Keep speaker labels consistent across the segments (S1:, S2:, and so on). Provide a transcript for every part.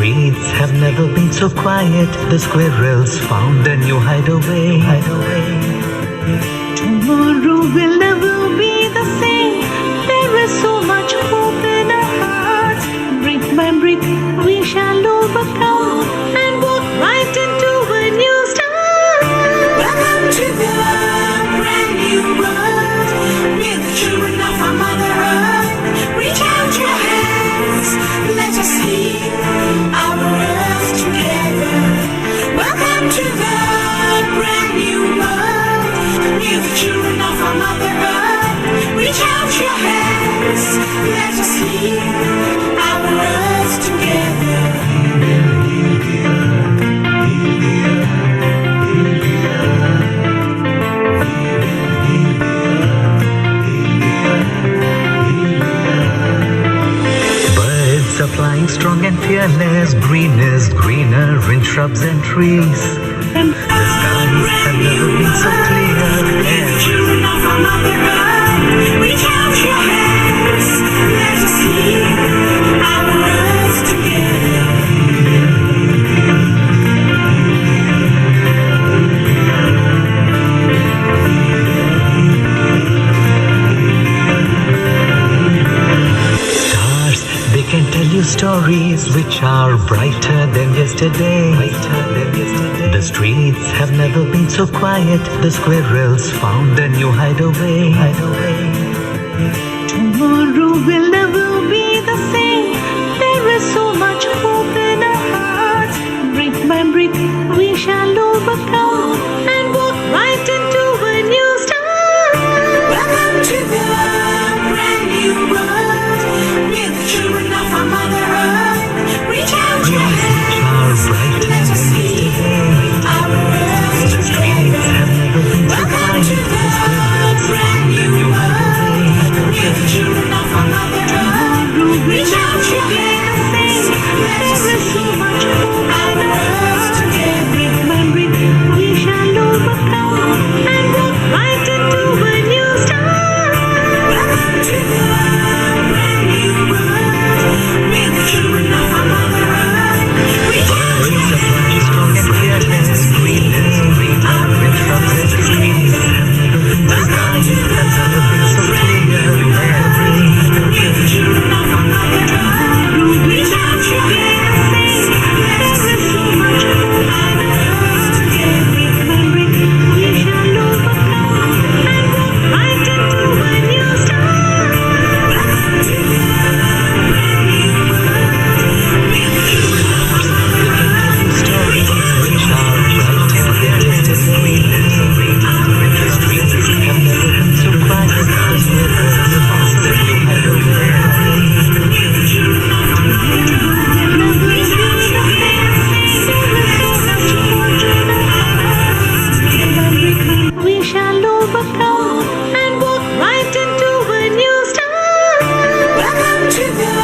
S1: streets have never been so quiet. The squirrels found a new hideaway.
S2: Tomorrow will never be the same. There is so much hope in our hearts. Brick by brick we shall overcome and walk right into a new start.
S3: Welcome to the brand new world. We're the children of our Mother Earth. Reach out your hands, let us heal our earth together. Welcome to the brand new world. We're the children of our Mother Earth. Reach out your hands, let us heal our earth together.
S1: Birds are flying strong and fearless. Green is greener in shrubs and trees. The skies have never been so clear.
S3: Children of our Mother Earth, reach out your hands, let us heal our earth together.
S1: Stars, they can tell you stories which are brighter than yesterday. The streets have never been so quiet. The squirrels found a new hideaway.
S2: Tomorrow will never be the same. There is so much hope in our hearts. Brick by brick we shall overcome and walk right into a new start.
S3: Welcome to the brand new world. We're the children of our Mother Earth. Reach out your hands, let us heal our earth together. Welcome to the brand new world. We're the children of our Mother Earth. Reach out your hands, let us heal our earth together.
S2: Brick by brick we shall overcome and walk right into a new start.
S3: Welcome to the brand new world. We're the children of our Mother Earth. Reach out your hands, let us heal our earth together. Welcome to the brand new world. We're the children of our Mother Earth. Reach out your hands, let us heal our earth together.
S2: Brick by brick we shall overcome and walk right into a new start.
S3: Welcome to the brand new world. We're the children of our Mother Earth.
S1: Stories which are brighter than yesterday. The streets have never been so quiet. The squirrels found a new hideaway.
S3: We're the children of our Mother Earth. Reach out your hands, let us
S2: We shall overcome and walk right into a new start.
S3: welcome to the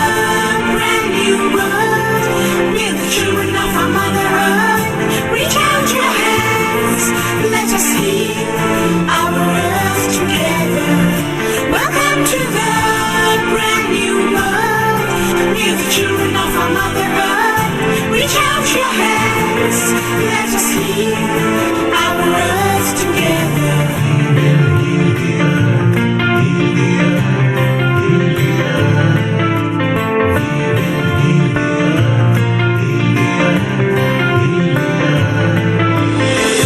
S3: brand new world. We're the children of our Mother Earth. Reach out your hands, let us heal our earth together. Welcome to the brand new world. We're the children of our Mother Earth. Reach out your hands, let us heal our earth together.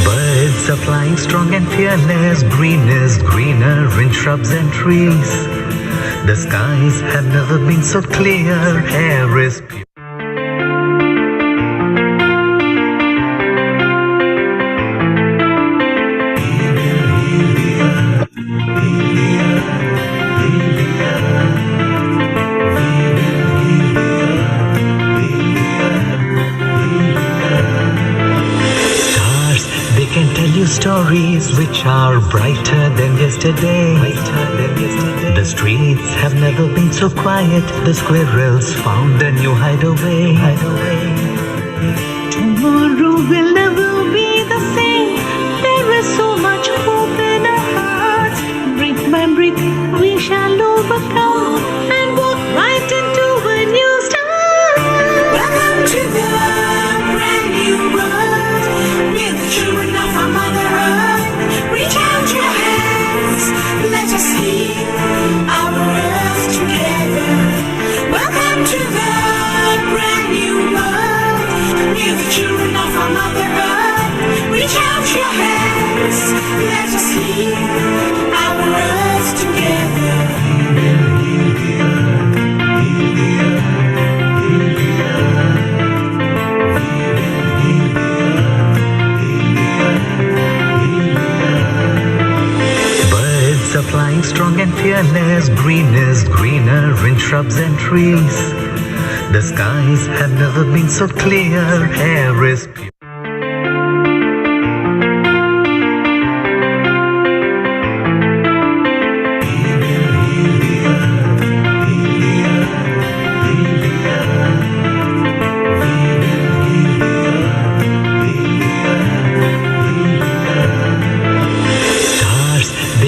S1: Birds are flying strong and fearless. Green is greener in shrubs and trees. The skies have never been so clear. Air is pure. Stars, they can tell you stories which are brighter than yesterday. The streets have never been so quiet. The squirrels found a new hideaway.
S2: Tomorrow will never be the same. There is so much hope in our hearts. Brick by brick we shall overcome and walk right into a new start.
S3: Welcome to the
S1: green is greener in shrubs and trees. The skies have never been so clear. Air is pure.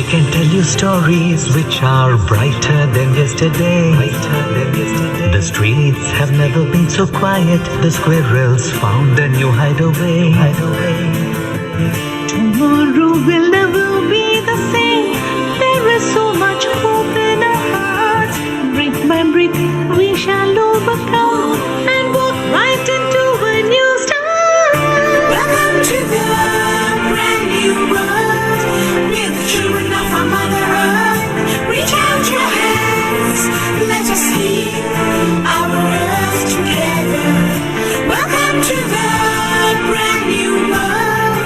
S1: Can tell you stories which are brighter than yesterday. The streets have never been so quiet. The squirrels found a new hideaway.
S2: Tomorrow will never be the same. There is so much hope in our hearts. Brick by brick, we shall overcome and walk right into a new start.
S3: Welcome to the brand new world. We're the children of our Mother Earth. Reach out your hands, let us heal our earth together. Welcome to the brand new world.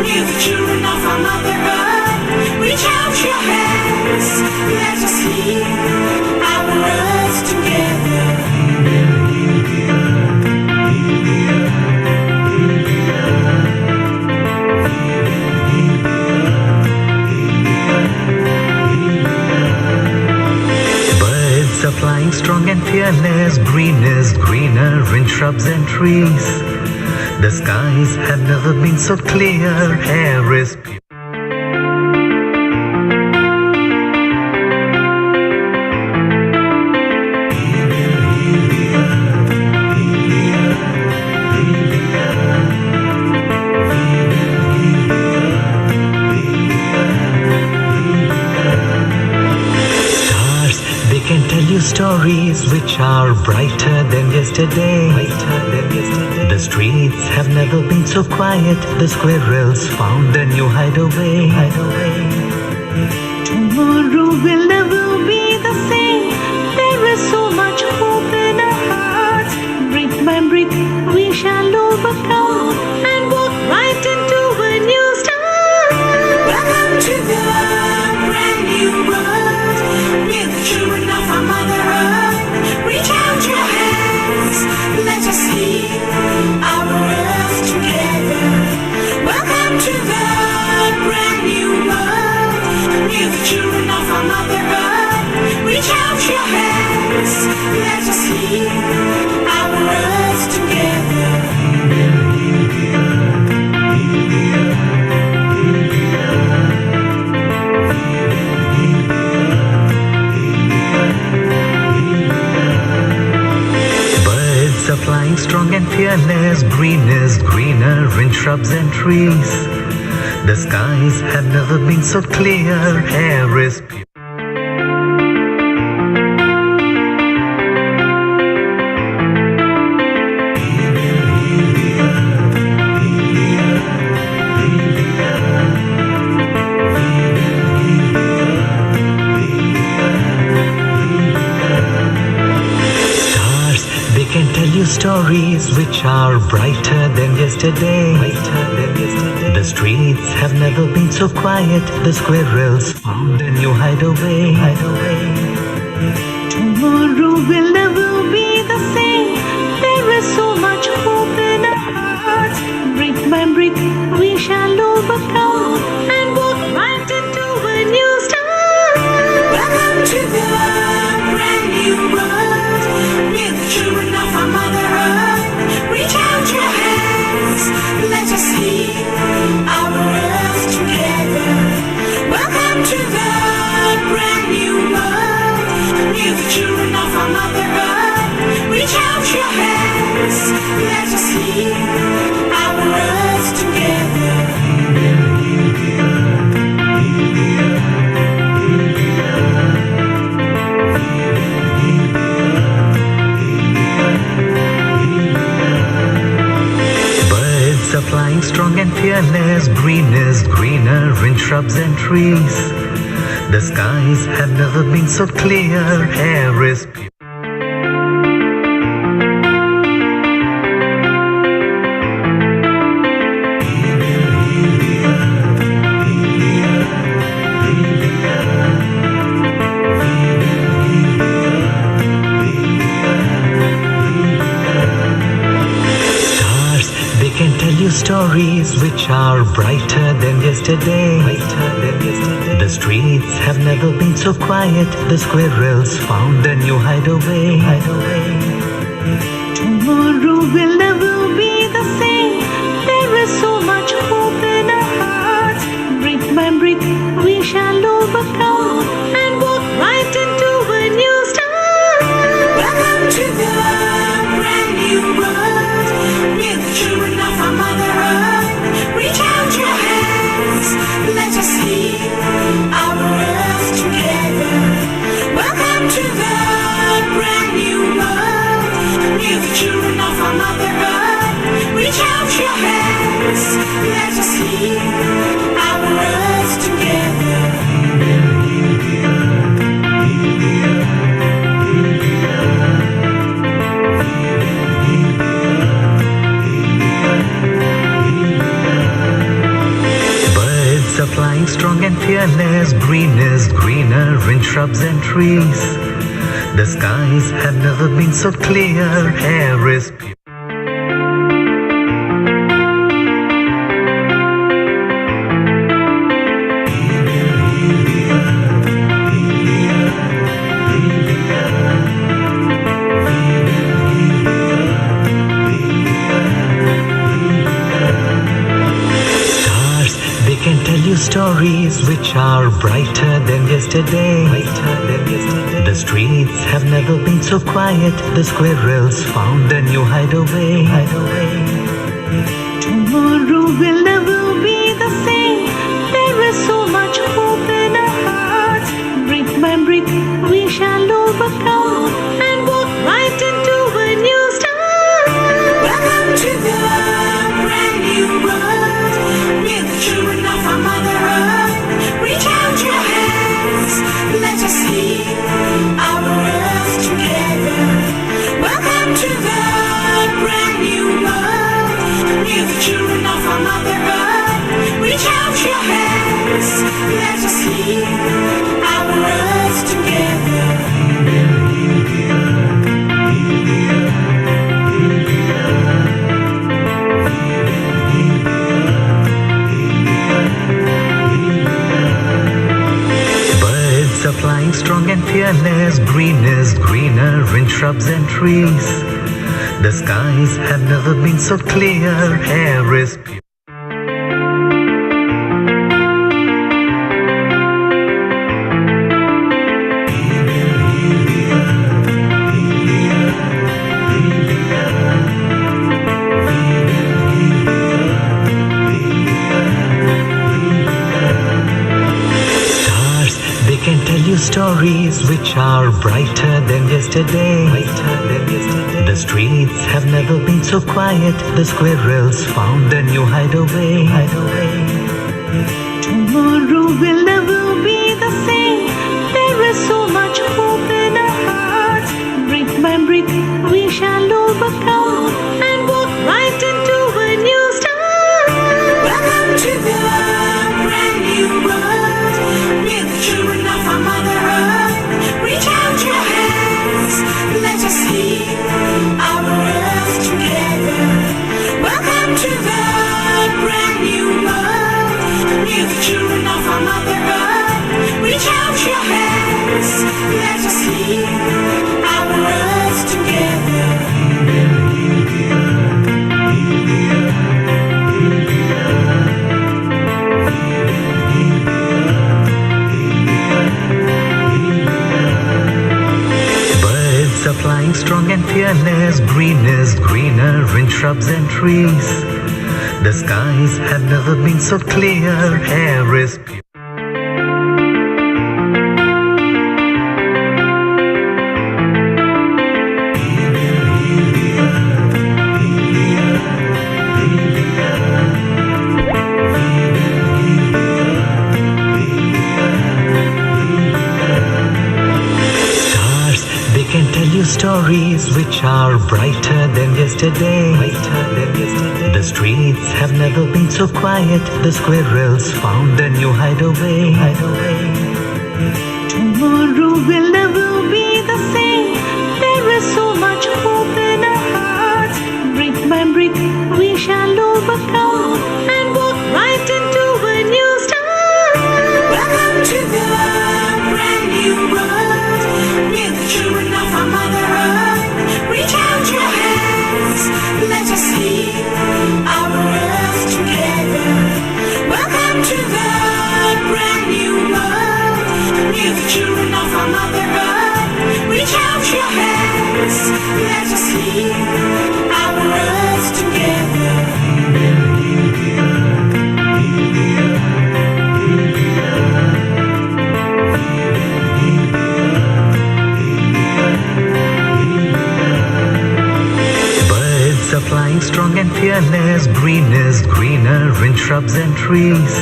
S3: We're the children of our Mother Earth. Reach out your hands, let us heal our earth together.
S1: Birds are flying strong and fearless. Green is greener in shrubs and trees. The skies have never been so clear. Air is pure. Can tell you stories which are brighter than yesterday. The streets have never been so quiet. The squirrels found a new hideaway.
S2: Tomorrow will never be the same. There is so much hope in our hearts. Brick by brick, we shall overcome and walk right into a new start.
S3: Welcome to the brand new world. We're the children of our Mother Earth. Reach out your hands, let us heal our earth together. Welcome to the brand new world. We're the children of our Mother Earth. Reach out your hands, let us heal our earth together.
S1: Birds are flying strong and fearless. Green is greener in shrubs and trees. The skies have never been so clear. Air is pure. Can tell you stories which are brighter than yesterday. The streets have never been so quiet. The squirrels found a new hideaway.
S2: Tomorrow will never be the same. There is so much hope in our hearts. Brick by brick, we shall overcome and walk right into a new start.
S3: Welcome to the brand new world. We're the children of our Mother Earth. Reach out your hands, let us heal our earth together. Welcome to the brand new world. We're the children of our Mother Earth. Reach out your hands, let us heal our earth together.
S1: Birds are flying strong and fearless. Green is greener in shrubs and trees. The skies have never been so clear. Air is pure. you stories which are brighter than yesterday. The streets have never been so quiet. The squirrels found a new hideaway.
S2: Tomorrow will never be the same. There is so much hope in our hearts. Brick by brick, we shall overcome and walk right into a new start.
S3: Welcome to the brand new world. We're the children of our Mother Earth. Reach out your hands, let us heal our earth together. Welcome to the brand new world. We're the children of our Mother Earth. Reach out your hands, let us heal our earth together.
S1: Birds are flying strong and fearless. Green is greener in shrubs and trees. The skies have never been so clear. Air is pure. Stars, they can tell you stories which are brighter than yesterday. The streets have never been so quiet. The squirrels found a new hideaway.
S2: Tomorrow will never be the same. There is so much hope in our hearts. Brick by brick, we shall overcome and walk right into a new start.
S3: Welcome to the brand new world. We're the children of our Mother Earth. Reach out your hands, let us heal our earth together. Welcome to the brand new world. We're the children of our Mother Earth. Reach out your hands, let us heal our earth together.
S1: Birds are flying strong and fearless. Green is greener in shrubs and trees. The skies have never been so clear. Air is pure. Stars, they can tell you stories which are brighter than yesterday. The streets have never been so quiet. The squirrels found a new hideaway.
S2: Tomorrow will never be the same. There is so much hope in our hearts. Brick by brick, we shall overcome and walk right into a new start.
S3: Welcome to the brand new world. We're the children of our Mother Earth. Reach out your hands, let us heal our earth together. Welcome to the brand new world. We're the children of our Mother Earth. Reach out your hands, let us heal our earth together.
S1: Birds are flying strong and fearless. Green is greener in shrubs and trees. The skies have never been so clear. Air is pure. Stories which are brighter than yesterday. The streets have never been so quiet. The squirrels found a new hideaway.
S2: Tomorrow will never be the same. There is so much hope in our hearts. Brick by brick, we shall overcome and walk right into a new start.
S3: Welcome to the brand new world. We're the children of our Mother Earth. Reach out your hands, let us heal our earth together. Welcome to the brand new world. We're the children of our Mother Earth. Reach out your hands, let us heal our earth together.
S1: Birds are flying strong and fearless. Green is greener in shrubs and trees.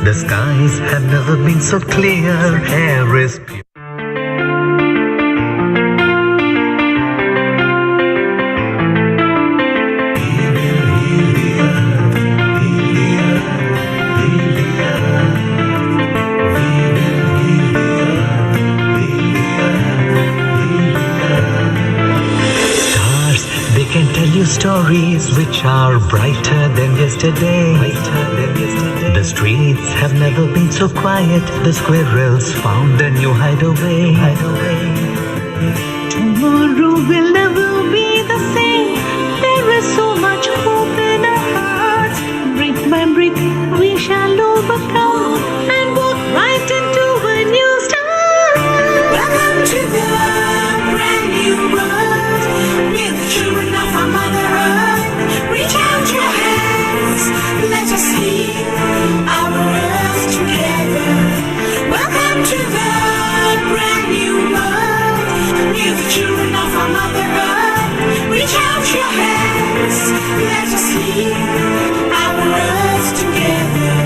S1: The skies have never been so clear. Air is pure. Stars, they can tell you stories which are brighter than yesterday. The streets have never been so quiet. The squirrels found a new hideaway.
S2: Tomorrow will never be the same. There is so much hope in our hearts. Brick by brick, we shall overcome and walk right into a new start.
S3: Welcome to the brand new world. We're the children of our Mother Earth. Reach out your hands, let us heal our earth together. Welcome to the brand new world. We're the children of our Mother Earth. Reach out your hands, let us heal our earth together.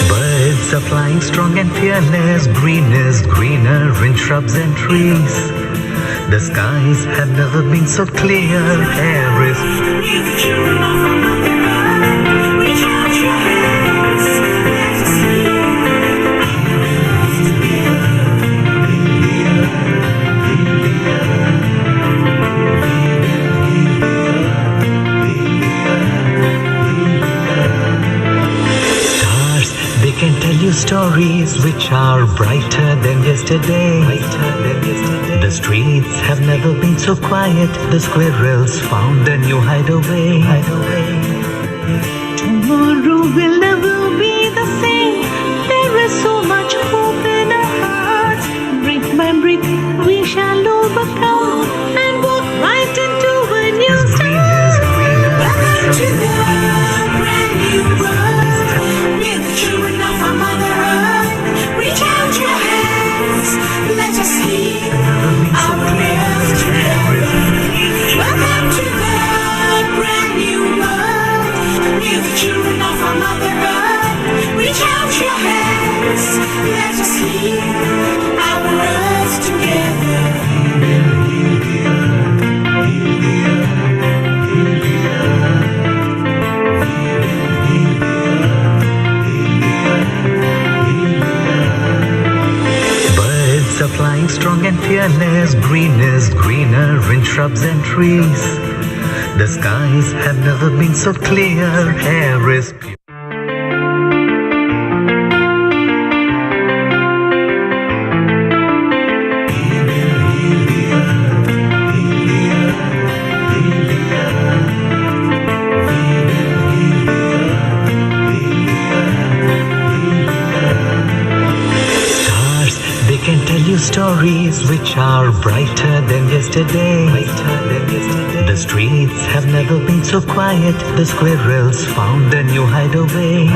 S1: Birds are flying strong and fearless. Green is greener in shrubs and trees. The skies have never been so clear. Air is
S3: We're the children of our Mother Earth. Reach out your hands, let us heal our earth together.
S1: stars, they can tell you stories which are brighter than yesterday. The streets have never been so quiet. The squirrels found a new hideaway.
S2: Tomorrow will never be the same. There is so much hope in our hearts. Brick by brick, we shall overcome and walk right into a new start.
S3: Welcome to the brand new world. We're the children of our Mother Earth. Reach out your hands, let us heal our earth together. Welcome to the brand new world. We're the children of our Mother Earth. Reach out your hands, let us heal our earth together.
S1: Birds are flying strong and fearless. Green is greener in shrubs and trees. The skies have never been so clear. Air is pure. Stars, they can tell you stories which are brighter than yesterday. The streets have never been so quiet. The squirrels found a new hideaway.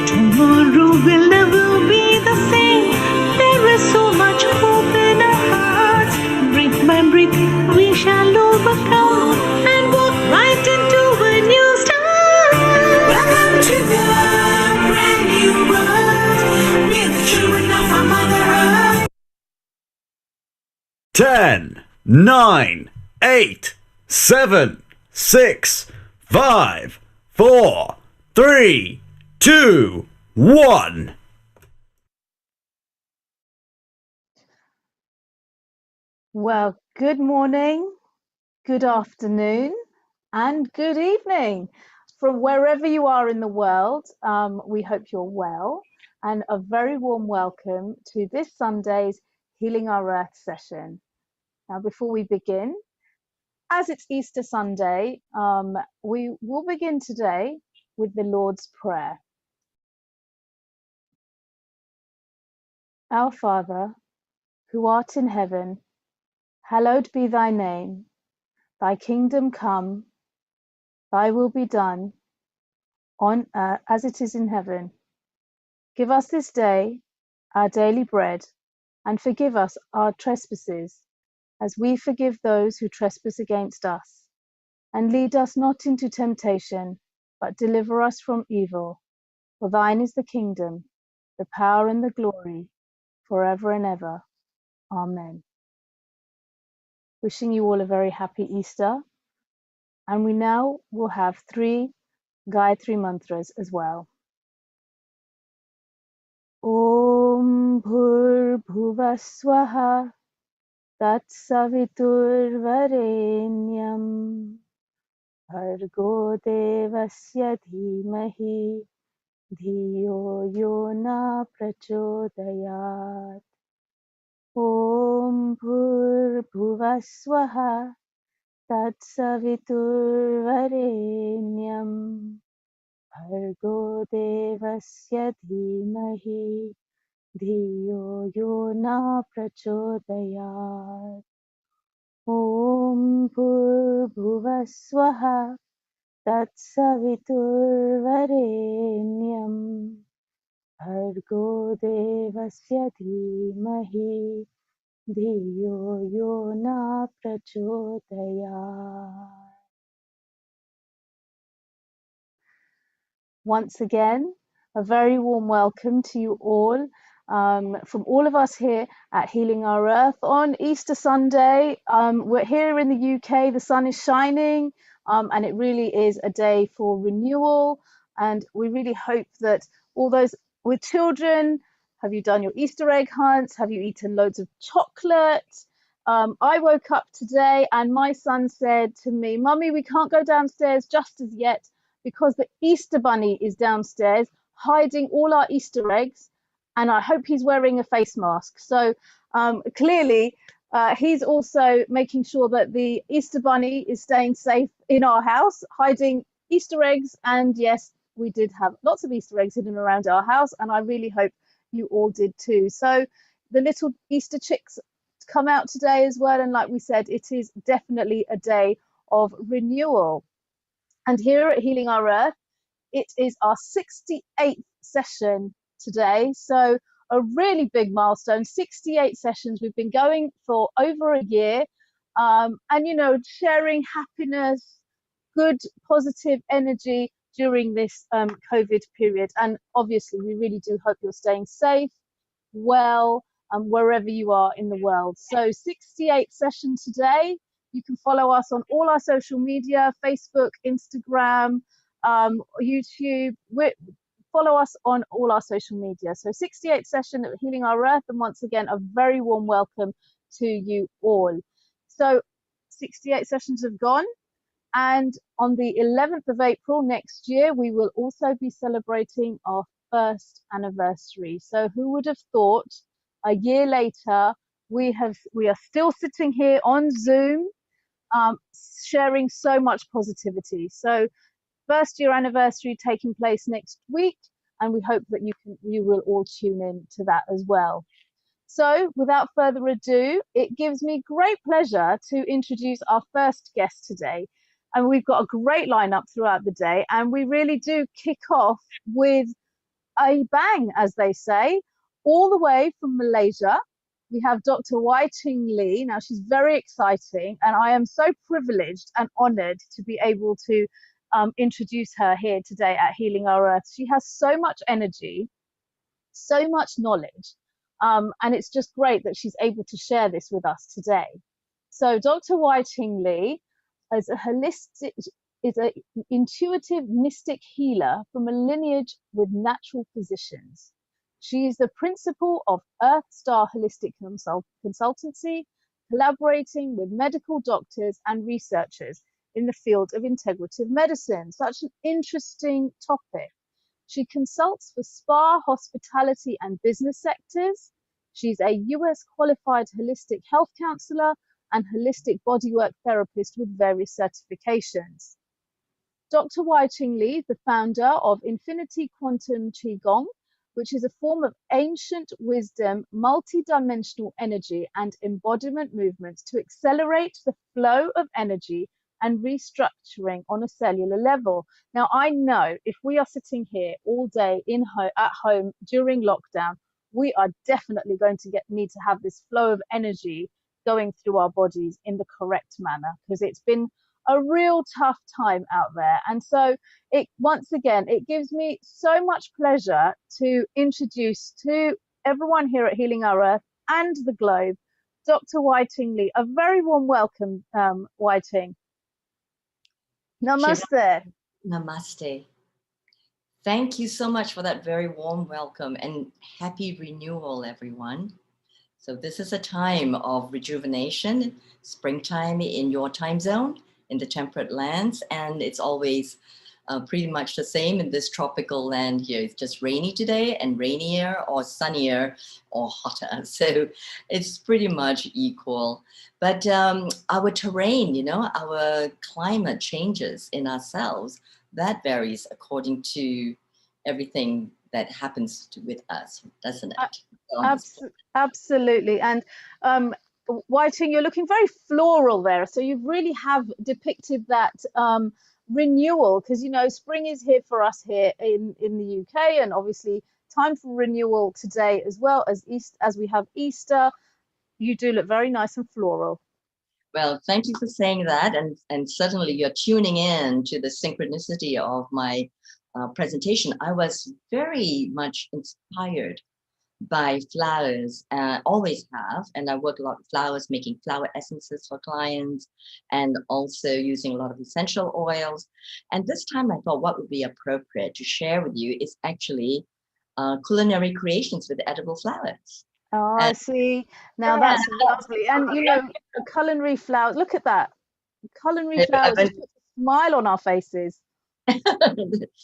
S2: Tomorrow will never be the same. There is so much hope in our hearts. Brick by brick, we shall overcome and walk right into a new start.
S3: Welcome to the brand new world. We're the children of our Mother Earth.
S4: 10, 9, 8, 7, 6, 5, 4, 3, 2, 1.
S2: Well, good morning, good afternoon, and good evening from wherever you are in the world. We hope you're well, and a very warm welcome to this Sunday's Healing Our Earth session. Now, before we begin, as it's Easter Sunday, we will begin today with the Lord's Prayer. Our Father, who art in heaven, hallowed be thy name. Thy kingdom come, thy will be done, on earth as it is in heaven. Give us this day our daily bread, and forgive us our trespasses, as we forgive those who trespass against us. And lead us not into temptation, but deliver us from evil. For thine is the kingdom, the power, and the glory, forever and ever. Amen. Wishing you all a very happy Easter. And we now will have 3 Gayatri mantras as well. Om Bhurbhuva Swaha Tatsaviturvarenyam Bhargo Devasya Dhimahi Dhiyo Yona Prachodayat. Om Bhurbhuva Swaha Tatsaviturvarenyam Bhargo Devasya Dhimahi Dhiyo Yona Prachodayat. Om Bhurbhuva Swaha Tatsaviturvarenyam Bhargo Devasya Dhimahi Dhiyo Yona Prachodayat. Once again, a very warm welcome to you all from all of us here at Healing Our Earth on Easter Sunday. We're here in the UK, the sun is shining, and it really is a day for renewal. And we really hope that all those with children, have you done your Easter egg hunts? Have you eaten loads of chocolate? I woke up today and my son said to me, "Mummy, we can't go downstairs just as yet, because the Easter bunny is downstairs hiding all our Easter eggs, and I hope he's wearing a face mask." So clearly he's also making sure that the Easter bunny is staying safe in our house, hiding Easter eggs. And yes, we did have lots of Easter eggs hidden around our house, and I really hope you all did too. So the little Easter chicks come out today as well, and like we said, it is definitely a day of renewal. And here at Healing Our Earth, it is our 68th session today. So a really big milestone, 68 sessions. We've been going for over a year, and, you know, sharing happiness, good, positive energy during this COVID period. And obviously, we really do hope you're staying safe, well, and wherever you are in the world. So 68 sessions today. You can follow us on all our social media, Facebook, Instagram, YouTube. Follow us on all our social media. So 68 session at Healing Our Earth, and once again, a very warm welcome to you all. So 68 sessions have gone, and on the 11th of April next year, we will also be celebrating our first anniversary. So who would have thought a year later, we are still sitting here on Zoom, sharing so much positivity. So first year anniversary taking place next week, and we hope that you will all tune in to that as well. So without further ado, it gives me great pleasure to introduce our first guest today. And we've got a great lineup throughout the day, and we really do kick off with a bang, as they say, all the way from Malaysia. We have Dr. Wai Ting Lee. Now, she's very exciting, and I am so privileged and honored to be able to introduce her here today at Healing Our Earth. She has so much energy, so much knowledge, and it's just great that she's able to share this with us today. So Dr. Wai Ting Lee is a is an intuitive mystic healer from a lineage with natural physicians. She is the principal of Earth Star Holistic Consultancy, collaborating with medical doctors and researchers in the field of integrative medicine. Such an interesting topic. She consults for spa, hospitality, and business sectors. She's a US qualified holistic health counselor and holistic bodywork therapist with various certifications. Dr. Wai-Ching Lee, the founder of Infinity Quantum Qigong, which is a form of ancient wisdom, multi-dimensional energy and embodiment movements to accelerate the flow of energy and restructuring on a cellular level. Now, I know if we are sitting here all day at home during lockdown, we are definitely going to need to have this flow of energy going through our bodies in the correct manner, because it's been a real tough time out there. And so once again, it gives me so much pleasure to introduce to everyone here at Healing Our Earth and the globe, Dr. Wai-Ching Lee. A very warm welcome, Wai-Ching. Namaste.
S5: Namaste. Thank you so much for that very warm welcome, and happy renewal, everyone. So this is a time of rejuvenation, springtime in your time zone, in the temperate lands, and it's always pretty much the same in this tropical land here. It's just rainy today, and rainier or sunnier or hotter. So it's pretty much equal. But our terrain, our climate changes in ourselves. That varies according to everything that happens with us, doesn't it?
S2: Absolutely. And Wai-Ching, you're looking very floral there. So you really have depicted that renewal, because spring is here for us here in the UK, and obviously time for renewal today as well as we have Easter. You do look very nice and floral.
S5: Well, thank you for saying that, and certainly you're tuning in to the synchronicity of my presentation. I was very much inspired by flowers, always have, and I work a lot with flowers, making flower essences for clients, and also using a lot of essential oils. And this time I thought what would be appropriate to share with you is actually culinary creations with edible flowers.
S2: Oh, I see. Now that's lovely. And culinary flowers, look at that. Culinary flowers just put a smile on our faces.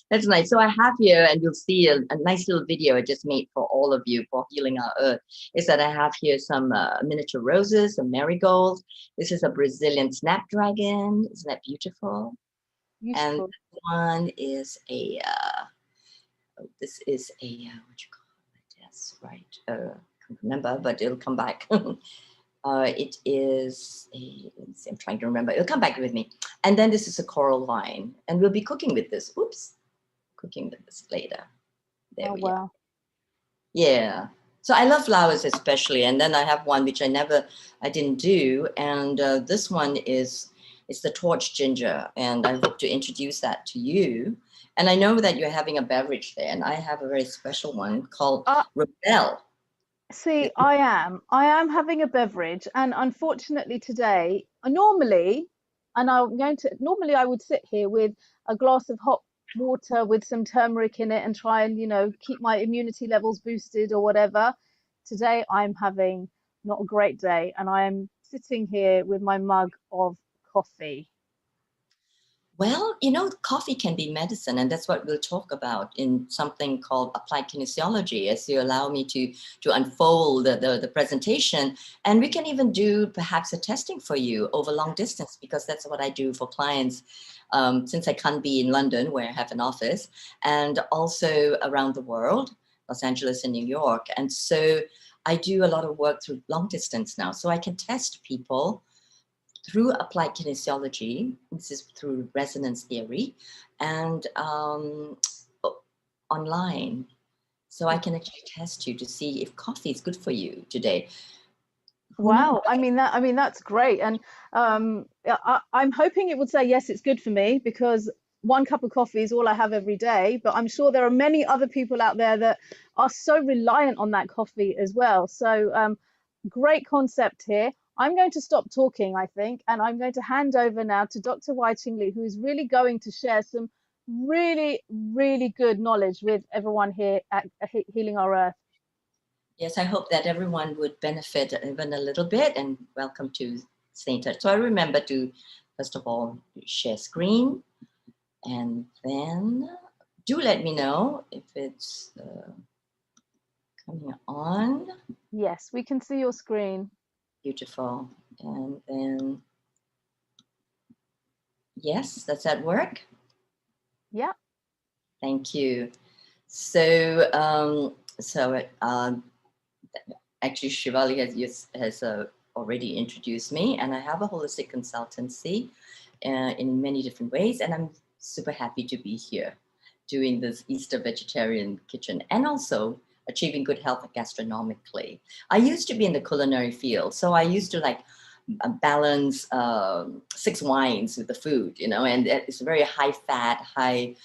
S5: That's nice. So I have here, and you'll see a nice little video I just made for all of you for Healing Our Earth, is that I have here some miniature roses, some marigolds. This is a Brazilian snapdragon. Isn't that beautiful? Beautiful. And this one is this is a, what you call it? Yes, right. Can't remember, but it'll come back. It is let's see, I'm trying to remember. It'll come back with me. And then this is a coral vine, and we'll be cooking with this. Oops, cooking with this later. There we go. Yeah. So I love flowers especially, and then I have one which I didn't do, and this one is the torch ginger, and I hope to introduce that to you. And I know that you're having a beverage there, and I have a very special one called Rebel.
S2: See, I am having a beverage, and unfortunately today, normally I would sit here with a glass of hot water with some turmeric in it and try and, keep my immunity levels boosted or whatever. Today I'm having not a great day, and I am sitting here with my mug of coffee.
S5: Well, coffee can be medicine, and that's what we'll talk about in something called applied kinesiology, as you allow me to unfold the presentation. And we can even do perhaps a testing for you over long distance, because that's what I do for clients, since I can't be in London, where I have an office, and also around the world, Los Angeles and New York. And so I do a lot of work through long distance now, so I can test people through applied kinesiology. This is through resonance theory, and online. So I can actually test you to see if coffee is good for you today.
S2: Wow. I mean, that's great. And I'm hoping it would say, yes, it's good for me, because one cup of coffee is all I have every day. But I'm sure there are many other people out there that are so reliant on that coffee as well. So great concept here.
S6: I'm going to stop talking, I think, and I'm going to hand over now to Dr. Wai-Ching Lee, who is really going to share some really, really good knowledge with everyone here at Healing Our Earth.
S5: Yes, I hope that everyone would benefit even a little bit, and welcome to Stay in Touch. So I remember to, first of all, share screen, and then do let me know if it's coming on.
S6: Yes, we can see your screen.
S5: Beautiful. And then, yes, does that work?
S6: Yeah.
S5: Thank you. So, actually, Shivali has already introduced me, and I have a holistic consultancy in many different ways, and I'm super happy to be here doing this Easter vegetarian kitchen and also achieving good health gastronomically. I used to be in the culinary field, so I used to like balance 6 wines with the food, you know, and it's very high fat, high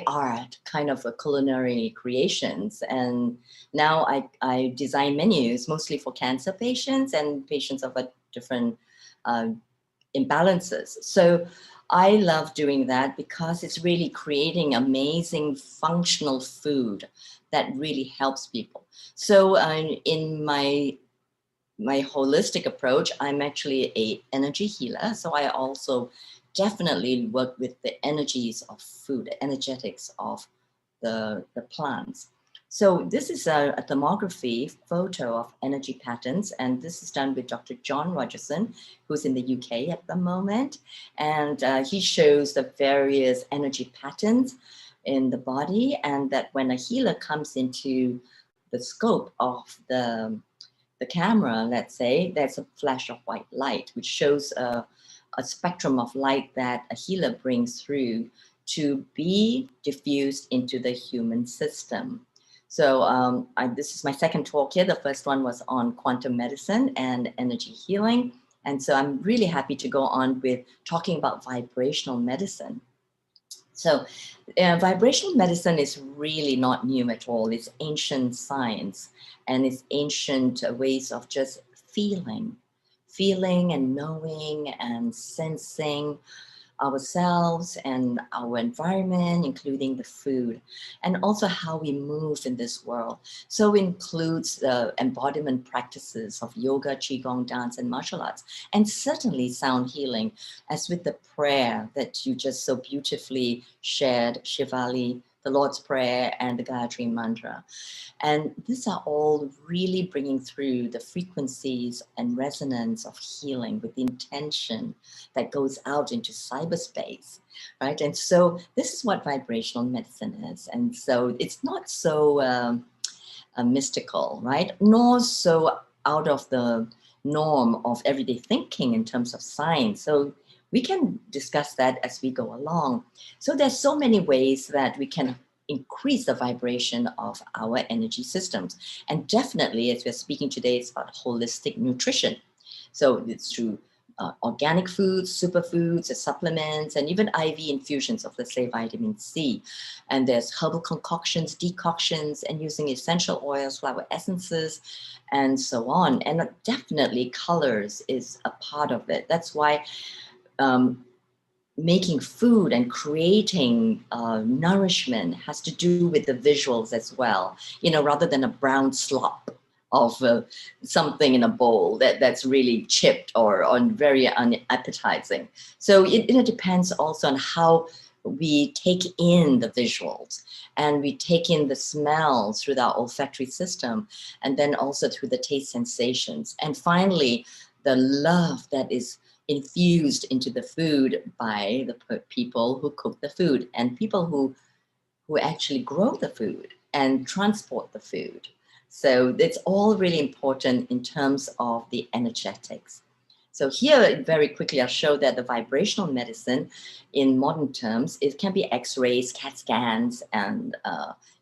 S5: art kind of a culinary creations. And now I design menus mostly for cancer patients and patients of a different imbalances. So I love doing that because it's really creating amazing functional food that really helps people. So in my holistic approach, I'm actually a energy healer. So I also definitely work with the energies of food, the energetics of the plants. So this is a thermography photo of energy patterns, and this is done with Dr. John Rogerson, who's in the UK at the moment. And he shows the various energy patterns in the body, and that when a healer comes into the scope of the camera, let's say, there's a flash of white light, which shows a spectrum of light that a healer brings through to be diffused into the human system. So this is my second talk here. The first one was on quantum medicine and energy healing. And so I'm really happy to go on with talking about vibrational medicine. So vibrational medicine is really not new at all. It's ancient science, and it's ancient ways of just feeling and knowing and sensing ourselves and our environment, including the food, and also how we move in this world. So it includes the embodiment practices of yoga, qigong, dance, and martial arts, and certainly sound healing, as with the prayer that you just so beautifully shared, Shivali, the Lord's Prayer and the Gayatri Mantra. And these are all really bringing through the frequencies and resonance of healing with the intention that goes out into cyberspace, right? And so this is what vibrational medicine is. And so it's not so mystical, right? Nor so out of the norm of everyday thinking in terms of science. So we can discuss that as we go along. So there's so many ways that we can increase the vibration of our energy systems. And definitely, as we're speaking today, it's about holistic nutrition. So it's through organic foods, superfoods, supplements, and even IV infusions of, let's say, vitamin C. And there's herbal concoctions, decoctions, and using essential oils, flower essences, and so on. And definitely colors is a part of it. That's why making food and creating nourishment has to do with the visuals as well, you know, rather than a brown slop of something in a bowl that's really chipped or very unappetizing. So it depends also on how we take in the visuals, and we take in the smells through our olfactory system, and then also through the taste sensations. And finally, the love that is infused into the food by the people who cook the food and people who actually grow the food and transport the food. So it's all really important in terms of the energetics. So here, very quickly, I'll show that the vibrational medicine in modern terms, it can be X-rays, CAT scans, and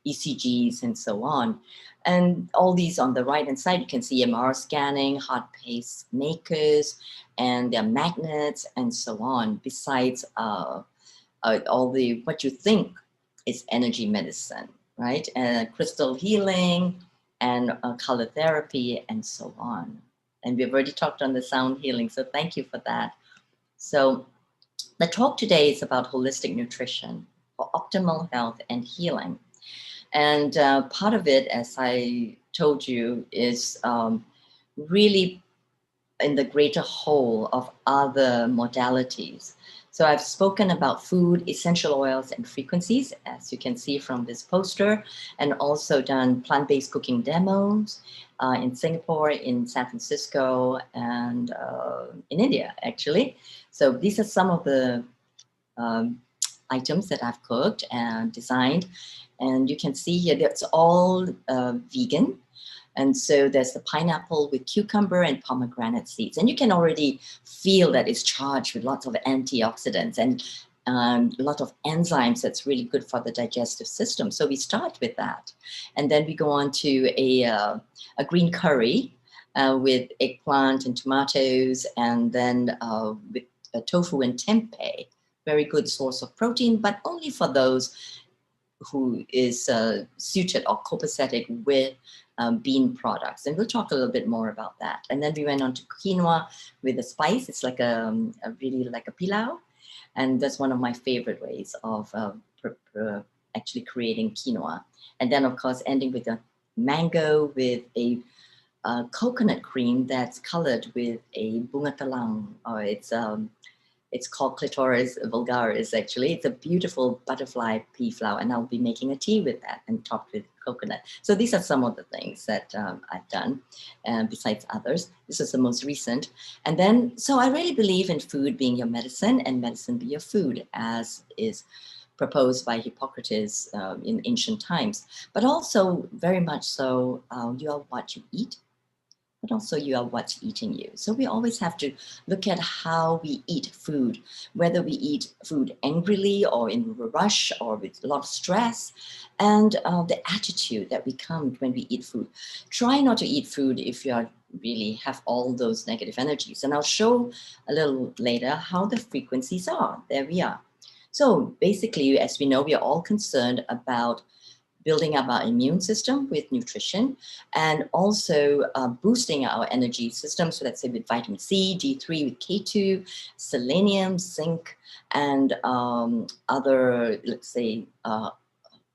S5: ECGs, and so on. And all these on the right-hand side, you can see MR scanning, heart pacemakers, and their magnets, and so on, besides all what you think is energy medicine, right? Crystal healing, and color therapy, and so on. And we've already talked on the sound healing, so thank you for that. So the talk today is about holistic nutrition for optimal health and healing. And part of it, as I told you, is really in the greater whole of other modalities. So I've spoken about food, essential oils, and frequencies, as you can see from this poster, and also done plant-based cooking demos in Singapore, in San Francisco, and in India, actually. So these are some of the items that I've cooked and designed. And you can see here, that's all vegan. And so there's the pineapple with cucumber and pomegranate seeds. And you can already feel that it's charged with lots of antioxidants and a lot of enzymes that's really good for the digestive system. So we start with that. And then we go on to a green curry with eggplant and tomatoes, and then with tofu and tempeh. Very good source of protein, but only for those who is suited or copacetic with bean products. And we'll talk a little bit more about that. And then we went on to quinoa with a spice. It's like a really like a pilau. And that's one of my favorite ways of actually creating quinoa. And then, of course, ending with a mango with a coconut cream that's colored with a bunga telang, or it's called clitoris vulgaris, actually. It's a beautiful butterfly pea flower, and I'll be making a tea with that and topped with coconut. So these are some of the things that I've done, besides others. This is the most recent. And then, so I really believe in food being your medicine and medicine be your food, as is proposed by Hippocrates in ancient times. But also, very much so, you are what you eat, but also you are what's eating you. So we always have to look at how we eat food, whether we eat food angrily or in a rush or with a lot of stress, and the attitude that we come when we eat food. Try not to eat food if you are really have all those negative energies. And I'll show a little later how the frequencies are. There we are. So basically, as we know, we are all concerned about building up our immune system with nutrition, and also boosting our energy system. So let's say with vitamin C, D3 with K2, selenium, zinc, and other, let's say,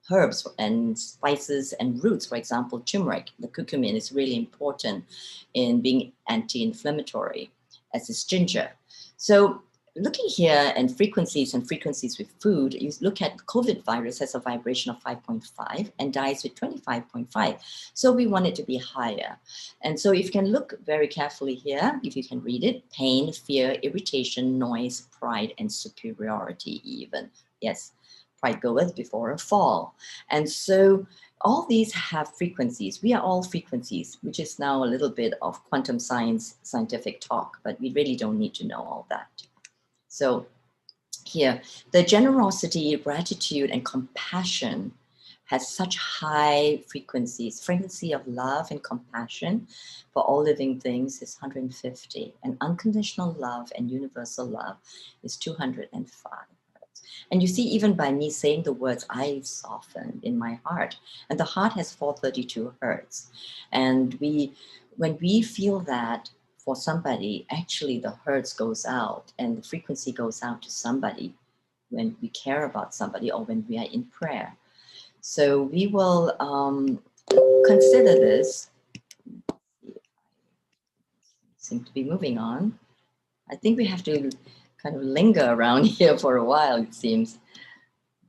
S5: herbs and spices and roots. For example, turmeric, the curcumin is really important in being anti-inflammatory, as is ginger. So looking here and frequencies with food, you look at COVID virus has a vibration of 5.5 and dies with 25.5. So we want it to be higher. And so if you can look very carefully here, if you can read it, pain, fear, irritation, noise, pride, and superiority even. Yes, pride goeth before a fall. And so all these have frequencies. We are all frequencies, which is now a little bit of quantum science, scientific talk, but we really don't need to know all that. So here, the generosity, gratitude, and compassion has such high frequencies. Frequency of love and compassion for all living things is 150. And unconditional love and universal love is 205. And you see, even by me saying the words, I soften in my heart. And the heart has 432 hertz. And when we feel that, for somebody, actually the hertz goes out and the frequency goes out to somebody when we care about somebody or when we are in prayer. So we will consider this. Seem to be moving on. I think we have to kind of linger around here for a while, it seems.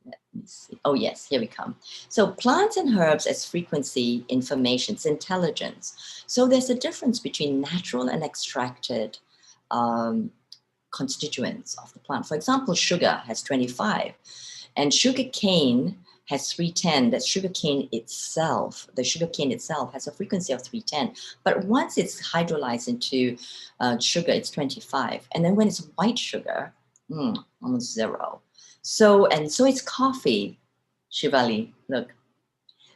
S5: Let me see. Oh yes, here we come. So plants and herbs as frequency, information, it's intelligence. So there's a difference between natural and extracted constituents of the plant. For example, sugar has 25, and sugar cane has 310. That's sugar cane itself. The sugar cane itself has a frequency of 310. But once it's hydrolyzed into sugar, it's 25. And then when it's white sugar, almost 0. So it's coffee, Shivali, look.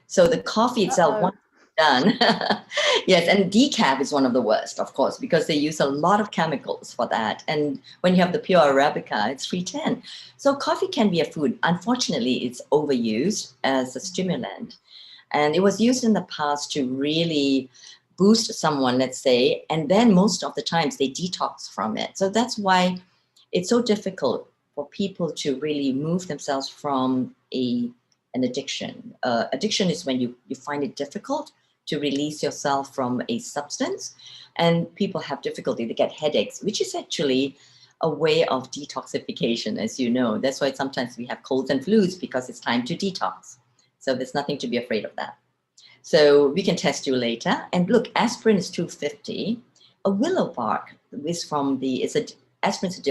S5: So the coffee itself, once done, yes, and decaf is one of the worst, of course, because they use a lot of chemicals for that. And when you have the pure Arabica, it's 310. So coffee can be a food. Unfortunately, it's overused as a stimulant. And it was used in the past to really boost someone, let's say, and then most of the times they detox from it. So that's why it's so difficult for people to really move themselves from an addiction. Addiction is when you find it difficult to release yourself from a substance, and people have difficulty, they get headaches, which is actually a way of detoxification, as you know. That's why sometimes we have colds and flus, because it's time to detox. So there's nothing to be afraid of that. So we can test you later. And look, aspirin is 250. A willow bark is aspirin is a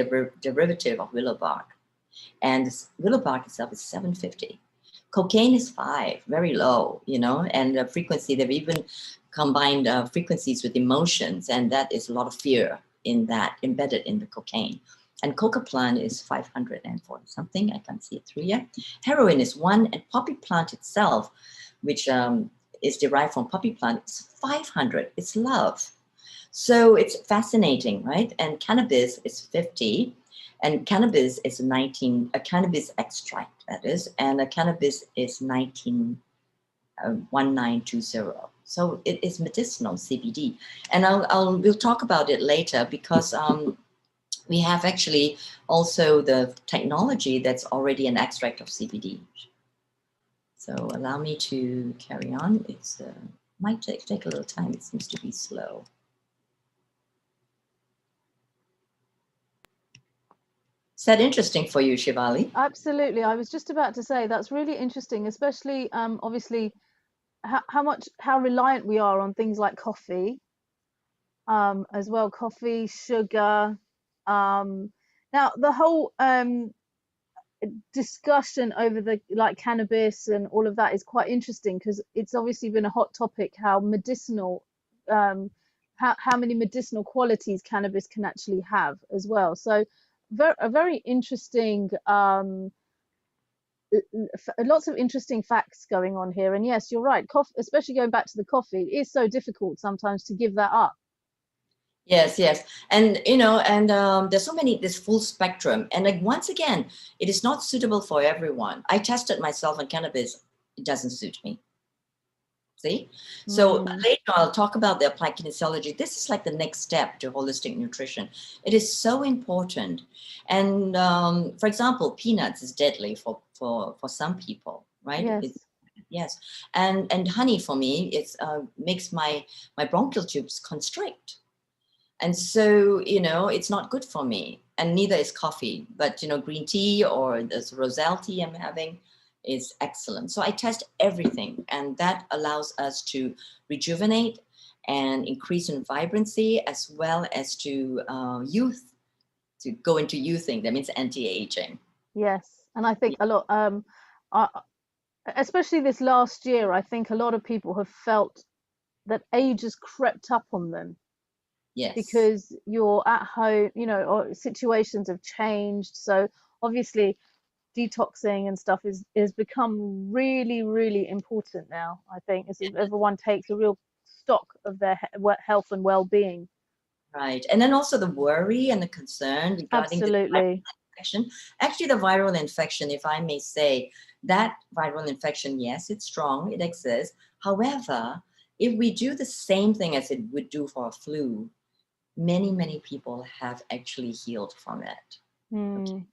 S5: derivative of willow bark. And willow bark itself is 750. Cocaine is 5, very low, you know, and the frequency, they've even combined frequencies with emotions, and that is a lot of fear in that, embedded in the cocaine. And coca plant is 540 something, I can't see it through here. Heroin is 1, and poppy plant itself, which is derived from poppy plant, is 500, it's love. So it's fascinating, right? And cannabis is 50. And cannabis is a cannabis extract, that is, and a cannabis is 1920. So it is medicinal, CBD. And we'll talk about it later, because we have actually also the technology that's already an extract of CBD. So allow me to carry on. It's might take a little time. It seems to be slow. Is that interesting for you, Shivali?
S6: Absolutely. I was just about to say that's really interesting, especially obviously how reliant we are on things like coffee, as well, coffee, sugar. Now the whole discussion over the cannabis and all of that is quite interesting, because it's obviously been a hot topic, how medicinal how many medicinal qualities cannabis can actually have as well. So a very interesting lots of interesting facts going on here. And yes, you're right, coffee, especially going back to the coffee, it is so difficult sometimes to give that up.
S5: Yes, yes. And, you know, and there's so many, this full spectrum. And like, once again, it is not suitable for everyone. I tested myself on cannabis. It doesn't suit me. See? So later I'll talk about the applied kinesiology. This is like the next step to holistic nutrition. It is so important. And for example, peanuts is deadly for some people, right?
S6: Yes.
S5: Yes. And honey for me, it makes my bronchial tubes constrict. And so, you know, it's not good for me. And neither is coffee. But, you know, green tea or this roselle tea I'm having is excellent. So I test everything. And that allows us to rejuvenate and increase in vibrancy, as well as to youth, to go into youthing. That means anti-aging.
S6: Yes. And I think a lot, especially this last year, I think a lot of people have felt that age has crept up on them.
S5: Yes.
S6: Because you're at home, you know, or situations have changed. So obviously detoxing and stuff is become really, really important now, I think, as everyone takes a real stock of their health and well-being.
S5: Right. And then also the worry and the concern regarding the viral infection. Actually, the viral infection, if I may say, that viral infection, yes, it's strong, it exists. However, if we do the same thing as it would do for a flu, many, many people have actually healed from it. Okay.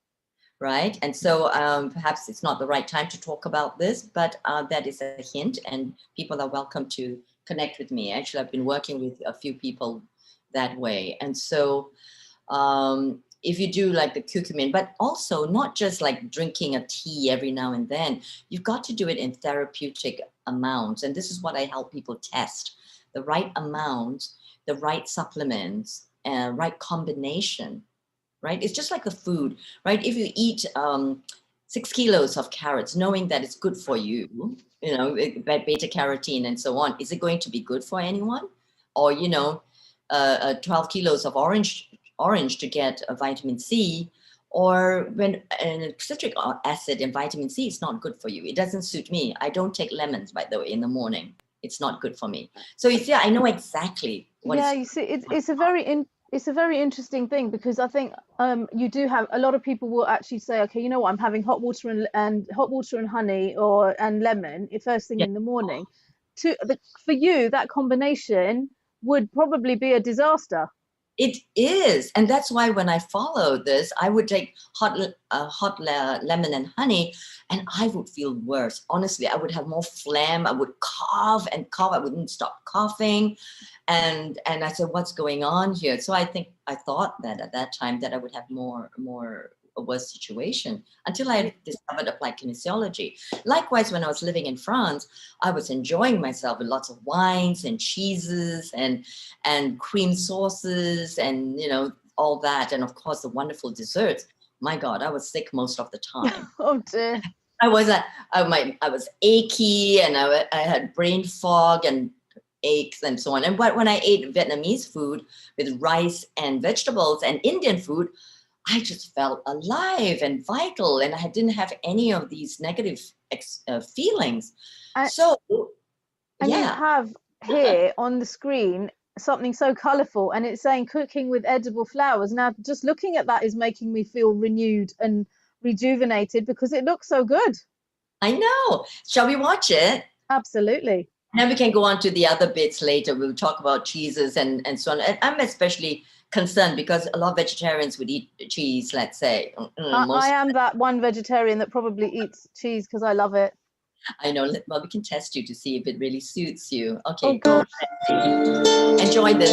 S5: Right? And so perhaps it's not the right time to talk about this, but that is a hint, and people are welcome to connect with me. Actually, I've been working with a few people that way. And so if you do like the curcumin, but also not just like drinking a tea every now and then, you've got to do it in therapeutic amounts. And this is what I help people test: the right amount, the right supplements, and right combination, right? It's just like the food, right? If you eat 6 kilos of carrots, knowing that it's good for you, you know, beta carotene and so on, is it going to be good for anyone? Or, you know, 12 kilos of orange to get a vitamin C, or when citric acid and vitamin C is not good for you. It doesn't suit me. I don't take lemons, by the way, in the morning. It's not good for me. So you see, I know exactly what
S6: you see, it's a very It's a very interesting thing because I think you do have a lot of people will actually say, okay, you know what, I'm having hot water and hot water and honey or and lemon first thing
S5: Yeah.
S6: in the morning. For you, that combination would probably be a disaster.
S5: It is, and that's why when I follow this, I would take lemon and honey, and I would feel worse. Honestly, I would have more phlegm. I would cough and cough. I wouldn't stop coughing, and I said, "What's going on here?" So I thought that at that time that I would have more a worse situation until I discovered applied kinesiology. Likewise, when I was living in France, I was enjoying myself with lots of wines and cheeses and cream sauces and all that, and of course the wonderful desserts. My God, I was sick most of the time.
S6: Oh dear.
S5: I was I was achy, and I had brain fog and aches and so on. And when I ate Vietnamese food with rice and vegetables and Indian food, I just felt alive and vital, and I didn't have any of these negative feelings.
S6: And,
S5: So,
S6: and you
S5: yeah.
S6: have here on the screen something so colorful, and it's saying cooking with edible flowers. Now, just looking at that is making me feel renewed and rejuvenated because it looks so good.
S5: I know. Shall we watch it?
S6: Absolutely.
S5: Then we can go on to the other bits later. We'll talk about cheeses and so on. And I'm especially concerned because a lot of vegetarians would eat cheese, let's say.
S6: I am that one vegetarian that probably eats cheese because I love it.
S5: I know. Well, we can test you to see if it really suits you.
S6: Oh
S5: Okay, go
S6: gosh.
S5: ahead. Enjoy this.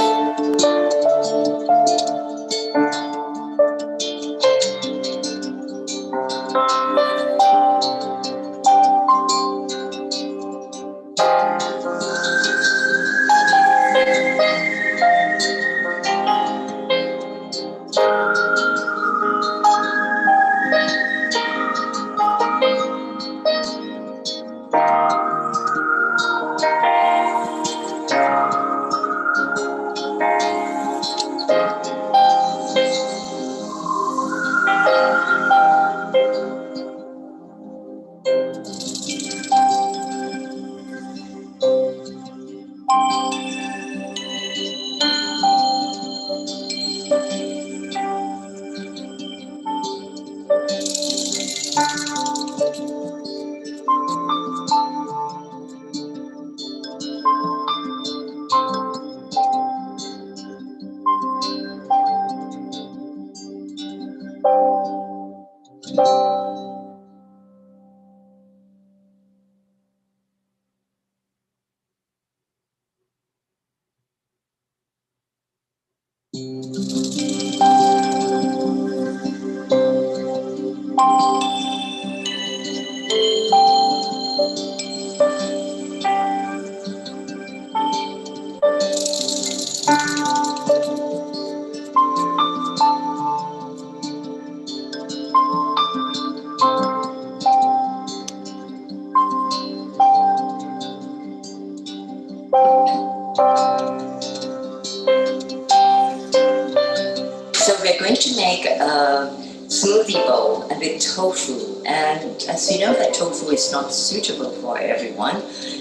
S5: So we're going to make a smoothie bowl with tofu. And as you know, that tofu is not suitable for everyone.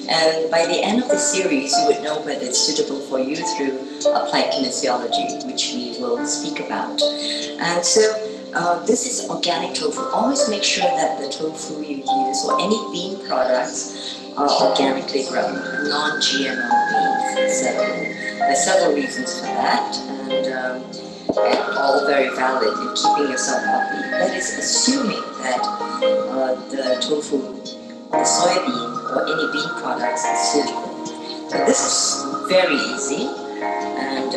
S5: And by the end of the series, you would know whether it's suitable for you through applied kinesiology, which we will speak about. And so this is organic tofu. Always make sure that the tofu you use or any bean products are organically grown, non-GMO beans. So there's several reasons for that. And all very valid in keeping yourself healthy. That is assuming that the tofu, the soybean, or any bean products is suitable. So this is very easy, and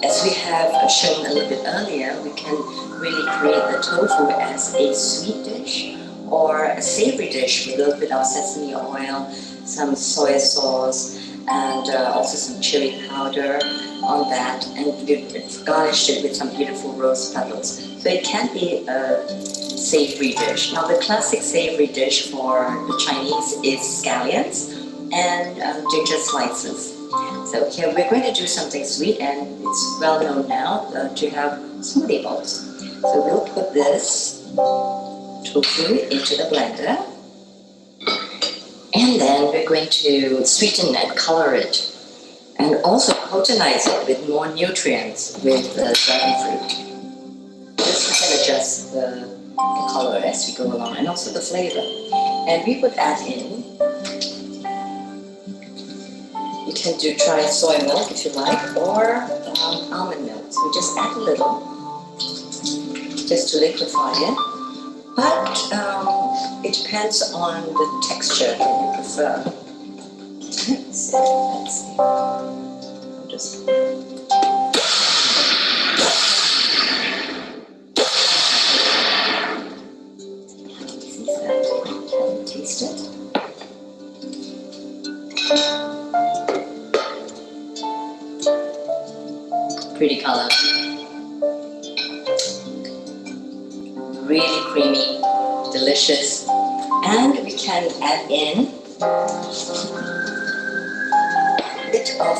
S5: as we have shown a little bit earlier, we can really create the tofu as a sweet dish or a savory dish with a little bit of sesame oil, some soy sauce, and also some chili powder on that, and we've garnished it with some beautiful rose petals. So it can be a savory dish. Now the classic savory dish for the Chinese is scallions and ginger slices. So here we're going to do something sweet, and it's well known now to have smoothie bowls. So we'll put this tofu into the blender, and then we're going to sweeten and color it. And also coatonize it with more nutrients with the dragon fruit. This we can adjust the color as we go along, and also the flavor. And we would add in, you can try soy milk if you like, or almond milk. So we just add a little, just to liquefy it. But it depends on the texture that you prefer. Let's see. I'll just taste it. Pretty color. Really creamy, delicious. And we can add in a bit of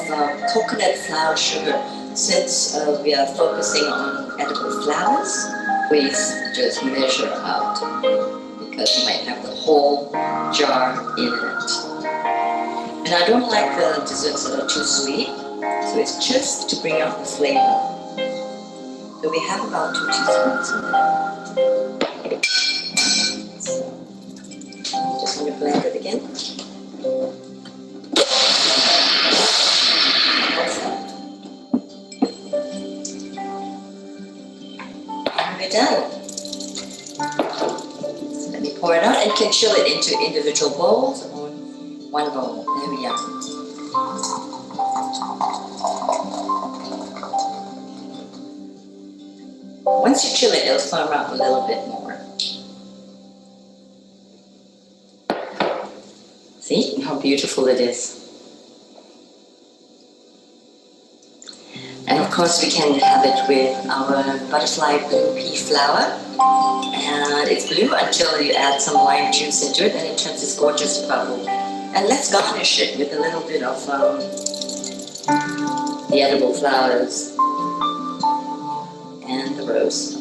S5: coconut flour sugar. Since we are focusing on edible flowers, please just measure out, because you might have the whole jar in it. And I don't like the desserts that are too sweet, so it's just to bring out the flavor. So we have about 2 teaspoons in there. So just want to blend it again. And we're done. So let me pour it out, and you can chill it into individual bowls or one bowl. There we are. Once you chill it, it'll firm up a little bit more. See how beautiful it is. And of course we can have it with our butterfly blue pea flower. And it's blue until you add some lime juice into it, and it turns this gorgeous purple. And let's garnish it with a little bit of the edible flowers and the rose.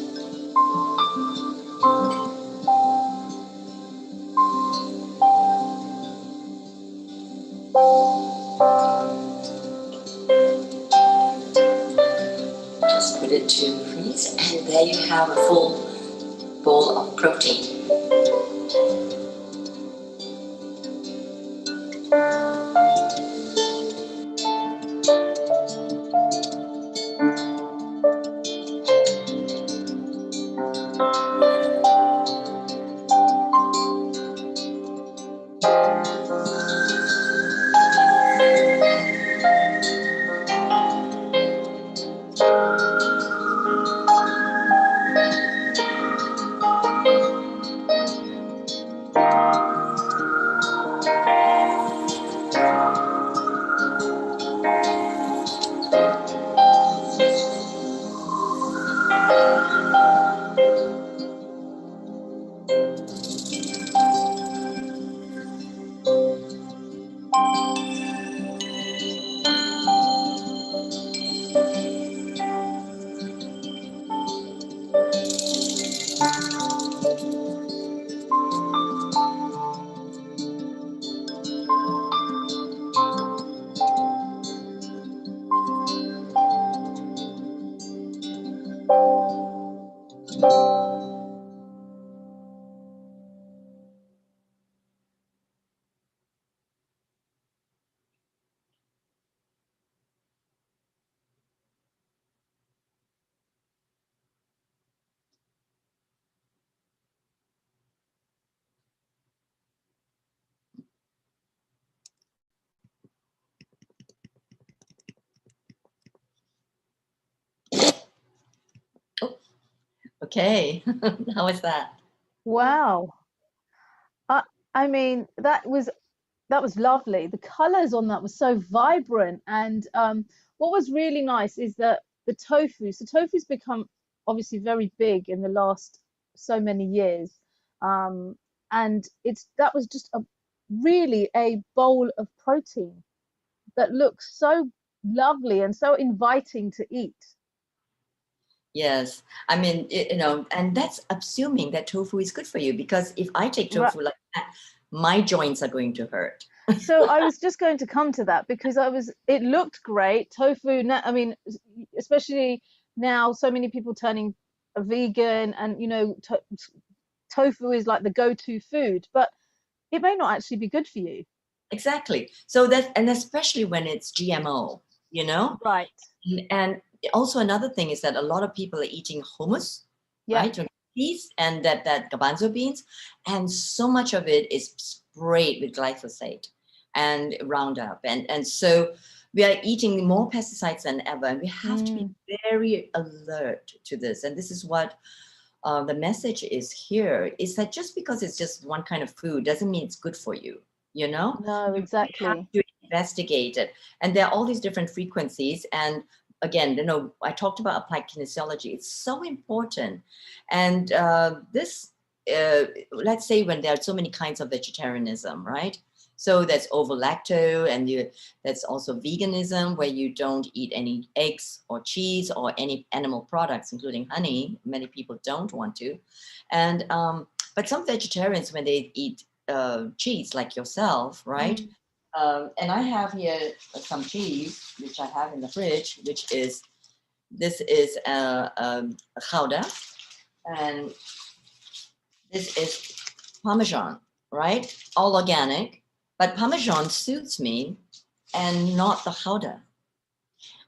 S5: Just put it to freeze, and there you have a full bowl of protein. Okay, how is that?
S6: Wow. I mean, that was lovely. The colors on that were so vibrant, and what was really nice is that the tofu. So tofu's become obviously very big in the last so many years, and that was just really a bowl of protein that looks so lovely and so inviting to eat.
S5: Yes, I mean, and that's assuming that tofu is good for you, because if I take
S6: Right.
S5: tofu like that, my joints are going to hurt.
S6: So I was just going to come to that because it looked great. Tofu, I mean, especially now, so many people turning a vegan, and tofu is like the go-to food, but it may not actually be good for you.
S5: Exactly. So that, and especially when it's GMO, you know?
S6: Right.
S5: And also another thing is that a lot of people are eating hummus,
S6: Yeah.
S5: right? Peas and that garbanzo beans, and so much of it is sprayed with glyphosate and Roundup, and so we are eating more pesticides than ever, and we have to be very alert to this. And this is what the message is here: is that just because it's just one kind of food doesn't mean it's good for you. You know,
S6: No, exactly.
S5: You have to investigate it, and there are all these different frequencies. And again, you know, I talked about applied kinesiology. It's so important. And let's say when there are so many kinds of vegetarianism, right? So there's ovo-lacto, and that's also veganism, where you don't eat any eggs or cheese or any animal products, including honey. Many people don't want to. And but some vegetarians, when they eat cheese, like yourself, right? And I have here some cheese, which I have in the fridge, this is a Gouda, and this is Parmesan, right? All organic, but Parmesan suits me and not the Gouda.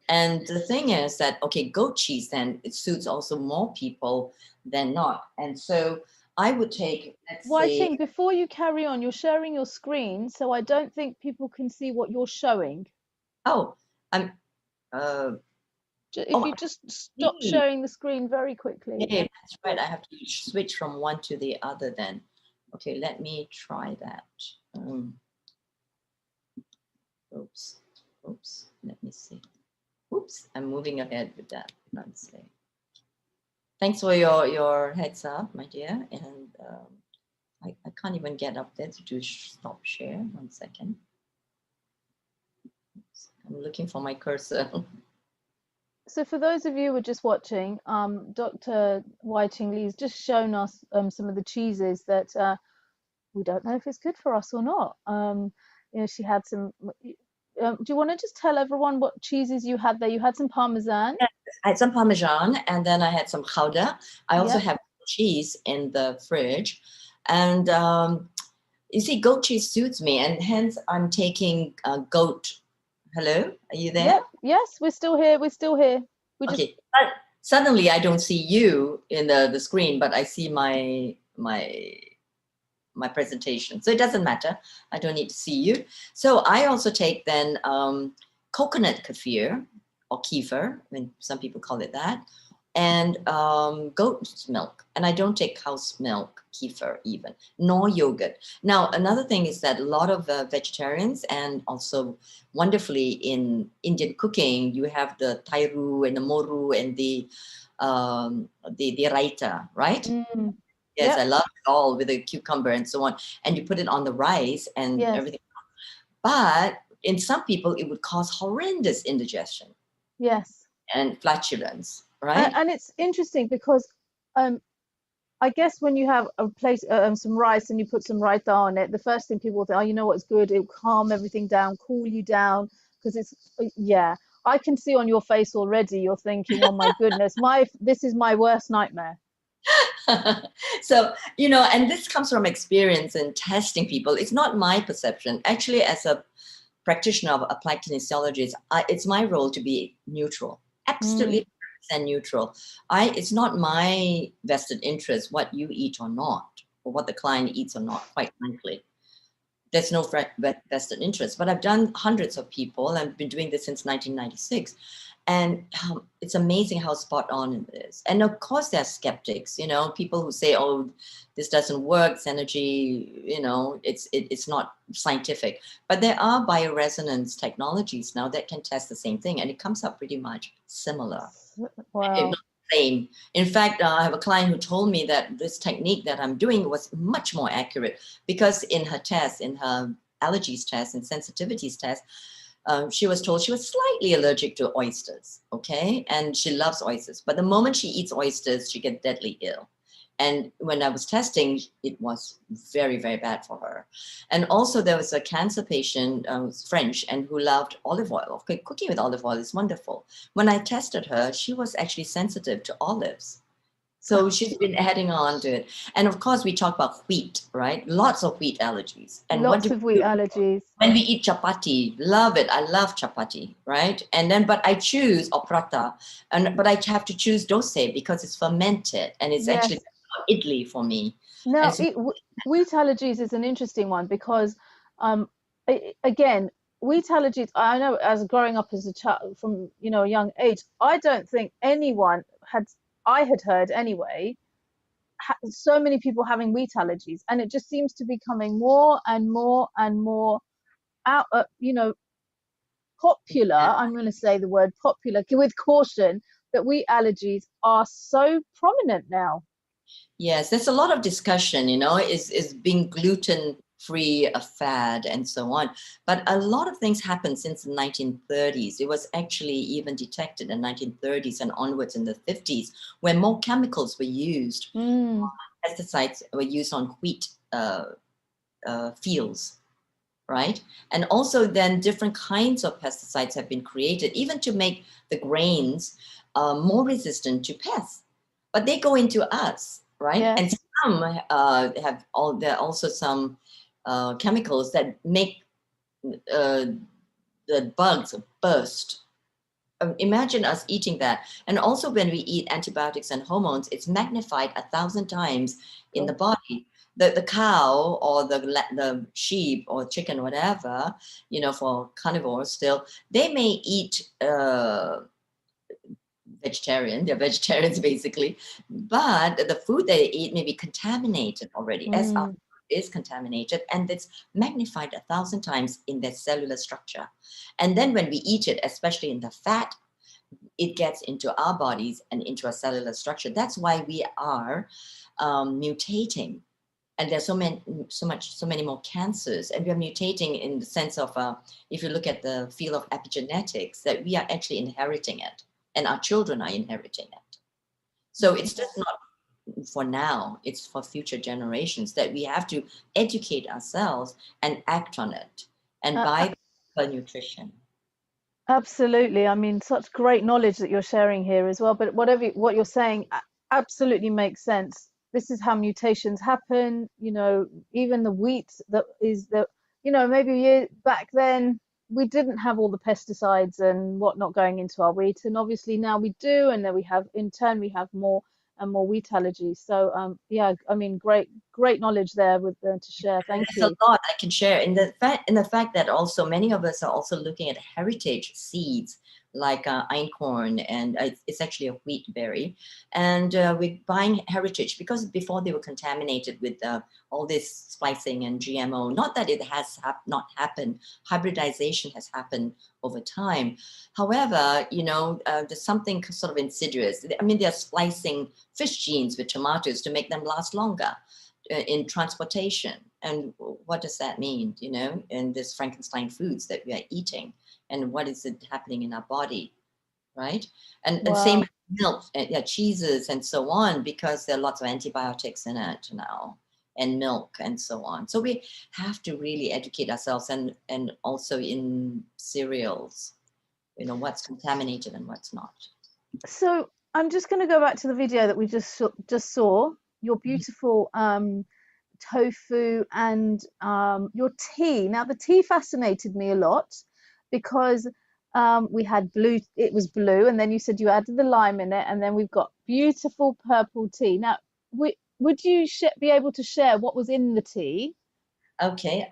S5: And the thing is that, okay, goat cheese, then it suits also more people than not. And so I would take, let's say...
S6: Whiting, before you carry on, you're sharing your screen, so I don't think people can see what you're showing.
S5: Oh, I'm...
S6: If you just stop sharing the screen very quickly.
S5: Yeah, that's right. I have to switch from one to the other then. Okay, let me try that. Oops, let me see. Oops, I'm moving ahead with that. Let's see. Thanks for your heads up, my dear. And I can't even get up there to do stop share. 1 second. Oops, I'm looking for my cursor.
S6: So for those of you who are just watching, Dr. Whiting Lee's just shown us some of the cheeses that we don't know if it's good for us or not. She had some. Do you want to just tell everyone what cheeses you had there? You had some Parmesan.
S5: Yes, I had some Parmesan, and then I had some Gouda. I also have cheese in the fridge. And you see, goat cheese suits me, and hence I'm taking goat. Hello, are you there?
S6: Yep. Yes, we're still here.
S5: Okay. Suddenly I don't see you in the screen, but I see my presentation. So it doesn't matter. I don't need to see you. So I also take then coconut kefir, or kefir, I mean, some people call it that, and goat's milk. And I don't take cow's milk kefir even, nor yogurt. Now, another thing is that a lot of vegetarians, and also wonderfully in Indian cooking, you have the tairu and the moru and the raita, right? Yes, I love it all, with the cucumber and so on. And you put it on the rice and everything. But in some people, it would cause horrendous indigestion.
S6: Yes.
S5: And flatulence, right?
S6: And it's interesting because I guess when you have a place, some rice, and you put some raita on it, the first thing people think, oh, you know what's good? It'll calm everything down, cool you down, because it's, I can see on your face already, you're thinking, oh my goodness, this is my worst nightmare.
S5: So, and this comes from experience in testing people. It's not my perception. Actually, as a practitioner of applied kinesiology, it's my role to be neutral, absolutely neutral. It's not my vested interest what you eat or not, or what the client eats or not, quite frankly. There's no vested interest. But I've done hundreds of people. I've been doing this since 1996. And it's amazing how spot on it is. And of course, there are skeptics, people who say, oh, this doesn't work, it's energy, it's not scientific. But there are bioresonance technologies now that can test the same thing, and it comes up pretty much similar.
S6: Wow.
S5: Same. In fact, I have a client who told me that this technique that I'm doing was much more accurate, because in her test, in her allergies test and sensitivities test, she was told she was slightly allergic to oysters, okay? And she loves oysters. But the moment she eats oysters, she gets deadly ill. And when I was testing, it was very, very bad for her. And also there was a cancer patient, who's French, and who loved olive oil. Okay, cooking with olive oil is wonderful. When I tested her, she was actually sensitive to olives. So she's been adding on to it. And of course, we talk about wheat, right? Lots of wheat allergies. And what
S6: Lots
S5: do
S6: of
S5: we
S6: wheat
S5: do?
S6: allergies.
S5: When we eat chapati, love it. I love chapati, right? And then, but I choose or prata, but I have to choose dosai because it's fermented and it's
S6: Yes.
S5: actually idli for me. And
S6: Now,
S5: it's,
S6: wheat allergies is an interesting one because, again, wheat allergies. I know, as growing up as a child from a young age, I don't think anyone had. I had heard anyway. So many people having wheat allergies, and it just seems to be becoming more and more and more out. Popular. I'm going to say the word popular with caution. That wheat allergies are so prominent now.
S5: yes, there's a lot of discussion, is being gluten free a fad and so on. But a lot of things happened since the 1930s. It was actually even detected in 1930s and onwards in the 50s, where more chemicals were used.
S6: Mm.
S5: Pesticides were used on wheat fields, right? And also then different kinds of pesticides have been created, even to make the grains more resistant to pests. But they go into us, right?
S6: Yes.
S5: And some there are also some chemicals that make the bugs burst. Imagine us eating that. And also when we eat antibiotics and hormones, it's magnified 1,000 times in the body. The cow or the sheep or chicken, whatever, for carnivores still, they may eat vegetarian. They're vegetarians basically, but the food they eat may be contaminated already, as our food is contaminated, and it's magnified 1,000 times in their cellular structure. And then when we eat it, especially in the fat, it gets into our bodies and into our cellular structure. That's why we are mutating. And there's so many more cancers, and we're mutating in the sense of, if you look at the field of epigenetics, that we are actually inheriting it, and our children are inheriting it. So it's just not for now; it's for future generations that we have to educate ourselves and act on it, and buy the nutrition.
S6: Absolutely. I mean, such great knowledge that you're sharing here as well. But what you're saying absolutely makes sense. This is how mutations happen. Even the wheat maybe a year back then we didn't have all the pesticides and whatnot going into our wheat, and obviously now we do, and then in turn we have more and more wheat allergies. So yeah, I mean, great knowledge there to share. Thank
S5: There's
S6: you.
S5: a lot I can share in the fact that also many of us are also looking at heritage seeds like einkorn, and it's actually a wheat berry, and we're buying heritage because before they were contaminated with all this splicing and GMO. Not that it has not happened. Hybridization has happened over time. However, there's something sort of insidious. I mean, they're splicing fish genes with tomatoes to make them last longer in transportation. And what does that mean, in this Frankenstein foods that we are eating, and what is it happening in our body, right? And same with milk, cheeses and so on, because there are lots of antibiotics in it now, and milk and so on. So we have to really educate ourselves, and also in cereals, what's contaminated and what's not.
S6: So I'm just going to go back to the video that we just saw. Your beautiful tofu and your tea. Now the tea fascinated me a lot because we had blue. It was blue, and then you said you added the lime in it, and then we've got beautiful purple tea. Now, would you be able to share what was in the tea?
S5: Okay.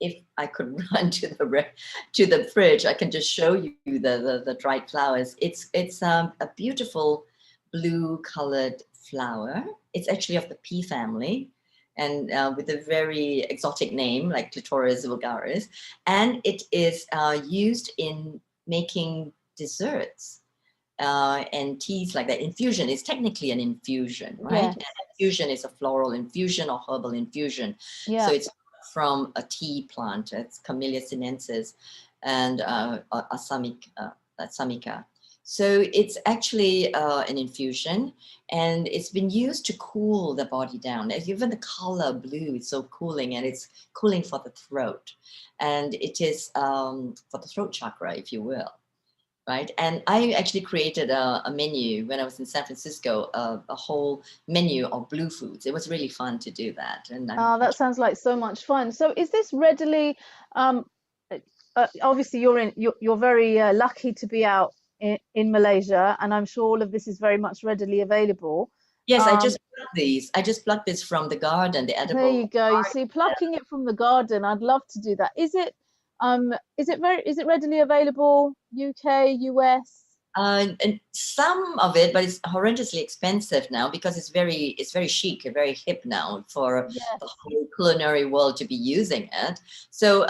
S5: If I could run to the fridge, I can just show you the dried flowers. It's a beautiful blue colored flower. It's actually of the pea family, and with a very exotic name like Clitoris vulgaris, and it is used in making desserts and teas like that. Infusion is technically an infusion, right?
S6: Yes.
S5: And infusion is a floral infusion or herbal infusion.
S6: Yeah.
S5: So it's from a tea plant. It's Camellia sinensis and Assamica. So it's actually an infusion, and it's been used to cool the body down. And even the color blue is so cooling, and it's cooling for the throat. And it is for the throat chakra, if you will. Right. And I actually created a menu when I was in San Francisco, a whole menu of blue foods. It was really fun to do that. And
S6: Oh, that sounds like so much fun. So is this readily, obviously you're very lucky to be out in Malaysia, and I'm sure all of this is very much readily available.
S5: yes, I
S6: Um,
S5: just plucked these. I just plucked this from the garden, the
S6: there you
S5: edible
S6: go. You
S5: garden.
S6: see, plucking it from the garden, I'd love to do that. Is it readily available UK, US?
S5: And some of it, but it's horrendously expensive now because it's very chic and very hip now for the
S6: Yes.
S5: whole culinary world to be using it. So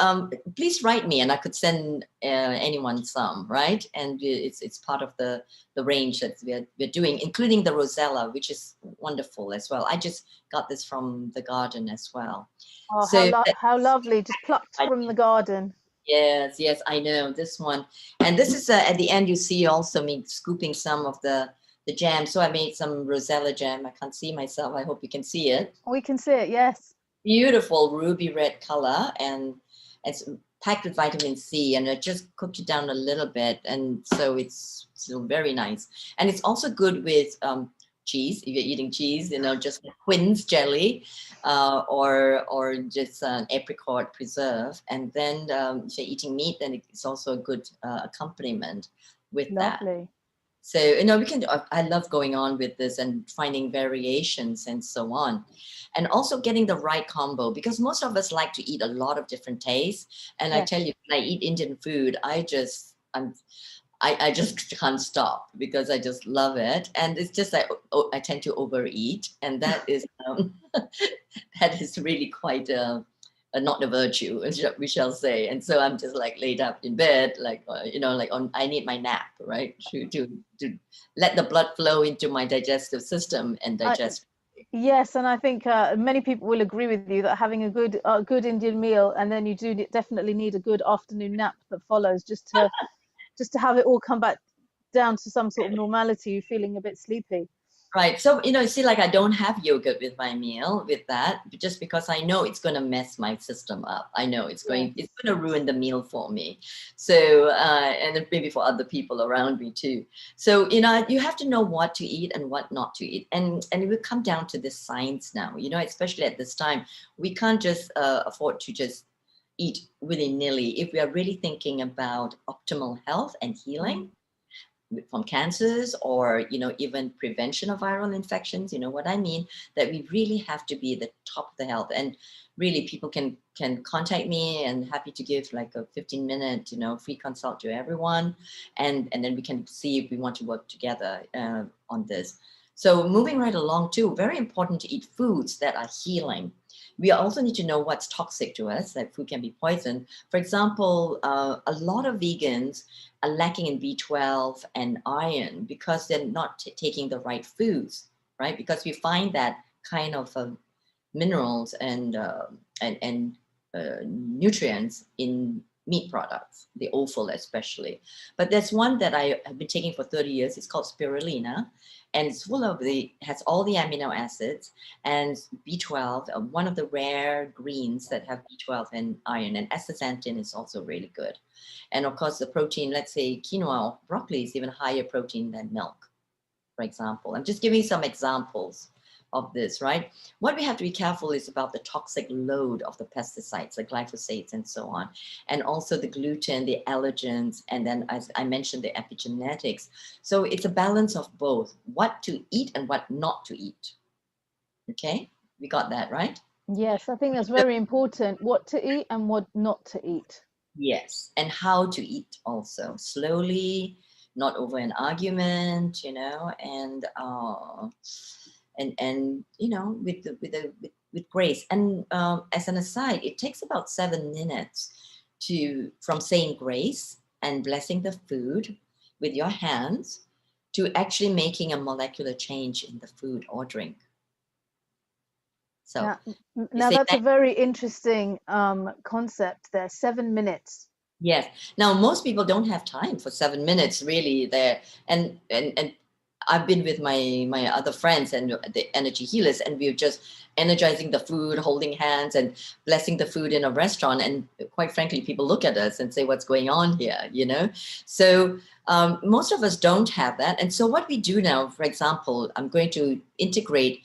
S5: please write me, and I could send anyone some, right? And it's part of the range that we're doing, including the Rosella, which is wonderful as well. I just got this from the garden as well.
S6: Oh,
S5: So
S6: how lovely, just plucked from the garden.
S5: yes, yes, I know this one. And this is at the end, you see also me scooping some of the jam. So I made some Rosella jam. I can't see myself. I hope you can see it.
S6: We can see it, yes.
S5: Beautiful ruby red color, and it's packed with vitamin C, and I just cooked it down a little bit. And so it's still very nice. And it's also good with cheese. If you're eating cheese, just like quince jelly, or just an apricot preserve. And then if you're eating meat, then it's also a good accompaniment with that.
S6: Lovely.
S5: So we can. I love going on with this and finding variations and so on, and also getting the right combo, because most of us like to eat a lot of different tastes. And I
S6: Yes.
S5: tell you, when I eat Indian food, I just can't stop because I just love it. And it's just like I tend to overeat, and that is that is really quite not a virtue, we shall say. And so I'm just like laid up in bed, like I need my nap, right, to let the blood flow into my digestive system and digest.
S6: Yes, and I think many people will agree with you that having a good Indian meal, and then you do definitely need a good afternoon nap that follows, just to have it all come back down to some sort of normality. You're feeling a bit sleepy.
S5: Right. So, see, like I don't have yogurt with my meal with that, just because I know it's going to mess my system up. I know it's going to ruin the meal for me. So, and then maybe for other people around me too. So, you have to know what to eat and what not to eat. And it will come down to this science now, especially at this time. We can't just afford to just eat willy-nilly. If we are really thinking about optimal health and healing, from cancers, or even prevention of viral infections, what I mean, that we really have to be the top of the health. And really, people can contact me, and happy to give like a 15-minute free consult to everyone, and then we can see if we want to work together on this. So moving right along too, very important to eat foods that are healing. We also need to know what's toxic to us, that food can be poison. For example, a lot of vegans are lacking in B12 and iron because they're not taking the right foods, right? Because we find that kind of minerals and nutrients in meat products, the offal especially. But there's one that I have been taking for 30 years. It's called spirulina, and it's has all the amino acids and B12, one of the rare greens that have B12 and iron, and astaxanthin is also really good. And of course, the protein, let's say quinoa or broccoli is even higher protein than milk, for example. I'm just giving some examples of this, right? What we have to be careful is about the toxic load of the pesticides, the glyphosates and so on, and also the gluten, the allergens, and then, as I mentioned, the epigenetics. So it's a balance of both, what to eat and what not to eat. Okay, we got that, right?
S6: Yes, I think that's very important, what to eat and what not to eat.
S5: Yes, and how to eat also, slowly, not over an argument, and with grace. And as an aside, it takes about 7 minutes from saying grace and blessing the food with your hands to actually making a molecular change in the food or drink. So
S6: Now that's a very interesting concept there. 7 minutes.
S5: Yes. Now, most people don't have time for 7 minutes really there. And I've been with my other friends and the energy healers, and we're just energizing the food, holding hands and blessing the food in a restaurant. And quite frankly, people look at us and say, what's going on here, you know? So most of us don't have that. And so what we do now, for example, I'm going to integrate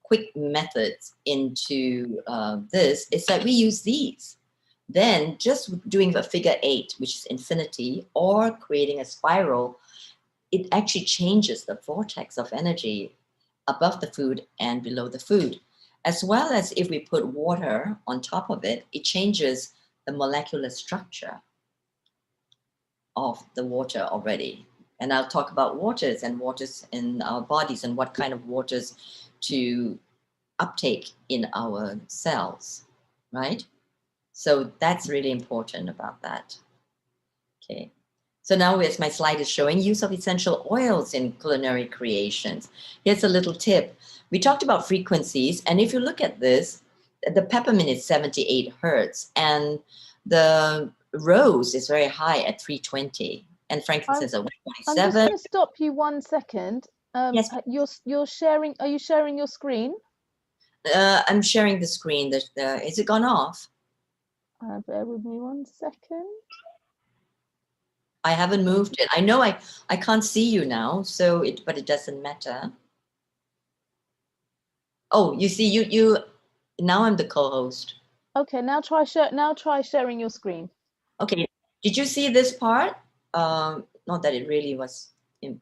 S5: quick methods into this, is that we use these. Then just doing a figure 8, which is infinity, or creating a spiral, it actually changes the vortex of energy above the food and below the food. As well as if we put water on top of it, it changes the molecular structure of the water already. And I'll talk about waters and waters in our bodies and what kind of waters to uptake in our cells, right? So that's really important about that. Okay. So now as my slide is showing, use of essential oils in culinary creations. Here's a little tip. We talked about frequencies, and if you look at this, the peppermint is 78 hertz, and the rose is very high at 320, and frankincense at
S6: I'm just
S5: 127.
S6: going to stop you 1 second.
S5: Yes,
S6: You're sharing. Are you sharing your screen?
S5: I'm sharing the screen. Is it gone off?
S6: Bear with me 1 second.
S5: I haven't moved it. I know I can't see you now, so but it doesn't matter. Oh, you see, you now I'm the co-host.
S6: Okay, now try sharing your screen.
S5: Okay, did you see this part? Not that it really was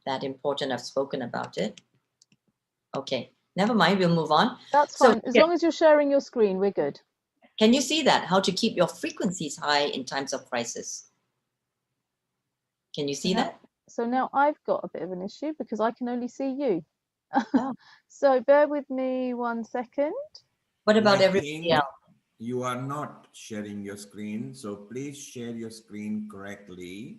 S5: that important. I've spoken about it. Okay, never mind. We'll move on.
S6: That's
S5: So
S6: fine. As long as you're sharing your screen, we're good.
S5: can you see that? How to keep your frequencies high in times of crisis? Can you see that?
S6: So now I've got a bit of an issue because I can only see you.
S5: Oh.
S6: So bear with me 1 second.
S5: What about
S7: I
S5: everybody
S7: think
S5: else?
S7: you are not sharing your screen, so please share your screen correctly.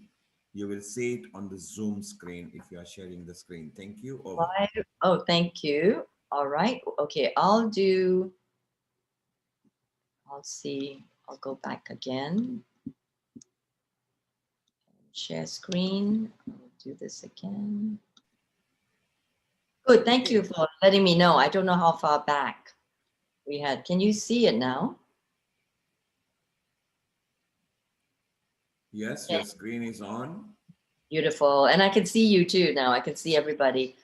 S7: You will see it on the Zoom screen if you are sharing the screen. Thank you. Over.
S5: Right. Oh, thank you. All right. Okay, I'll see. I'll go back again. Share screen. I'll do this again. Good. Thank you for letting me know. I don't know how far back we had. Can you see it now?
S7: Yes, your screen is on.
S5: Beautiful. And I can see you too now. I can see everybody.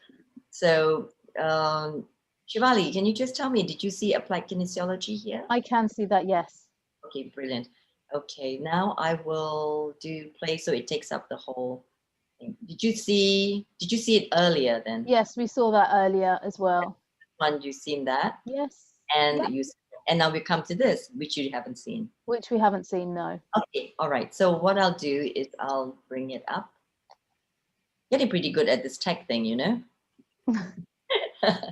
S5: So, Shivali, can you just tell me, did you see applied kinesiology here?
S6: I can see that, yes.
S5: Okay, brilliant. Okay, now I will do play so it takes up the whole thing. Did you see it earlier then?
S6: Yes, we saw that earlier as well.
S5: One, you've seen that.
S6: Yes.
S5: And
S6: Yep.
S5: and now we come to this, which you haven't seen.
S6: Which we haven't seen, no.
S5: Okay, all right. So what I'll do is I'll bring it up. Getting pretty good at this tech thing, you know?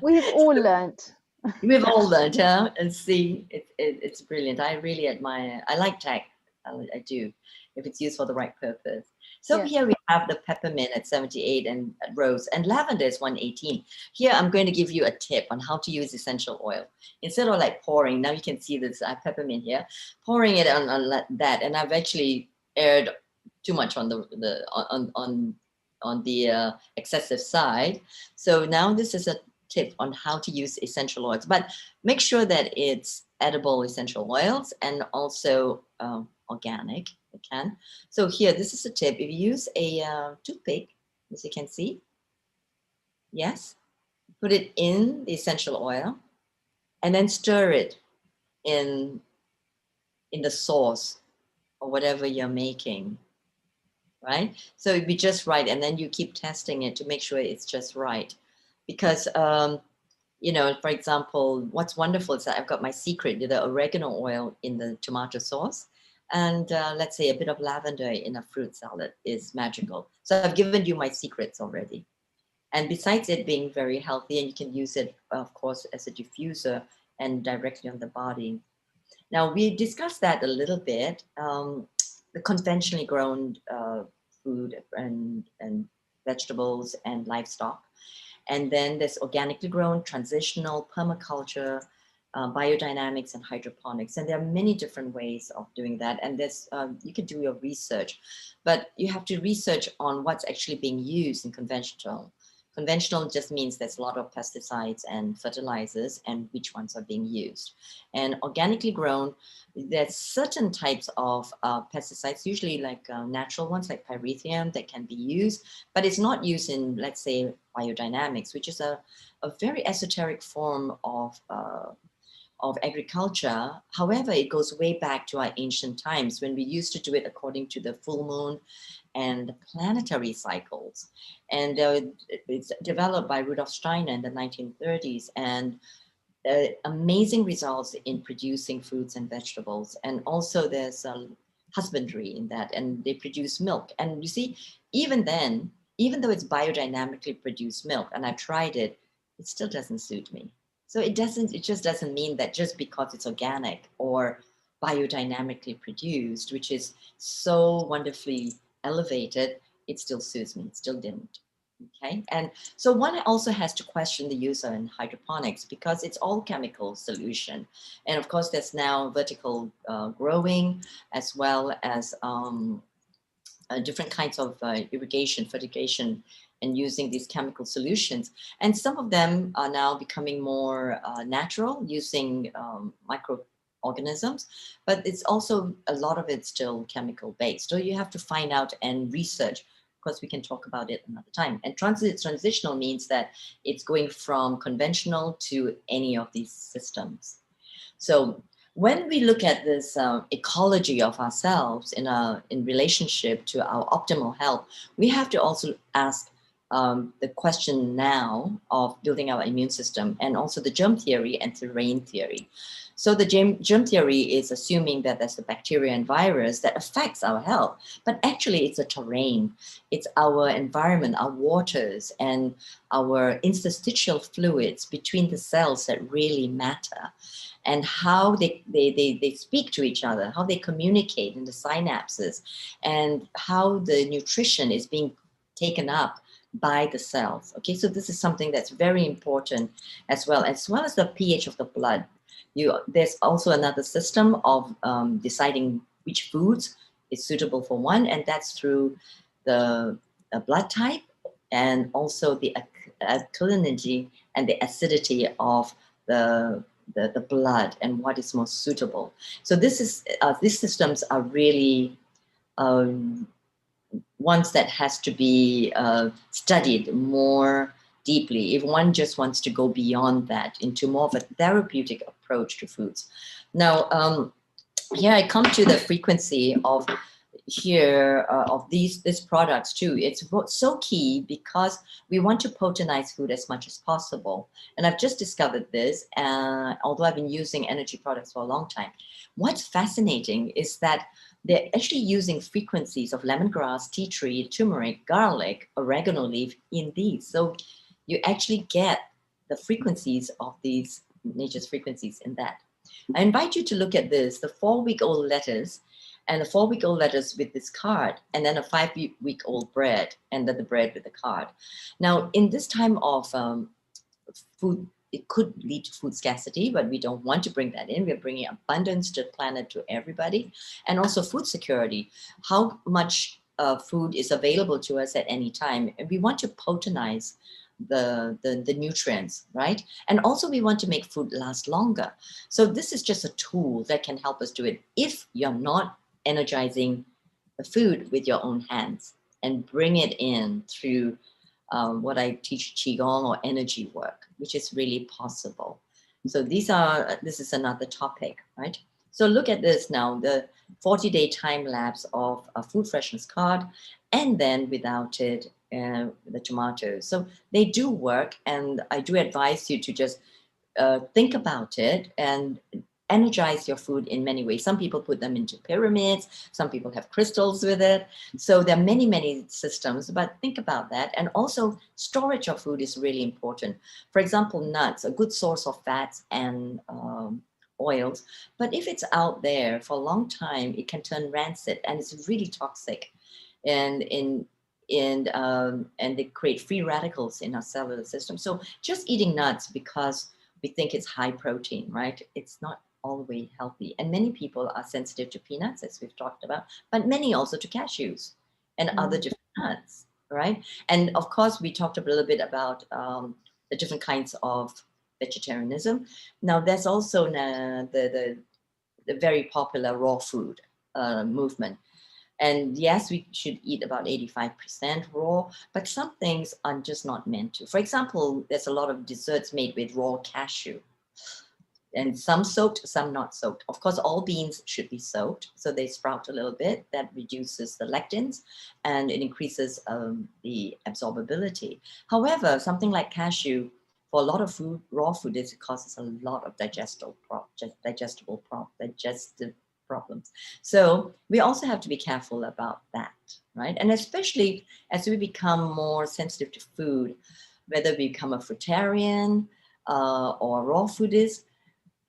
S6: We've all learnt.
S5: We've all learned, huh? And see, it's brilliant. I really admire. I like tech. I do, if it's used for the right purpose. So
S6: Yeah.
S5: here we have the peppermint at 78 and rose, and lavender is 118. Here I'm going to give you a tip on how to use essential oil. Instead of like pouring, now you can see this peppermint here, pouring it on that, and I've actually aired too much on the excessive side. So now this is a tip on how to use essential oils, but make sure that it's edible essential oils and also organic, you can. So here, this is a tip. If you use a toothpick, as you can see, yes, put it in the essential oil and then stir it in the sauce or whatever you're making, right? So it'd be just right. And then you keep testing it to make sure it's just right. Because, you know, for example, what's wonderful is that I've got my secret, the oregano oil in the tomato sauce. And let's say a bit of lavender in a fruit salad is magical. So I've given you my secrets already. And besides it being very healthy, and you can use it, of course, as a diffuser and directly on the body. Now, we discussed that a little bit. The conventionally grown food and vegetables and livestock. And then there's organically grown, transitional, permaculture, biodynamics and hydroponics, and there are many different ways of doing that. And there's you can do your research, but you have to research on what's actually being used in conventional. Conventional just means there's a lot of pesticides and fertilizers, and which ones are being used. And organically grown, there's certain types of pesticides, usually like natural ones like pyrethrum, that can be used, but it's not used in, let's say, biodynamics, which is a very esoteric form of agriculture. However, it goes way back to our ancient times when we used to do it according to the full moon and planetary cycles. And it's developed by Rudolf Steiner in the 1930s, and amazing results in producing fruits and vegetables. And also there's husbandry in that, and they produce milk. And you see, even then, even though it's biodynamically produced milk, and I tried it, it still doesn't suit me. So it just doesn't mean that just because it's organic or biodynamically produced, which is so wonderfully elevated, it still suits me. It still didn't. Okay, and so one also has to question the use in hydroponics, because it's all chemical solution. And of course, there's now vertical growing, as well as different kinds of irrigation, fertigation, and using these chemical solutions. And some of them are now becoming more natural, using microorganisms, but it's also, a lot of it's still chemical based. So you have to find out and research. Of course, we can talk about it another time. And transitional means that it's going from conventional to any of these systems. So when we look at this ecology of ourselves in relationship to our optimal health, we have to also ask the question now of building our immune system, and also the germ theory and terrain theory. So the germ theory is assuming that there's a bacteria and virus that affects our health, but actually it's a terrain. It's our environment, our waters, and our interstitial fluids between the cells that really matter, and how they speak to each other, how they communicate in the synapses, and how the nutrition is being taken up by the cells. Okay, so this is something that's very important, as well as the pH of the blood. There's also another system of deciding which foods is suitable for one, and that's through the blood type, and also the alkalinity and the acidity of the blood, and what is most suitable. So these systems are really ones that has to be studied more deeply if one just wants to go beyond that into more of a therapeutic approach to foods. Now, here I come to the frequency of these products too. It's so key, because we want to potentize food as much as possible. And I've just discovered this, although I've been using energy products for a long time. What's fascinating is that they're actually using frequencies of lemongrass, tea tree, turmeric, garlic, oregano leaf in these. So you actually get the frequencies of these nature's frequencies in that. I invite you to look at this, the 4-week-old lettuce, and a 4-week-old lettuce with this card, and then a 5-week-old bread, and then the bread with the card. Now, in this time of food, it could lead to food scarcity, but we don't want to bring that in. We're bringing abundance to the planet, to everybody, and also food security. How much food is available to us at any time? And we want to potentize the nutrients, right? And also we want to make food last longer. So this is just a tool that can help us do it if you're not energizing the food with your own hands, and bring it in through what I teach, Qigong or energy work, which is really possible. So this is another topic, right? So look at this now, the 40-day time lapse of a food freshness card, and then without it, the tomatoes. So they do work, and I do advise you to just think about it and energize your food in many ways. Some people put them into pyramids, some people have crystals with it. So there are many, many systems, but think about that. And also storage of food is really important. For example, nuts, a good source of fats and oils. But if it's out there for a long time, it can turn rancid, and it's really toxic. And they create free radicals in our cellular system. So just eating nuts because we think it's high protein, right? It's not all the way healthy. And many people are sensitive to peanuts, as we've talked about, but many also to cashews and other different nuts, right? And of course, we talked a little bit about the different kinds of vegetarianism. Now, there's also the very popular raw food movement. And yes, we should eat about 85% raw, but some things are just not meant to. For example, there's a lot of desserts made with raw cashew, and some soaked, some not soaked. Of course, all beans should be soaked so they sprout a little bit. That reduces the lectins and it increases the absorbability. However, something like cashew, for a lot of food, raw food, it causes a lot of digestive problems. So we also have to be careful about that, right? And especially as we become more sensitive to food, whether we become a fruitarian or raw foodist,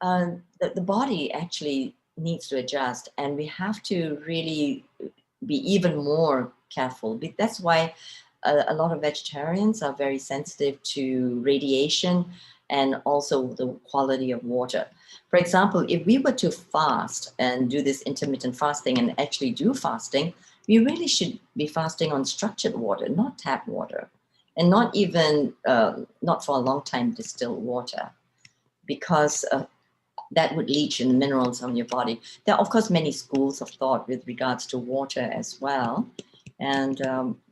S5: the body actually needs to adjust, and we have to really be even more careful. That's why a lot of vegetarians are very sensitive to radiation and also the quality of water. For example, if we were to fast and do this intermittent fasting and actually do fasting, we really should be fasting on structured water, not tap water, and not even, not for a long time distilled water, because that would leach in the minerals on your body. There are, of course, many schools of thought with regards to water as well. And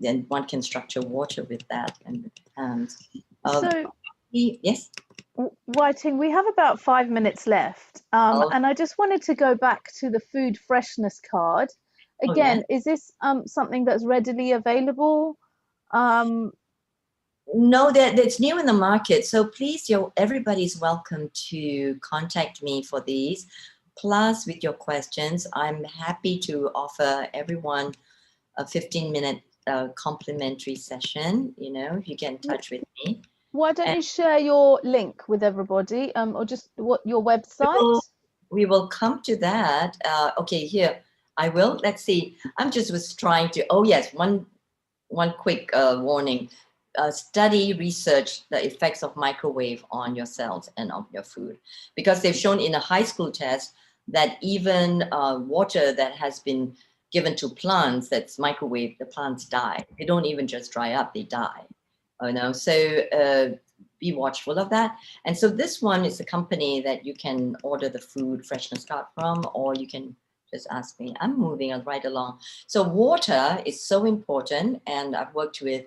S5: then one can structure water with that and with hands.
S6: So,
S5: yes?
S6: Wai-Ting, we have about 5 minutes left. And I just wanted to go back to the food freshness card. Again, is this something that's readily available?
S5: No, that's new in the market. So please, everybody's welcome to contact me for these. Plus, with your questions, I'm happy to offer everyone a 15-minute complimentary session. You know, if you get in touch with me.
S6: Why don't you share your link with everybody, or just what your website?
S5: We will come to that. Okay, here I will. Let's see. I'm just was trying to. Oh yes, one quick warning. Study, research the effects of microwave on your cells and on your food, because they've shown in a high school test that even water that has been given to plants that's microwave, the plants die. They don't even just dry up, they die. You know, so be watchful of that. And so this one is a company that you can order the food freshness card from, or you can just ask me. I'm moving right along. So water is so important, and I've worked with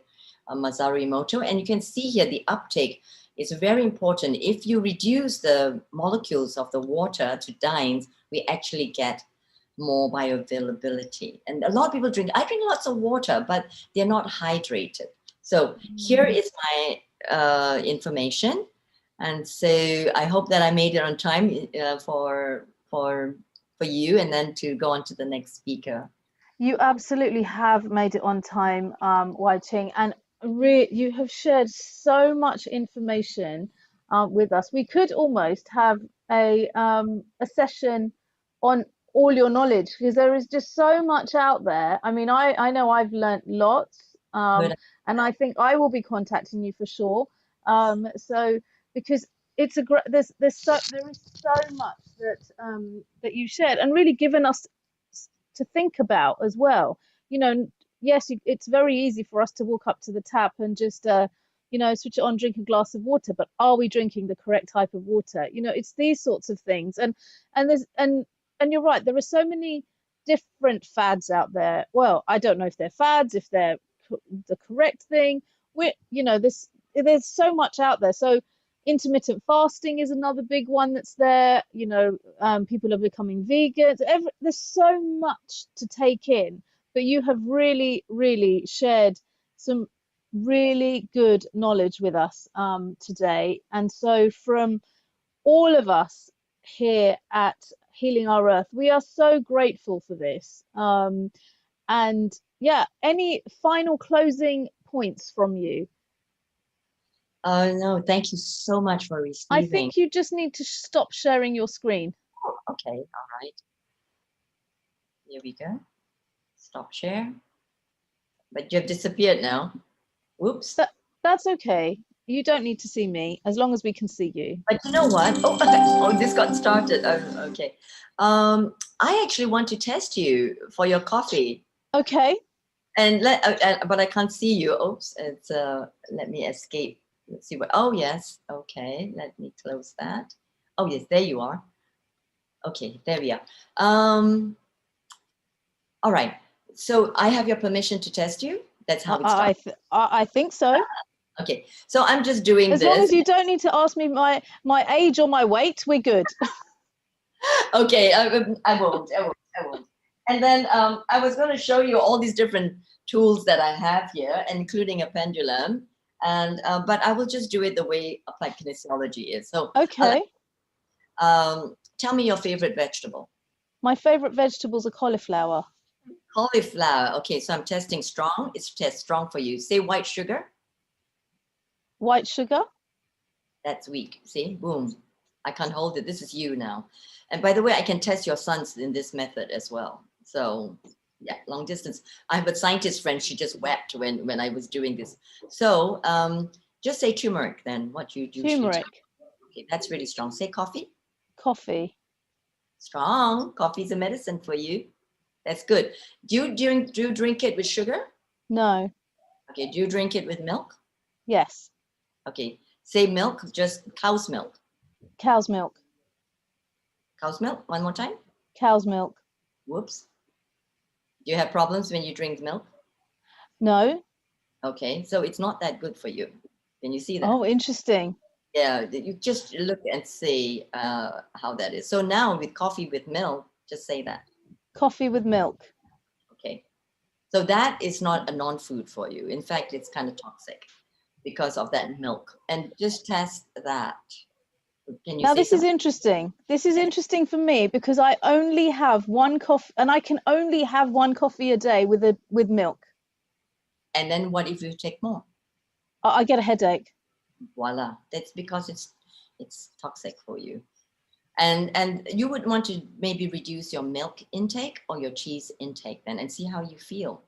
S5: Masaru Emoto, and you can see here the uptake is very important. If you reduce the molecules of the water to dynes, we actually get more bioavailability. And a lot of people I drink lots of water, but they're not hydrated. So here is my information. And so I hope that I made it on time for you, and then to go on to the next speaker.
S6: You absolutely have made it on time, Wai-Ting, and you have shared so much information with us. We could almost have a session on all your knowledge, because there is just so much out there. I mean, I know I've learnt lots, and I think I will be contacting you for sure. So because it's there is so much that you shared and really given us to think about as well. You know, yes, it's very easy for us to walk up to the tap and just switch it on, drink a glass of water, but are we drinking the correct type of water? You know, it's these sorts of things. And you're right, there are so many different fads out there. Well, I don't know if they're fads, if they're the correct thing. There's so much out there. So intermittent fasting is another big one that's there. You know, people are becoming vegans. There's so much to take in, but you have really, really shared some really good knowledge with us today. And so from all of us here at Healing Our Earth, we are so grateful for this. And yeah, any final closing points from you?
S5: No, thank you so much for receiving.
S6: I think you just need to stop sharing your screen.
S5: Oh, okay, all right. Here we go. Stop share. But you've disappeared now. Whoops.
S6: That's okay. You don't need to see me as long as we can see you.
S5: But you know what? Oh, oh, this got started. Oh, okay. I actually want to test you for your coffee.
S6: Okay.
S5: And but I can't see you. Oops, it's let me escape. Let's see what. Oh yes, okay. Let me close that. Oh yes, there you are. Okay, there we are. All right. So I have your permission to test you. That's how it starts.
S6: I think so.
S5: Okay. So I'm just doing
S6: As
S5: this.
S6: long as you don't need to ask me my age or my weight, we're good.
S5: Okay, I won't. I won't. And then I was going to show you all these different tools that I have here, including a pendulum. And but I will just do it the way applied kinesiology is. So
S6: Okay.
S5: tell me your favorite vegetable.
S6: My favorite vegetables are cauliflower.
S5: Cauliflower. Okay, so I'm testing strong. It's test strong for you. Say white sugar.
S6: White sugar.
S5: That's weak. See, boom. I can't hold it. This is you now. And by the way, I can test your sons in this method as well. So yeah, long distance. I have a scientist friend. She just wept when I was doing this. So just say turmeric then. What you do?
S6: Turmeric.
S5: Okay, that's really strong. Say coffee.
S6: Coffee.
S5: Strong. Coffee is a medicine for you. That's good. Do you drink it with sugar?
S6: No.
S5: Okay. Do you drink it with milk?
S6: Yes.
S5: Okay. Say milk, just cow's milk.
S6: Cow's milk.
S5: Cow's milk. One more time.
S6: Cow's milk.
S5: Whoops. Do you have problems when you drink milk?
S6: No.
S5: Okay. So it's not that good for you. Can you see that?
S6: Oh, interesting.
S5: Yeah. You just look and see how that is. So now with coffee with milk, just say that.
S6: Coffee with milk.
S5: Okay. So that is not a non-food for you. In fact, it's kind of toxic because of that milk. And just test that. Can you
S6: Now
S5: say
S6: this is
S5: something?
S6: interesting. This is interesting for me because I only have one coffee, and I can only have one coffee a day with milk.
S5: And then what if you take more?
S6: I get a headache.
S5: Voila. That's because it's toxic for you. And you would want to maybe reduce your milk intake or your cheese intake then and see how you feel.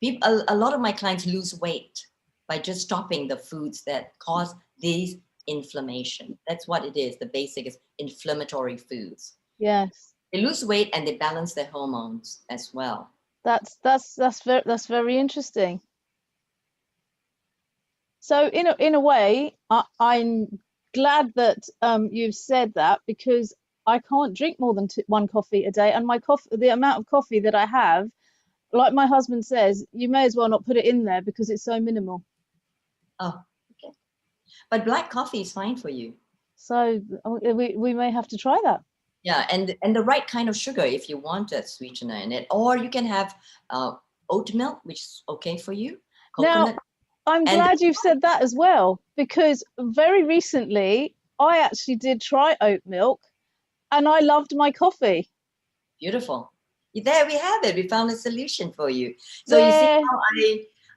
S5: People, a lot of my clients lose weight by just stopping the foods that cause these inflammation. That's what it is. The basic is inflammatory foods.
S6: Yes.
S5: They lose weight and they balance their hormones as well.
S6: That's very interesting. So in a way, I'm glad that you've said that because I can't drink more than one coffee a day, and the amount of coffee that I have, like my husband says, you may as well not put it in there because it's so minimal.
S5: Oh, okay. But black coffee is fine for you.
S6: So we may have to try that.
S5: Yeah, and the right kind of sugar if you want a sweetener in it, or you can have oat milk, which is okay for you. Coconut.
S6: Now, I'm glad you've said that as well, because very recently I actually did try oat milk and I loved my coffee.
S5: Beautiful. There we have it. We found a solution for you. So you see how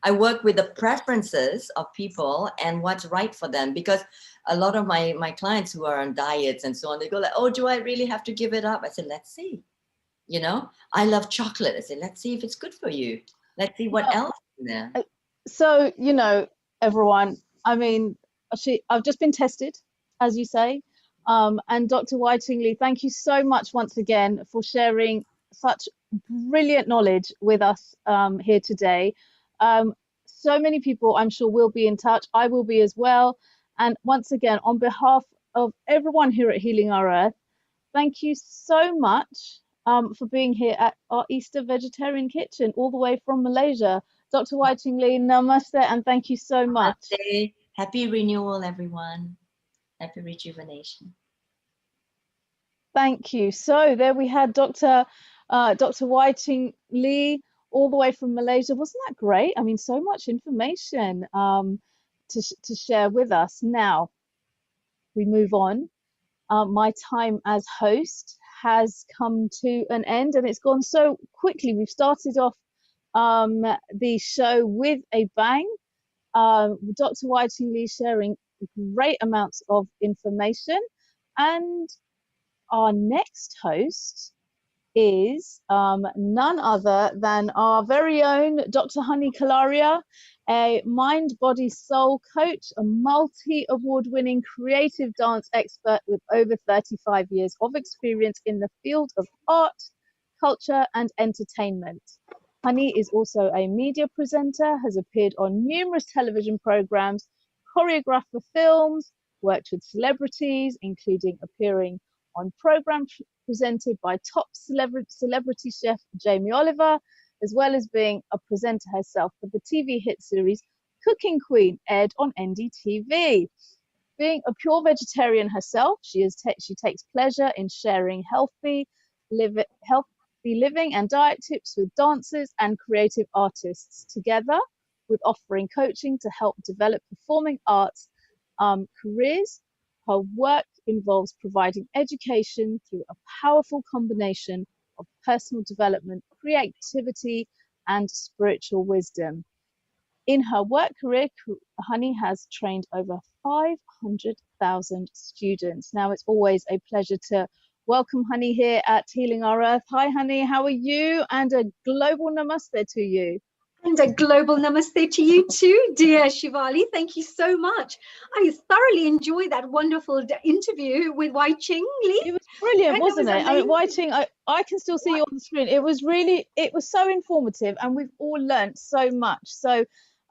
S5: I work with the preferences of people and what's right for them, because a lot of my clients who are on diets and so on, they go like, oh, do I really have to give it up? I said, let's see. You know, I love chocolate. I said, let's see if it's good for you. Let's see what else is in there.
S6: So, everyone, I mean, I've just been tested, as you say. And Dr. Whitingley, thank you so much once again for sharing such brilliant knowledge with us here today. So many people, I'm sure, will be in touch. I will be as well. And once again, on behalf of everyone here at Healing Our Earth, thank you so much for being here at our Easter Vegetarian Kitchen, all the way from Malaysia. Dr. Whitingley, namaste, and thank you so much.
S5: Namaste. Happy renewal, everyone. Happy rejuvenation.
S6: Thank you. So there we had Dr. Whitingley, all the way from Malaysia. Wasn't that great? I mean, so much information to share with us. Now we move on. My time as host has come to an end, and it's gone so quickly. We've started off the show with a bang. Dr. Whitingley sharing great amounts of information, and our next host is none other than our very own Dr. Honey Kalaria, a mind, body, soul coach, a multi-award-winning creative dance expert with over 35 years of experience in the field of art, culture, and entertainment. Honey is also a media presenter, has appeared on numerous television programs, choreographed for films, worked with celebrities, including appearing on programs presented by top celebrity chef Jamie Oliver, as well as being a presenter herself for the TV hit series Cooking Queen, aired on NDTV. Being a pure vegetarian herself, she takes pleasure in sharing healthy living and diet tips with dancers and creative artists, together with offering coaching to help develop performing arts careers. Her work involves providing education through a powerful combination of personal development, creativity, and spiritual wisdom. In her work career, Honey has trained over 500,000 students. Now, it's always a pleasure to welcome Honey here at Healing Our Earth. Hi, Honey, how are you? And a global namaste to you.
S8: And a global namaste to you too, dear Shivali. Thank you so much. I thoroughly enjoyed that wonderful interview with Wai Ching Li.
S6: It was brilliant,
S8: And
S6: wasn't it? I mean,
S8: amazing.
S6: Wai Ching, I can still see you on the screen. It was so informative, and we've all learnt so much. So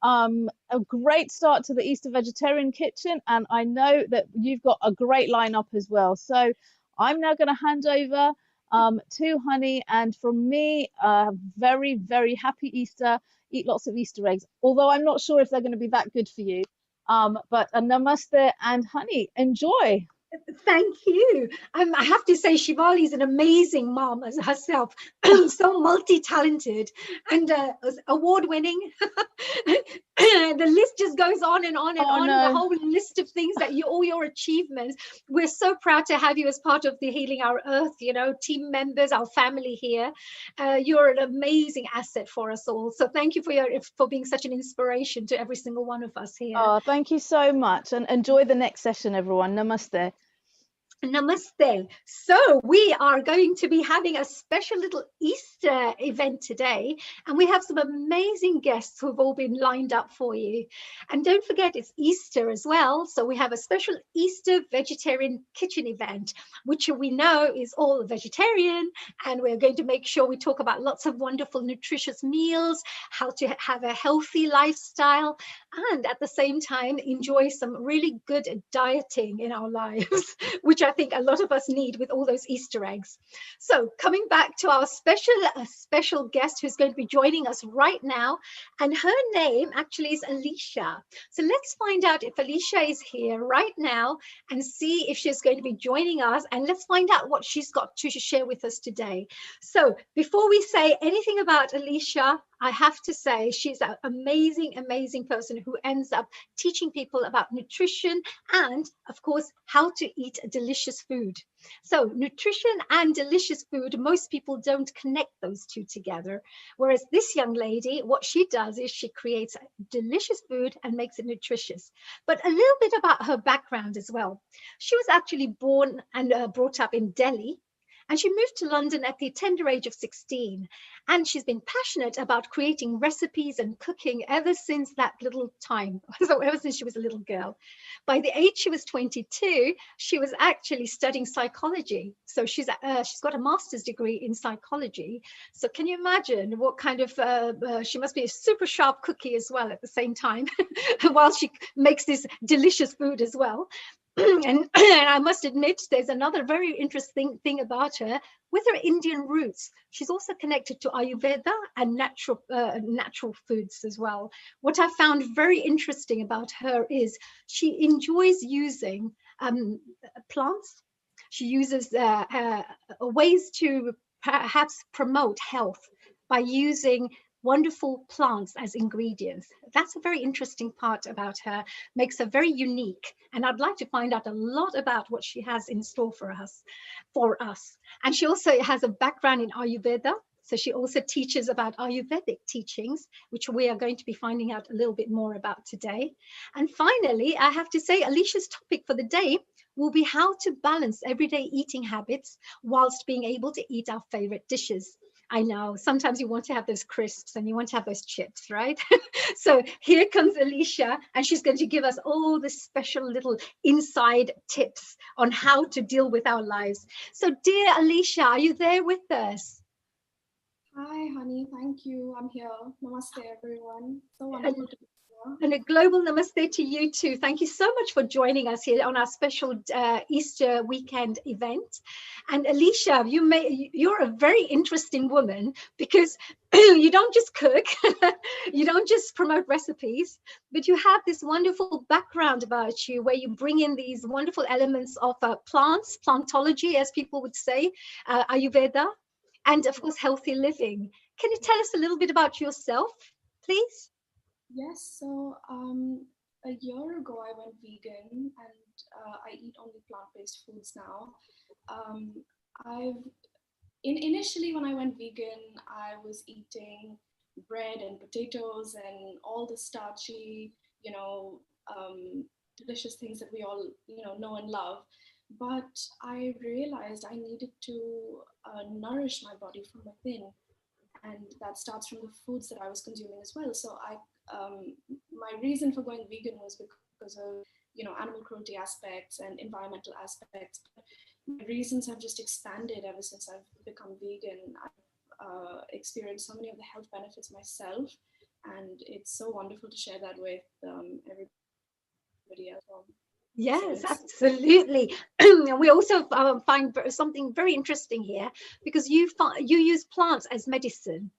S6: a great start to the Easter Vegetarian Kitchen, and I know that you've got a great lineup as well. So I'm now going to hand over to Honey, and from me, very, very happy Easter. Eat lots of Easter eggs, although I'm not sure if they're going to be that good for you. But a namaste, and Honey, enjoy.
S8: Thank you. I have to say, Shivali is an amazing mom as herself, so multi-talented and award-winning. The list just goes on and on and on.
S6: No.
S8: The whole list of things that all your achievements. We're so proud to have you as part of the Healing Our Earth, team members, our family here. You're an amazing asset for us all. So thank you for being such an inspiration to every single one of us here.
S6: Oh, thank you so much, and enjoy the next session, everyone. Namaste.
S8: Namaste. So we are going to be having a special little Easter event today, and we have some amazing guests who have all been lined up for you. And don't forget, it's Easter as well. So we have a special Easter vegetarian kitchen event, which we know is all vegetarian, and we're going to make sure we talk about lots of wonderful nutritious meals, how to have a healthy lifestyle, and at the same time enjoy some really good dieting in our lives, which I think a lot of us need with all those Easter eggs. So coming back to our special guest who's going to be joining us right now, and her name actually is Alicia. So let's find out if Alicia is here right now and see if she's going to be joining us, and let's find out what she's got to share with us today. So before we say anything about Alicia, I have to say she's an amazing, amazing person who ends up teaching people about nutrition and, of course, how to eat delicious food. So nutrition and delicious food, most people don't connect those two together. Whereas this young lady, what she does is she creates delicious food and makes it nutritious. But a little bit about her background as well. She was actually born and brought up in Delhi. And she moved to London at the tender age of 16. And she's been passionate about creating recipes and cooking ever since that little time, so ever since she was a little girl. By the age she was 22, she was actually studying psychology. So she's got a master's degree in psychology. So can you imagine what kind of, she must be a super sharp cookie as well at the same time, while she makes this delicious food as well. And I must admit, there's another very interesting thing about her. With her Indian roots, she's also connected to Ayurveda and natural foods as well. What I found very interesting about her is she enjoys using plants. She uses ways to perhaps promote health by using wonderful plants as ingredients. That's a very interesting part about her, makes her very unique. And I'd like to find out a lot about what she has in store for us. And she also has a background in Ayurveda. So she also teaches about Ayurvedic teachings, which we are going to be finding out a little bit more about today. And finally, I have to say, Alicia's topic for the day will be how to balance everyday eating habits whilst being able to eat our favorite dishes. I know sometimes you want to have those crisps and you want to have those chips, right? So here comes Alicia, and she's going to give us all the special little inside tips on how to deal with our lives. So dear Alicia, are you there with us?
S9: Hi, honey. Thank you. I'm here. Namaste, everyone. So wonderful to be here.
S8: And a global namaste to you too. Thank you so much for joining us here on our special Easter weekend event. And Alicia, you're a very interesting woman, because you don't just cook, you don't just promote recipes, but you have this wonderful background about you where you bring in these wonderful elements of plants, plantology, as people would say, Ayurveda, and of course, healthy living. Can you tell us a little bit about yourself, please?
S9: Yes, so a year ago I went vegan, and I eat only plant-based foods now. Initially when I went vegan, I was eating bread and potatoes and all the starchy, delicious things that we all know and love. But I realized I needed to nourish my body from within, and that starts from the foods that I was consuming as well. So my reason for going vegan was because of animal cruelty aspects and environmental aspects. But my reasons have just expanded ever since I've become vegan. I've experienced so many of the health benefits myself, and it's so wonderful to share that with everybody else.
S8: Yes, absolutely. And we also find something very interesting here, because you use plants as medicine.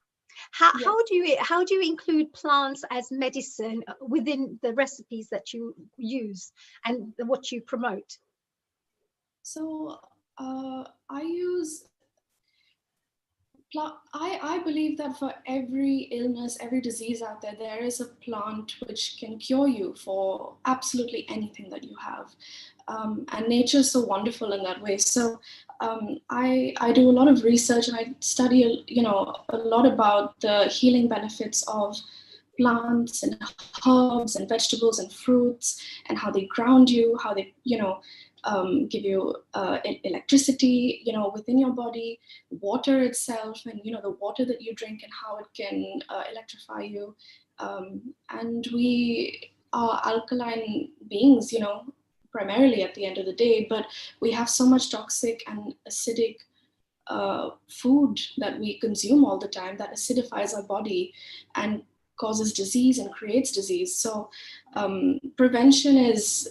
S8: How do you include plants as medicine within the recipes that you use and what you promote?
S9: So I use I believe that for every illness, every disease out there, there is a plant which can cure you for absolutely anything that you have. And nature is so wonderful in that way. So I do a lot of research, and I study, a lot about the healing benefits of plants and herbs and vegetables and fruits, and how they ground you, how they, give you electricity, within your body, water itself, and the water that you drink and how it can electrify you. And we are alkaline beings, primarily at the end of the day, but we have so much toxic and acidic food that we consume all the time that acidifies our body and causes disease and creates disease. So prevention is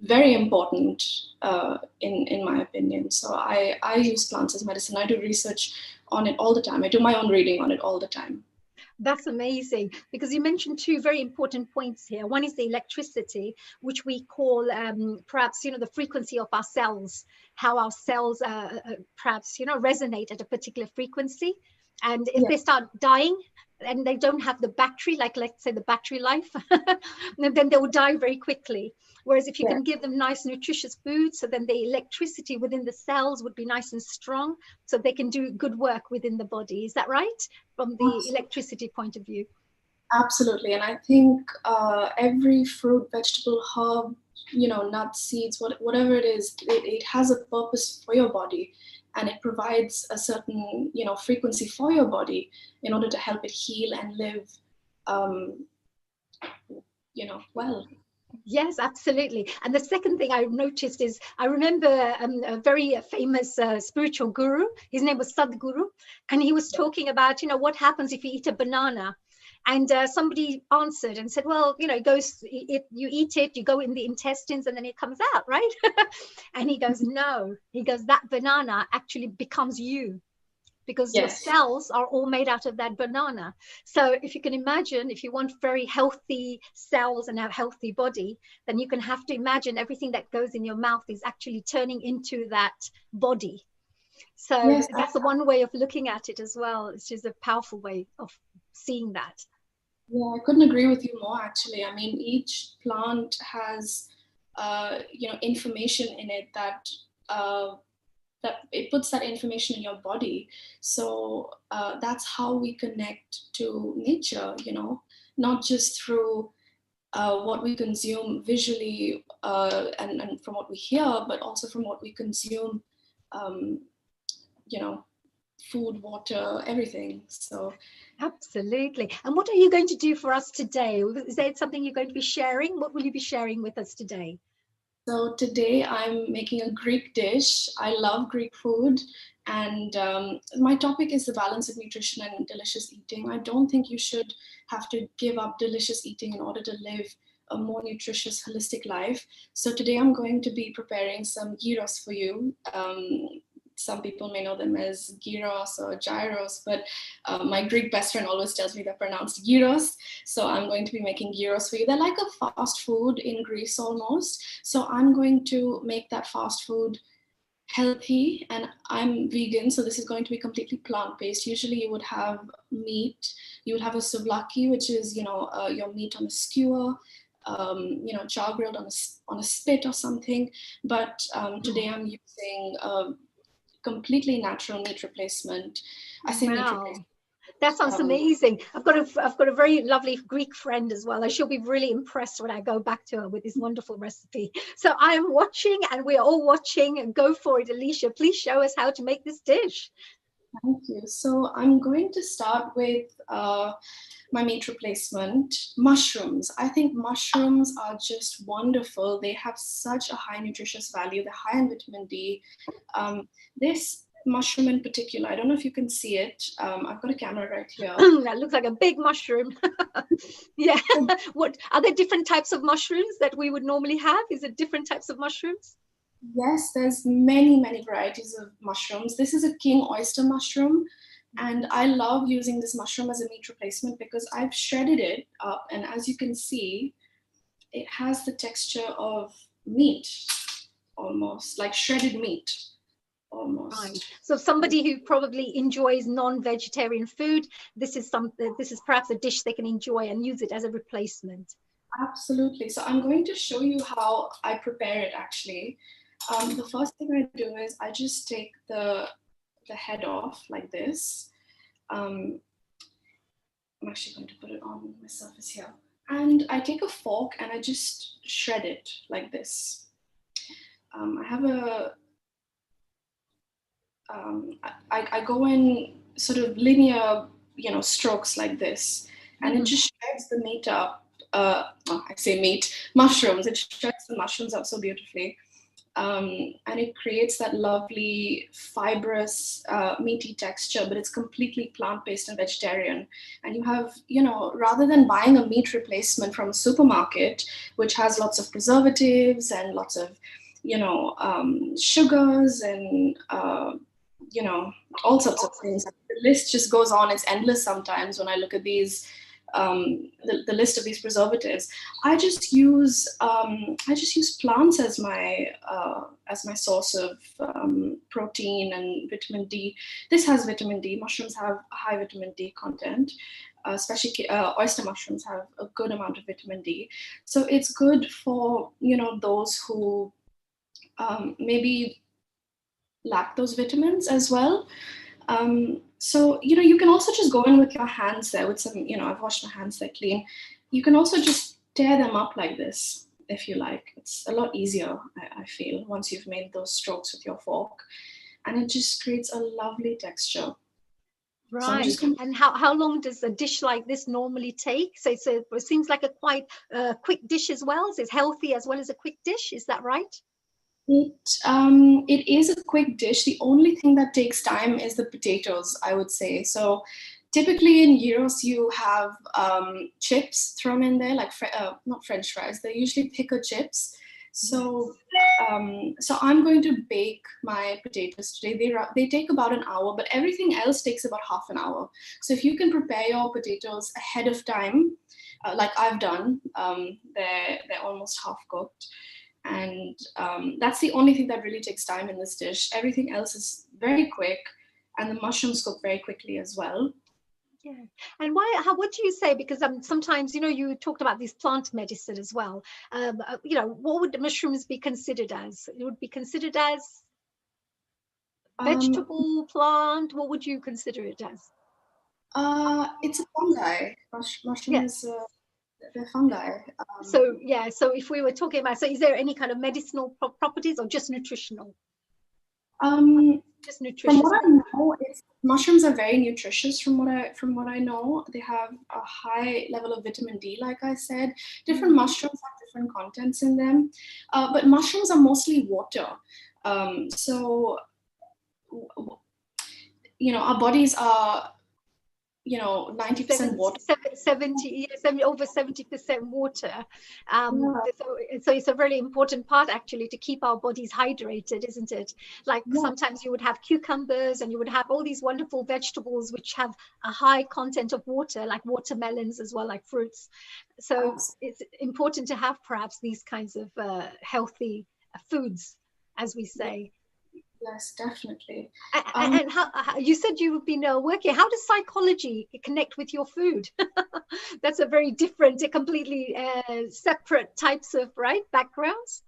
S9: very important in my opinion. So I use plants as medicine. I do research on it all the time. I do my own reading on it all the time.
S8: That's amazing, because you mentioned two very important points here. One is the electricity, which we call perhaps, the frequency of our cells, how our cells perhaps, resonate at a particular frequency. And if they start dying and they don't have the battery, like let's say the battery life, then they will die very quickly. Whereas if you can give them nice nutritious food, so then the electricity within the cells would be nice and strong, so they can do good work within the body. Is that right? From the electricity point of view?
S9: Absolutely. And I think every fruit, vegetable, herb, nuts, seeds, whatever it is, it has a purpose for your body. And it provides a certain, frequency for your body in order to help it heal and live, well.
S8: Yes, absolutely. And the second thing I noticed is, I remember a very famous spiritual guru. His name was Sadhguru, and he was talking about, what happens if you eat a banana. And somebody answered and said, well, you eat it, you go in the intestines, and then it comes out, right? And he goes, no. He goes, that banana actually becomes you, because your cells are all made out of that banana. So if you can imagine, if you want very healthy cells and a healthy body, then you can have to imagine everything that goes in your mouth is actually turning into that body. So that's the one way of looking at it as well. It's just a powerful way of seeing that.
S9: Yeah, I couldn't agree with you more, actually. I mean, each plant has, information in it that it puts that information in your body. So that's how we connect to nature, you know, not just through what we consume visually and from what we hear, but also from what we consume, you know, food, water, everything. So
S8: Absolutely. And what are you going to do for us today? Is there something you're going to be sharing? What will you be sharing with us today?
S9: So today I'm making a Greek dish. I love Greek food. And my topic is the balance of nutrition and delicious eating. I don't think you should have to give up delicious eating in order to live a more nutritious, holistic life. So today I'm going to be preparing some gyros for you. Some people may know them as gyros or gyros, but my Greek best friend always tells me they're pronounced gyros. So I'm going to be making gyros for you. They're like a fast food in Greece almost. So I'm going to make that fast food healthy, and I'm vegan, so this is going to be completely plant-based. Usually you would have meat, you would have a souvlaki, which is, you know, your meat on a skewer, you know, char grilled on a spit or something. But today I'm using completely natural meat replacement. I say meat replacement.
S8: That sounds amazing. I've got a very lovely Greek friend as well, and she'll be really impressed when I go back to her with this wonderful recipe. So I am watching, and we're all watching. And go for it, Alicia. Please show us how to make this dish.
S9: Thank you. So I'm going to start with my meat replacement, mushrooms. I think mushrooms are just wonderful. They have such a high nutritious value. They're high in vitamin D. This mushroom in particular, I don't know if you can see it. I've got a camera right here.
S8: That looks like a big mushroom. Yeah. What are there different types of mushrooms that we would normally have? Is it different types of mushrooms?
S9: Yes, there's many varieties of mushrooms. This is a king oyster mushroom. And I love using this mushroom as a meat replacement because I've shredded it up. And as you can see, it has the texture of meat, almost like shredded meat. Almost.
S8: Right. So somebody who probably enjoys non-vegetarian food, this is perhaps a dish they can enjoy and use it as a replacement.
S9: Absolutely. So I'm going to show you how I prepare it actually. The first thing I do is I just take the head off like this. I'm actually going to put it on my surface here. And I take a fork and I just shred it like this. I have a I go in sort of linear, you know, strokes like this, and it just shreds the meat up. I say meat, mushrooms. It shreds the mushrooms up so beautifully, and it creates that lovely fibrous, meaty texture. But it's completely plant-based and vegetarian. And you have, you know, rather than buying a meat replacement from a supermarket, which has lots of preservatives and lots of, you know, sugars and you know, all sorts of things. The list just goes on. It's endless sometimes when I look at these, the list of these preservatives. I just use plants as my source of protein and vitamin D. This has vitamin D. Mushrooms have high vitamin D content. Especially oyster mushrooms have a good amount of vitamin D. So it's good for, you know, those who maybe lack those vitamins as well. So, you know, you can also just go in with your hands there with some, you know, I've washed my hands there clean. You can also just tear them up like this if you like. It's a lot easier, I feel, once you've made those strokes with your fork. And it just creates a lovely texture.
S8: Right. So and how long does a dish like this normally take? So it seems like a quite quick dish as well. So it's healthy as well as a quick dish. Is that right?
S9: It is a quick dish. The only thing that takes time is the potatoes, I would say. So typically in gyros, you have chips thrown in there, like not French fries. They're usually picker chips. So so I'm going to bake my potatoes today. They take about an hour, but everything else takes about half an hour. So if you can prepare your potatoes ahead of time, like I've done, they're almost half cooked. And that's the only thing that really takes time in this dish. Everything else is very quick, and the mushrooms cook very quickly as well.
S8: Yeah. And what do you say? Because sometimes, you know, you talked about this plant medicine as well. You know, what would the mushrooms be considered as? It would be considered as Vegetable, plant, what would you consider it as?
S9: It's a fungi. Mushroom
S8: Yeah.
S9: is they're fungi.
S8: So yeah, so if we were talking about, so is there any kind of medicinal properties or just nutritional? Just
S9: From
S8: nutritious.
S9: what I know, mushrooms are very nutritious. From what I know, they have a high level of vitamin D. Like I said, different mushrooms have different contents in them, but mushrooms are mostly water. So our bodies are 90% water.
S8: 70, over 70% water.
S9: Yeah.
S8: So it's a really important part actually to keep our bodies hydrated, isn't it? Like
S9: Yeah.
S8: sometimes you would have cucumbers and you would have all these wonderful vegetables which have a high content of water, like watermelons as well, like fruits. So it's important to have perhaps these kinds of healthy foods, as we say.
S9: Yes, definitely.
S8: And how you said you've been working. How does psychology connect with your food? That's a very different, completely separate types of backgrounds.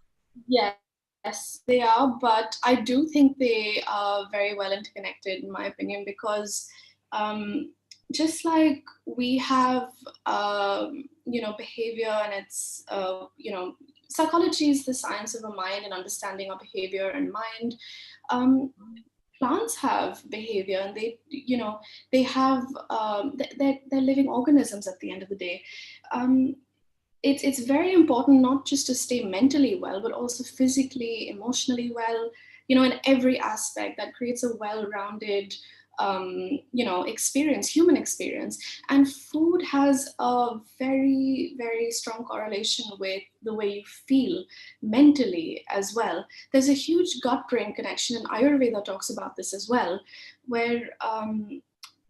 S9: Yes, they are, but I do think they are very well interconnected, in my opinion, because just like we have, behavior, and it's, psychology is the science of the mind and understanding our behavior and mind. Plants have behavior, and they have, they're living organisms at the end of the day. It's very important not just to stay mentally well, but also physically, emotionally well, in every aspect. That creates a well-rounded, human experience. And food has a very, very strong correlation with the way you feel mentally as well. There's a huge gut-brain connection, and Ayurveda talks about this as well, where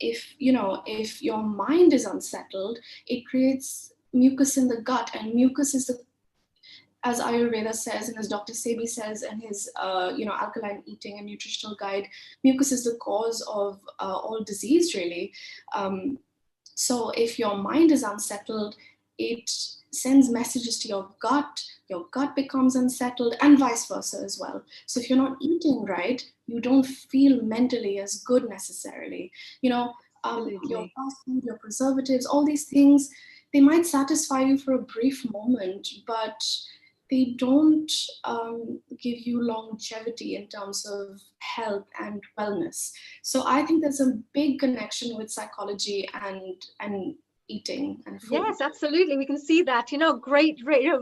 S9: if your mind is unsettled, it creates mucus in the gut, and mucus is as Ayurveda says, and as Dr. Sebi says in his alkaline eating and nutritional guide, mucus is the cause of all disease, really. So if your mind is unsettled, it sends messages to your gut becomes unsettled, and vice versa as well. So if you're not eating right, you don't feel mentally as good necessarily. Your fast food, your preservatives, all these things, they might satisfy you for a brief moment, but they don't give you longevity in terms of health and wellness. So I think there's a big connection with psychology and eating and food.
S8: Yes, absolutely. We can see that, great,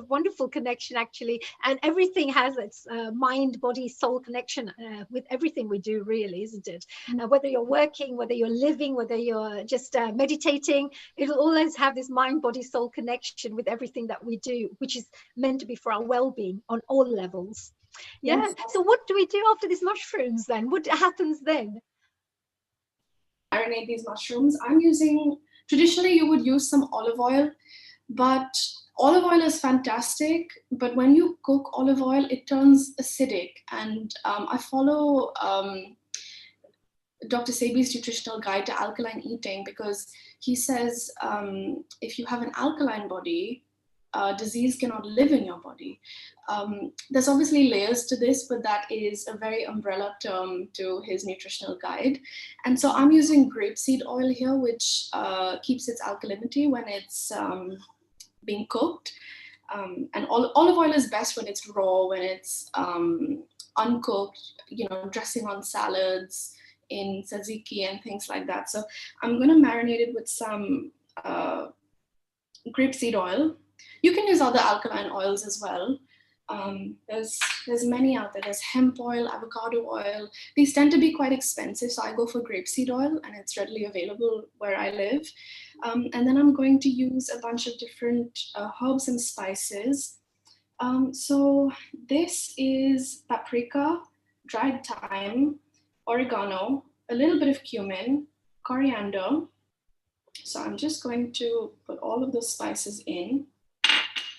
S8: wonderful connection actually. And everything has its mind, body, soul connection with everything we do, really, isn't it? Whether you're working, whether you're living, whether you're just meditating, it'll always have this mind, body, soul connection with everything that we do, which is meant to be for our well-being on all levels. Yeah. Yes. So what do we do after these mushrooms then? What happens then?
S9: Marinate these mushrooms. Traditionally, you would use some olive oil, but olive oil is fantastic. But when you cook olive oil, it turns acidic. And I follow Dr. Sebi's nutritional guide to alkaline eating, because he says if you have an alkaline body, disease cannot live in your body. There's obviously layers to this, but that is a very umbrella term to his nutritional guide. And so I'm using grapeseed oil here, which keeps its alkalinity when it's being cooked. And olive oil is best when it's raw, when it's uncooked, dressing on salads, in tzatziki and things like that. So I'm going to marinate it with some grapeseed oil. You can use other alkaline oils as well. There's many out there. There's hemp oil, avocado oil. These tend to be quite expensive, so I go for grapeseed oil, and it's readily available where I live. And then I'm going to use a bunch of different herbs and spices. So this is paprika, dried thyme, oregano, a little bit of cumin, coriander. So I'm just going to put all of those spices in.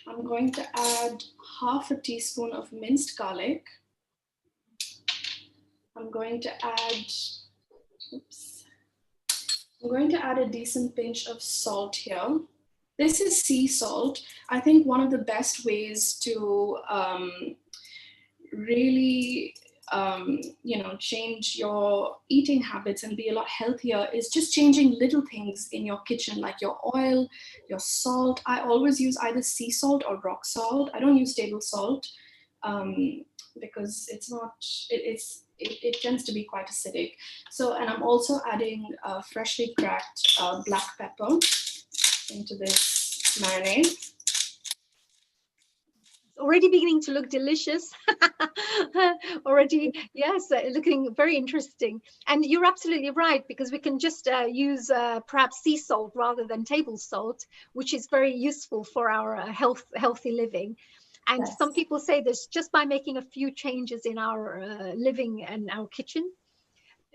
S9: I'm going to add half a teaspoon of minced garlic. I'm going to add a decent pinch of salt here. This is sea salt. I think one of the best ways to really change your eating habits and be a lot healthier is just changing little things in your kitchen, like your oil, your salt. I always use either sea salt or rock salt. I don't use table salt because it's not, it tends to be quite acidic. So, and I'm also adding freshly cracked black pepper into this marinade.
S8: Already beginning to look delicious. Already, yes, looking very interesting. And you're absolutely right, because we can just use perhaps sea salt rather than table salt, which is very useful for our healthy living. And
S9: Yes.
S8: some people say this just by making a few changes in our living and our kitchen,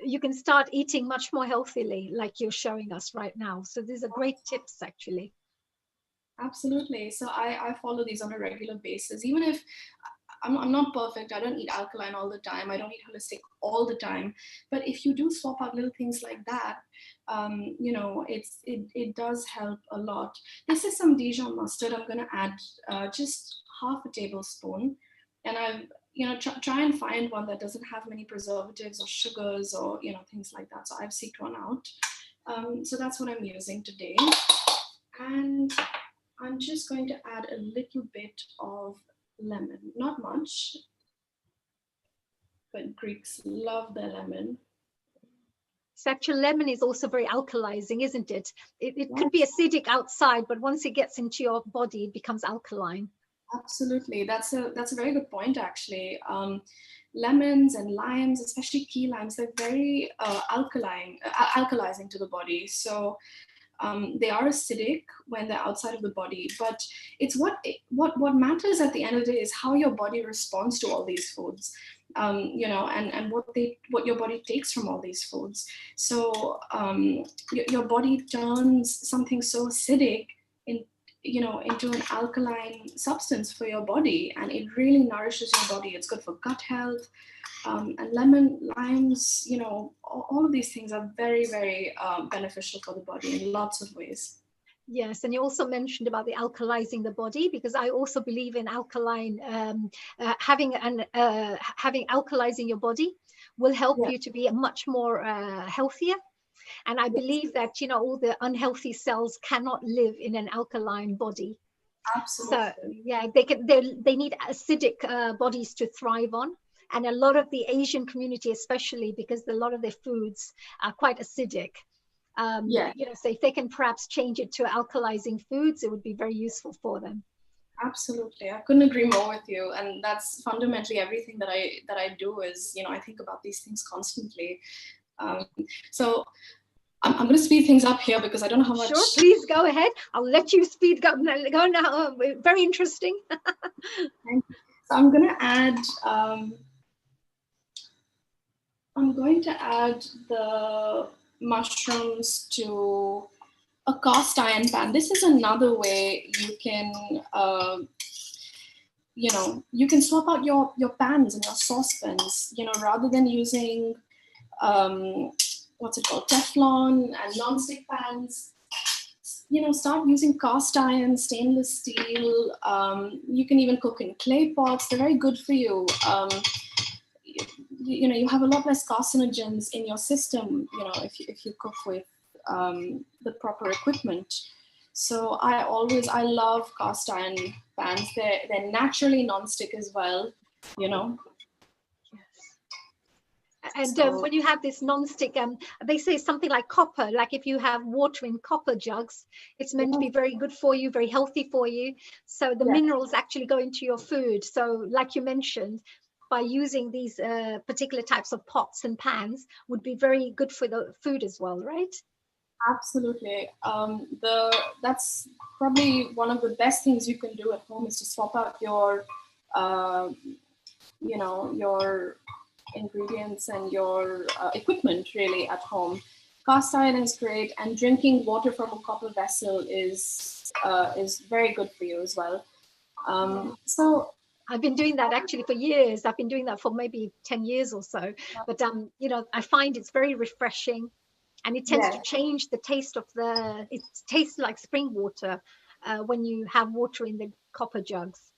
S8: you can start eating much more healthily, like you're showing us right now. So these are great tips, actually.
S9: Absolutely. So I follow these on a regular basis. Even if I'm not perfect, I don't eat alkaline all the time, I don't eat holistic all the time. But if you do swap out little things like that, it does help a lot. This is some Dijon mustard. I'm going to add just half a tablespoon. And I've, try and find one that doesn't have many preservatives or sugars or, things like that. So I've seeked one out. So that's what I'm using today. And I'm just going to add a little bit of lemon, not much, but Greeks love their lemon.
S8: So actually lemon is also very alkalizing, isn't it? It could be acidic outside, but once it gets into your body, it becomes alkaline.
S9: Absolutely. That's a very good point, actually. Lemons and limes, especially key limes, they're very alkalizing to the body. So they are acidic when they're outside of the body, but it's what matters at the end of the day is how your body responds to all these foods, and what your body takes from all these foods. So your body turns something so acidic into an alkaline substance for your body, and it really nourishes your body. It's good for gut health. And limes, all of these things are very, very beneficial for the body in lots of ways.
S8: Yes, and you also mentioned about the alkalizing the body, because I also believe in alkaline, having alkalizing your body will help you to be much more healthier. And I believe that, all the unhealthy cells cannot live in an alkaline body.
S9: Absolutely.
S8: So yeah, they need acidic bodies to thrive on. And a lot of the Asian community, especially because a lot of their foods are quite acidic. So if they can perhaps change it to alkalizing foods, it would be very useful for them.
S9: Absolutely. I couldn't agree more with you. And that's fundamentally everything that I do is, I think about these things constantly. So I'm going to speed things up here because I don't know how much.
S8: Sure, please go ahead. I'll let you go now. Very interesting.
S9: Thank you. So I'm going to add the mushrooms to a cast iron pan. This is another way you can, you can swap out your pans and your saucepans, rather than using, Teflon and non-stick pans. Start using cast iron, stainless steel. You can even cook in clay pots. They're very good for you. You have a lot less carcinogens in your system, if you cook with the proper equipment. So I love cast iron pans. They're naturally non-stick as well,
S8: And when you have this non-stick, they say something like copper, like if you have water in copper jugs, it's meant to be very good for you, very healthy for you. So the minerals actually go into your food. So like you mentioned, by using these particular types of pots and pans would be very good for the food as well, right?
S9: Absolutely. That's probably one of the best things you can do at home is to swap out your, your ingredients and your equipment really at home. Cast iron is great, and drinking water from a copper vessel is very good for you as well. So
S8: I've been doing that actually for years. I've been doing that for maybe 10 years or so. But, I find it's very refreshing, and it tends to change the taste of it tastes like spring water when you have water in the copper jugs,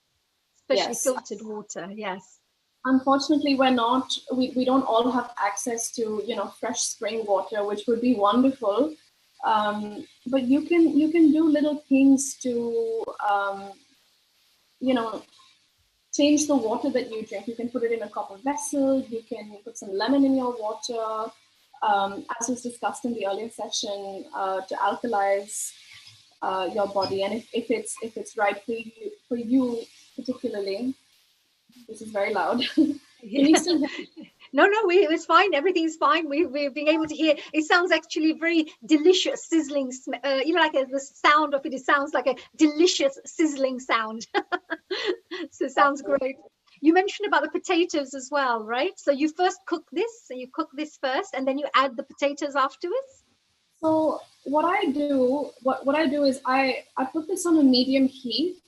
S8: especially filtered water. Yes.
S9: Unfortunately, we don't all have access to, fresh spring water, which would be wonderful. But you can do little things to, change the water that you drink. You can put it in a copper vessel. You can put some lemon in your water, as was discussed in the earlier session, to alkalize your body. And if it's right for you particularly, this is very loud. Can you still hear me?
S8: No, it's fine. Everything's fine. We're being able to hear. It sounds actually very delicious, sizzling. The sound of it. It sounds like a delicious sizzling sound. So it sounds great. You mentioned about the potatoes as well, right? So you first cook this. So you cook this first, and then you add the potatoes afterwards.
S9: So what I do is I put this on a medium heat,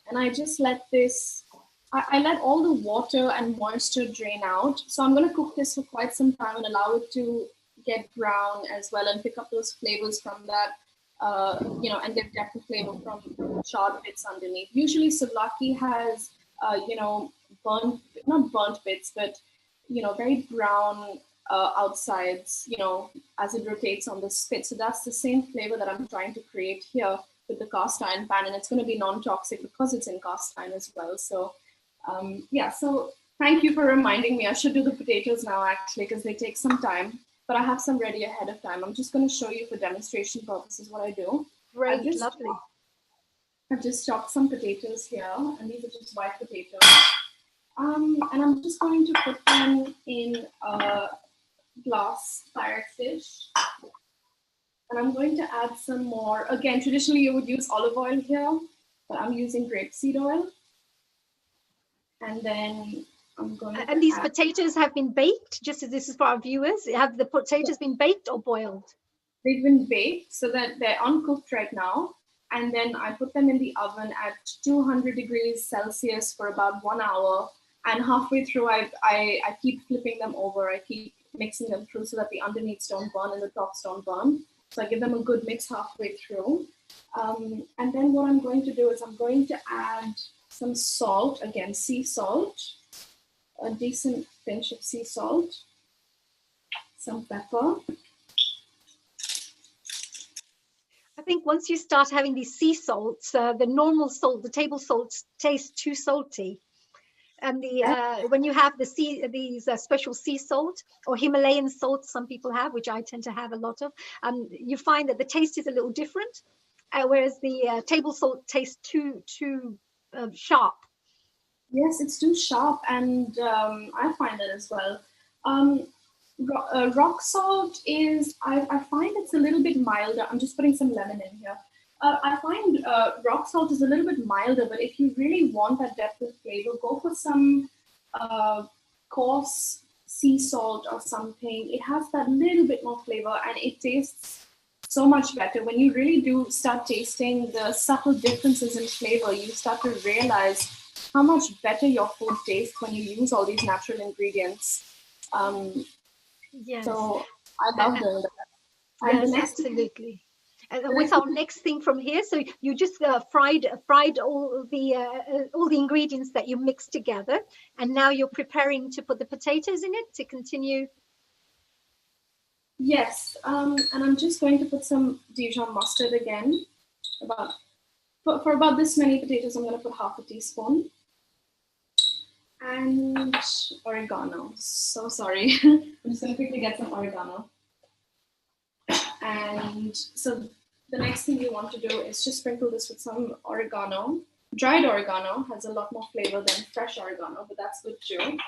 S9: and I just let this. I let all the water and moisture drain out. So I'm going to cook this for quite some time and allow it to get brown as well and pick up those flavors from that, and get depth of flavor from charred bits underneath. Usually souvlaki has, not burnt bits, but, very brown outsides, as it rotates on the spit. So that's the same flavor that I'm trying to create here with the cast iron pan. And it's going to be non-toxic because it's in cast iron as well. So so thank you for reminding me. I should do the potatoes now, actually, because they take some time, but I have some ready ahead of time. I'm just going to show you for demonstration purposes what I do.
S8: Great, lovely.
S9: I've just chopped some potatoes here, and these are just white potatoes. And I'm just going to put them in a glass Pyrex dish. And I'm going to add some more. Again, traditionally you would use olive oil here, but I'm using grapeseed oil. And then I'm going to
S8: And these potatoes have been baked, just as this is for our viewers. Have the potatoes been baked or boiled?
S9: They've been baked so that they're uncooked right now. And then I put them in the oven at 200 degrees Celsius for about 1 hour. And halfway through, I keep flipping them over. I keep mixing them through so that the underneaths don't burn and the tops don't burn. So I give them a good mix halfway through. And then what I'm going to do is I'm going to add some salt, again, sea salt, a decent pinch of sea salt, some pepper.
S8: I think once you start having these sea salts, the normal salt, the table salts taste too salty. And when you have these special sea salt or Himalayan salt, some people have, which I tend to have a lot of, you find that the taste is a little different, whereas the table salt tastes too sharp.
S9: Yes, it's too sharp, and I find that as well. Rock salt is, I find it's a little bit milder. I'm just putting some lemon in here. I find rock salt is a little bit milder, but if you really want that depth of flavor, go for some coarse sea salt or something. It has that little bit more flavor, and it tastes so much better. When you really do start tasting the subtle differences in flavor, you start to realize how much better your food tastes when you use all these natural ingredients.
S8: Yes.
S9: So I love doing that.
S8: And yes, absolutely. With our next thing from here, so you just fried all the ingredients that you mixed together, and now you're preparing to put the potatoes in it to continue.
S9: Yes, and I'm just going to put some Dijon mustard again. For about this many potatoes, I'm going to put half a teaspoon. And oregano. So sorry. I'm just going to quickly get some oregano. And so the next thing you want to do is just sprinkle this with some oregano. Dried oregano has a lot more flavor than fresh oregano, but that's good too.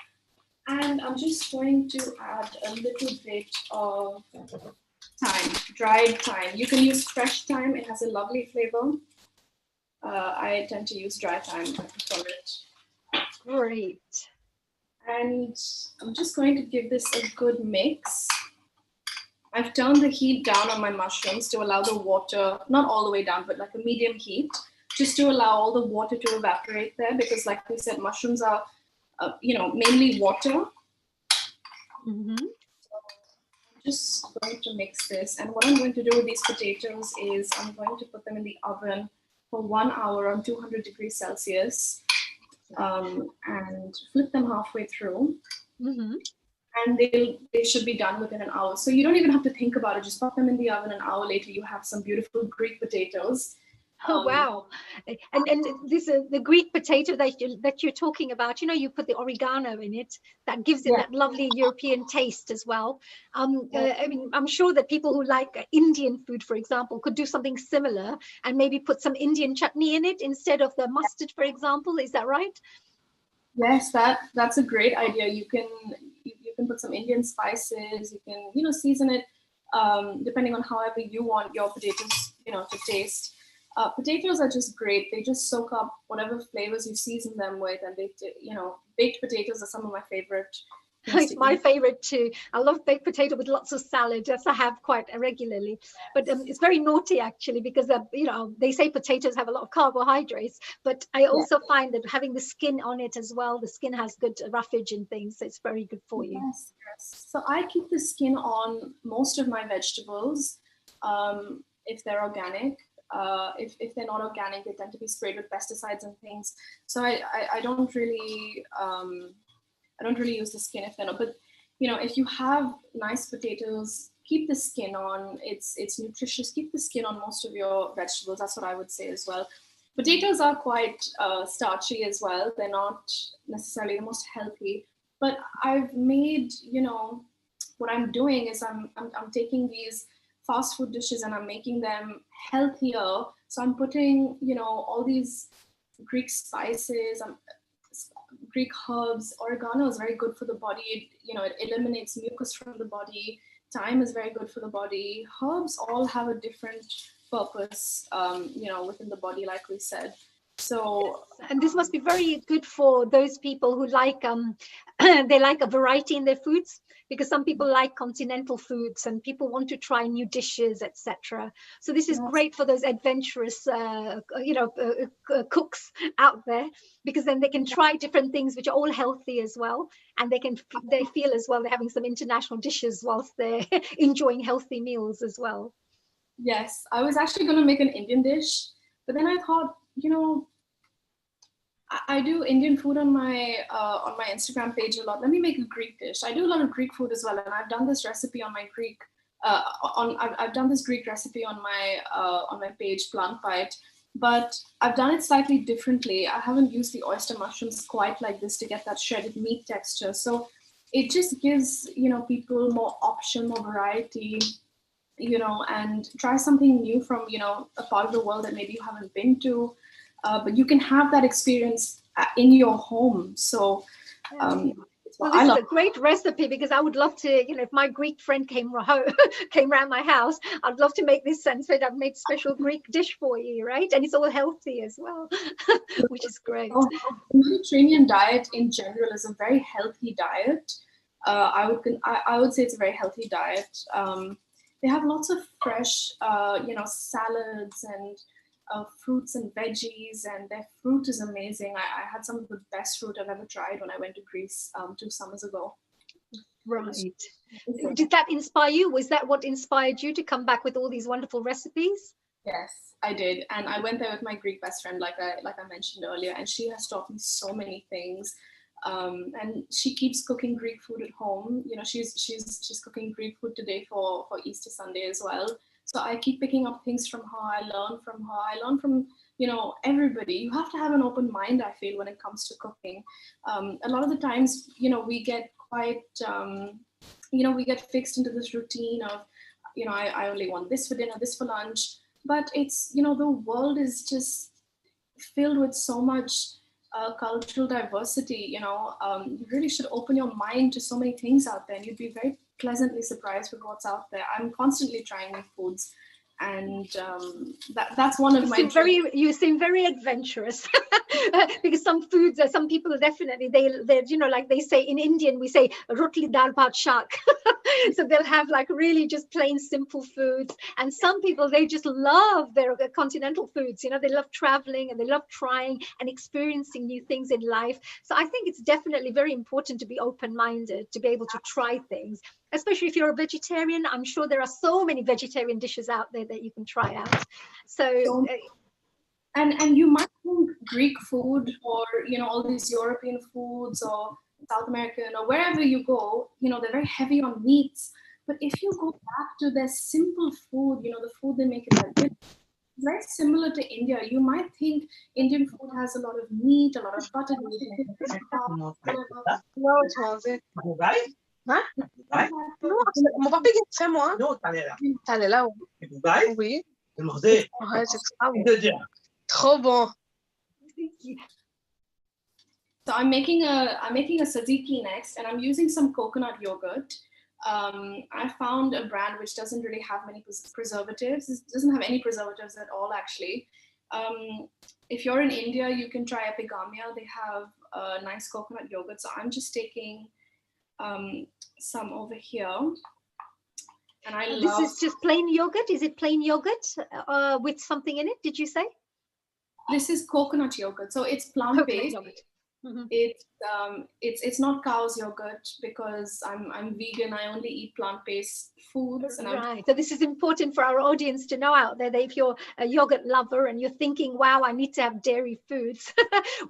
S9: And I'm just going to add a little bit of thyme, dried thyme. You can use fresh thyme, it has a lovely flavor. I tend to use dry thyme, I prefer it.
S8: Great.
S9: And I'm just going to give this a good mix. I've turned the heat down on my mushrooms to allow the water, not all the way down, but like a medium heat, just to allow all the water to evaporate there, because like we said, mushrooms are, mainly water.
S8: Mm-hmm.
S9: So I'm just going to mix this. And what I'm going to do with these potatoes is I'm going to put them in the oven for 1 hour on 200 degrees Celsius. and flip them halfway through.
S8: Mm-hmm.
S9: And they should be done within an hour. So you don't even have to think about it. Just pop them in the oven. An hour later, you have some beautiful Greek potatoes.
S8: Oh wow! And this the Greek potato that you're talking about. You know, you put the oregano in it. That gives it that lovely European taste as well. I mean, I'm sure that people who like Indian food, for example, could do something similar and maybe put some Indian chutney in it instead of the mustard, for example. Is that right?
S9: Yes, that's a great idea. You can put some Indian spices. You can season it depending on however you want your potatoes to taste. Potatoes are just great. They just soak up whatever flavors you season them with, and baked potatoes are some of my favorite.
S8: It's my favorite too. I love baked potato with lots of salad. Yes, I have quite regularly. But it's very naughty actually, because they say potatoes have a lot of carbohydrates. But I also find that having the skin on it as well, the skin has good roughage and things. So it's very good for you.
S9: Yes. So I keep the skin on most of my vegetables, if they're organic. If they're not organic, they tend to be sprayed with pesticides and things. So I don't really use the skin if they're not. But if you have nice potatoes, keep the skin on. It's nutritious. Keep the skin on most of your vegetables. That's what I would say as well. Potatoes are quite starchy as well. They're not necessarily the most healthy. But I've made what I'm doing is I'm taking these fast food dishes and I'm making them healthier. So I'm putting, all these Greek spices, Greek herbs. Oregano is very good for the body. It eliminates mucus from the body. Thyme is very good for the body. Herbs all have a different purpose, within the body, like we said. So,
S8: and this must be very good for those people who like they like a variety in their foods, because some people like continental foods and people want to try new dishes, etc. So this is great for those adventurous cooks out there, because then they can try different things which are all healthy as well, and they feel as well they're having some international dishes whilst they're enjoying healthy meals as well.
S9: Yes, I was actually going to make an Indian dish, but then I thought, I do Indian food on my Instagram page a lot. Let me make a Greek dish. I do a lot of Greek food as well, and I've done this recipe on my Greek. I've done this Greek recipe on my page, Plant Bite, but I've done it slightly differently. I haven't used the oyster mushrooms quite like this to get that shredded meat texture. So it just gives people more option, more variety, and try something new from a part of the world that maybe you haven't been to. But you can have that experience in your home. So
S8: well, this is a great recipe, because I would love to, if my Greek friend came around my house, I'd love to make this sense that I've made special Greek dish for you, right? And it's all healthy as well, which is great.
S9: The Mediterranean diet in general is a very healthy diet. I would say it's a very healthy diet. They have lots of fresh, salads and fruits and veggies, and their fruit is amazing. I had some of the best fruit I've ever tried when I went to Greece 2 summers ago.
S8: Right. Did that inspire you? Was that what inspired you to come back with all these wonderful recipes?
S9: Yes, I did. And I went there with my Greek best friend, like I mentioned earlier, and she has taught me so many things. And she keeps cooking Greek food at home. She's cooking Greek food today for Easter Sunday as well. So I keep picking up things from her. I learn from her. I learn from, everybody. You have to have an open mind, I feel, when it comes to cooking. A lot of the times, we get quite, we get fixed into this routine of, I only want this for dinner, this for lunch. But it's, the world is just filled with so much cultural diversity. You really should open your mind to so many things out there, and you'd be very pleasantly surprised with what's out there. I'm constantly trying new foods, and that's one of
S8: you seem very adventurous. Because some foods, some people definitely they're like they say in Indian, we say rotli dal bhat shak. So they'll have like really just plain simple foods, and some people, they just love their continental foods. They love traveling and they love trying and experiencing new things in life. So I think it's definitely very important to be open-minded, to be able to try things, especially if you're a vegetarian. I'm sure there are so many vegetarian dishes out there that you can try out. So
S9: And you might think Greek food or all these European foods or South American or wherever you go, they're very heavy on meats. But if you go back to their simple food, the food they make in their village, very similar to India. You might think Indian food has a lot of meat, a lot of butter.
S10: Hein? Non, mon papa il fait moi. T'allais là où? Oui. Ouais, c'est trop bon. Trop bon.
S9: So I'm making a tzatziki next, and I'm using some coconut yogurt. I found a brand which doesn't really have many preservatives. It doesn't have any preservatives at all, actually. If you're in India, you can try Epigamia. They have a nice coconut yogurt. So I'm just taking some over here. And I love...
S8: This is just plain yogurt? Is it plain yogurt with something in it, did you say?
S9: This is coconut yogurt. So it's plant-based.
S8: Mm-hmm.
S9: It's not cow's yogurt because I'm vegan. I only eat plant-based foods. And
S8: right. So this is important for our audience to know out there that if you're a yogurt lover and you're thinking, wow, I need to have dairy foods,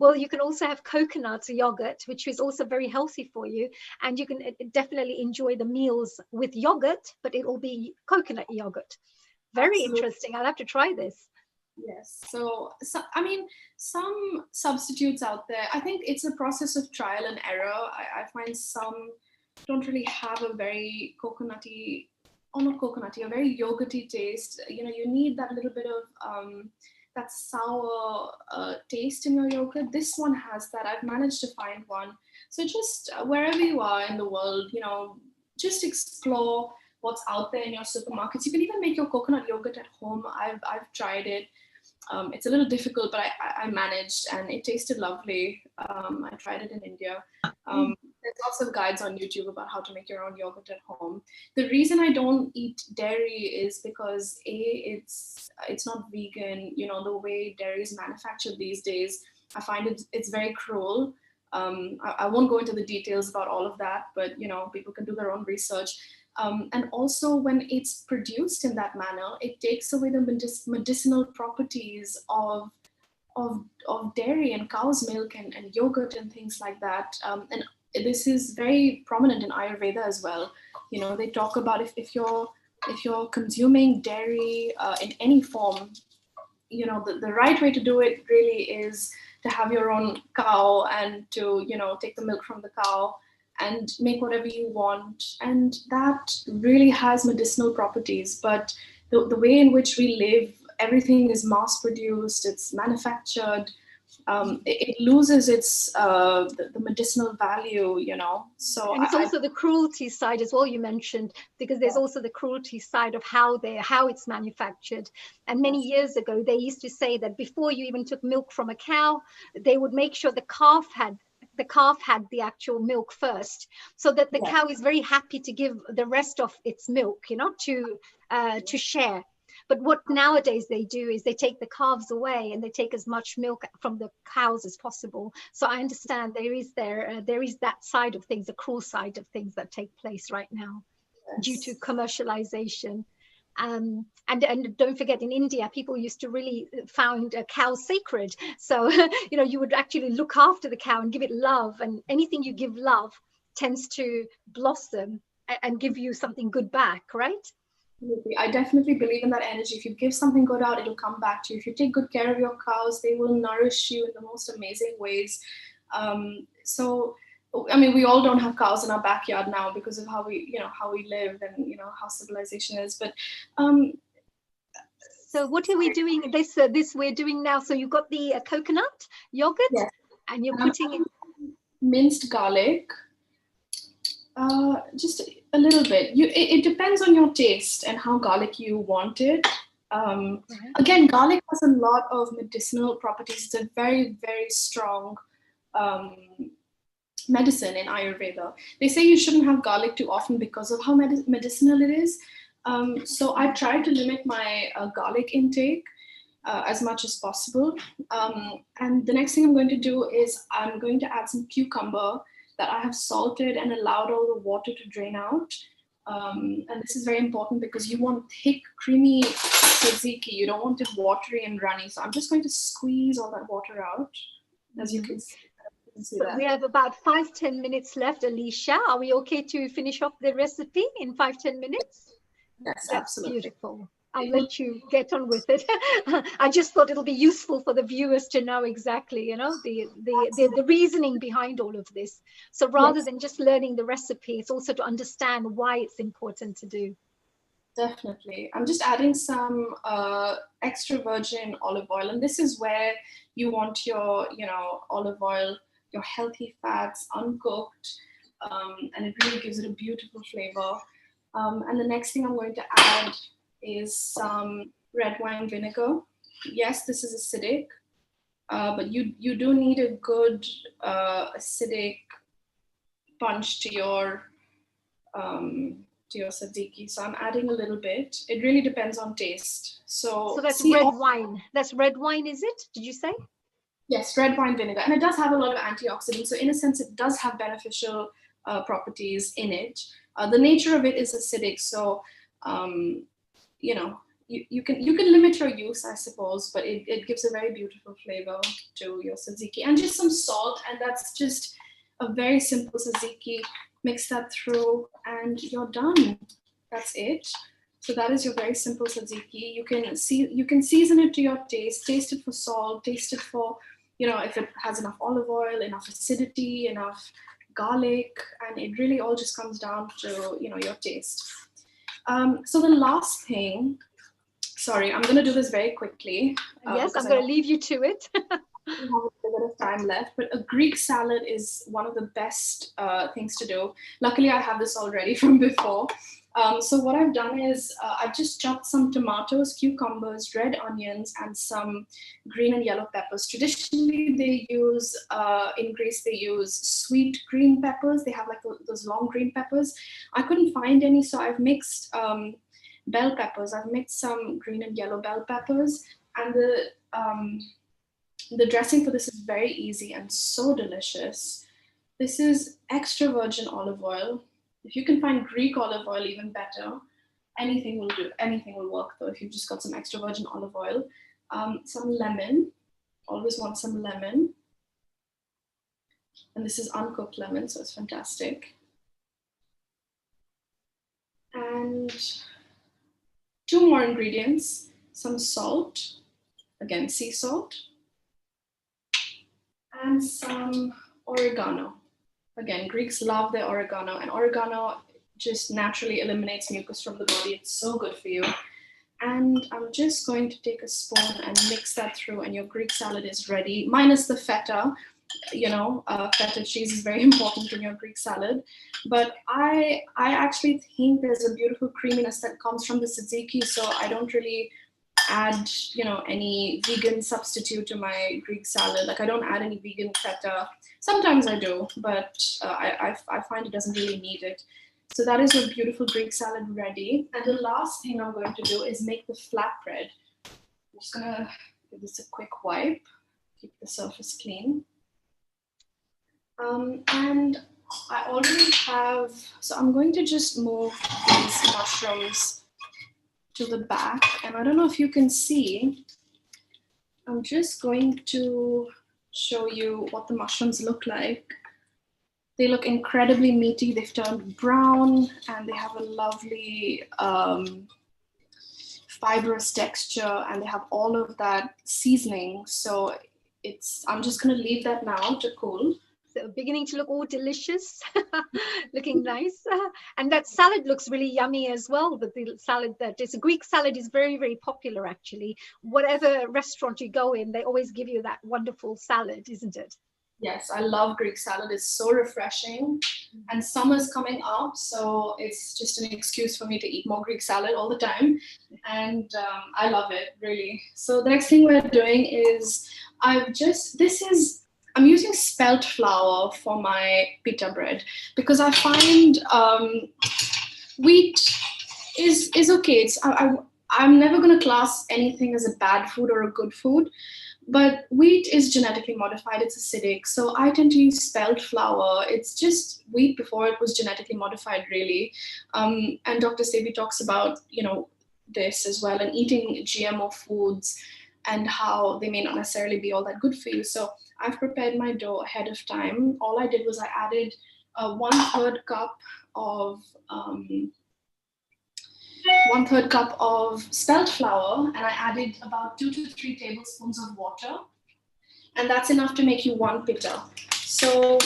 S8: well, you can also have coconut yogurt, which is also very healthy for you. And you can definitely enjoy the meals with yogurt, but it will be coconut yogurt. Very
S9: Absolutely.
S8: Interesting. I'll have to try this.
S9: Yes. So I mean, some substitutes out there, I think it's a process of trial and error. I find some don't really have a very coconutty, or not coconutty, a very yogurty taste. You need that little bit of that sour taste in your yogurt. This one has that. I've managed to find one. So just wherever you are in the world, just explore what's out there in your supermarkets. You can even make your coconut yogurt at home. I've tried it. It's a little difficult, but I managed, and it tasted lovely. I tried it in India. There's lots of guides on YouTube about how to make your own yogurt at home. The reason I don't eat dairy is because it's not vegan. The way dairy is manufactured these days, I find it's very cruel. I won't go into the details about all of that, but people can do their own research. And also when it's produced in that manner, it takes away the medicinal properties of dairy and cow's milk and yogurt and things like that. And this is very prominent in Ayurveda as well. They talk about if you're consuming dairy in any form, the right way to do it really is to have your own cow and to take the milk from the cow and make whatever you want. And that really has medicinal properties. But the way in which we live, everything is mass produced, it's manufactured, it loses its the medicinal value, So
S8: and it's also the cruelty side as well, you mentioned, because there's also the cruelty side of how it's manufactured. And many years ago, they used to say that before you even took milk from a cow, they would make sure the calf had the actual milk first, so that the cow is very happy to give the rest of its milk, to share. But what nowadays they do is they take the calves away and they take as much milk from the cows as possible. So I understand there is that side of things, the cruel side of things that take place right now due to commercialization. And don't forget, in India, people used to really found a cow sacred. So, you would actually look after the cow and give it love. And anything you give love tends to blossom and give you something good back, right?
S9: I definitely believe in that energy. If you give something good out, it'll come back to you. If you take good care of your cows, they will nourish you in the most amazing ways. So, I mean, we all don't have cows in our backyard now because of how we live and, how civilization is. But
S8: so what are we doing? This we're doing now. So you've got the coconut yogurt, yes, and you're putting in
S9: minced garlic. Just a little bit. It depends on your taste and how garlic you want it. Again, garlic has a lot of medicinal properties. It's a very, very strong medicine in Ayurveda. They say you shouldn't have garlic too often because of how medicinal it is. So I try to limit my garlic intake as much as possible. And the next thing I'm going to do is I'm going to add some cucumber that I have salted and allowed all the water to drain out. And this is very important because you want thick, creamy tzatziki, you don't want it watery and runny. So I'm just going to squeeze all that water out, as you can see.
S8: So we have about 5-10 minutes left. Alicia, are we okay to finish off the recipe in 5-10 minutes?
S9: Yes,
S8: That's
S9: absolutely.
S8: beautiful. I'll let you get on with it. I just thought it'll be useful for the viewers to know exactly, you know, the reasoning behind all of this. So rather than just learning the recipe, it's also to understand why it's important to do.
S9: Definitely. I'm just adding some extra virgin olive oil, and this is where you want your, olive oil, your healthy fats, uncooked, and it really gives it a beautiful flavor. And the next thing I'm going to add is some red wine vinegar. Yes, this is acidic, but you do need a good acidic punch to your tzatziki. So I'm adding a little bit. It really depends on taste. So
S8: that's red wine. That's red wine, is it? Did you say?
S9: Yes, red wine vinegar. And it does have a lot of antioxidants. So in a sense, it does have beneficial properties in it. The nature of it is acidic. So, you can limit your use, I suppose, but it gives a very beautiful flavor to your tzatziki. And just some salt. And that's just a very simple tzatziki. Mix that through and you're done. That's it. So that is your very simple tzatziki. You can season it to your taste. Taste it for salt. Taste it for, if it has enough olive oil, enough acidity, enough garlic, and it really all just comes down to your taste. So the last thing, sorry, I'm going to do this very quickly.
S8: Yes, I'm going to leave you to it.
S9: We have a bit of time left, but a Greek salad is one of the best things to do. Luckily, I have this already from before. So what I've done is I've just chopped some tomatoes, cucumbers, red onions, and some green and yellow peppers. Traditionally, they use, in Greece, they use sweet green peppers. They have like those long green peppers. I couldn't find any, so I've mixed bell peppers. I've mixed some green and yellow bell peppers, and the dressing for this is very easy and so delicious. This is extra virgin olive oil. If you can find Greek olive oil, even better. Anything will do. Anything will work though if you've just got some extra virgin olive oil. Some lemon. Always want some lemon. And this is uncooked lemon, so it's fantastic. And 2 more ingredients. Some salt. Again, sea salt. And some oregano. Again, Greeks love their oregano, and oregano just naturally eliminates mucus from the body. It's so good for you. And I'm just going to take a spoon and mix that through, and your Greek salad is ready, minus the feta. Feta cheese is very important in your Greek salad. But I actually think there's a beautiful creaminess that comes from the tzatziki, so I don't really add any vegan substitute to my Greek salad. Like I don't add any vegan feta. Sometimes I do, but I find it doesn't really need it. So that is your beautiful Greek salad ready. And the last thing I'm going to do is make the flatbread. I'm just gonna give this a quick wipe, keep the surface clean. And I already have, so I'm going to just move these mushrooms to the back, and I don't know if you can see, I'm just going to show you what the mushrooms look like. They look incredibly meaty. They've turned brown and they have a lovely fibrous texture, and they have all of that seasoning. So I'm just going to leave that now to cool.
S8: So beginning to look all delicious, looking nice. And that salad looks really yummy as well. But the salad it's a Greek salad is very, very popular actually. Whatever restaurant you go in, they always give you that wonderful salad, isn't it?
S9: Yes, I love Greek salad. It's so refreshing, and summer's coming up, so it's just an excuse for me to eat more Greek salad all the time, and I love it, really. So the next thing we're doing is I'm using spelt flour for my pita bread, because I find wheat is okay. I'm never going to class anything as a bad food or a good food. But wheat is genetically modified, it's acidic. So I tend to use spelt flour. It's just wheat before it was genetically modified, really. And Dr. Sebi talks about, this as well, and eating GMO foods and how they may not necessarily be all that good for you. So I've prepared my dough ahead of time. All I did was I added 1/3 cup of 1/3 cup of spelt flour, and I added about 2 to 3 tablespoons of water, and that's enough to make you 1 pita. So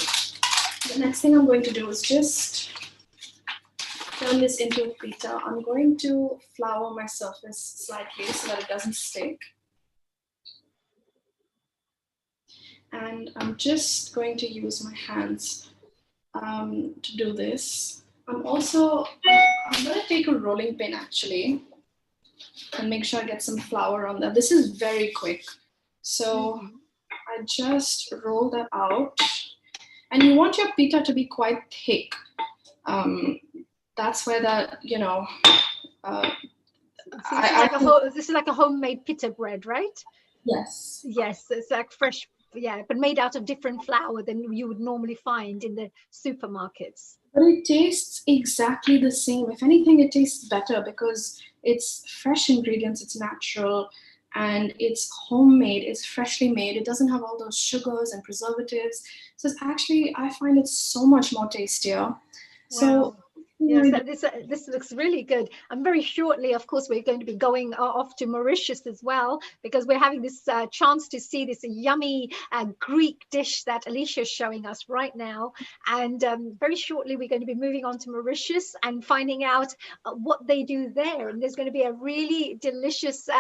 S9: the next thing I'm going to do is just turn this into a pita. I'm going to flour my surface slightly so that it doesn't stick. And I'm just going to use my hands to do this. I'm going to take a rolling pin actually and make sure I get some flour on that. This is very quick. So I just roll that out. And you want your pita to be quite thick. That's where that, you know.
S8: This is like a homemade pita bread, right?
S9: Yes.
S8: Yes, it's like fresh, yeah, but made out of different flour than you would normally find in the supermarkets.
S9: But it tastes exactly the same. If anything, it tastes better because it's fresh ingredients, it's natural, and it's homemade, it's freshly made. It doesn't have all those sugars and preservatives. So it's actually, I find it so much more tastier.
S8: Wow.
S9: So
S8: yes, this looks really good. And very shortly, of course, we're going to be going off to Mauritius as well, because we're having this chance to see this yummy Greek dish that Alicia is showing us right now. And very shortly, we're going to be moving on to Mauritius and finding out what they do there. And there's going to be a really delicious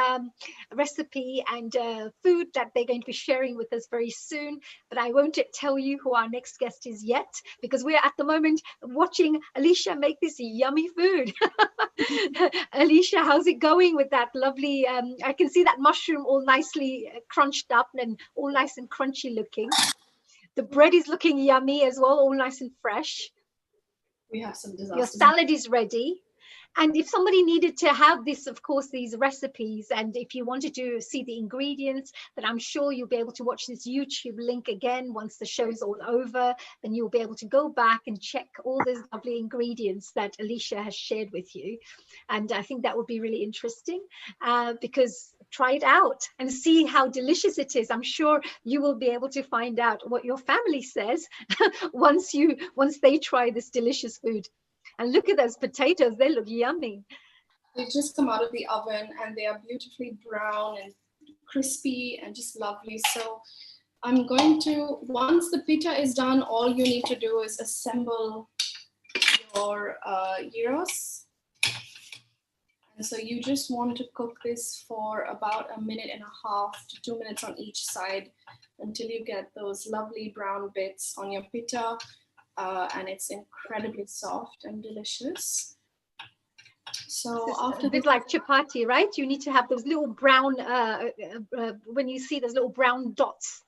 S8: recipe and food that they're going to be sharing with us very soon. But I won't tell you who our next guest is yet, because we're at the moment watching Alicia make this yummy food. Alicia, how's it going with that lovely, I can see that mushroom all nicely crunched up and all nice and crunchy looking. The bread is looking yummy as well, all nice and fresh.
S9: We have some disasters.
S8: Your salad is ready. And if somebody needed to have this, of course, these recipes, and if you wanted to see the ingredients, then I'm sure you'll be able to watch this YouTube link again once the show's all over. Then you'll be able to go back and check all those lovely ingredients that Alicia has shared with you. And I think that would be really interesting because try it out and see how delicious it is. I'm sure you will be able to find out what your family says once they try this delicious food. And look at those potatoes, they look yummy.
S9: They've just come out of the oven and they are beautifully brown and crispy and just lovely. So I'm going to, once the pita is done, all you need to do is assemble your gyros. And so you just want to cook this for about 1.5 minutes to 2 minutes on each side until you get those lovely brown bits on your pita. And it's incredibly soft and delicious. So after
S8: this, like chapati, right? You need to have those little brown, when you see those little brown dots,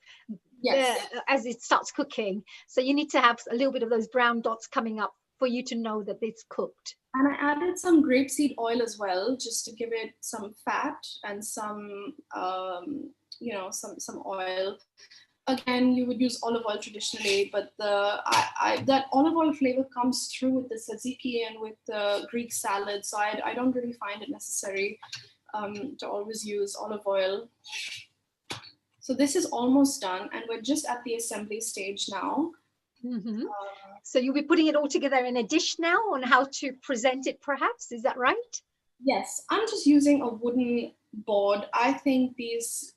S9: yes,
S8: as it starts cooking. So you need to have a little bit of those brown dots coming up for you to know that it's cooked.
S9: And I added some grapeseed oil as well, just to give it some fat and some, some oil. Again, you would use olive oil traditionally, but that olive oil flavor comes through with the tzatziki and with the Greek salad. So I don't really find it necessary to always use olive oil. So this is almost done, and we're just at the assembly stage now.
S8: Mm-hmm. So you'll be putting it all together in a dish now on how to present it, perhaps? Is that right?
S9: Yes, I'm just using a wooden board. I think these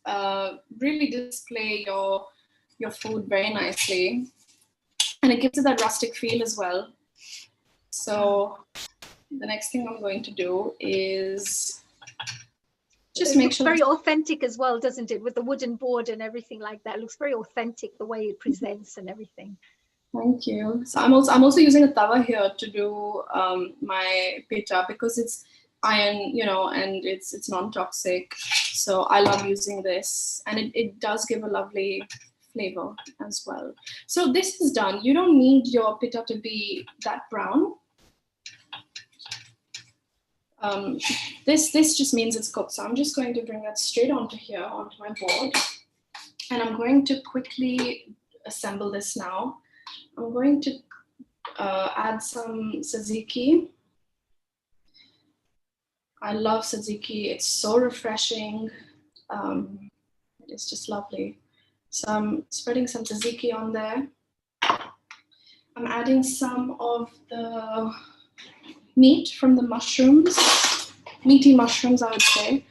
S9: really display your food very nicely, and it gives it that rustic feel as well. So the next thing I'm going to do is just make sure.
S8: Very authentic as well, doesn't it? With the wooden board and everything like that, it looks very authentic the way it presents and everything.
S9: Thank you. So I'm also using a tawa here to do my pita because it's iron, and it's non-toxic. So I love using this, and it does give a lovely flavor as well. So this is done. You don't need your pita to be that brown. This just means it's cooked. So I'm just going to bring that straight onto my board, and I'm going to quickly assemble this now. I'm going to add some tzatziki. I love tzatziki. It's so refreshing. It's just lovely. So I'm spreading some tzatziki on there. I'm adding some of the meat from the mushrooms, meaty mushrooms, I would say.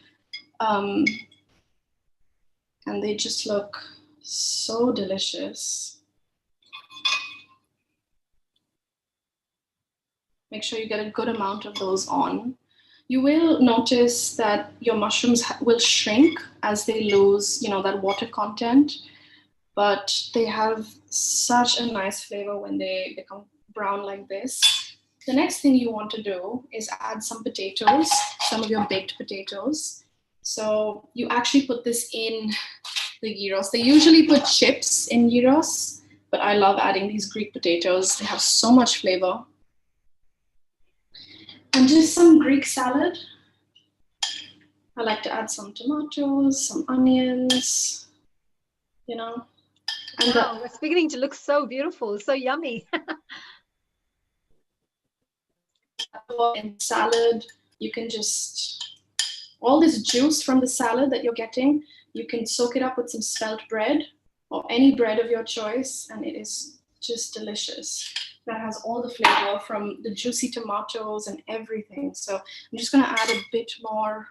S9: And they just look so delicious. Make sure you get a good amount of those on. You will notice that your mushrooms will shrink as they lose, that water content, but they have such a nice flavor when they become brown like this. The next thing you want to do is add some potatoes, some of your baked potatoes. So you actually put this in the gyros. They usually put chips in gyros, but I love adding these Greek potatoes. They have so much flavor. And just some Greek salad. I like to add some tomatoes, some onions, And
S8: wow, it's beginning to look so beautiful, so yummy.
S9: In salad, you can all this juice from the salad that you're getting, you can soak it up with some spelt bread or any bread of your choice, and it is just delicious. That has all the flavor from the juicy tomatoes and everything. So I'm just going to add a bit more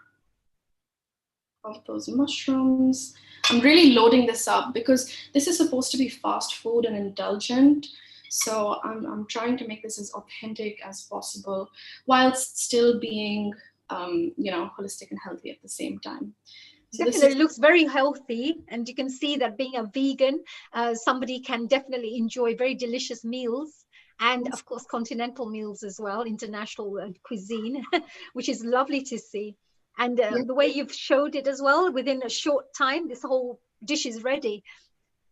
S9: of those mushrooms. I'm really loading this up because this is supposed to be fast food and indulgent. So I'm trying to make this as authentic as possible whilst still being, holistic and healthy at the same time. So
S8: definitely looks very healthy, and you can see that being a vegan, somebody can definitely enjoy very delicious meals. And of course, continental meals as well, international cuisine, which is lovely to see. And the way you've showed it as well, within a short time, this whole dish is ready,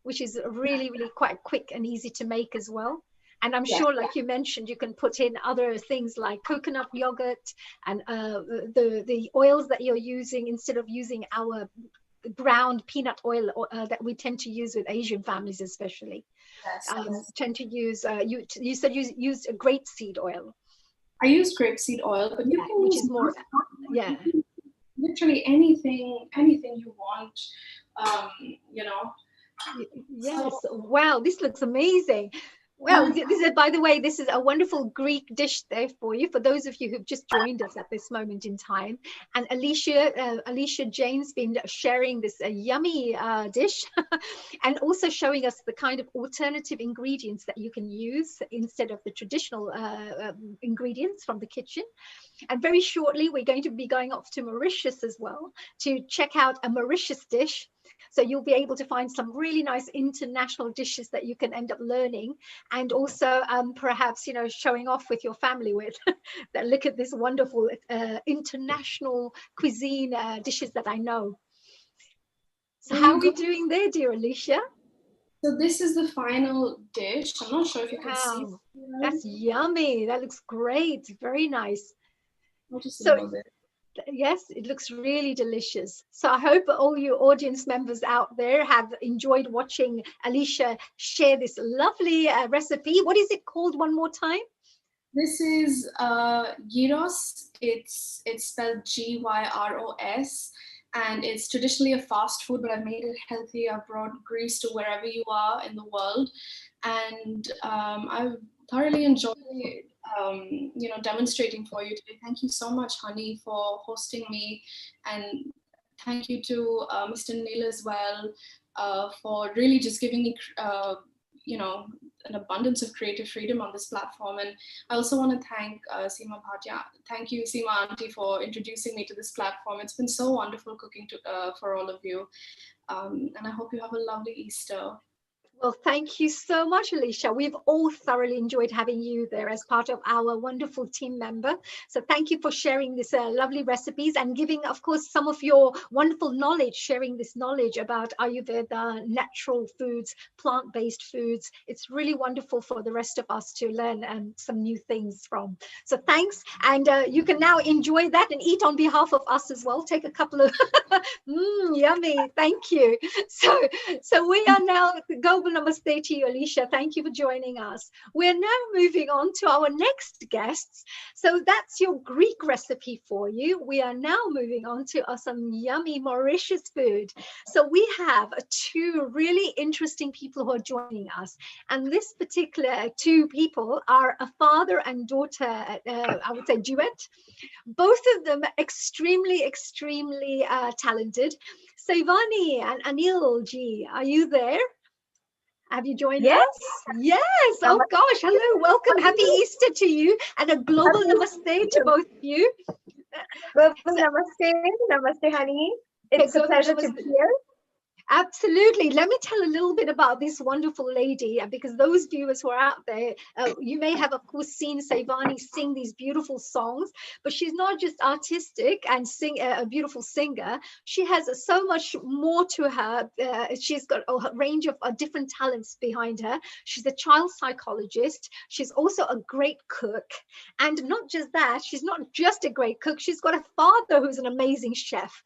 S8: which is really, really quite quick and easy to make as well. And I'm sure, like you mentioned, you can put in other things like coconut yogurt and the oils that you're using, instead of using our ground peanut oil that we tend to use with Asian families especially.
S9: Yes.
S8: Tend to use, you said you used a grapeseed oil.
S9: I use grapeseed oil, but you can
S8: which
S9: use
S8: is more,
S9: literally anything you want,
S8: Yes. Wow, this looks amazing. Well, this is, by the way, this is a wonderful Greek dish there for you, for those of you who've just joined us at this moment in time. And Alicia Jane's been sharing this yummy dish and also showing us the kind of alternative ingredients that you can use instead of the traditional ingredients from the kitchen. And very shortly, we're going to be going off to Mauritius as well to check out a Mauritius dish. So you'll be able to find some really nice international dishes that you can end up learning, and also perhaps, showing off with your family with that. Look at this wonderful international cuisine dishes that I know. So how are we doing there, dear Alicia?
S9: So this is the final dish. I'm not sure if you can see.
S8: That's yummy. That looks great. Very nice.
S9: I'll just
S8: yes, it looks really delicious. So I hope all you audience members out there have enjoyed watching Alicia share this lovely recipe. What is it called one more time?
S9: This is gyros. It's spelled Gyros, and it's traditionally a fast food, but I've made it healthy. I've brought Greece to wherever you are in the world, and I've thoroughly enjoyed it. Demonstrating for you today. Thank you so much, Honey, for hosting me, and thank you to Mr. Neil as well for really just giving me an abundance of creative freedom on this platform. And I also want to thank Seema Bhatia. Thank you, Seema Auntie, for introducing me to this platform. It's been so wonderful cooking for all of you, and I hope you have a lovely Easter.
S8: Well, thank you so much, Alicia. We've all thoroughly enjoyed having you there as part of our wonderful team member. So thank you for sharing this lovely recipes and giving, of course, some of your wonderful knowledge, sharing this knowledge about Ayurveda, natural foods, plant-based foods. It's really wonderful for the rest of us to learn some new things from. So thanks. And you can now enjoy that and eat on behalf of us as well. Take a couple of, yummy. Thank you. So we are now going global namaste to you, Alicia. Thank you for joining us. We're now moving on to our next guests. So that's your Greek recipe for you. We are now moving on to some yummy Mauritius food. So we have two really interesting people who are joining us. And this particular two people are a father and daughter, I would say duet. Both of them extremely, extremely talented. Saivani and Anil ji, are you there? Have you joined us? Yes. Oh gosh, hello, welcome. Happy Easter to you and a global namaste to both of you.
S11: Namaste, honey. It's a pleasure to be here.
S8: Absolutely. Let me tell a little bit about this wonderful lady, because those viewers who are out there, you may have, of course, seen Saivani sing these beautiful songs, but she's not just artistic and a beautiful singer. She has so much more to her. She's got a range of different talents behind her. She's a child psychologist. She's also a great cook. And not just that, she's not just a great cook. She's got a father who's an amazing chef.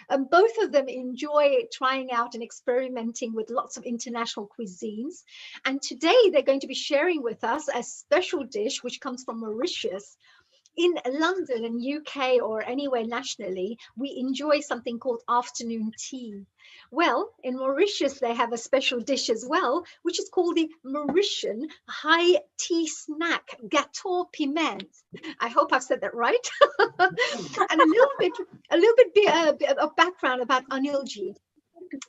S8: And both of them enjoy trying out and experimenting with lots of international cuisines. And today they're going to be sharing with us a special dish which comes from Mauritius. In London and UK or anywhere nationally, we enjoy something called afternoon tea. Well, in Mauritius, they have a special dish as well, which is called the Mauritian high tea snack, gâteau piment. I hope I've said that right. And a little bit of background about Anilji,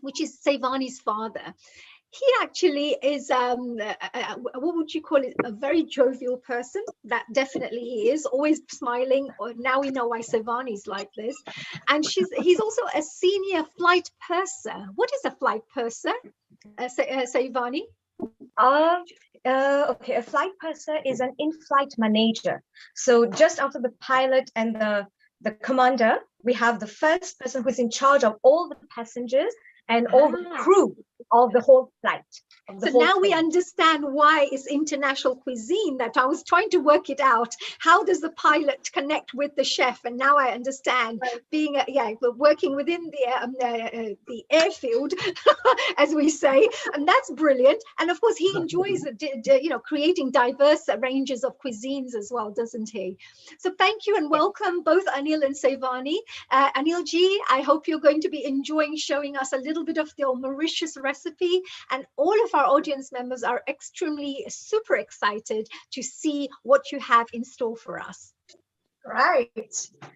S8: which is Saivani's father. He actually is, what would you call it, a very jovial person. That definitely he is, always smiling. Now we know why Saivani's like this. And he's also a senior flight purser. What is a flight purser, Saivani?
S11: Okay, a flight purser is an in-flight manager. So just after the pilot and the commander, we have the first person who's in charge of all the passengers and all the crew of the whole flight.
S8: So now we understand why it's international cuisine, that I was trying to work it out. How does the pilot connect with the chef? And now I understand, being working within the airfield, as we say, and that's brilliant. And of course, he enjoys creating diverse ranges of cuisines as well, doesn't he? So thank you and welcome both Anil and Saivani. Anil ji, I hope you're going to be enjoying showing us a little bit of the Mauritius recipe, and all of our audience members are extremely super excited to see what you have in store for us.
S11: Right.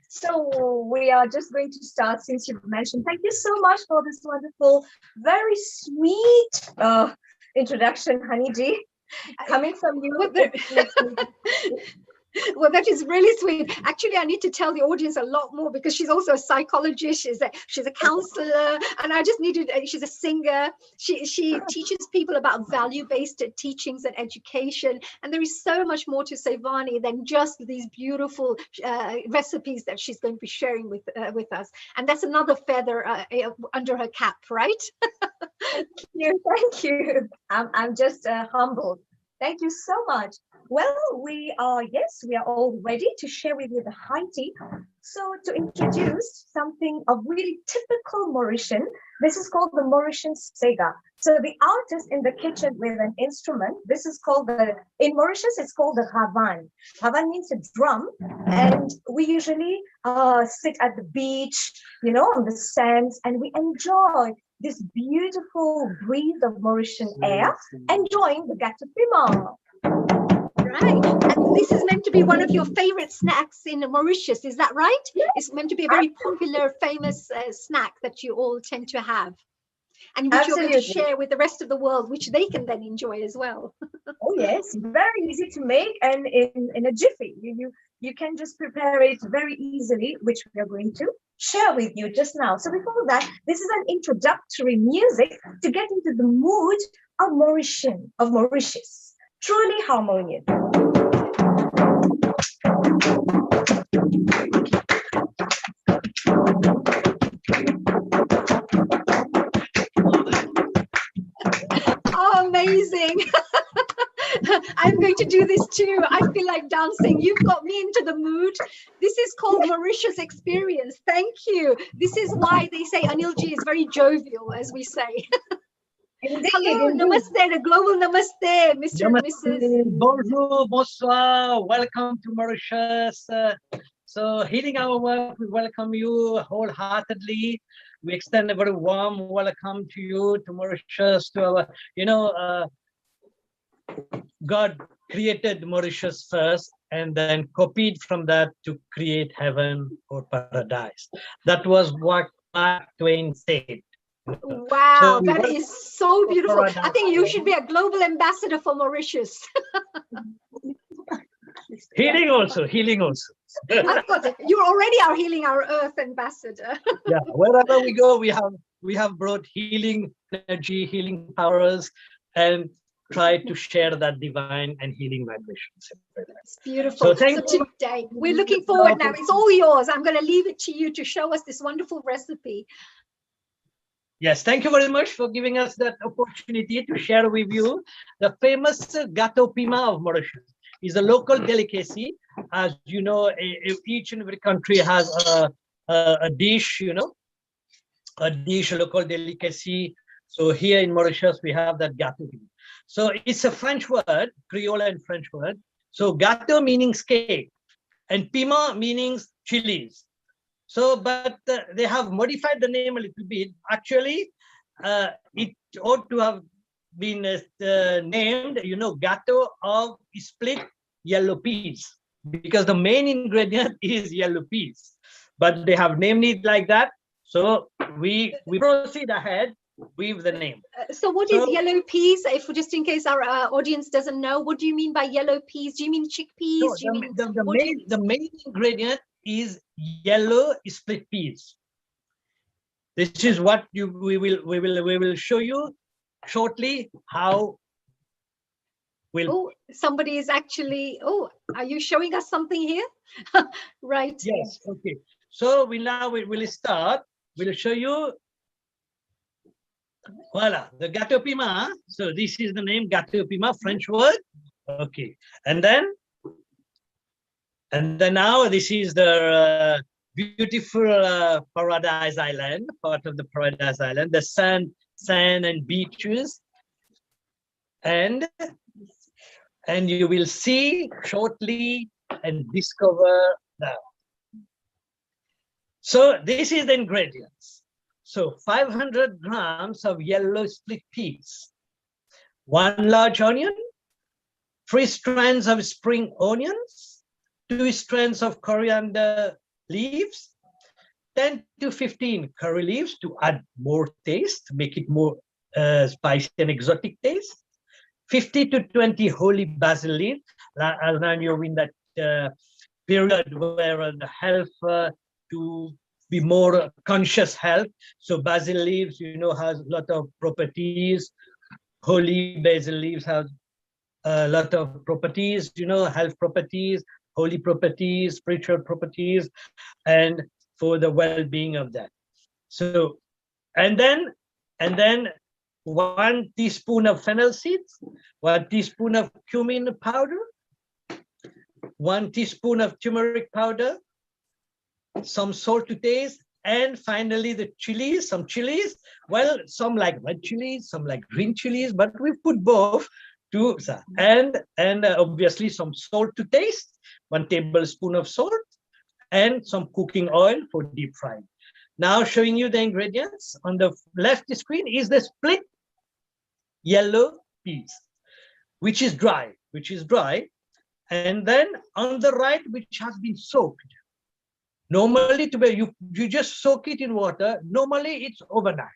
S11: So we are just going to start, since you've mentioned. Thank you so much for this wonderful, very sweet introduction, Honey Ji, coming from you.
S8: Well, that is really sweet. Actually, I need to tell the audience a lot more, because she's also a psychologist, she's a counselor, and I just needed, she's a singer. She teaches people about value-based teachings and education, and there is so much more to Saivani than just these beautiful recipes that she's going to be sharing with us. And that's another feather under her cap, right?
S11: Thank you. I'm just humbled. Thank you so much. Well, we are all ready to share with you the high tea. So to introduce something of really typical Mauritian, this is called the Mauritian sega. So the artist in the kitchen with an instrument, this is called in Mauritius, it's called the ravan. Ravan means a drum. And we usually sit at the beach, on the sands, and we enjoy this beautiful breeze of Mauritian air, enjoying the gâteau piment.
S8: Right, and this is meant to be one of your favorite snacks in Mauritius, is that right? Yes. It's meant to be a very popular, famous snack that you all tend to have, and which you're going to share with the rest of the world, which they can then enjoy as well.
S11: Oh yes, very easy to make, and in a jiffy. You can just prepare it very easily, which we are going to share with you just now. So before that, this is an introductory music to get into the mood of Mauritius. Truly harmonious.
S8: Oh, amazing. I'm going to do this too. I feel like dancing. You've got me into the mood. This is called Mauritius Experience. Thank you. This is why they say Anilji is very jovial, as we say. Hello, namaste, the global namaste, Mr. and Mrs.
S12: Bonjour, bonsoir, welcome to Mauritius. So, Healing Our Work, we welcome you wholeheartedly. We extend a very warm welcome to you, to Mauritius, to our, God created Mauritius first and then copied from that to create heaven or paradise. That was what Mark Twain said.
S8: Wow,
S12: So
S8: that is so beautiful. I
S12: paradise.
S8: think you should be a global ambassador for Mauritius.
S12: Healing also, healing also.
S8: Of course, you already are healing our earth ambassador.
S12: Yeah, wherever we go, we have brought healing energy, healing powers, and try to share that divine and healing vibrations.
S8: It's beautiful.
S12: So thank you.
S8: Today, we're looking forward now. It's all yours. I'm going to leave it to you to show us this wonderful recipe.
S12: Yes, thank you very much for giving us that opportunity to share with you the famous Gato Pima of Mauritius. Is a local delicacy. As you know, each and every country has a dish, a dish, a local delicacy. So here in Mauritius, we have that gâteau. So it's a French word, Creole and French word. So gâteau meaning cake, and piment meaning chilies. So, but they have modified the name a little bit. Actually, it ought to have been named, gâteau of split yellow peas, because the main ingredient is yellow peas. But they have named it like that. So we proceed ahead with the name.
S8: So what is yellow peas? If just in case our audience doesn't know, what do you mean by yellow peas? Do you mean chickpeas?
S12: No, the main ingredient is yellow split peas. This is what we will show you shortly how we'll.
S8: Oh, somebody is actually. Oh, are you showing us something here? Right.
S12: Yes. Okay. So we will start. We'll show you. Voila, the gâteau piment. So this is the name gâteau piment, French word. Okay, and then now this is the beautiful Paradise Island, part of the Paradise Island, the sand and beaches, and you will see shortly and discover now. So this is the ingredients. So 500 grams of yellow split peas, 1 large onion, 3 strands of spring onions, 2 strands of coriander leaves, 10 to 15 curry leaves to add more taste, make it more spicy and exotic taste, 50 to 20 holy basil leaves. Now you're in that period where the health to be more conscious health. So basil leaves, has a lot of properties. Holy basil leaves have a lot of properties, health properties, holy properties, spiritual properties, and for the well-being of that. So, and then 1 teaspoon of fennel seeds, 1 teaspoon of cumin powder, 1 teaspoon of turmeric powder, some salt to taste, and finally the chilies, some chilies. Well, some like red chilies, some like green chilies, but we put both to, and obviously some salt to taste, 1 tablespoon of salt, and some cooking oil for deep frying. Now showing you the ingredients. On the left screen is the split yellow peas, which is dry, and then on the right, which has been soaked. Normally, you just soak it in water. Normally, it's overnight.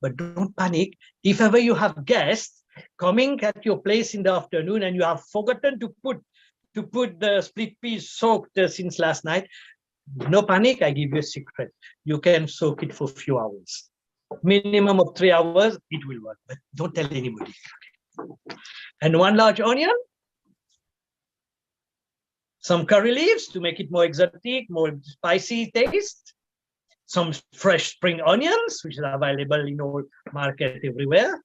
S12: But don't panic. If ever you have guests coming at your place in the afternoon and you have forgotten to put the split peas soaked since last night, no panic. I give you a secret. You can soak it for a few hours. Minimum of 3 hours, it will work. But don't tell anybody. And 1 large onion. Some curry leaves to make it more exotic, more spicy taste. Some fresh spring onions, which are available in all market everywhere.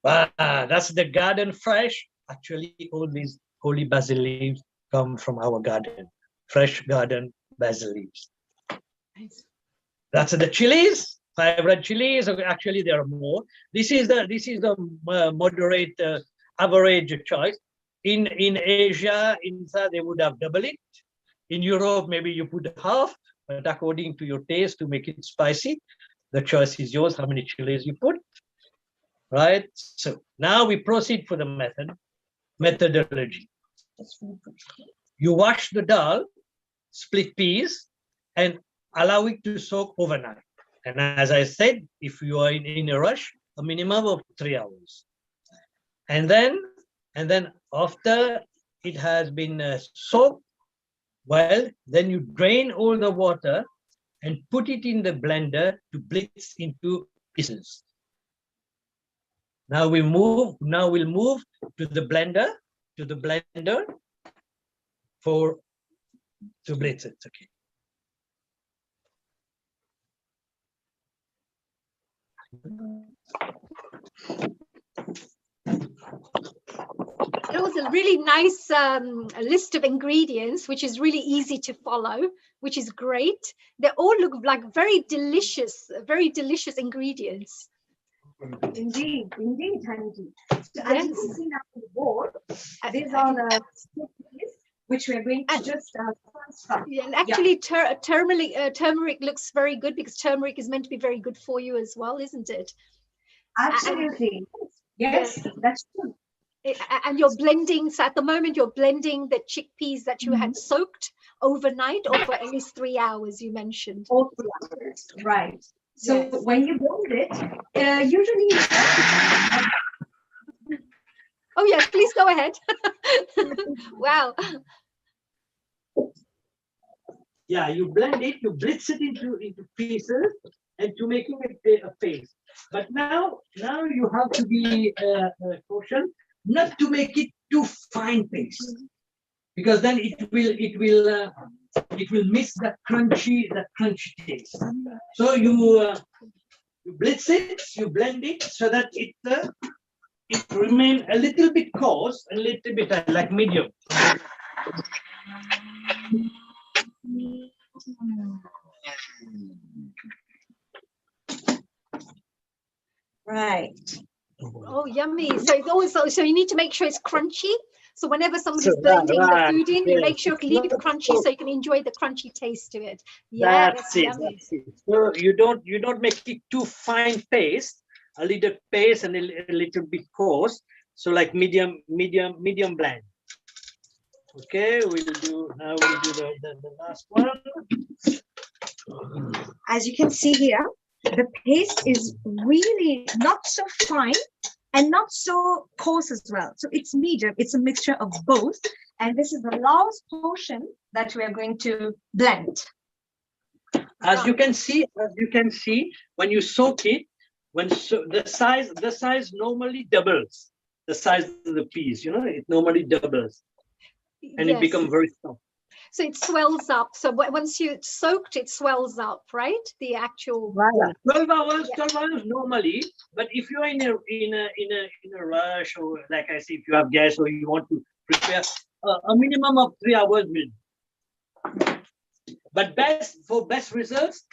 S12: That's the garden fresh. Actually, all these holy basil leaves come from our garden. Fresh garden basil leaves. Nice. That's the chilies. 5 red chilies. Actually, there are more. This is the moderate average choice. In Asia, inside they would have double it. In Europe, maybe you put half, but according to your taste to make it spicy, the choice is yours. How many chilies you put, right? So now we proceed for the methodology. You wash the dal, split peas, and allow it to soak overnight. And as I said, if you are in a rush, a minimum of 3 hours. And then after it has been soaked, well, then you drain all the water and put it in the blender to blitz into pieces. Now we'll move to the blender, to blitz it. Okay.
S8: It was a really nice list of ingredients, which is really easy to follow, which is great. They all look like very delicious ingredients.
S11: Indeed, Hanji. So as you can see now on the board, these are the recipes which we're going to just start.
S8: Yeah, and actually, turmeric looks very good because turmeric is meant to be very good for you as well, isn't it?
S11: Absolutely. Yes, that's true.
S8: And you're blending, so at the moment you're blending the chickpeas that you had soaked overnight or for at least 3 hours, you mentioned.
S11: All 3 hours, right. So when you blend it, usually...
S8: Oh yes, please go ahead. Wow.
S12: Yeah, you blend it, you blitz it into pieces and to making it a paste. But now you have to be cautious not to make it too fine paste, because then it will miss the crunchy taste. So you blitz it, you blend it so that it remain a little bit coarse, a little bit like medium.
S11: Right.
S8: Oh, yummy. So it's also, so you need to make sure it's crunchy. So whenever somebody's blending the food in, you make sure to leave it crunchy so you can enjoy the crunchy taste to it. Yeah, that's yummy.
S12: So you don't make it too fine paste, a little paste and a little bit coarse. So like medium blend. Okay, we'll do the last one.
S11: As you can see here, the paste is really not so fine and not so coarse as well. So it's medium, it's a mixture of both. And this is the last portion that we are going to blend.
S12: As you can see, when you soak it, the size normally doubles. The size of the peas, it normally doubles. And it becomes very soft.
S8: So it swells up. So once you soaked, it swells up, right? The actual
S12: 12 hours normally. But if you're in a rush, or like I say, if you have gas or you want to prepare, a minimum of 3 hours will. But for best results,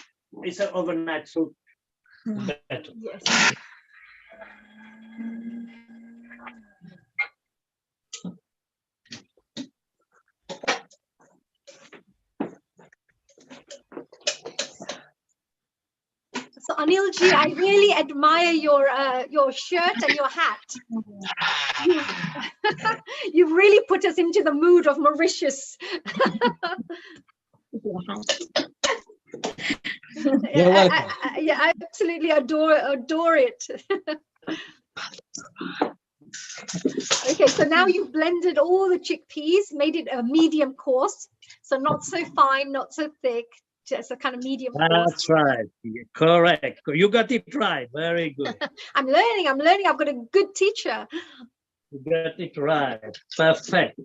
S12: it's an overnight soak. Better.
S8: Yes. So Anilji, I really admire your shirt and your hat. You've really put us into the mood of Mauritius.
S12: You're welcome.
S8: I absolutely adore it. Okay, so now you've blended all the chickpeas, made it a medium coarse, so not so fine, not so thick. Just a kind of medium.
S12: That's right. Correct. You got it right. Very good.
S8: I'm learning. I've got a good teacher.
S12: You got it right. Perfect.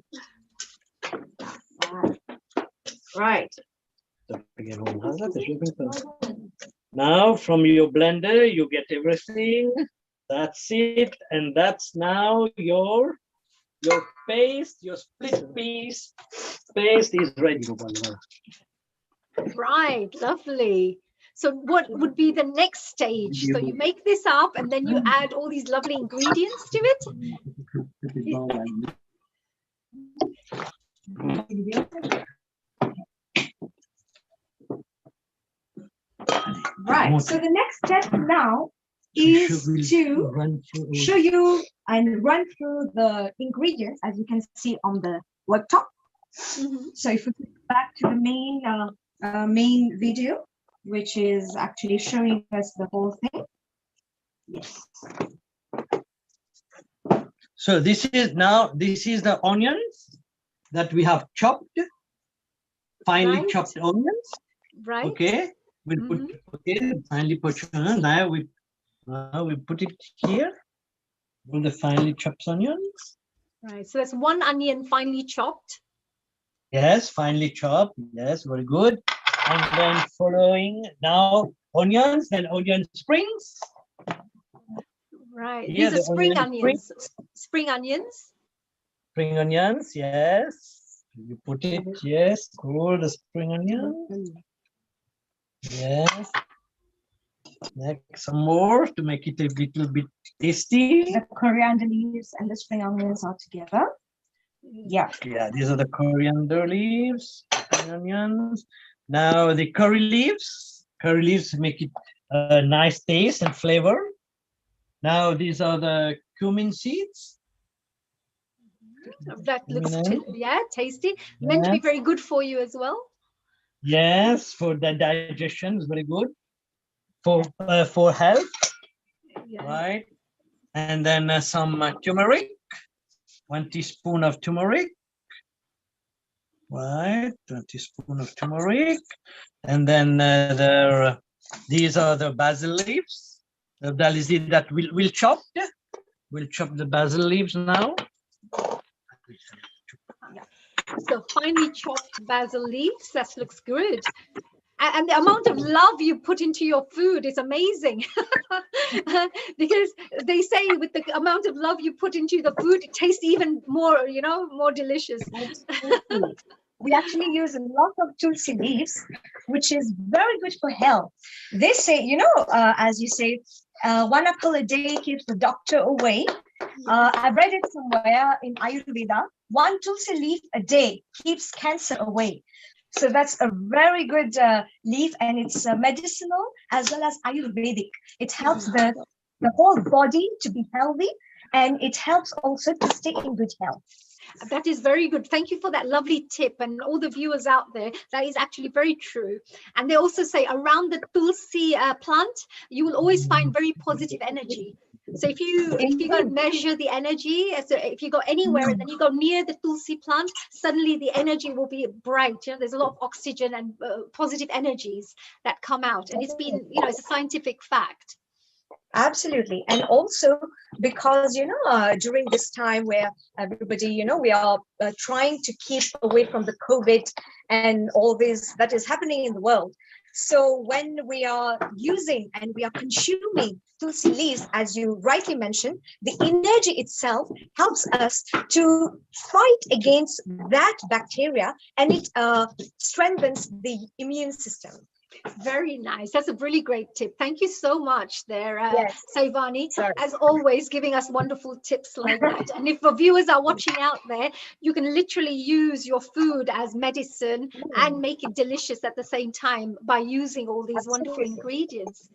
S11: Right.
S12: Now from your blender, you get everything. That's it. And that's now your paste, your split piece paste is ready.
S8: Right, lovely. So what would be the next stage? So you make this up and then you add all these lovely ingredients to it.
S11: Right. So the next step now is to show you and run through the ingredients, as you can see on the worktop. So if we go back to the main video, which is actually showing us the whole thing. Yes.
S12: So this is the onions that we have chopped, finely chopped onions.
S8: Right.
S12: Okay. We'll put finely chopped onions. Now we put it here. All the finely chopped onions.
S8: Right. So that's one onion finely chopped.
S12: Yes, finely chopped. Yes, very good. And then following now onions, then onion springs.
S8: Right.
S12: Yeah,
S8: These are spring onions. Spring onions.
S12: Spring onions, yes. You put it, yes, cool, the spring onion. Yes. Next, some more to make it a little bit tasty.
S11: The coriander leaves and the spring onions are together. Yeah.
S12: Yeah, these are the coriander leaves, spring onions. Now the curry leaves. Curry leaves make it a nice taste and flavor. Now these are the cumin seeds.
S8: That looks, tasty. Meant to be very good for you as well.
S12: Yes, for the digestion is very good. For health, right? And then some turmeric, 1 teaspoon of turmeric, right? 1 teaspoon of turmeric, and then these are the basil leaves. The basil that we'll chop. We'll chop the basil leaves now.
S8: So finely chopped basil leaves. That looks good. And the amount of love you put into your food is amazing. Because they say with the amount of love you put into the food, it tastes even more, more delicious.
S11: We actually use a lot of tulsi leaves, which is very good for health. They say, as you say, one apple a day keeps the doctor away. I read it somewhere in Ayurveda. 1 tulsi leaf a day keeps cancer away. So that's a very good leaf, and it's medicinal as well as Ayurvedic. It helps the whole body to be healthy, and it helps also to stay in good health.
S8: That is very good. Thank you for that lovely tip, and all the viewers out there. That is actually very true. And they also say around the tulsi plant, you will always find very positive energy. So if you go and measure the energy, so if you go anywhere and then you go near the tulsi plant, suddenly the energy will be bright. There's a lot of oxygen and positive energies that come out, and it's been, it's a scientific fact.
S11: Absolutely. And also because, during this time where everybody, we are trying to keep away from the COVID and all this that is happening in the world. So when we are using and we are consuming tulsi leaves, as you rightly mentioned, the energy itself helps us to fight against that bacteria, and it strengthens the immune system.
S8: Very nice. That's a really great tip. Thank you so much there, Saivani. As always, giving us wonderful tips like that. And if the viewers are watching out there, you can literally use your food as medicine and make it delicious at the same time by using all these wonderful ingredients.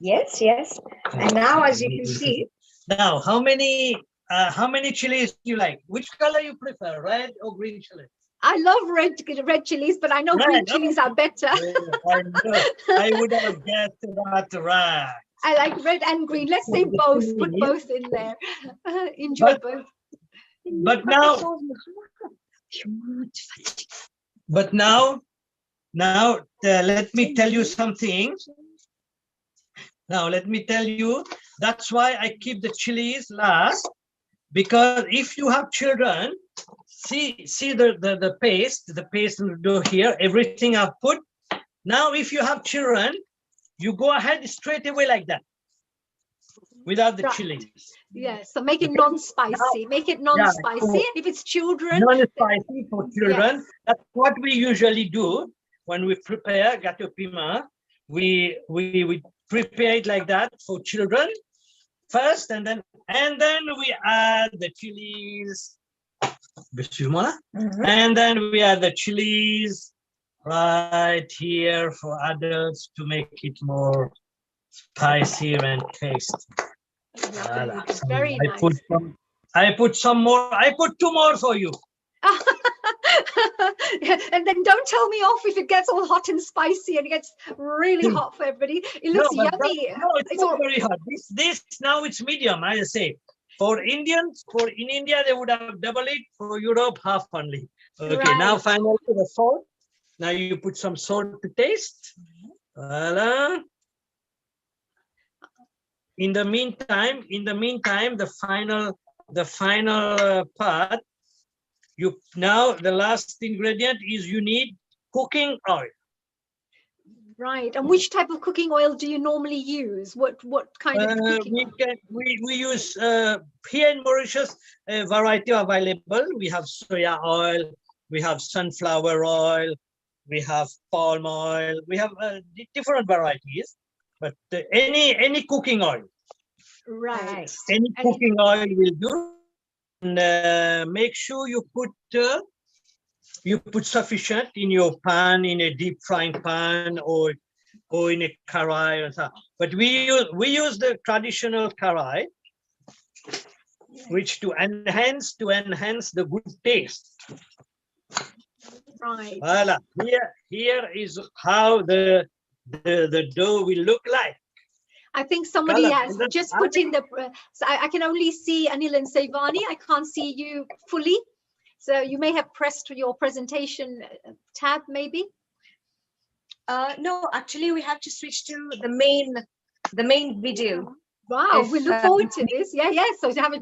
S11: Yes, yes. And now, as you can see.
S12: Now, how many chilies do you like? Which color you prefer, red or green chilies?
S8: I love red chilies, but I know green chilies are better.
S12: I would have guessed that, right.
S8: I like red and green. Let's say both. Put both in there. Enjoy both.
S12: But now, let me tell you something. Now, let me tell you, that's why I keep the chilies last, because if you have children, see the paste will do here, everything I've put. Now, if you have children, you go ahead straight away like that, without the chilies.
S8: Yes, so make it non-spicy. Make it non-spicy. And if it's children,
S12: non-spicy for children. That's what we usually do when we prepare gato pima. we prepare it like that for children first, and then we add the chilies. And then we add the chilies right here for adults to make it more spicy and tasty. Voilà.
S8: Very nice.
S12: I put some more. I put 2 more for you.
S8: And then don't tell me off if it gets all hot and spicy and it gets really hot for everybody. It looks yummy.
S12: No, it's not very hot. This now it's medium, I say. For Indians, in India, they would have double it. For Europe, half only. Okay,
S8: Right.
S12: now finally the salt. Now you put some salt to taste. Voila. In the meantime, the final part. The last ingredient is you need cooking oil.
S8: Right. And which type of cooking oil do you normally use? What kind of cooking oil?
S12: We use here in Mauritius a variety available. We have soya oil, we have sunflower oil, we have palm oil, we have different varieties. But any cooking oil,
S8: right?
S12: Any cooking oil will do. And make sure you put sufficient in your pan, in a deep frying pan, or in a karai or something. But we use the traditional karai, which to enhance the good taste.
S8: Right.
S12: Voila. Here is how the dough will look like.
S8: I think somebody has just put in the. So I can only see Anil and Saivani. I can't see you fully. So you may have pressed your presentation tab, maybe.
S11: No, actually, we have to switch to the main video.
S8: Wow, we look forward to this. Yeah. So to have a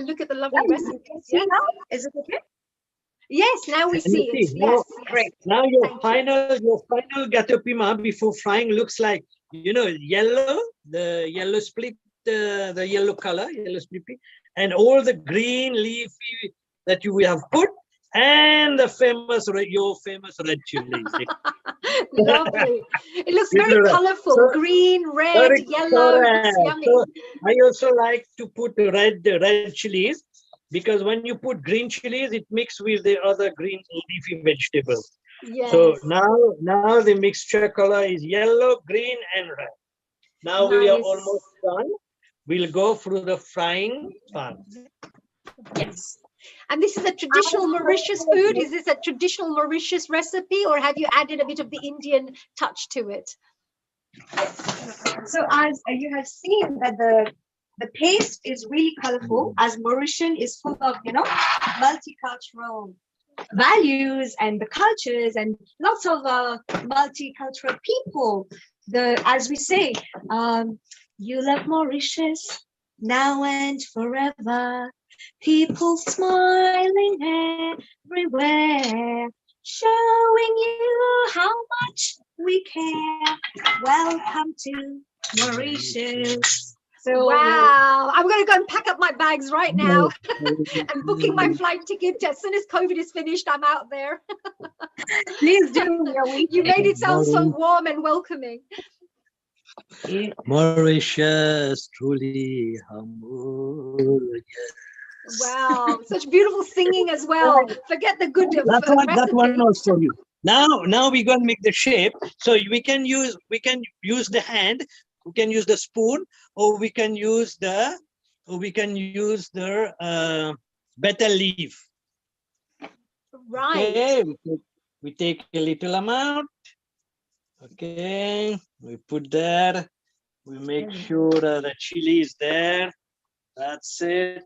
S8: look at the lovely recipes.
S11: See now? Is it okay?
S8: Yes, now we see it. Yes,
S11: great.
S12: Now your final gâteau piment before frying looks like, yellow, the yellow split, the yellow color, yellow split, and all the green leafy that you have put, and the your famous red chilies.
S8: Lovely. It looks very colorful. Green, red, yellow. It's yummy.
S12: So I also like to put red chilies, because when you put green chilies, it mixes with the other green leafy vegetables.
S8: Yes.
S12: So now the mixture color is yellow, green, and red. Now we are almost done. We'll go through the frying pan.
S8: Yes. And this is a traditional Mauritius food. Is this a traditional Mauritius recipe, or have you added a bit of the Indian touch to it?
S11: So as you have seen that the paste is really colorful, as Mauritian is full of, multicultural values and the cultures and lots of multicultural people. As we say, you love Mauritius now and forever. People smiling everywhere, showing you how much we care. Welcome to Mauritius. So,
S8: wow, I'm going to go and pack up my bags right now and booking my flight ticket. As soon as COVID is finished, I'm out there.
S11: Please do.
S8: You made it sound so warm and welcoming.
S12: Mauritius, truly humble.
S8: Wow, such beautiful singing as well. Forget the good.
S12: That one also you. Now we're going to make the shape. So we can use the hand, we can use the spoon, or we can use the betel leaf.
S8: Right.
S12: Okay, we take a little amount. Okay, we put there. We make sure the chili is there. That's it.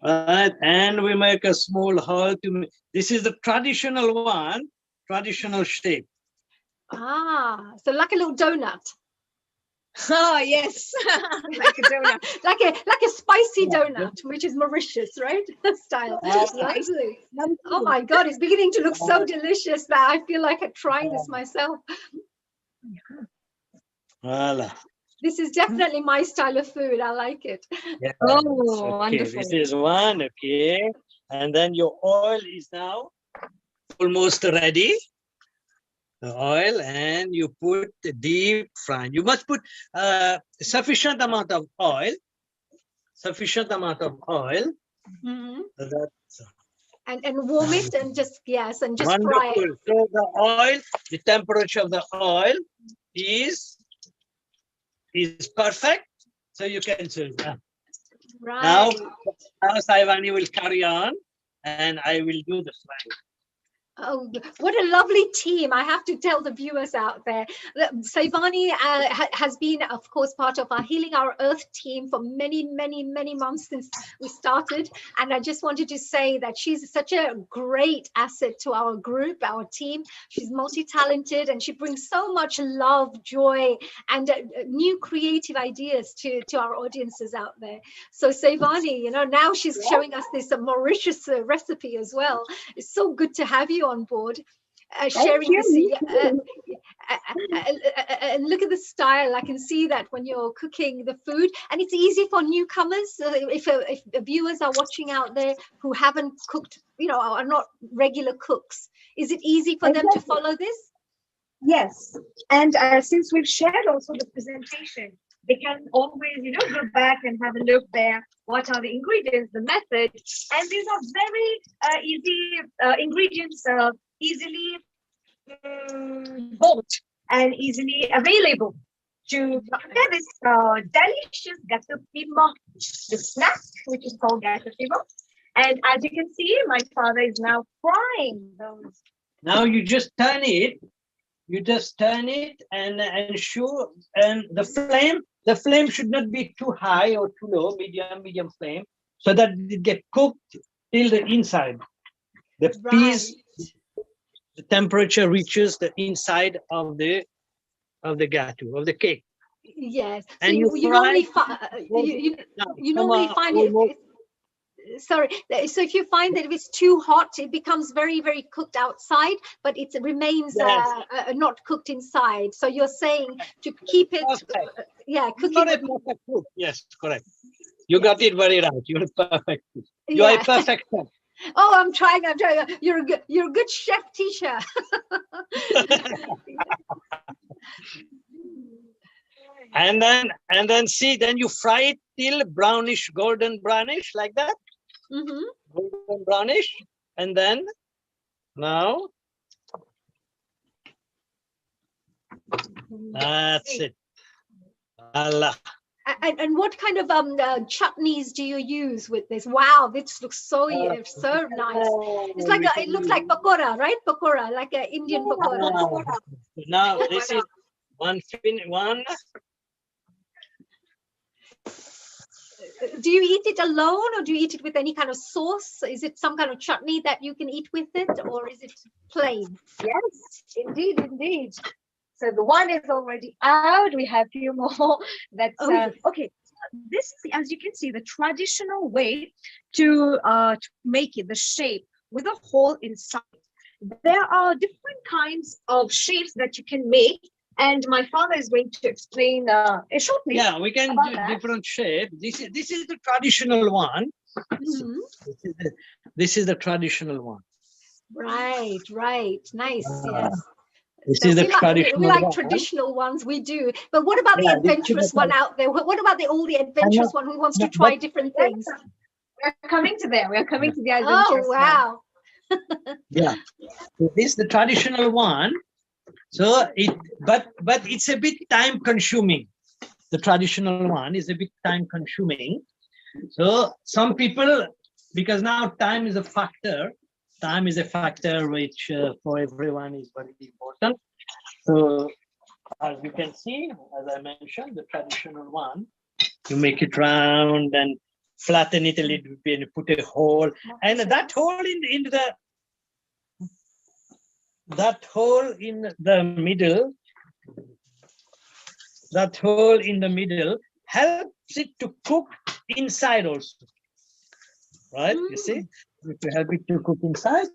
S12: Right, and we make a small hole to. This is the traditional one, traditional shape.
S8: Ah, so like a little donut.
S11: Oh yes, like a donut,
S8: like a spicy donut, which is Mauritius, right? Style. Lovely. Oh my God, it's beginning to look so delicious that I feel like I'm trying this myself.
S12: Voila.
S8: This is definitely my style of food. I like it.
S12: Yeah.
S11: Oh,
S12: okay,
S11: wonderful.
S12: This is one. Okay. And then your oil is now almost ready. The oil, and you put the deep fry. You must put sufficient amount of oil. Sufficient amount of oil.
S8: And warm it and just and just
S12: wonderful.
S8: fry it.
S12: So the oil, the temperature of the oil is perfect. So you can choose.
S8: Right.
S12: Now Saivani will carry on, and I will do the frying.
S8: Oh, what a lovely team. I have to tell the viewers out there. Saivani has been, of course, part of our Healing Our Earth team for many, many, many months since we started. And I just wanted to say that she's such a great asset to our group, our team. She's multi-talented and she brings so much love, joy, and new creative ideas to our audiences out there. So Saivani, now she's showing us this Mauritius recipe as well. It's so good to have you on board, sharing this. And look at the style. I can see that when you're cooking the food, and it's easy for newcomers. If viewers are watching out there who haven't cooked, are not regular cooks, is it easy for them to follow this?
S11: Yes, and since we've shared also the presentation, they can always, go back and have a look there. What are the ingredients, the method, and these are very easy ingredients, easily bought and easily available to prepare this delicious gâteau piment, the snack, which is called gâteau piment. And as you can see, my father is now frying those.
S12: Now you just turn it. You just turn it and ensure, and the flame should not be too high or too low, medium flame, so that it get cooked till the inside. The peas, the temperature reaches the inside of the gâteau, of the cake.
S8: Yes. So
S12: And
S8: you normally find sorry, so if you find that if it's too hot, it becomes very, very cooked outside, but it remains not cooked inside. So you're saying to keep it cooking.
S12: Not a perfect cook. Yes, correct. You got it very right. You're a perfect cook. You are a perfect chef.
S8: Oh, I'm trying. You're a good chef, teacher.
S12: And then see, then you fry it till brownish, golden brownish, like that. Golden brownish, and then now that's it. Allah.
S8: And what kind of chutneys do you use with this? Wow, this looks so nice. It's like it looks like pakora, right? Pakora, like an Indian pakora.
S12: Now this is one.
S8: Do you eat it alone, or do you eat it with any kind of sauce? Is it some kind of chutney that you can eat with it, or is it plain?
S11: Yes, indeed. So the one is already out. We have a few more. That's okay. This is, as you can see, the traditional way to make it, the shape with a hole inside. There are different kinds of shapes that you can make. And my father is going to explain shortly.
S12: Yeah, we can do different shape. This is the traditional one. This is the traditional one.
S8: Right. Nice. Yes.
S12: This is the traditional
S8: we like
S12: one.
S8: traditional ones, we do. But what about the adventurous one out there? What about all the adventurous one who wants to try different things?
S11: We're coming to there. We're coming to the adventurous
S8: one. Oh, wow.
S12: Yeah. So this is the traditional one. So but it's a bit time consuming. The traditional one is a bit time consuming. So some people, because now time is a factor. Time is a factor which for everyone is very important. So as you can see, as I mentioned, the traditional one, you make it round and flatten it a little bit and put a hole. And that hole in the middle helps it to cook inside also. Right? You see? to help it to cook inside.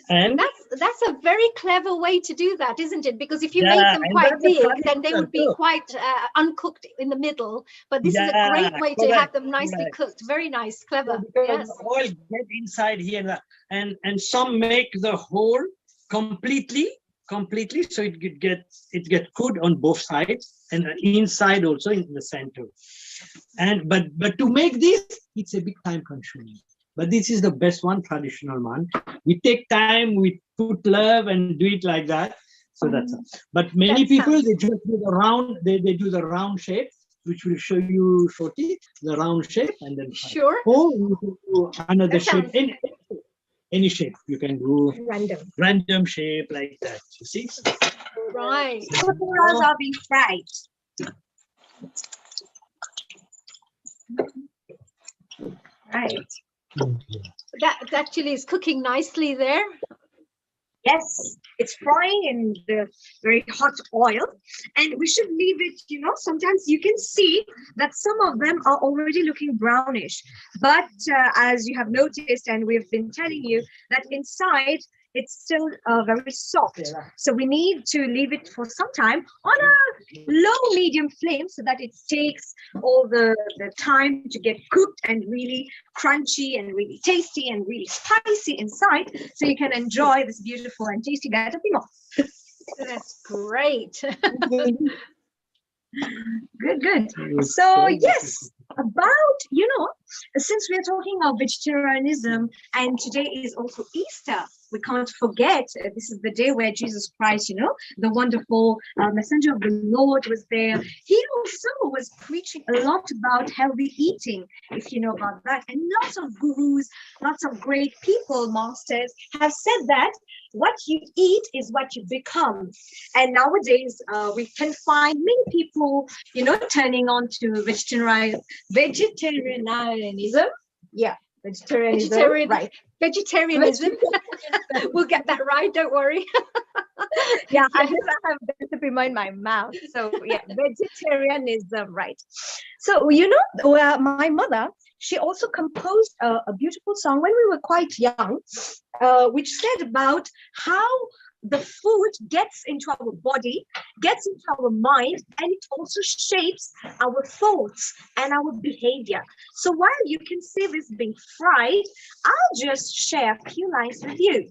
S12: And
S8: That's a very clever way to do that, isn't it? Because if you
S12: Yeah,
S8: make them
S12: and
S8: quite
S12: that's a
S8: big, then they
S12: traditional
S8: would be
S12: too.
S8: quite uncooked in the middle. But this is a
S12: Yeah,
S8: great way to have
S12: correct,
S8: them nicely
S12: correct.
S8: cooked. Very nice, clever.
S12: Because
S8: Yes.
S12: the oil get inside here and some make the whole completely, so it gets cooked on both sides and inside also in the center. And but to make this, it's a big time consuming. But this is the best one, traditional one. We take time, we put love and do it like that. So that's it. But many people they just do the round, they do the round shape, which will show you shortly, the round shape and then
S8: Sure.
S12: or you can do another
S8: That
S12: shape,
S8: sounds-
S12: any shape. You can do
S11: Random.
S12: shape like that. You see?
S8: Right.
S11: Potatoes are being fried. Right.
S8: That actually is cooking nicely there.
S11: Yes, it's frying in the very hot oil, and we should leave it, sometimes you can see that some of them are already looking brownish, but as you have noticed, and we've been telling you that inside it's still very soft. So we need to leave it for some time on a low medium flame so that it takes all the time to get cooked and really crunchy and really tasty and really spicy inside, so you can enjoy this beautiful and tasty gato pimo.
S8: That's great.
S11: Good. So yes, about, since we're talking of vegetarianism and today is also Easter, we can't forget this is the day where Jesus Christ, the wonderful messenger of the Lord was there. He also was preaching a lot about healthy eating, if you know about that. And lots of gurus, lots of great people, masters have said that what you eat is what you become. And nowadays, we can find many people, turning on to vegetarianism. Yeah, vegetarianism. Right.
S8: Vegetarianism. We'll get that right, don't worry.
S11: Yeah, I just have to remind my mouth. So yeah, vegetarianism, right. So, my mother, she also composed a beautiful song when we were quite young, which said about how the food gets into our body, gets into our mind, and it also shapes our thoughts and our behavior. So while you can see this being fried, I'll just share a few lines with you.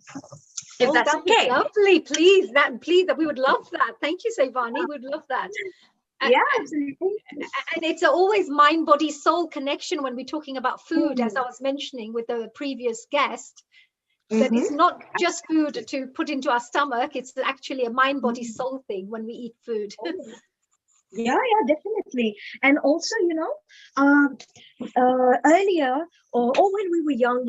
S11: If that's okay.
S8: Lovely, please. We would love that. Thank you, Sevani. We'd love that.
S11: Yeah, absolutely.
S8: And it's always mind, body, soul connection when we're talking about food, as I was mentioning with the previous guest. That it's not just food to put into our stomach, it's actually a mind, body, soul thing when we eat food.
S11: Yeah, definitely. And also, earlier or when we were young,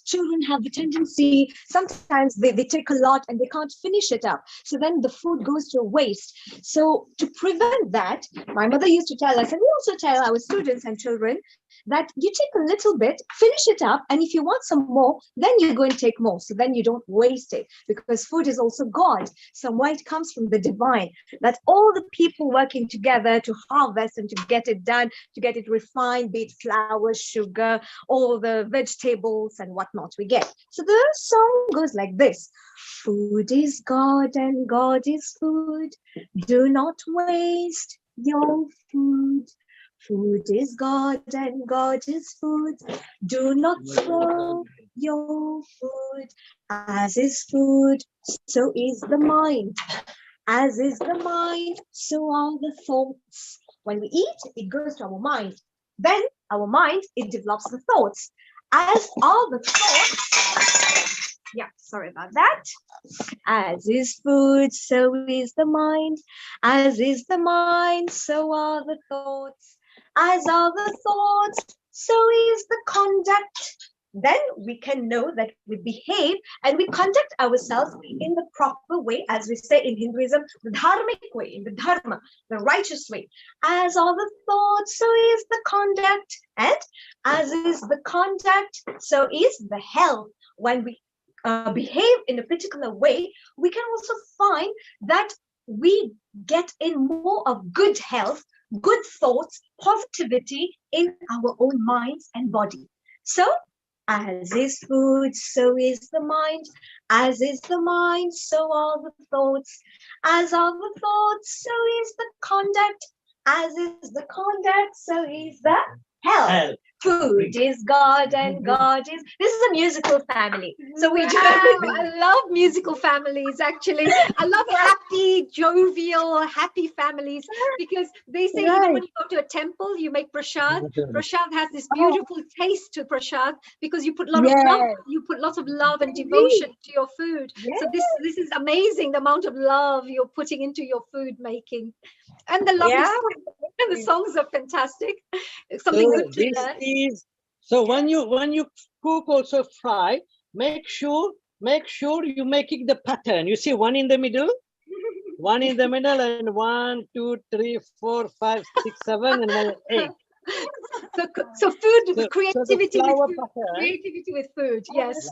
S11: children have the tendency, sometimes they take a lot and they can't finish it up. So then the food goes to waste. So to prevent that, my mother used to tell us, and we also tell our students and children, that you take a little bit, finish it up, and if you want some more, then you go and take more. So then you don't waste it, because food is also God. Somewhere it comes from the divine, that all the people working together to harvest and to get it done, to get it refined, be it flour, sugar, all the vegetables and whatnot we get. So the song goes like this. Food is God and God is food. Do not waste your food. Food is God and God is food. Do not throw your food. As is food, so is the mind. As is the mind, so are the thoughts. When we eat, it goes to our mind. Then our mind, it develops the thoughts. As are the thoughts, yeah, sorry about that. As is food, so is the mind. As is the mind, so are the thoughts. As are the thoughts, so is the conduct. Then we can know that we behave and we conduct ourselves in the proper way, as we say in Hinduism, the dharmic way, in the dharma, the righteous way. As are the thoughts, so is the conduct. And as is the conduct, so is the health. When we behave in a particular way, we can also find that we get in more of good health, good thoughts, positivity in our own minds and body. So As is food, so is the mind. As is the mind, so are the thoughts. As are the thoughts, so is the conduct. As is the conduct, so is the health. Food is God and God is... This is a musical family. So we do...
S8: I love musical families, actually. I love happy, jovial, happy families, because they say even when you go to a temple, you make prasad. Prasad has this beautiful taste to prasad because you put a lot of love. You put lots of love and devotion to your food. So this is amazing, the amount of love you're putting into your food making. And the lovely and the songs are fantastic. Something good to learn.
S12: So when you cook also fry, make sure you making the pattern. You see one in the middle, and 1, 2, 3, 4, 5, 6, 7, and 1, 8.
S8: So food, creativity
S12: so
S8: with food. Creativity with food, yes.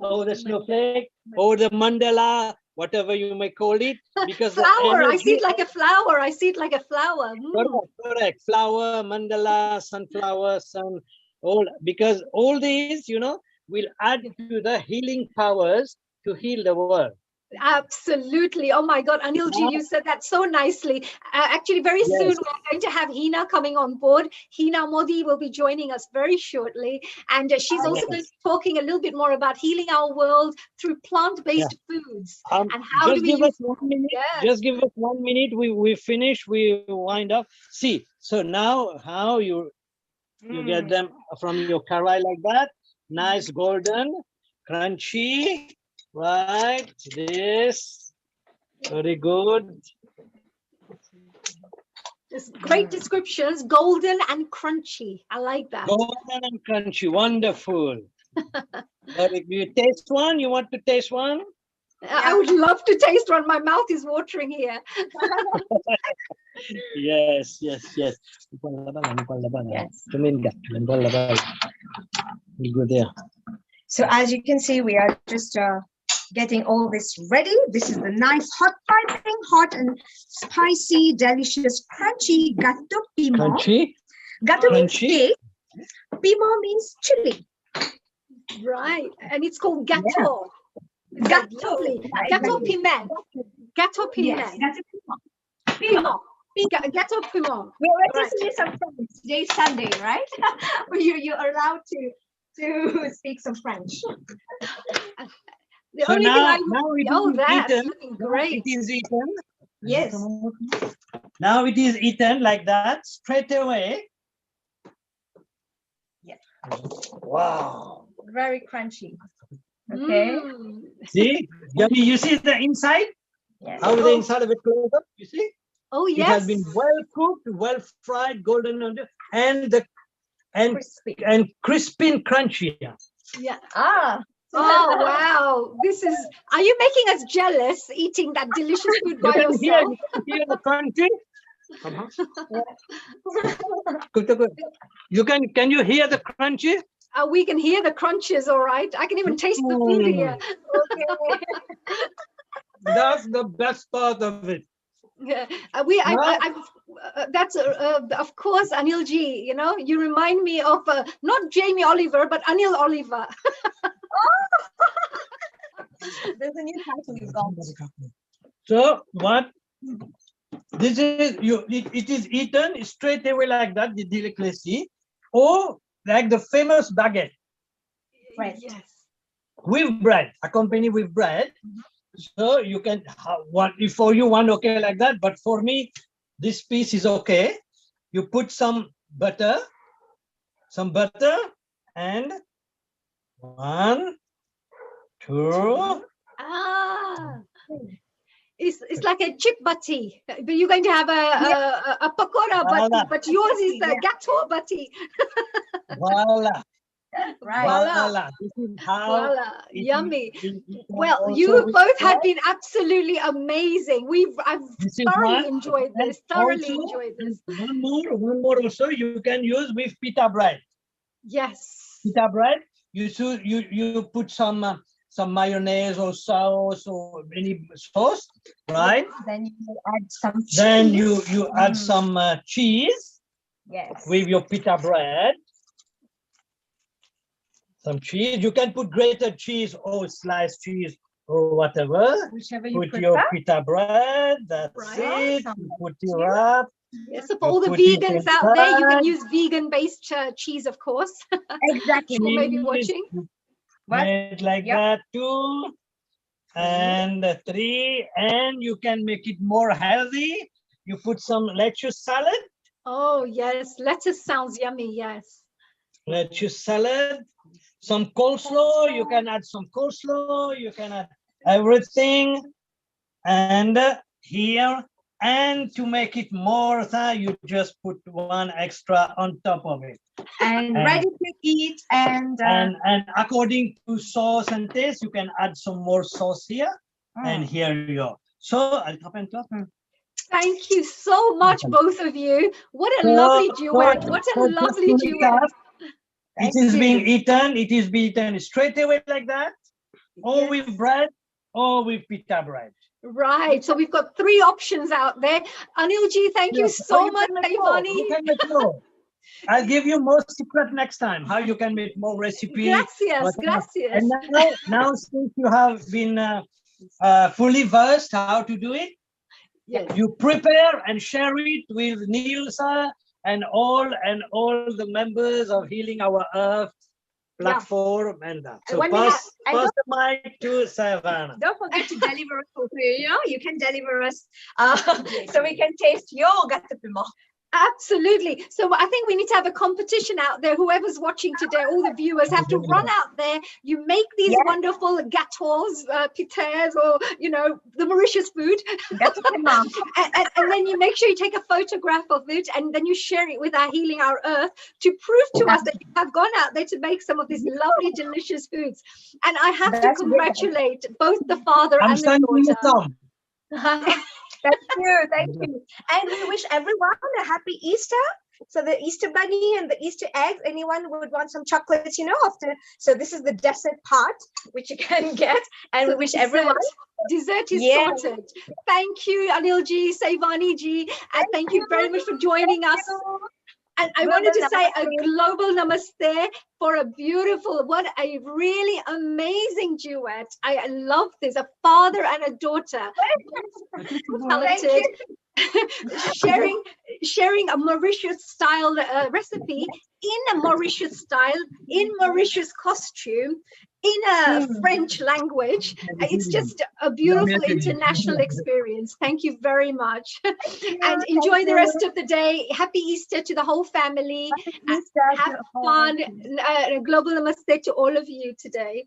S12: Oh, the snowflake, or the mandala, whatever you may call it, because
S8: flower. I see it like a flower. I see it like a flower.
S12: Correct. Flower, mandala, sunflower, sun, all, because all these, will add to the healing powers to heal the world.
S8: Absolutely. Oh my God, Anilji, you said that so nicely. Actually, very soon we're going to have Hina coming on board. Hina Modi will be joining us very shortly. And she's also going to be talking a little bit more about healing our world through plant-based foods. And how do we use...
S12: Just give us 1 minute. We finish, we wind up. See, so now how you get them from your karai like that. Nice golden, crunchy. Right, this, very good.
S8: Just great descriptions, golden and crunchy. I like that.
S12: Golden and crunchy, wonderful. You taste one? You want to taste one?
S8: I would love to taste one. My mouth is watering here.
S12: Yes. We go there.
S11: So as you can see, we are just getting all this ready. This is the nice hot and spicy, delicious, crunchy gâteau piment.
S12: Crunchy?
S11: Gâteau means cake. Piment means chili.
S8: Right, and it's called gâteau. Gâteau piment. Gâteau piment. Piment. Gâteau piment.
S11: We already see some French. Today's Sunday, right? You're allowed to speak some French.
S12: So now it is eaten.
S8: Great.
S12: It is eaten.
S11: Yes.
S12: Now it is eaten like that straight away.
S11: Yeah.
S12: Wow.
S11: Very crunchy. Okay.
S12: See, Yummy, you see the inside?
S11: Yes.
S12: How the inside of it close up? You see?
S8: Oh yes.
S12: It has been well cooked, well fried, golden, and crispy and crunchy.
S8: Yeah.
S11: Oh
S8: wow! Are you making us jealous eating that delicious food by yourself?
S12: You can hear the crunchy. Can you hear the crunchy?
S8: We can hear the crunches, all right. I can even taste the food here.
S11: Okay.
S12: That's the best part of it.
S8: Yeah, that's of course Anilji. You remind me of not Jamie Oliver, but Anil Oliver.
S11: There's a new title you've got.
S12: So what? This is it is eaten straight away like that, the delicacy, or like the famous baguette.
S11: Right.
S8: Yes.
S12: With bread, accompanied with bread. So you can if for you one okay like that, but for me, this piece is okay. You put some butter, and 1, 2.
S8: It's like a chip bati. But you're going to have a pakora bati, but yours is a gâteau bati.
S12: Voila.
S11: Right.
S12: Voila. This is how
S8: yummy. Well, you both have been absolutely amazing. I've thoroughly enjoyed this.
S12: One more also you can use with pita bread.
S8: Yes.
S12: Pita bread. You put some mayonnaise or sauce or any sauce, right?
S11: Then you add some cheese.
S12: Then you add some cheese.
S11: Yes.
S12: With your pita bread. some cheese. You can put grated cheese or sliced cheese or whatever.
S11: Whichever you
S12: Put
S11: prefer.
S12: your pita bread. That's
S11: Right.
S12: it. You put your wrap.
S8: Yes, so for
S12: You
S8: all the
S12: put it
S8: vegans out there, you can
S12: inside.
S8: use vegan-based cheese, of course.
S11: Exactly.
S8: Who may be
S12: Cheese,
S8: watching.
S12: made like
S11: Yep.
S12: that too. And 3, and you can make it more healthy. You put some lettuce salad.
S8: Oh, yes. Lettuce sounds yummy. Yes.
S12: Lettuce salad. Some coleslaw. You can add some coleslaw. You can add everything. And here, and to make it more, you just put one extra on top of it.
S11: And ready to eat. And
S12: according to sauce and taste, you can add some more sauce here. And here you go. So I'll top and top.
S8: Thank you so much, both of you. What a lovely duet. What a lovely duet.
S12: It is being eaten. It is being eaten straight away like that, or with bread, or with pita bread.
S8: Right. So we've got 3 options out there. Anilji, thank you so much, Ivani.
S12: I'll give you more secret next time, how you can make more recipes.
S8: Gracias, gracias.
S12: And now since you have been fully versed how to do it,
S8: yes,
S12: you prepare and share it with Neil sir and all the members of Healing Our Earth platform and that. So pass the mic to Savannah.
S11: Don't forget to deliver us also, you can deliver us so we can taste your gâteau piment.
S8: Absolutely. So I think we need to have a competition out there. Whoever's watching today, all the viewers have to run out there. You make these wonderful gâteaux, pités, or the Mauritius food, and then you make sure you take a photograph of it, and then you share it with our Healing Our Earth to prove to us that you have gone out there to make some of these lovely, delicious foods. And I have to congratulate both the father and the daughter.
S11: Thank you. And we wish everyone a happy Easter. So the Easter bunny and the Easter eggs, anyone would want some chocolates, after. So this is the dessert part, which you can get. And we wish everyone.
S8: Dessert is sorted. Thank you, Anilji, Saivani-ji, and thank you very much for joining us. And I wanted to say a global namaste for a beautiful, what a really amazing duet. I love this, a father and a daughter. Talented. sharing a Mauritius style recipe in a Mauritius style, in Mauritius costume, in a French language. It's just a beautiful international experience. Thank you very much. And enjoy the rest of the day. Happy Easter to the whole family. Have fun. Global namaste to all of you today.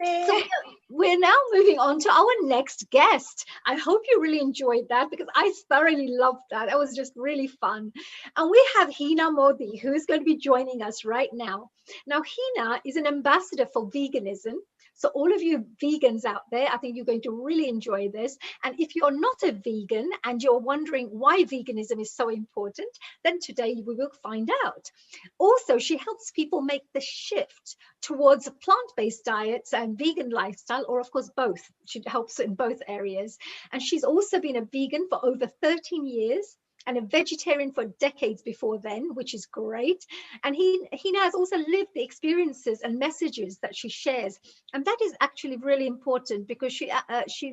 S8: So we're now moving on to our next guest. I hope you really enjoyed that, because I thoroughly loved that. It was just really fun. And we have Hina Modi, who is going to be joining us right now. Now, Hina is an ambassador for veganism. So all of you vegans out there, I think you're going to really enjoy this. And if you're not a vegan and you're wondering why veganism is so important, then today we will find out. Also, she helps people make the shift towards plant-based diets and vegan lifestyle, or of course both. She helps in both areas. And she's also been a vegan for over 13 years. And a vegetarian for decades before then, which is great. And Hina has also lived the experiences and messages that she shares. And that is actually really important, because she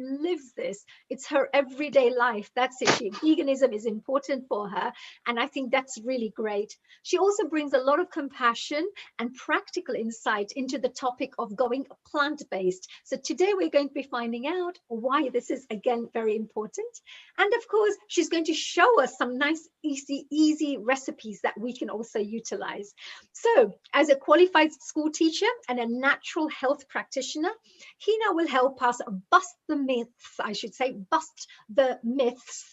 S8: lives this. It's her everyday life. That's it. Veganism is important for her. And I think that's really great. She also brings a lot of compassion and practical insight into the topic of going plant-based. So today we're going to be finding out why this is, again, very important. And of course, she's going to show us some nice, easy recipes that we can also utilize. So as a qualified school teacher and a natural health practitioner, Hina will help us bust the myths,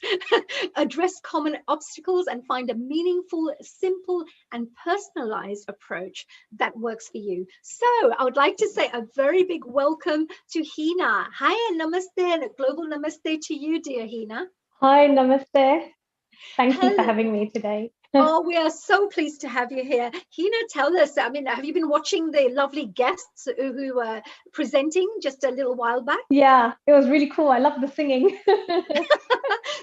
S8: address common obstacles, and find a meaningful, simple, and personalized approach that works for you. So I would like to say a very big welcome to Hina. Hi and namaste, and a global namaste to you, dear Hina.
S13: Hi, namaste. Thank you for having me today.
S8: Oh, we are so pleased to have you here. Hina, tell us, I mean, have you been watching the lovely guests who were presenting just a little while back?
S13: Yeah, it was really cool. I love the singing.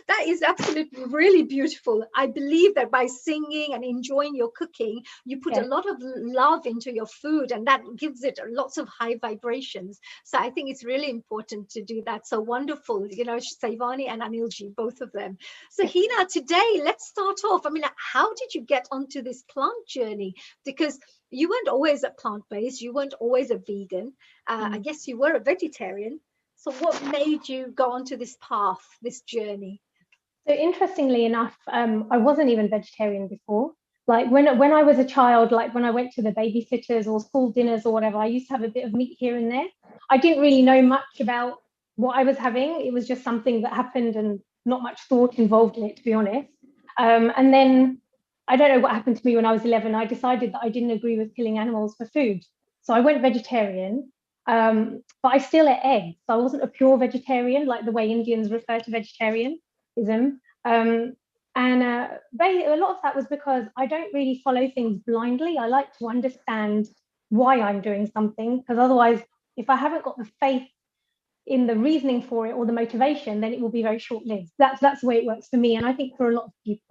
S8: That is absolutely really beautiful. I believe that by singing and enjoying your cooking, you put a lot of love into your food, and that gives it lots of high vibrations. So I think it's really important to do that. So wonderful, you know, Saivani and Anilji, both of them. So Hina, today, let's start off. I mean, how did you get onto this plant journey? Because you weren't always a plant-based, you weren't always a vegan. I guess you were a vegetarian. So what made you go onto this path, this journey?
S13: So interestingly enough, I wasn't even vegetarian before. Like when I was a child, like when I went to the babysitters or school dinners or whatever, I used to have a bit of meat here and there. I didn't really know much about what I was having. It was just something that happened and not much thought involved in it, to be honest. And then I don't know what happened to me when I was 11. I decided that I didn't agree with killing animals for food. So I went vegetarian, but I still ate eggs. So I wasn't a pure vegetarian, like the way Indians refer to vegetarianism. And a lot of that was because I don't really follow things blindly. I like to understand why I'm doing something, because otherwise, if I haven't got the faith in the reasoning for it or the motivation, then it will be very short-lived. That's the way it works for me, and I think for a lot of people.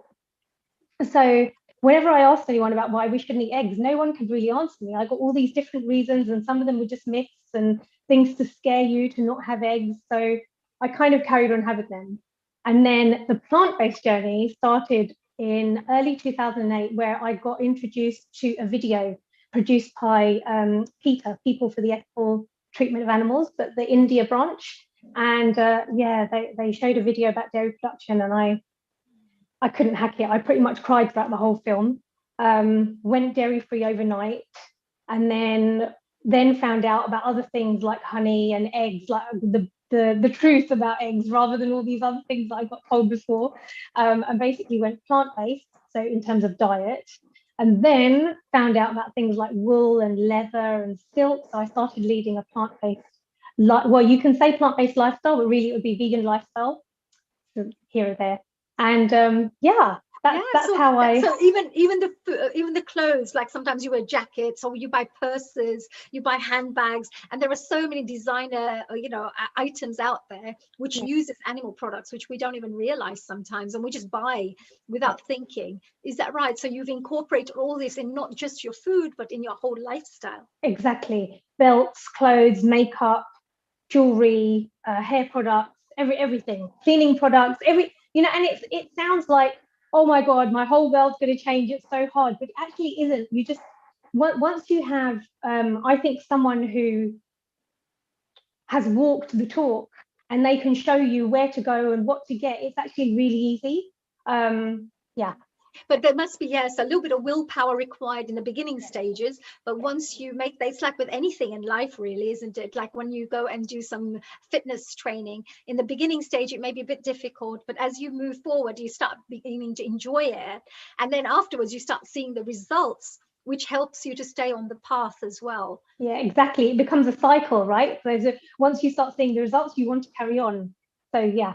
S13: So whenever I asked anyone about why we shouldn't eat eggs, no one could really answer me. I got all these different reasons, and some of them were just myths and things to scare you to not have eggs. So I kind of carried on having them. And then the plant-based journey started in early 2008, where I got introduced to a video produced by PETA, People for the Ethical Treatment of Animals, but the India branch. And they showed a video about dairy production, and I couldn't hack it. I pretty much cried throughout the whole film. Went dairy-free overnight, and then found out about other things like honey and eggs, like the truth about eggs, rather than all these other things that I got told before. And basically went plant-based, so in terms of diet, and then found out about things like wool and leather and silk. So I started leading a plant-based, well, you can say plant-based lifestyle, but really it would be vegan lifestyle, so here or there. And that's how I.
S8: So even the clothes, like sometimes you wear jackets or you buy purses, you buy handbags, and there are so many designer items out there which uses animal products, which we don't even realize sometimes, and we just buy without thinking. Is that right? So you've incorporated all this in not just your food, but in your whole lifestyle.
S13: Exactly. Belts, clothes, makeup, jewelry, hair products, everything, cleaning products, and it sounds like, oh my God, my whole world's going to change. It's so hard, but it actually isn't. You just, once you have, I think someone who has walked the talk and they can show you where to go and what to get, it's actually really easy.
S8: But there must be, yes, a little bit of willpower required in the beginning stages. But once you make that, it's like with anything in life, really, isn't it? Like when you go and do some fitness training, in the beginning stage, it may be a bit difficult. But as you move forward, you start beginning to enjoy it. And then afterwards, you start seeing the results, which helps you to stay on the path as well.
S13: Yeah, exactly. It becomes a cycle, right? So once you start seeing the results, you want to carry on. So yeah.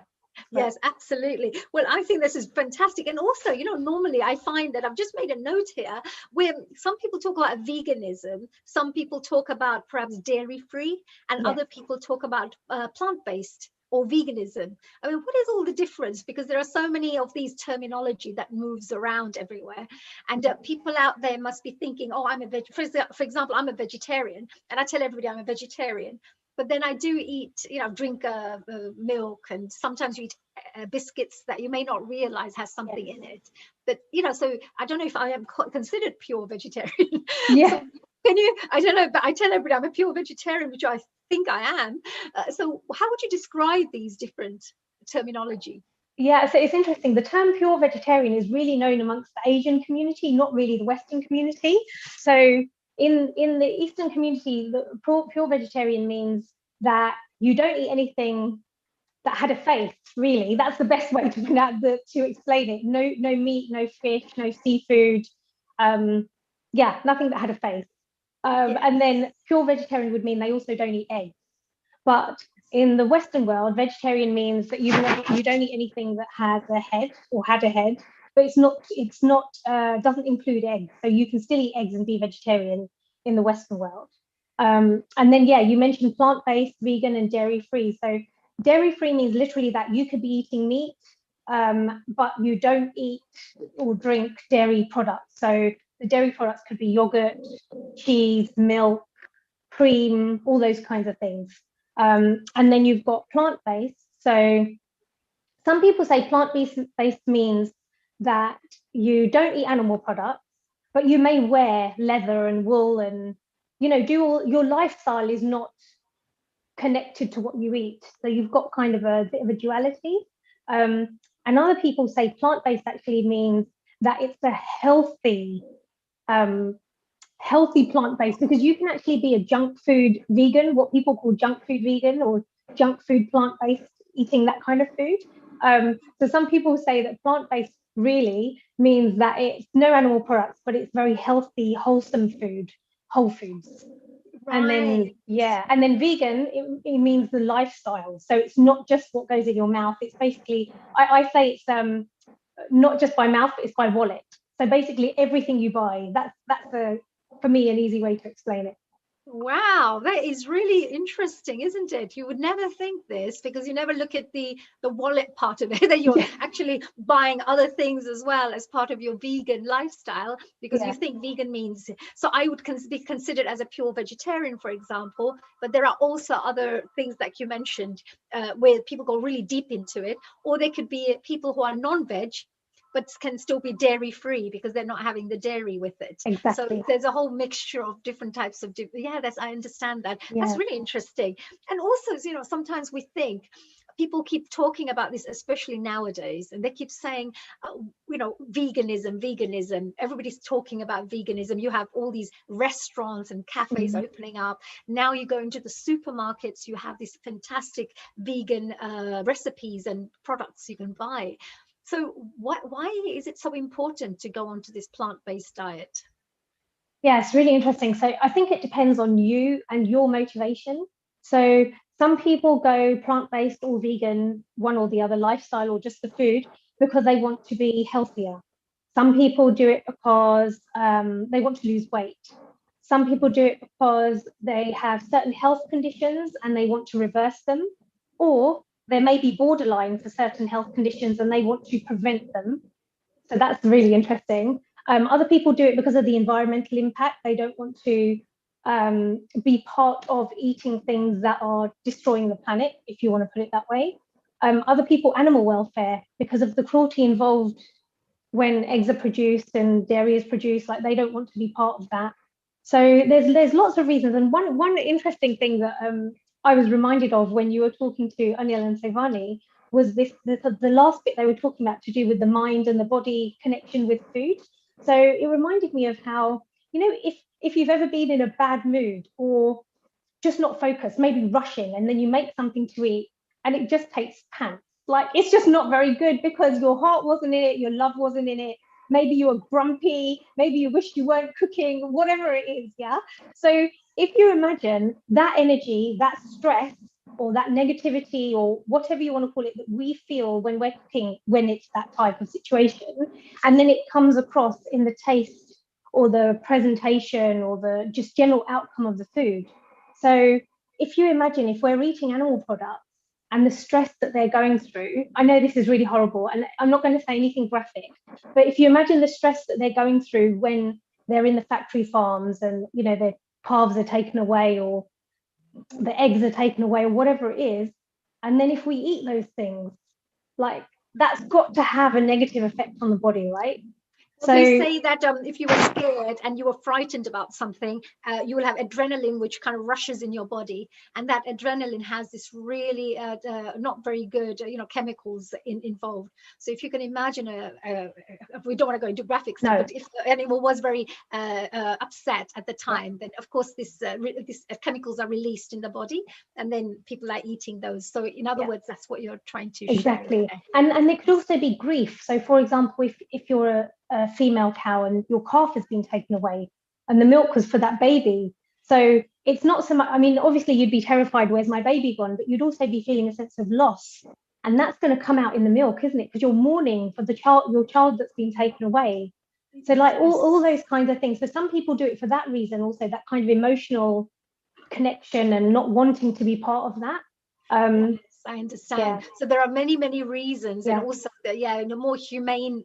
S8: Yes, absolutely. Well, I think this is fantastic. And also, normally I find that I've just made a note here where some people talk about veganism, some people talk about perhaps dairy-free, and other people talk about plant-based or veganism. I mean, what is all the difference? Because there are so many of these terminology that moves around everywhere. And people out there must be thinking, oh, for example, I'm a vegetarian, and I tell everybody I'm a vegetarian. But then I do eat, drink milk, and sometimes you eat biscuits that you may not realize has something in it. But, so I don't know if I am considered pure vegetarian.
S13: Yeah.
S8: So I don't know, but I tell everybody I'm a pure vegetarian, which I think I am. So how would you describe these different terminology?
S13: Yeah, so it's interesting. The term pure vegetarian is really known amongst the Asian community, not really the Western community. So in the Eastern community, the pure vegetarian means that you don't eat anything that had a face, really. That's the best way to explain it. No meat, no fish, no seafood. Nothing that had a face. And then pure vegetarian would mean they also don't eat eggs. But in the Western world, vegetarian means that you don't eat anything that has a head or had a head. but it's not doesn't include eggs. So you can still eat eggs and be vegetarian in the Western world. And then, yeah, you mentioned plant-based, vegan, and dairy-free. So dairy-free means literally that you could be eating meat, but you don't eat or drink dairy products. So the dairy products could be yogurt, cheese, milk, cream, all those kinds of things. And then you've got plant-based. So some people say plant-based means that you don't eat animal products, but you may wear leather and wool and, do all your lifestyle is not connected to what you eat. So you've got kind of a bit of a duality. And other people say plant-based actually means that it's a healthy plant-based, because you can actually be a junk food vegan, what people call junk food vegan, or junk food plant-based, eating that kind of food. So some people say that plant-based really means that it's no animal products, but it's very healthy, wholesome food, whole foods.
S8: Right.
S13: And then vegan, it means the lifestyle. So it's not just what goes in your mouth. It's basically, I say it's not just by mouth, but it's by wallet. So basically everything you buy, that's for me an easy way to explain it.
S8: Wow, that is really interesting, isn't it? You would never think this, because you never look at the wallet part of it, that you're actually buying other things as well as part of your vegan lifestyle, because you think vegan means, so I would be considered as a pure vegetarian, for example, but there are also other things like you mentioned, where people go really deep into it, or they could be people who are non-veg but can still be dairy free because they're not having the dairy with it.
S13: Exactly.
S8: So there's a whole mixture of different types of, I understand that. That's really interesting. And also, sometimes we think, people keep talking about this, especially nowadays, and they keep saying, veganism. Everybody's talking about veganism. You have all these restaurants and cafes opening up. Now you go into the supermarkets, you have these fantastic vegan recipes and products you can buy. So why is it so important to go onto this plant-based diet?
S13: Yeah, it's really interesting. So I think it depends on you and your motivation. So some people go plant-based or vegan, one or the other, lifestyle or just the food, because they want to be healthier. Some people do it because they want to lose weight. Some people do it because they have certain health conditions and they want to reverse them, or there may be borderline for certain health conditions and they want to prevent them. So that's really interesting. Other people do it because of the environmental impact. They don't want to be part of eating things that are destroying the planet, if you want to put it that way. Other people, animal welfare, because of the cruelty involved when eggs are produced and dairy is produced, like they don't want to be part of that. So there's lots of reasons. And one interesting thing that I was reminded of when you were talking to Anil and Sevani was the last bit they were talking about to do with the mind and the body connection with food. So it reminded me of how, if you've ever been in a bad mood or just not focused, maybe rushing, and then you make something to eat and it just tastes pants. Like, it's just not very good because your heart wasn't in it, your love wasn't in it. Maybe you were grumpy, maybe you wished you weren't cooking, whatever it is, yeah? So if you imagine that energy, that stress, or that negativity, or whatever you want to call it, that we feel when we're cooking, when it's that type of situation, and then it comes across in the taste or the presentation or the just general outcome of the food. So if you imagine, if we're eating animal products and the stress that they're going through, I know this is really horrible and I'm not going to say anything graphic, but if you imagine the stress that they're going through when they're in the factory farms and, their calves are taken away or the eggs are taken away or whatever it is, and then if we eat those things, like, that's got to have a negative effect on the body, right?
S8: So they say that if you were scared and you were frightened about something, you will have adrenaline, which kind of rushes in your body. And that adrenaline has this really not very good, chemicals involved. So if you can imagine, we don't want to go into graphics, but if the animal was very upset at the time, then of course these chemicals are released in the body, and then people are eating those. So in other words, that's what you're trying to
S13: exactly
S8: share.
S13: And there could also be grief. So for example, if you're a female cow and your calf has been taken away and the milk was for that baby, so it's not so much, I mean, obviously you'd be terrified, where's my baby gone, but you'd also be feeling a sense of loss and that's going to come out in the milk, isn't it? Because you're mourning for your child that's been taken away. So like all those kinds of things. So some people do it for that reason, also that kind of emotional connection and not wanting to be part of that.
S8: Yes, I understand. So there are many, many reasons, and also, in a more humane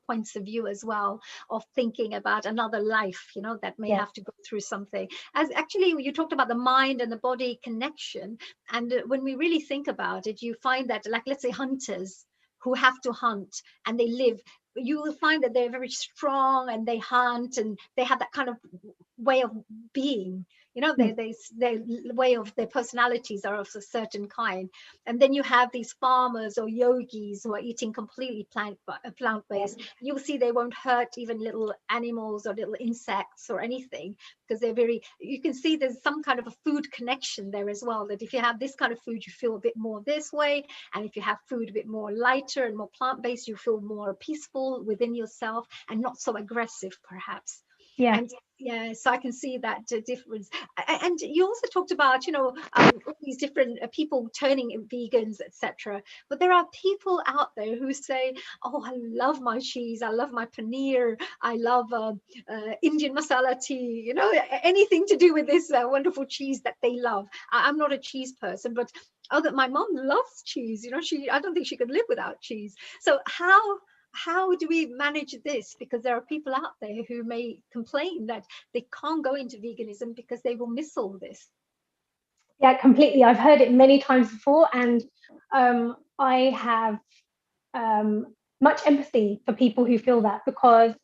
S8: points of view as well, of thinking about another life, that may have to go through something. As actually, you talked about the mind and the body connection, and when we really think about it, you find that, like, let's say hunters who have to hunt and they live, you will find that they're very strong and they hunt and they have that kind of way of being, their way of their personalities are of a certain kind. And then you have these farmers or yogis who are eating completely plant-based. You'll see they won't hurt even little animals or little insects or anything, because you can see there's some kind of a food connection there as well, that if you have this kind of food, you feel a bit more this way. And if you have food a bit more lighter and more plant-based, you feel more peaceful within yourself and not so aggressive, perhaps. So I can see that difference. And you also talked about, all these different people turning vegans, etc. But there are people out there who say, oh, I love my cheese, I love my paneer, I love Indian masala tea, anything to do with this wonderful cheese that they love. I'm not a cheese person, but my mom loves cheese. I don't think she could live without cheese. So how do we manage this? Because there are people out there who may complain that they can't go into veganism because they will miss all this.
S13: Yeah, completely. I've heard it many times before, and I have much empathy for people who feel that, because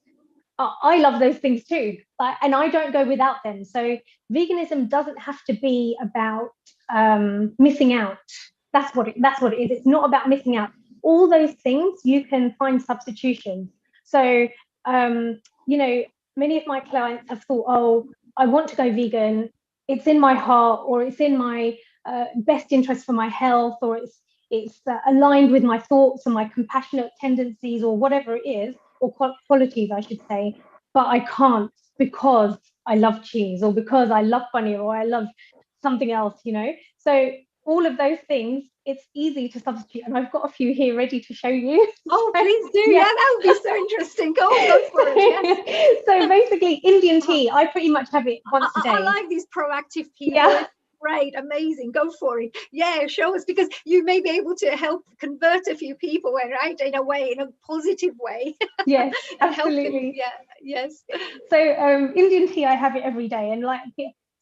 S13: I love those things too, and I don't go without them. So veganism doesn't have to be about missing out. That's what it is. It's not about missing out. All those things, you can find substitutions. So many of my clients have thought, oh, I want to go vegan. It's in my heart, or it's in my best interest for my health, or it's aligned with my thoughts and my compassionate tendencies, or whatever it is, or qualities, I should say, but I can't because I love cheese, or because I love paneer, or I love something else, So all of those things, it's easy to substitute. And I've got a few here ready to show you.
S8: Oh, please do. Yeah, that would be so interesting. Go for it. Yes.
S13: So basically, Indian tea, I pretty much have it once a day.
S8: I like these proactive people. Yeah. Great, amazing, go for it. Yeah, show us, because you may be able to help convert a few people, right, in a way, in a positive way.
S13: Yes, absolutely.
S8: Yes.
S13: So Indian tea, I have it every day, and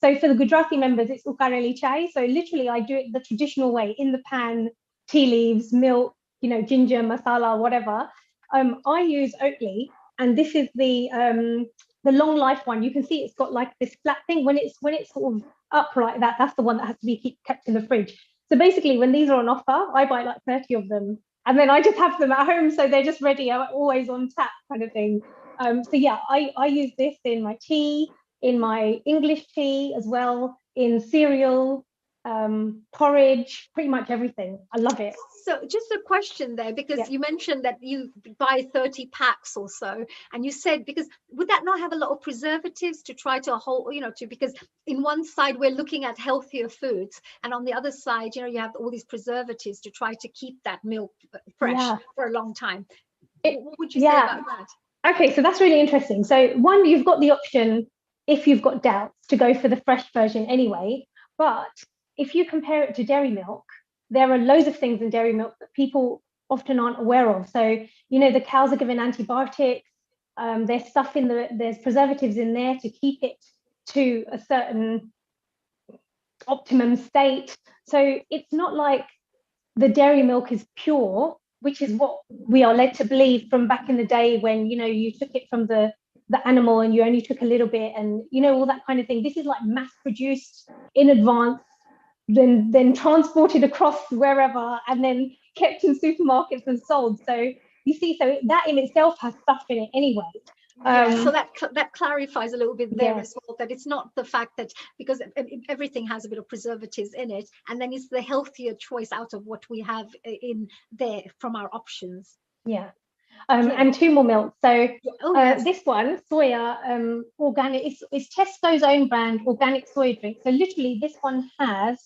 S13: so for the Gujarati members, it's ukareli chai. So literally, I do it the traditional way, in the pan, tea leaves, milk, ginger, masala, whatever. I use Oatly, and this is the long life one. You can see it's got like this flat thing. When it's sort of up like that, that's the one that has to be kept in the fridge. So basically, when these are on offer, I buy like 30 of them, and then I just have them at home, so they're just ready, always on tap, kind of thing. So yeah, I use this in my tea, in my English tea as well, in cereal, porridge, pretty much everything. I love it.
S8: So just a question there, because you mentioned that you buy 30 packs or so, and you said, because would that not have a lot of preservatives to try to hold, because in one side we're looking at healthier foods, and on the other side, you have all these preservatives to try to keep that milk fresh for a long time. What would you say about that?
S13: Okay, so that's really interesting. So one, you've got the option, if you've got doubts, to go for the fresh version anyway. But if you compare it to dairy milk, there are loads of things in dairy milk that people often aren't aware of. So, the cows are given antibiotics. There's stuff there's preservatives in there to keep it to a certain optimum state. So it's not like the dairy milk is pure, which is what we are led to believe from back in the day when, you took it from the animal and you only took a little bit, and, all that kind of thing. This is like mass produced in advance, then transported across wherever, and then kept in supermarkets and sold. So you see, so that in itself has stuff in it anyway.
S8: So that clarifies a little bit there as well, that it's not the fact that, because everything has a bit of preservatives in it, and then it's the healthier choice out of what we have in there from our options.
S13: And two more milks. So this one, soya organic, it's Tesco's own brand organic soy drink. So literally this one has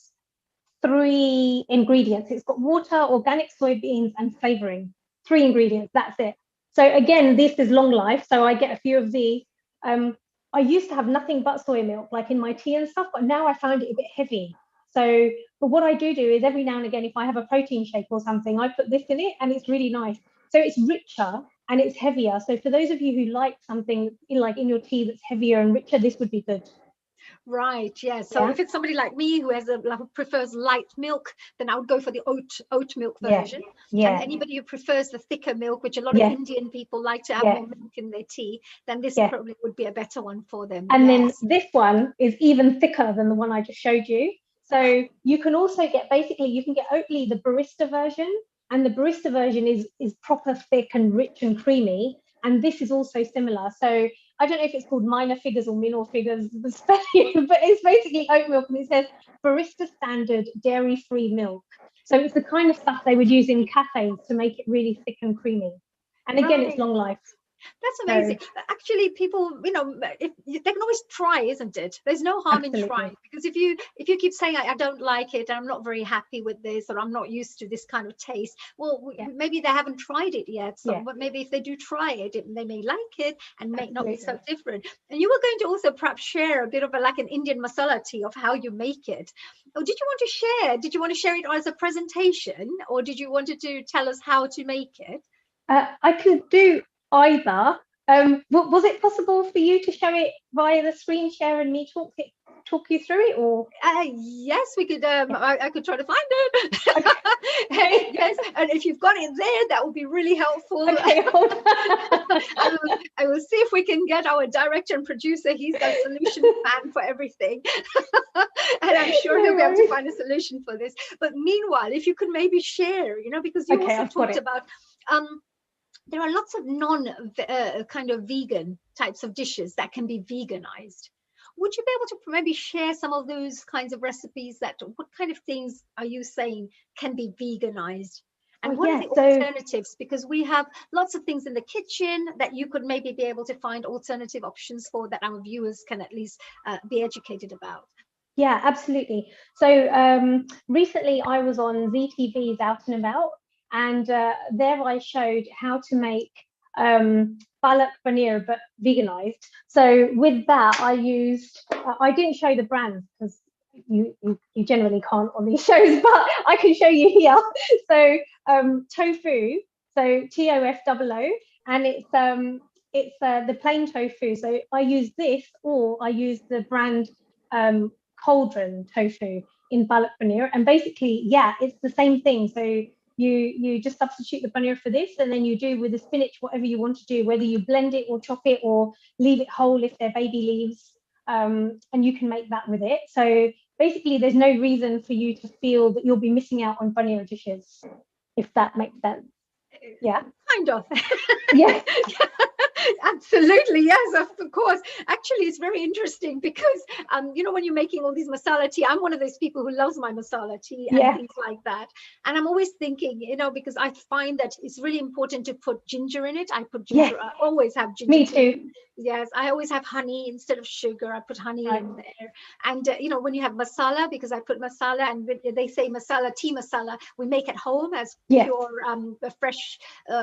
S13: 3 ingredients. It's got water, organic soybeans, and flavoring. 3 ingredients, that's it. So again, this is long life, so I get a few of these. I used to have nothing but soy milk, like in my tea and stuff, but now I found it a bit heavy. So, but what I do is every now and again, if I have a protein shake or something, I put this in it, and it's really nice. So it's richer and it's heavier. So for those of you who like something like in your tea that's heavier and richer, this would be good.
S8: Right, yeah. So if it's somebody like me who who prefers light milk, then I would go for the oat milk version.
S13: Yeah.
S8: And anybody who prefers the thicker milk, which a lot of Indian people like to have more milk in their tea, then this probably would be a better one for them.
S13: And then this one is even thicker than the one I just showed you. So you can also get, basically, you can get Oatly, the barista version, and the barista version is proper thick and rich and creamy. And this is also similar. So I don't know if it's called minor figures or minor figures, the spelling, but it's basically oat milk, and it says barista standard dairy-free milk. So it's the kind of stuff they would use in cafes to make it really thick and creamy. And again, it's long life.
S8: That's amazing. So, actually, people, you know, if they can always try, isn't it? There's no harm in trying, because if you keep saying I don't like it, I'm not very happy with this, or I'm not used to this kind of taste, well, maybe they haven't tried it yet. So but maybe if they do try it, they may like it and may not be so different. And you were going to also perhaps share a bit of like an Indian masala tea of how you make it. Or did you want to share? Did you want to share it as a presentation, or did you want to tell us how to make it?
S13: I could do either. Was it possible for you to show it via the screen share and me talk you through it, or?
S8: Yes, we could. I could try to find it. Yes, and if you've got it there, that would be really helpful.
S13: Okay, hold on.
S8: I will see if we can get our director and producer. He's the solution fan for everything, and I'm sure he'll be able to find a solution for this. But meanwhile, if you could maybe share, you know, because you also talked about. There are lots of kind of vegan types of dishes that can be veganized. Would you be able to maybe share some of those kinds of recipes? What kind of things are you saying can be veganized? And what are the alternatives? Because we have lots of things in the kitchen that you could maybe be able to find alternative options for, that our viewers can at least be educated about.
S13: Yeah, absolutely. So recently I was on ZTV's Out and About, and there I showed how to make palak paneer but veganized. So with that, I used I didn't show the brands because you generally can't on these shows, but I can show you here. So tofu, so TOFOO, and it's the plain tofu. So I use this, or I use the brand cauldron tofu in palak paneer, and basically it's the same thing. So you just substitute the paneer for this, and then you do with the spinach whatever you want to do, whether you blend it or chop it or leave it whole if they're baby leaves, and you can make that with it. So basically there's no reason for you to feel that you'll be missing out on paneer dishes, if that makes sense. Yeah,
S8: kind of.
S13: Yeah.
S8: Absolutely, yes, of course. Actually, it's very interesting because you know, when you're making all these masala tea, I'm one of those people who loves my masala tea and things like that. And I'm always thinking, you know, because I find that it's really important to put ginger in it. I put ginger. I always have ginger.
S13: Me too.
S8: Yes, I always have honey instead of sugar. I put honey in there. And you know, when you have masala, because I put masala, and they say masala, tea masala, we make at home as pure, fresh,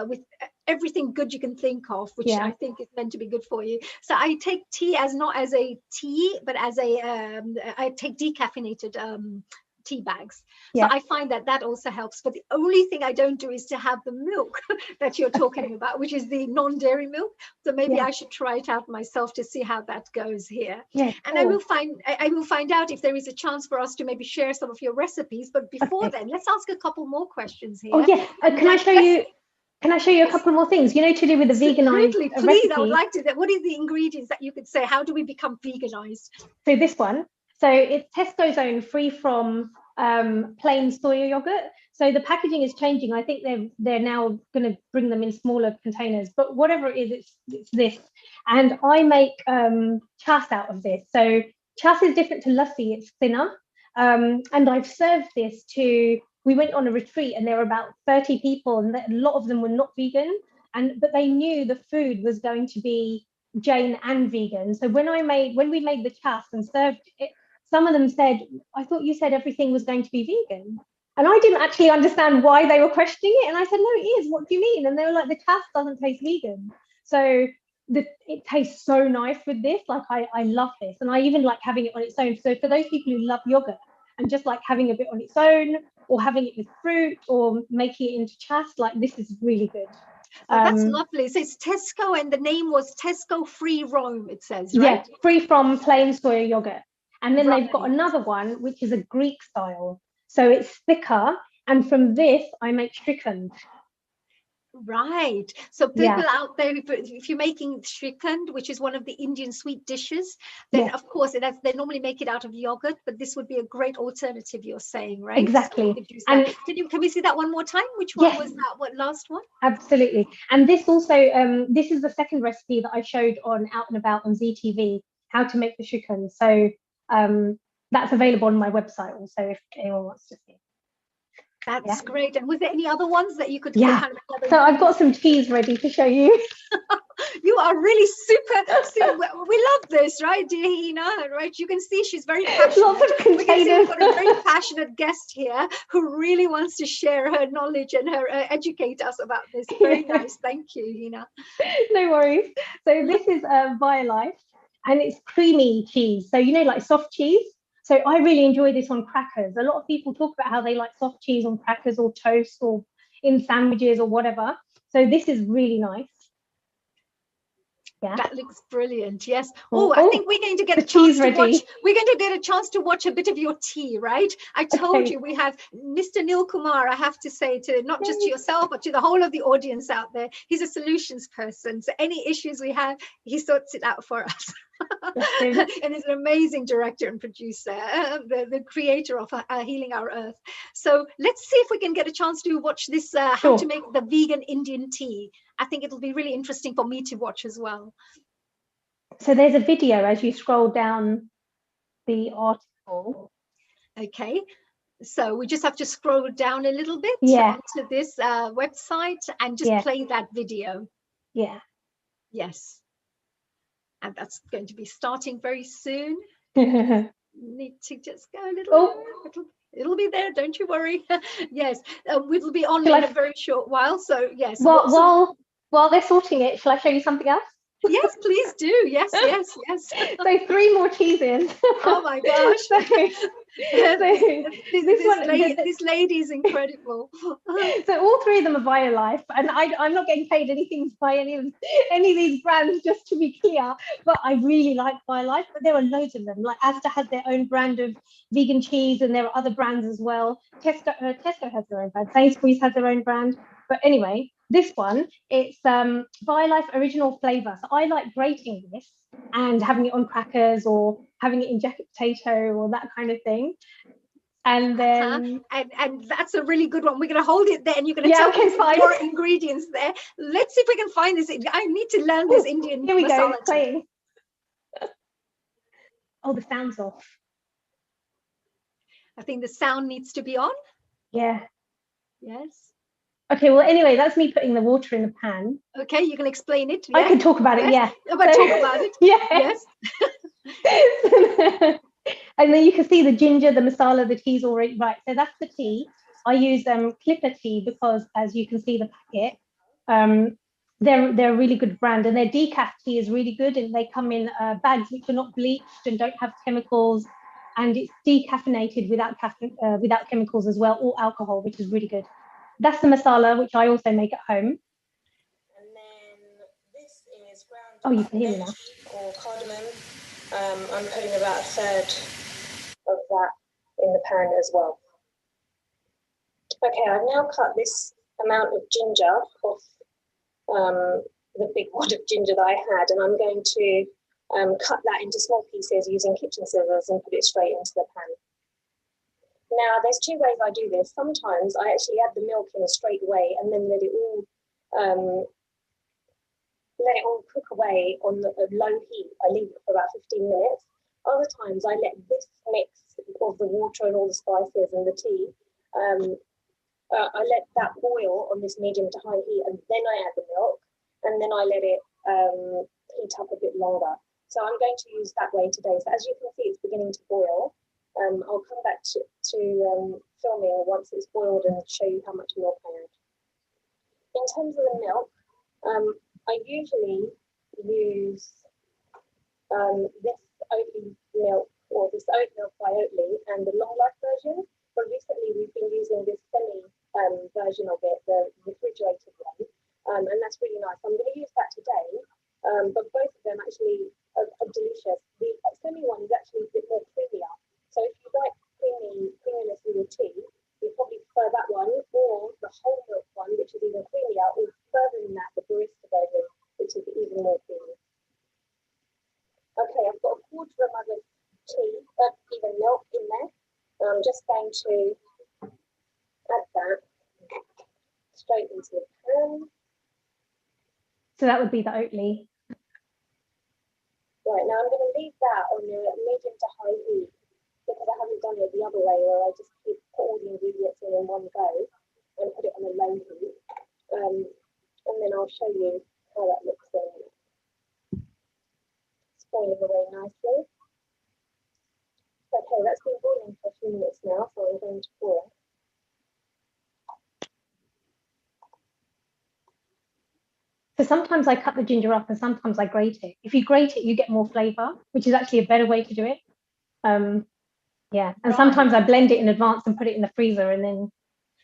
S8: with everything good you can think of, which I think is meant to be good for you. So I take tea as not as a tea, but as I take decaffeinated tea bags. So I find that also helps. But the only thing I don't do is to have the milk that you're talking about, which is the non-dairy milk. So maybe I should try it out myself to see how that goes here. And I will find out if there is a chance for us to maybe share some of your recipes. But before then, let's ask a couple more questions here.
S13: Oh yeah, can I show you? Can I show you a couple more things, you know, to do with the veganized
S8: please,
S13: recipe?
S8: I would like to. What are the ingredients that you could say? How do we become veganized?
S13: So this one, so it's Tesco's own, free from plain soya yogurt. So the packaging is changing. I think they're now going to bring them in smaller containers, but whatever it is, it's this. And I make chas out of this. So chas is different to lassi, it's thinner. And I've served this to, we went on a retreat and there were about 30 people, and a lot of them were not vegan, but they knew the food was going to be Jain and vegan. So when we made the chas and served some of them said, I thought you said everything was going to be vegan. And I didn't actually understand why they were questioning it. And I said, no, it is. What do you mean? And they were like, the tass doesn't taste vegan. So it tastes so nice with this. Like, I love this. And I even like having it on its own. So for those people who love yogurt and just like having a bit on its own, or having it with fruit, or making it into chass, like, this is really good.
S8: Oh, that's lovely. So it's Tesco, and the name was Tesco Free Roam, it says, right?
S13: Yeah, free from plain soy yogurt. And then they've got
S8: Right.
S13: another one, which is a Greek style. So it's thicker. And from this, I make shrikhand.
S8: Right. So people
S13: Yeah.
S8: out there, if you're making shrikhand, which is one of the Indian sweet dishes, then
S13: Yeah.
S8: of course they normally make it out of yogurt, but this would be a great alternative, you're saying, right?
S13: Exactly.
S8: So you could use that. Can we see that one more time? Which one was that? What last one?
S13: Absolutely. And this also, this is the second recipe that I showed on Out and About on ZTV, how to make the shrikhand. So that's available on my website also if anyone wants to see.
S8: That's great. And was there any other ones that you could
S13: kind of so I've got some cheese ready to show you.
S8: You are really super. We love this, right, dear Hina? Right? You can see she's very passionate.
S13: Lots of containers.
S8: We can see we've got a very passionate guest here who really wants to share her knowledge and her educate us about this. Very nice. Thank you, Hina.
S13: No worries. So this is Violife, and it's creamy cheese. So, you know, like soft cheese. So I really enjoy this on crackers. A lot of people talk about how they like soft cheese on crackers or toast or in sandwiches or whatever. So this is really nice. Yeah.
S8: That looks brilliant. Yes. Oh, I think we're going to get a chance to watch. We're going to get a chance to watch a bit of your tea, right? I told you we have Mr. Neil Kumar. I have to say, to not just to yourself, but to the whole of the audience out there. He's a solutions person. So any issues we have, he sorts it out for us. And he's an amazing director and producer, the creator of Healing Our Earth. So let's see if we can get a chance to watch this, how to make the vegan Indian tea. I think it'll be really interesting for me to watch as well.
S13: So there's a video as you scroll down the article.
S8: Okay. So we just have to scroll down a little bit onto this website and just play that video.
S13: Yeah.
S8: Yes. And that's going to be starting very soon. Need to just go a little. It'll be there. Don't you worry. Yes, it'll be on in a very short while. So yes.
S13: While they're sorting it, shall I show you something else?
S8: Yes, please do. Yes.
S13: So 3 more cheeses.
S8: Oh my gosh. This lady is incredible.
S13: So all 3 of them are Violife, and I'm not getting paid anything by any of these brands, just to be clear. But I really like Violife, but there are loads of them. Like Asda has their own brand of vegan cheese, and there are other brands as well. Tesco has their own brand. Sainsbury's has their own brand. But anyway, this one, it's Violife original flavor. So I like grating this and having it on crackers or having it in jacket potato or that kind of thing. And then
S8: and that's a really good one. We're going to hold it there, and you're going to tell me some more ingredients there. Let's see if we can find this. I need to learn this Indian
S13: here we
S8: masala.
S13: Go, playing. Oh, the sound's off.
S8: I think the sound needs to be on.
S13: Yeah.
S8: Yes.
S13: Okay, well, anyway, that's me putting the water in the pan.
S8: Okay, you can explain it.
S13: I can talk about it, yeah.
S8: But talk about it.
S13: Yes. And then you can see the ginger, the masala, the tea's already right. So that's the tea. I use Clipper tea because, as you can see the packet, they're a really good brand, and their decaf tea is really good, and they come in bags which are not bleached and don't have chemicals, and it's decaffeinated without chemicals as well, or alcohol, which is really good. That's the masala, which I also make at home.
S14: And then this is ground
S13: you can hear me now.
S14: Or cardamom. I'm putting about 1/3 of that in the pan as well. Okay, I've now cut this amount of ginger off the big wad of ginger that I had, and I'm going to cut that into small pieces using kitchen scissors and put it straight into the pan. Now, there's 2 ways I do this. Sometimes I actually add the milk in straight away and then let it all cook away on a low heat. I leave it for about 15 minutes. Other times I let this mix of the water and all the spices and the tea, I let that boil on this medium to high heat, and then I add the milk, and then I let it heat up a bit longer. So I'm going to use that way today. So as you can see, it's beginning to boil. I'll come back to filming once it's boiled and show you how much milk I add. In terms of the milk, I usually use this Oatly milk, or this oat milk by Oatly, and the long life version. But recently we've been using this semi version of it, the refrigerated one, and that's really nice. I'm going to use that today, but both of them actually are delicious. The semi one is actually a bit more creamier. So if you like creaminess in your tea, you probably prefer that one, or the whole milk one, which is even creamier, or further than that, the barista version, which is even more creamy. Okay, I've got a quarter of a mug of tea, even milk in there. I'm just going to add that straight into the pan.
S13: So that would be the Oatly.
S14: Right, now I'm going to leave that on the medium to high heat, because I haven't done it the other way where I just put all the ingredients in one go and put it on a low heat. And then I'll show you how that looks in. It's boiling away nicely. Okay, that's been boiling for a few minutes now, so I'm going to pour it.
S13: So sometimes I cut the ginger up and sometimes I grate it. If you grate it, you get more flavor, which is actually a better way to do it. Yeah, and sometimes I blend it in advance and put it in the freezer and then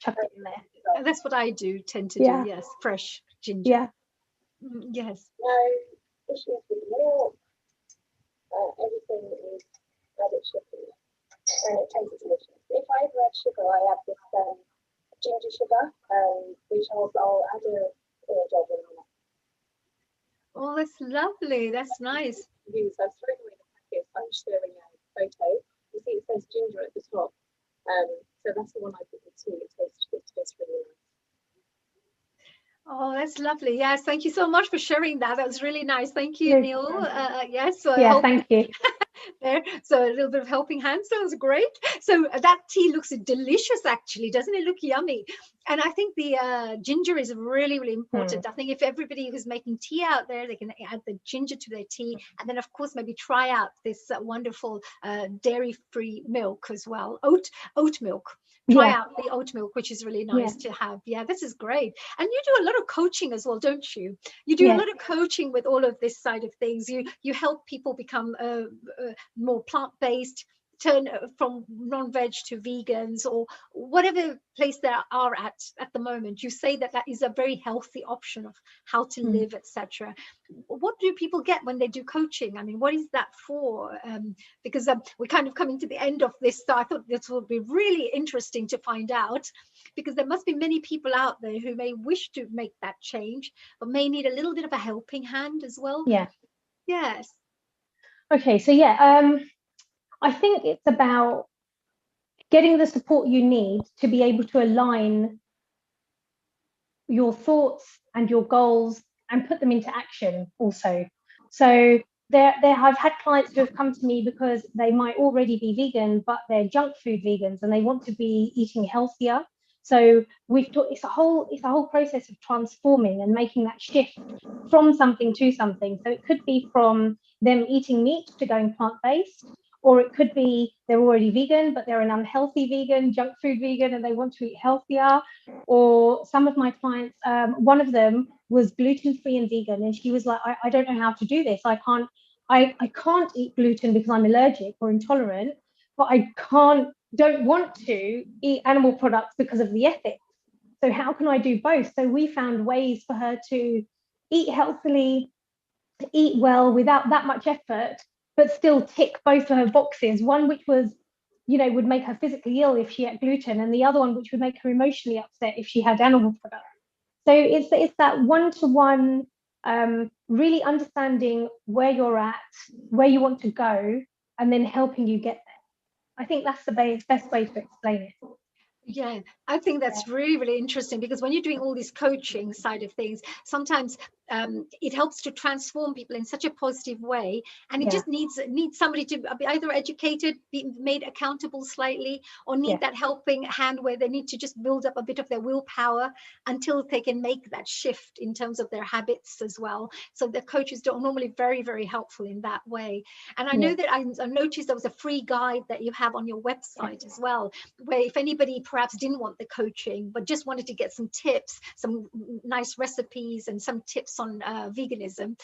S13: chuck it in there.
S8: And that's what I tend to do, yes, fresh ginger.
S13: Yeah.
S8: Yes.
S14: No issues with milk. Everything is as it should be, and it tastes delicious. If I ever add sugar, I add this ginger sugar, which I'll add a jog in on it.
S8: Oh, that's lovely. That's nice.
S14: Use. I've thrown away the packet. I'm sharing a photo. You see, it says ginger at the top. So that's the one I put in tea. It tastes really nice.
S8: Oh, that's lovely. Yes, thank you so much for sharing that. That was really nice. Thank you, Neil. Yes. So
S13: yeah, thank you.
S8: There, so a little bit of helping hand sounds great. So that tea looks delicious, actually, doesn't it? Look yummy. And I think the ginger is really, really important. I think if everybody who's making tea out there, they can add the ginger to their tea, and then of course maybe try out this wonderful dairy-free milk as well, oat milk. Try out the oat milk, which is really nice to have. Yeah, this is great. And you do a lot of coaching as well, don't you? You do a lot of coaching with all of this side of things. You help people become more plant-based, turn from non-veg to vegans, or whatever place they are at the moment. You say that is a very healthy option of how to live, etc. What do people get when they do coaching? I mean, what is that for? Because we're kind of coming to the end of this, so I thought this would be really interesting to find out, because there must be many people out there who may wish to make that change, but may need a little bit of a helping hand as well.
S13: Yeah.
S8: Yes.
S13: Okay, so I think it's about getting the support you need to be able to align your thoughts and your goals and put them into action also. So I've had clients who have come to me because they might already be vegan, but they're junk food vegans and they want to be eating healthier. So it's a whole process of transforming and making that shift from something to something. So it could be from them eating meat to going plant-based, or it could be they're already vegan, but they're an unhealthy vegan, junk food vegan, and they want to eat healthier. Or some of my clients, one of them was gluten-free and vegan, and she was like, I don't know how to do this. I can't eat gluten because I'm allergic or intolerant, but I don't want to eat animal products because of the ethics. So how can I do both? So we found ways for her to eat healthily, eat well without that much effort, but still tick both of her boxes. One which was, would make her physically ill if she ate gluten, and the other one which would make her emotionally upset if she had animal products. So it's that one-to-one, really understanding where you're at, where you want to go, and then helping you get there. I think that's the best way to explain it.
S8: Yeah, I think that's really, really interesting, because when you're doing all this coaching side of things, sometimes it helps to transform people in such a positive way, and it
S13: Yeah.
S8: just needs somebody to be either educated, be made accountable slightly, or need
S13: Yeah.
S8: that helping hand where they need to just build up a bit of their willpower until they can make that shift in terms of their habits as well. So the coaches are normally very, very helpful in that way. And I know that I noticed there was a free guide that you have on your website as well, where if anybody perhaps didn't want the coaching but just wanted to get some tips, some nice recipes and some tips on veganism,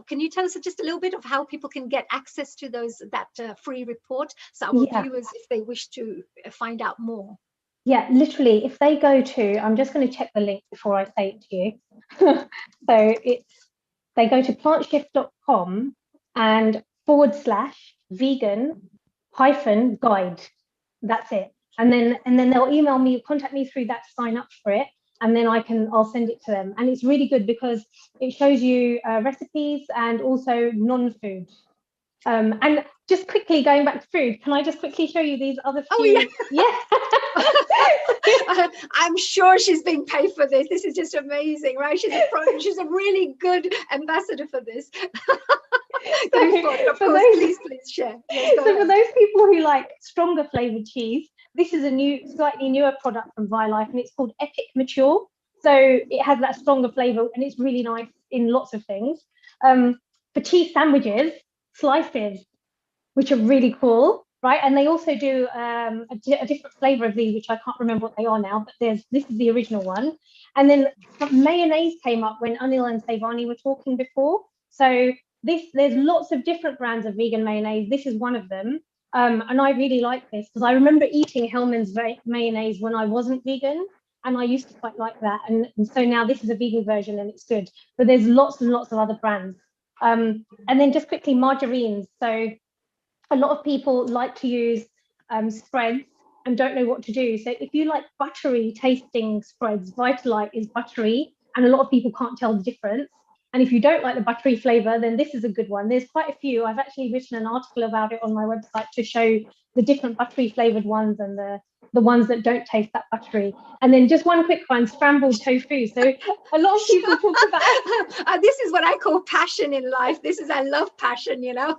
S8: can you tell us just a little bit of how people can get access to that free report, so our viewers, if they wish to find out more?
S13: Yeah, literally, if they go to, I'm just going to check the link before I say it to you. So they go to plantshift.com and /vegan-guide. That's it. And then they'll email me, contact me through that to sign up for it. And then I'll send it to them. And it's really good because it shows you recipes and also non-food. And just quickly going back to food, can I just quickly show you these other few?
S8: I'm sure she's being paid for this. This is just amazing, right? She's a really good ambassador for this. Please share. Yes,
S13: so for those people who like stronger flavored cheese, this is a slightly newer product from ViLife, and it's called Epic Mature. So it has that stronger flavor, and it's really nice in lots of things. For cheese sandwiches, slices, which are really cool, right? And they also do a different flavor of these, which I can't remember what they are now, but this is the original one. And then mayonnaise came up when Anil and Sevani were talking before. So there's lots of different brands of vegan mayonnaise. This is one of them. And I really like this because I remember eating Hellmann's mayonnaise when I wasn't vegan, and I used to quite like that. And so now this is a vegan version and it's good. But there's lots and lots of other brands. And then just quickly, margarines. So a lot of people like to use spreads and don't know what to do. So if you like buttery tasting spreads, Vitalite is buttery, and a lot of people can't tell the difference. And if you don't like the buttery flavor, then this is a good one. There's quite a few. I've actually written an article about it on my website to show the different buttery flavored ones and the ones that don't taste that buttery. And then just one quick one, scrambled tofu. So a lot of people talk about
S8: this is what I call passion in life. I love passion, you know.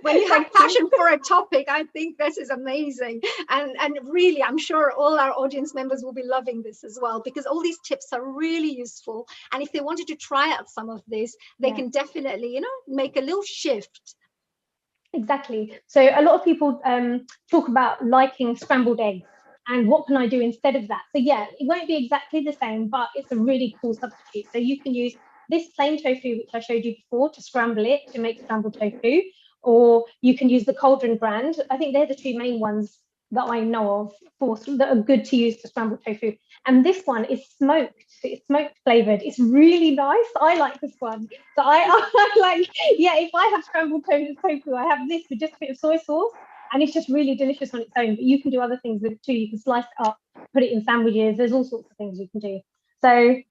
S8: When you have passion for a topic, I think this is amazing. And really, I'm sure all our audience members will be loving this as well, because all these tips are really useful. And if they wanted to try out some of this, they can definitely, you know, make a little shift.
S13: Exactly. So a lot of people talk about liking scrambled eggs and what can I do instead of that? So yeah, it won't be exactly the same, but it's a really cool substitute. So you can use this plain tofu, which I showed you before, to scramble it to make scrambled tofu, or you can use the Cauldron brand. I think they're the two main ones that I know of that are good to use for scrambled tofu. And this one is smoked. It's smoked flavored. It's really nice. I like this one. So I like, if I have scrambled tofu, I have this with just a bit of soy sauce, and it's just really delicious on its own. But you can do other things with it too. You can slice it up, put it in sandwiches. There's all sorts of things you can do. So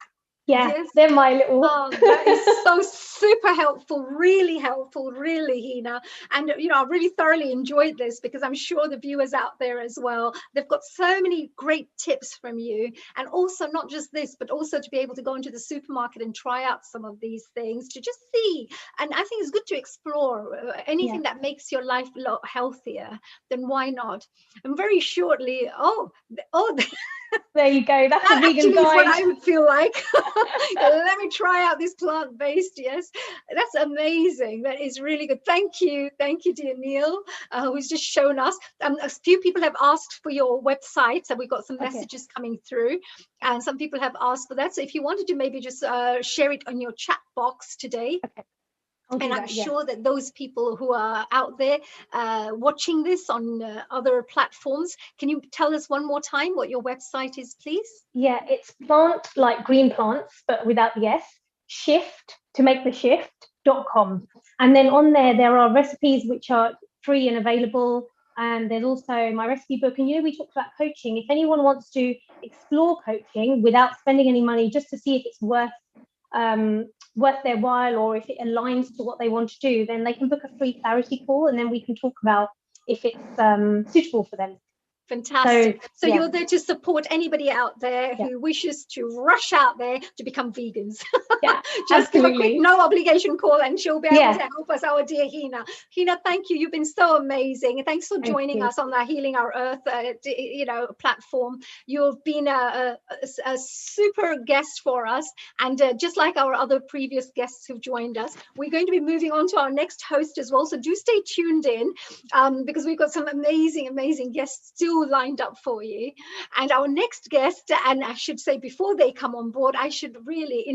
S13: they're my little.
S8: Oh, that is so super helpful, really, Hina. And you know, I really thoroughly enjoyed this, because I'm sure the viewers out there as well, they've got so many great tips from you. And also not just this, but also to be able to go into the supermarket and try out some of these things to just see. And I think it's good to explore anything that makes your life a lot healthier. Then why not? And very shortly,
S13: there you go. That's
S8: that
S13: a vegan
S8: actually
S13: guide.
S8: is what I would feel like. Let me try out this plant-based. Yes, that's amazing. That is really good. Thank you, dear Neil, who's just shown us. A few people have asked for your website, so we've got some messages coming through, and some people have asked for that. So if you wanted to maybe just share it on your chat box today. And I'm sure that those people who are out there watching this on other platforms, can you tell us one more time what your website is, please?
S13: Yeah, it's plant, like green plants, but without the S, shift, to make the shift.com. And then on there are recipes which are free and available. And there's also my recipe book. And, you know, we talked about coaching. If anyone wants to explore coaching without spending any money, just to see if it's worth their while, or if it aligns to what they want to do, then they can book a free clarity call, and then we can talk about if it's suitable for them.
S8: Fantastic. So you're there to support anybody out there who wishes to rush out there to become vegans.
S13: Yeah,
S8: Just give a quick
S13: absolutely.
S8: no obligation call and she'll be able
S13: Yeah.
S8: to help us, our dear Hina. Hina, thank you. You've been so amazing. Thanks for
S13: Thank
S8: joining
S13: you.
S8: us on the Healing Our Earth platform. You've been a super guest for us. And just like our other previous guests who've joined us, we're going to be moving on to our next host as well. So do stay tuned in because we've got some amazing, amazing guests still lined up for you. And our next guest, and I should say before they come on board, I should really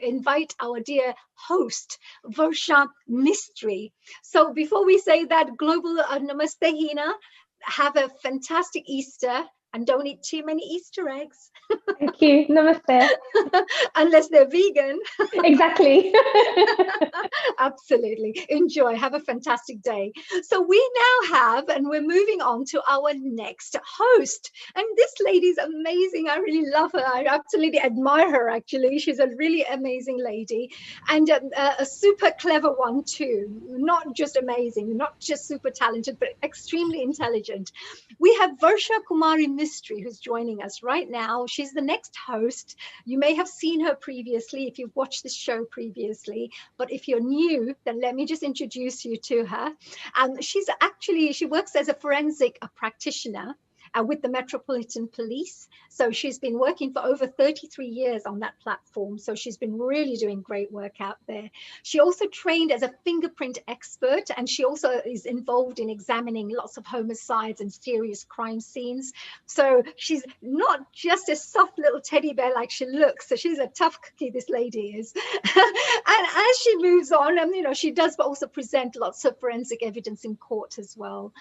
S8: invite our dear host, Varsha Mistry. So before we say that, global namaste, Hina, have a fantastic Easter and don't eat too many Easter eggs.
S13: Thank you. Namaste.
S8: Unless they're vegan.
S13: Exactly.
S8: Absolutely. Enjoy. Have a fantastic day. So we now have, and we're moving on to our next host. And this lady is amazing. I really love her. I absolutely admire her, actually. She's a really amazing lady and a super clever one, too. Not just amazing, not just super talented, but extremely intelligent. We have Varsha Kumari Mistry, who's joining us right now. She's the next host. You may have seen her previously if you've watched this show previously, but if you're new, then let me just introduce you to her. She works as a forensic practitioner with the Metropolitan Police. So she's been working for over 33 years on that platform. So she's been really doing great work out there. She also trained as a fingerprint expert, and she also is involved in examining lots of homicides and serious crime scenes. So she's not just a soft little teddy bear like she looks. So she's a tough cookie, this lady is. And as she moves on, she does also present lots of forensic evidence in court as well.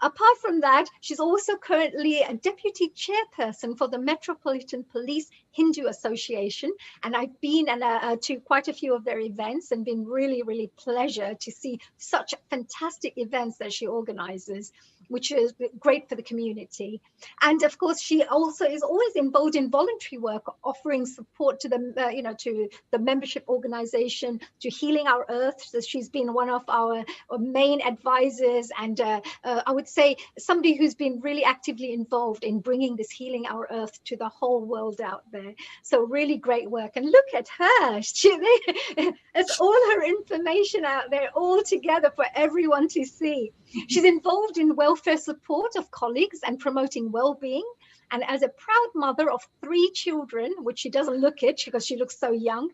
S8: Apart from that, she's also currently a deputy chairperson for the Metropolitan Police Hindu Association. And I've been to quite a few of their events and been really, really pleasure to see such fantastic events that she organizes, which is great for the community. And of course, she also is always involved in voluntary work, offering support to the, to the membership organization, to Healing Our Earth. So she's been one of our main advisors, and I would say somebody who's been really actively involved in bringing this Healing Our Earth to the whole world out there. So really great work. And look at her. It's all her information out there, all together for everyone to see. She's involved in welfare support of colleagues and promoting well-being. And as a proud mother of 3 children, which she doesn't look it because she looks so young,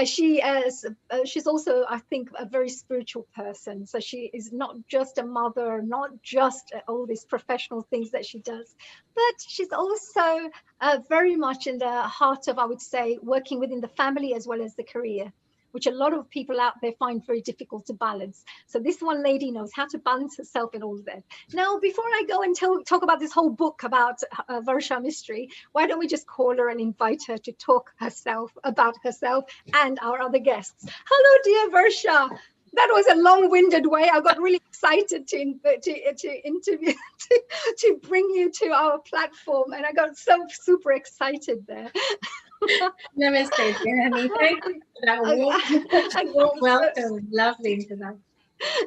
S8: she's also, I think, a very spiritual person. So she is not just a mother, not just all these professional things that she does, but she's also very much in the heart of, I would say, working within the family as well as the career, which a lot of people out there find very difficult to balance. So this one lady knows how to balance herself in all of that. Now, before I go and talk about this whole book about Varsha Mistry, why don't we just call her and invite her to talk about herself and our other guests. Hello, dear Varsha. That was a long-winded way. I got really excited to interview, to bring you to our platform, and I got so super excited there.
S15: Namaste, Jenny. Thank you for that warm welcome. Lovely introduction.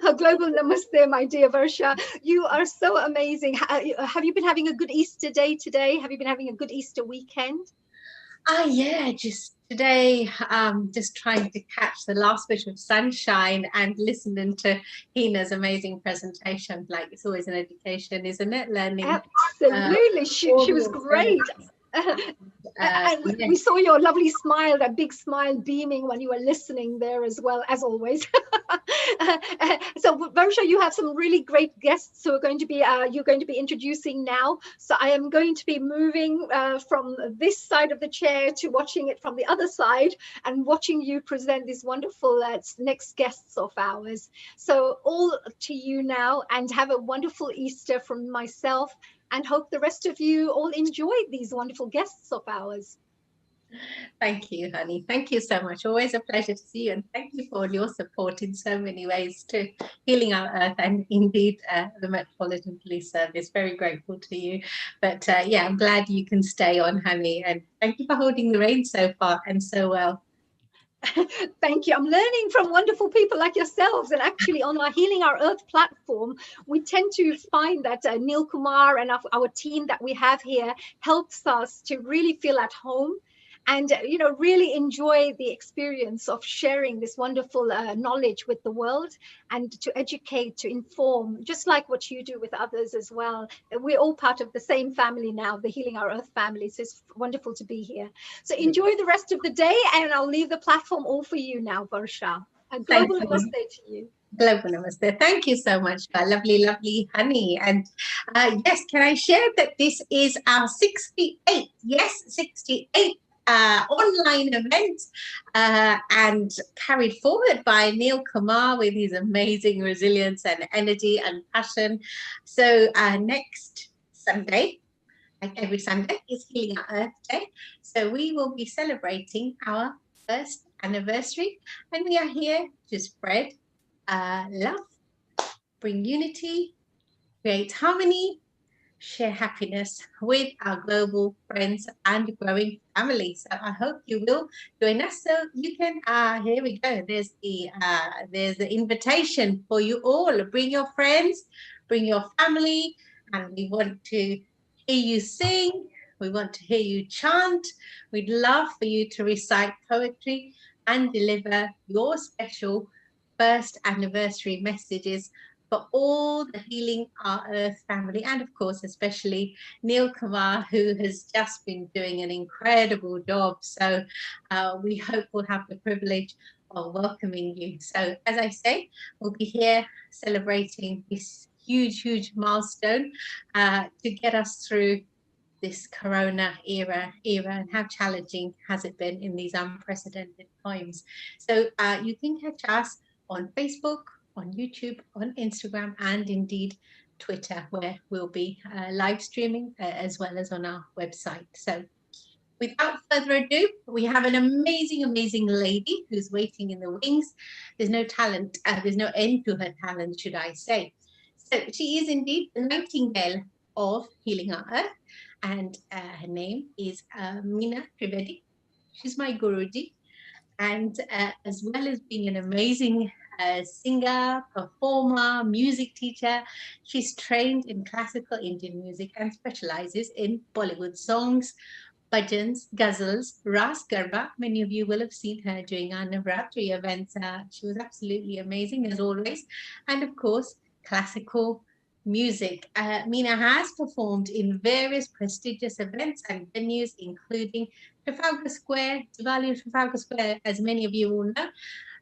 S8: A global namaste, my dear Varsha. You are so amazing. Have you been having a good Easter day today? Have you been having a good Easter weekend?
S15: Yeah, just today, just trying to catch the last bit of sunshine and listening to Hina's amazing presentation. Like, it's always an education, isn't it? Learning.
S8: Absolutely. She was great. We saw your lovely smile, that big smile beaming when you were listening there as well, as always. So Varsha, you have some really great guests who are going to be you're going to be introducing now. So I am going to be moving from this side of the chair to watching it from the other side and watching you present these wonderful next guests of ours. So all to you now, and have a wonderful Easter from myself, and hope the rest of you all enjoyed these wonderful guests of ours.
S15: Thank you, honey. Thank you so much. Always a pleasure to see you, and thank you for all your support in so many ways to Healing Our Earth and indeed the Metropolitan Police Service. Very grateful to you. But yeah, I'm glad you can stay on, honey, and thank you for holding the reins so far and so well.
S8: Thank you. I'm learning from wonderful people like yourselves, and actually on our Healing Our Earth platform, we tend to find that Neil Kumar and our team that we have here helps us to really feel at home and really enjoy the experience of sharing this wonderful knowledge with the world, and to educate, to inform, just like what you do with others as well. We're all part of the same family now, the Healing Our Earth family. So it's wonderful to be here. So enjoy the rest of the day, and I'll leave the platform all for you now, Varsha. A global namaste to you.
S15: Global namaste. Thank you so much, lovely, lovely Honey. And yes, can I share that this is our 68th, yes, 68th online event, and carried forward by Neil Kumar with his amazing resilience and energy and passion. So next Sunday, like every Sunday, is Healing Our Earth Day. So we will be celebrating our first anniversary, and we are here to spread love, bring unity, create harmony, share happiness with our global friends and growing family. So I hope you will join us. So you can, here we go. There's the invitation for you all. Bring your friends, bring your family, and we want to hear you sing. We want to hear you chant. We'd love for you to recite poetry and deliver your special first anniversary messages for all the Healing Our Earth family, and of course, especially Neil Kumar, who has just been doing an incredible job. So we hope we'll have the privilege of welcoming you. So as I say, we'll be here celebrating this huge, huge milestone to get us through this Corona era, and how challenging has it been in these unprecedented times. So you can catch us on Facebook, on YouTube, on Instagram, and indeed Twitter, where we'll be live streaming as well as on our website. So without further ado, we have an amazing, amazing lady who's waiting in the wings. There's no talent, there's no end to her talent, should I say. So she is indeed the nightingale of Healing Our Earth, and her name is Meena Trivedi. She's my Guruji, and as well as being an amazing singer, performer, music teacher, she's trained in classical Indian music and specializes in Bollywood songs, bhajans, ghazals, Ras Garba. Many of you will have seen her during our Navratri events. She was absolutely amazing as always. And of course, classical music. Meena has performed in various prestigious events and venues, including Trafalgar Square. Diwali in Trafalgar Square, as many of you will know,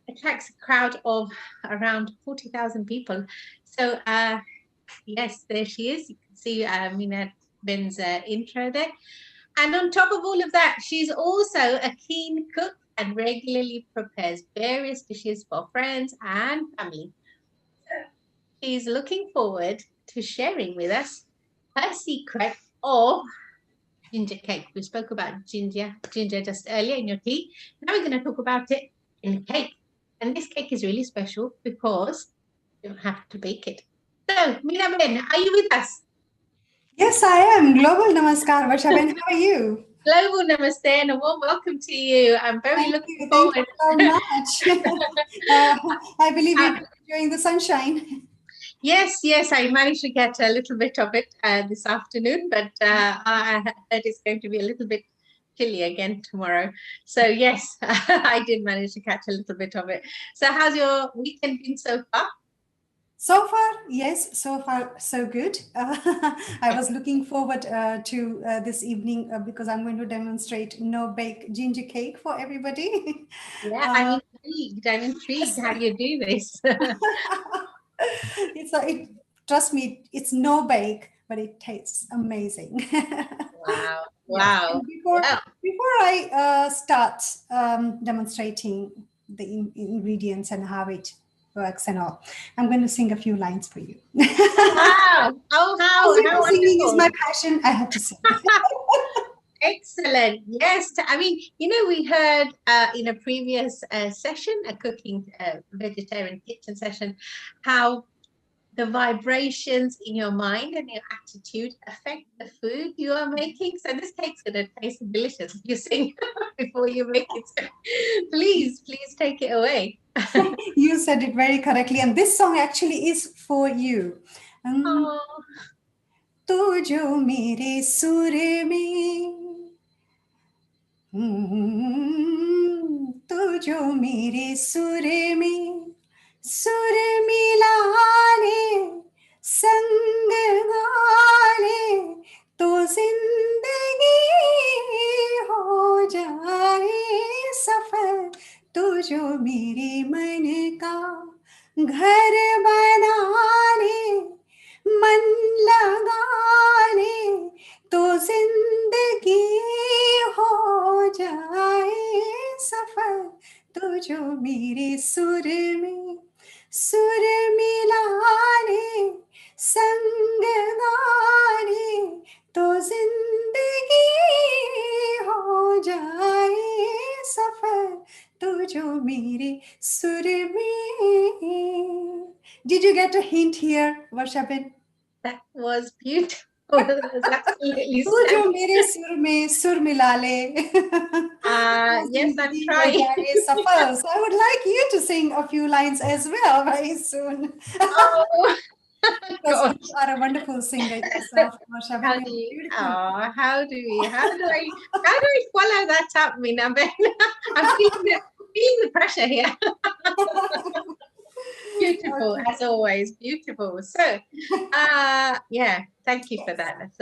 S15: attracts a crowd of around 40,000 people. So yes, there she is. You can see Meena Ben's intro there. And on top of all of that, she's also a keen cook and regularly prepares various dishes for friends and family. She's looking forward to sharing with us her secret of ginger cake. We spoke about ginger just earlier in your tea. Now we're going to talk about it in cake. And this cake is really special because you don't have to bake it. So, Meena Ben, are you with us?
S16: Yes, I am. Global Namaskar, Varsha Ben. How are you?
S15: Global Namaste and a warm welcome to you. I'm very looking forward.
S16: Thank you so much. I believe you're enjoying the sunshine.
S15: Yes, I managed to get a little bit of it this afternoon, but I heard it's going to be a little bit chilly again tomorrow. So yes, I did manage to catch a little bit of it. So how's your weekend been so far?
S16: So far, yes, so far so good. I was looking forward to this evening because I'm going to demonstrate no-bake ginger cake for everybody.
S15: Yeah, I'm intrigued how you do this.
S16: Trust me, it's no-bake, but it tastes amazing.
S15: Wow.
S16: Yes. Before I start demonstrating the ingredients and how it works and all, I'm going to sing a few lines for you.
S15: Wow! How
S16: singing is my passion. I have to sing.
S15: Excellent. Yes. I mean, we heard in a previous session, a cooking vegetarian kitchen session, how the vibrations in your mind and your attitude affect the food you are making. So this cake's going to taste delicious if you sing before you make it. So please take it away.
S16: You said it very correctly. And this song actually is for you. Tu jo mere sur mein तू जो मेरे सुर मिला ले, संग गाले, तो जिंदगी हो जाए सफर। तू जो मेरे मन का घर बना ले, मन लगा ले, तो जिंदगी हो जाए सफर। तू जो मेरे सुर मिला ले, संग गाने, तो जिंदगी हो जाए सफर। तू जो मेरे सुर में। Did you get a hint here, Varshabin?
S15: That was beautiful. That was absolutely
S16: तू जो
S15: stunning.
S16: मेरे सुर में सुर मिला ले.
S15: Yes, I'm trying.
S16: Safar. So I would like you to sing a few lines as well very soon.
S15: Oh,
S16: because you are a wonderful singer yourself, Varshabin.
S15: how do you? Oh, how do I follow that up, Minaben? I'm feeling the pressure here. Beautiful, as always, beautiful. So, yeah, thank you for that. It's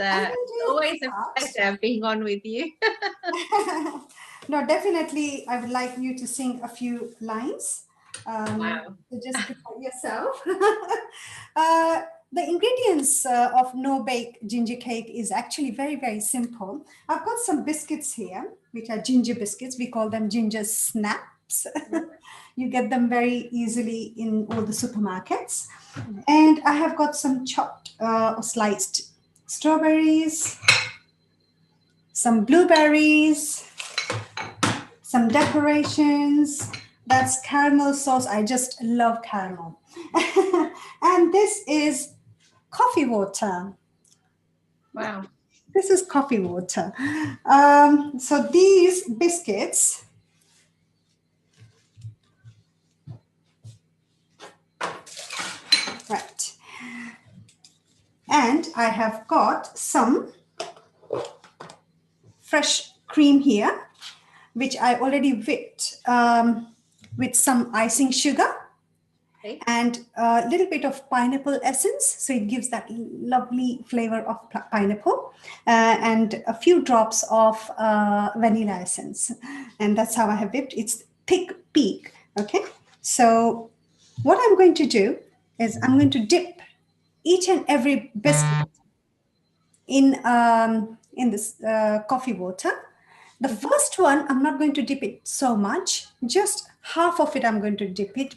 S15: always a pleasure being on with you.
S16: No, definitely, I would like you to sing a few lines.
S15: Wow.
S16: So just prepare yourself. The ingredients of no-bake ginger cake is actually very, very simple. I've got some biscuits here, which are ginger biscuits. We call them ginger snaps. You get them very easily in all the supermarkets. And I have got some chopped or sliced strawberries, some blueberries, some decorations. That's caramel sauce. I just love caramel. And this is coffee water.
S15: Wow.
S16: This is coffee water. So these biscuits, right. And I have got some fresh cream here, which I already whipped with some icing sugar. Okay. And a little bit of pineapple essence, so it gives that lovely flavor of pineapple, and a few drops of vanilla essence. And that's how I have whipped. It's thick peak. Okay, so what I'm going to do is I'm going to dip each and every biscuit in this coffee water. The first one, I'm not going to dip it so much, just half of it I'm going to dip it,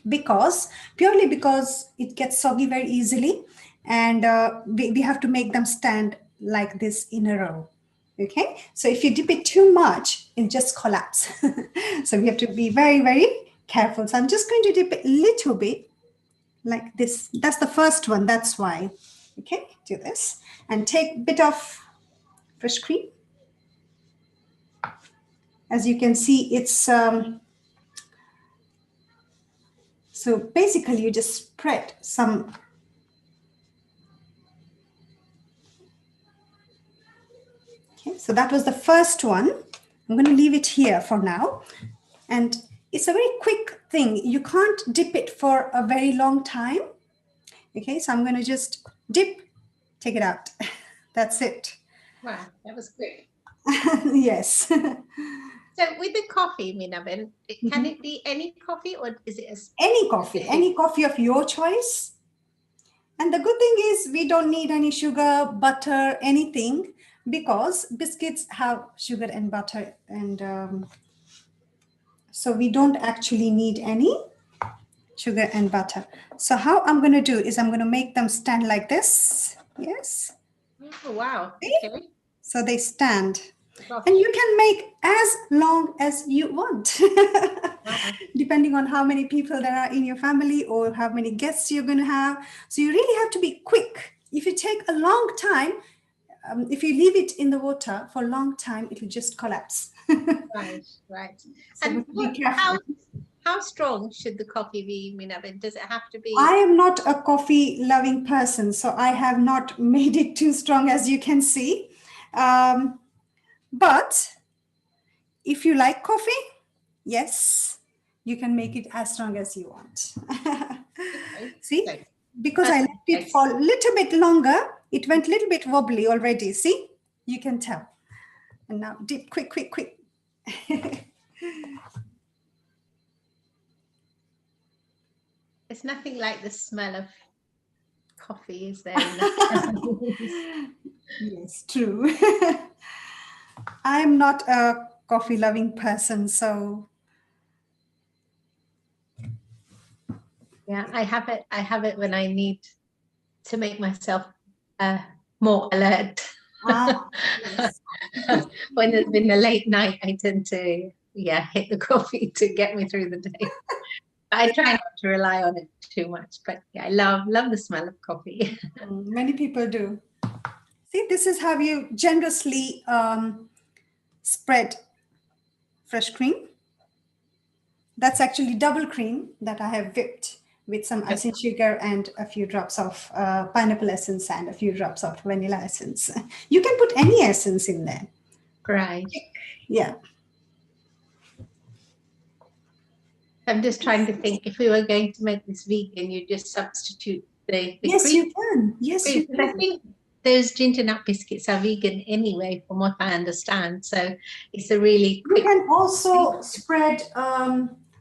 S16: purely because it gets soggy very easily, and we have to make them stand like this in a row. Okay, so if you dip it too much, it'll just collapse. So we have to be very, very careful. So I'm just going to dip it a little bit like this. That's the first one, that's why. Okay, do this and take a bit of fresh cream. As you can see, it's so basically you just spread some. Okay, so that was the first one. I'm going to leave it here for now. And it's a very quick thing. You can't dip it for a very long time. Okay, so I'm going to just dip, take it out. That's it.
S15: Wow, that was quick.
S16: Yes.
S15: So with the coffee, Minaben, can it be any coffee, or is it
S16: any coffee of your choice? And the good thing is we don't need any sugar, butter, anything, because biscuits have sugar and butter, and so we don't actually need any sugar and butter. So how I'm going to do is I'm going to make them stand like this. Yes.
S15: Oh, wow. Okay.
S16: So they stand. And you can make as long as you want, depending on how many people there are in your family or how many guests you're going to have. So you really have to be quick. If you take a long time, if you leave it in the water for a long time, it will just collapse.
S15: Right, right.
S16: So
S15: And
S16: be careful.
S15: how strong should the coffee be, Minaben? Does it have to be?
S16: I am not a coffee loving person, so I have not made it too strong, as you can see. But if you like coffee, yes, you can make it as strong as you want. See, because I left it for a little bit longer, it went a little bit wobbly already. See, you can tell. And now dip, quick, quick, quick.
S15: It's nothing like the smell of coffee, is there?
S16: Yes, true. I'm not a coffee loving person, so.
S15: Yeah, I have it. I have it when I need to make myself more alert.
S16: Yes.
S15: When there's been a late night, I tend to hit the coffee to get me through the day. I try not to rely on it too much, but yeah, I love the smell of coffee.
S16: Many people do. See, this is how you generously spread fresh cream. That's actually double cream that I have whipped with some icing sugar and a few drops of pineapple essence and a few drops of vanilla essence. You can put any essence in there.
S15: Right.
S16: Yeah.
S15: I'm just trying to think, if we were going to make this vegan, you just substitute the
S16: Yes,
S15: cream.
S16: you can. Yes, you can.
S15: I think those ginger nut biscuits are vegan anyway, from what I understand. So it's a really quick.
S16: You can also spread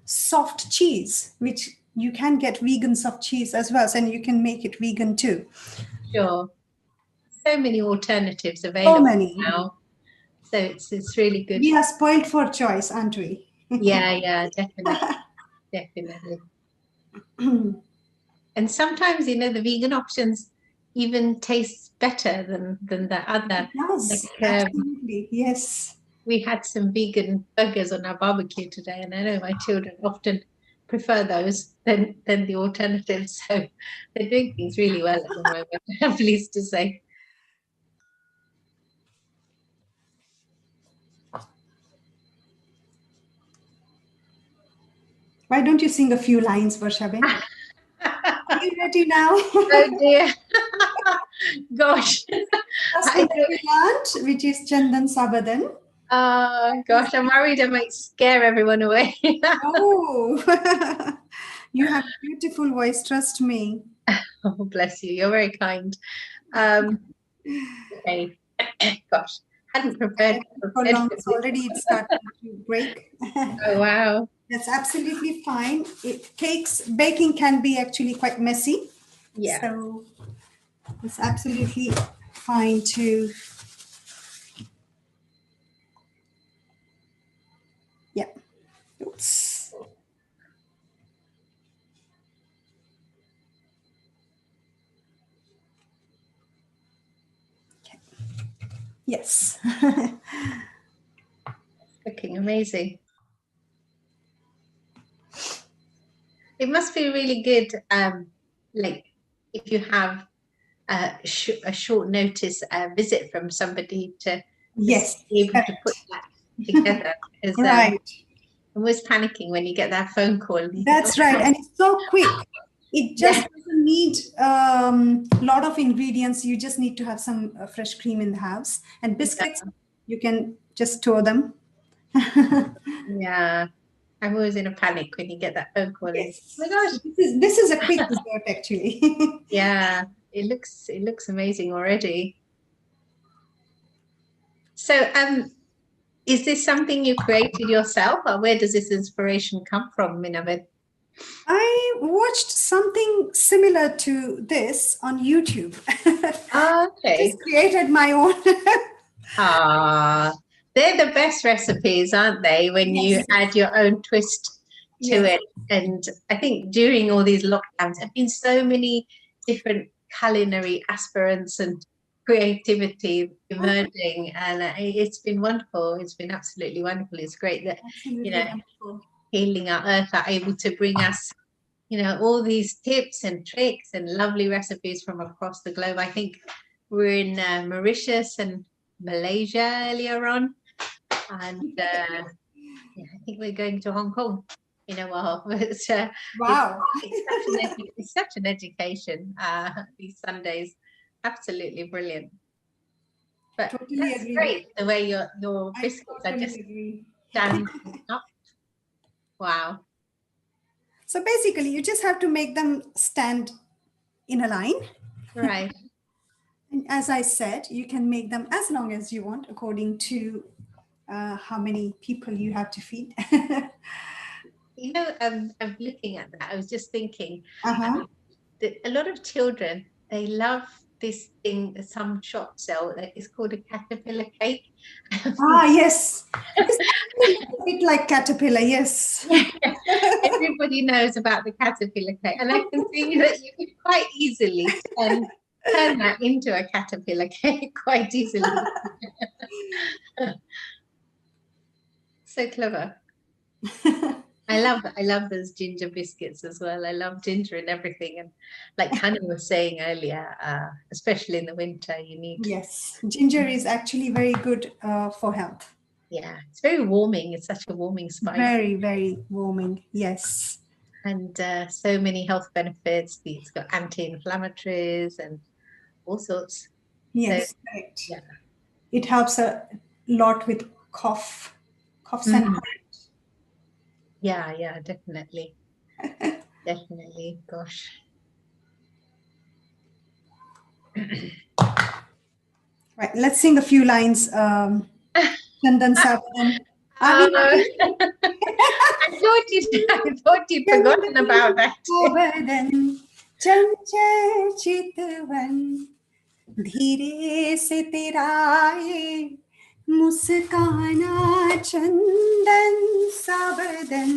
S16: soft cheese, which you can get vegan soft cheese as well, and you can make it vegan too.
S15: Sure. So many alternatives available now. So it's really good.
S16: We are spoiled for choice, aren't we?
S15: Yeah, definitely. Definitely. And sometimes, the vegan options even taste better than the other.
S16: Yes, absolutely. Yes.
S15: We had some vegan burgers on our barbecue today, and I know my children often prefer those than the alternatives. So they're doing things really well at the moment, I'm pleased to say.
S16: Why don't you sing a few lines, Varshaben? Are you ready now?
S15: Oh dear. Gosh.
S16: I learned, which is Chandan Sabadan.
S15: Gosh, I'm worried I might scare everyone away.
S16: Oh, you have a beautiful voice, trust me.
S15: Oh, bless you. You're very kind. Okay. Gosh, hadn't prepared.
S16: For long, so already it started to break.
S15: Oh, wow.
S16: That's absolutely fine. Baking can be actually quite messy.
S15: Yeah.
S16: So it's absolutely fine to. Yeah. Oops. Okay. Yes.
S15: Looking amazing. It must be really good, like if you have a short notice visit from somebody to be able to put that together. Because,
S16: right.
S15: I'm always panicking when you get that phone call.
S16: That's right, and it's so quick. It just doesn't need a lot of ingredients. You just need to have some fresh cream in the house, and biscuits. You can just store them.
S15: Yeah. I'm always in a panic when you get that phone call.
S16: Yes.
S15: Oh my gosh.
S16: This is a quick dessert, actually.
S15: Yeah, it looks amazing already. So, is this something you created yourself, or where does this inspiration come from, Minavid?
S16: I watched something similar to this on YouTube.
S15: Okay.
S16: Just created my own.
S15: They're the best recipes, aren't they? When you add your own twist to it. And I think during all these lockdowns, there have been so many different culinary aspirants and creativity emerging, and it's been wonderful. It's been absolutely wonderful. It's great that Healing Our Earth are able to bring us, all these tips and tricks and lovely recipes from across the globe. I think we're in Mauritius and Malaysia earlier on, and I think we're going to Hong Kong in a while.
S16: Wow.
S15: It's such an education, these Sundays. Absolutely brilliant. But
S16: totally
S15: that's
S16: agree.
S15: great, the way your biscuits are just Stand up. Wow.
S16: So basically, you just have to make them stand in a line.
S15: Right.
S16: And as I said, you can make them as long as you want, according to how many people you have to feed.
S15: You know, I'm looking at that. I was just thinking that a lot of children, they love this thing that some shops sell that is called a caterpillar cake.
S16: Yes. A bit like caterpillar, yes.
S15: Everybody knows about the caterpillar cake. And I can see that you could quite easily turn that into a caterpillar cake quite easily. So clever. I love those ginger biscuits as well. I love ginger and everything. And like Honey was saying earlier, especially in the winter, you need.
S16: Yes, ginger is actually very good for health.
S15: Yeah, it's very warming. It's such a warming spice.
S16: Very, very warming, yes.
S15: And so many health benefits. It's got anti-inflammatories and all sorts.
S16: Yes,
S15: so,
S16: correct.
S15: Yeah.
S16: It helps a lot with coughs and heart.
S15: Yeah, definitely. Definitely, gosh.
S16: Right, let's sing a few lines. Chandan Sabadan.
S15: I thought you'd forgotten about that.
S16: Sabadan, chanchal chitwan, धीरे से तेरा ये मुस्काना चंदन सा बदन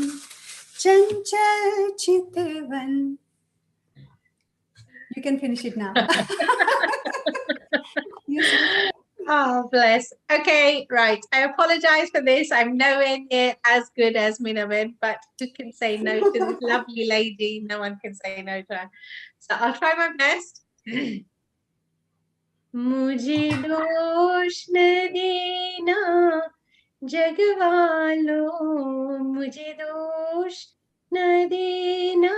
S16: चंचल चितवन. You can finish it now.
S15: Oh, bless. Okay, right. I apologize for this. I'm nowhere near as good as Minaben, but who can say no to this lovely lady? No one can say no to her. So I'll try my best. मुझे दोष न देना जग वालों, मुझे दोष न देना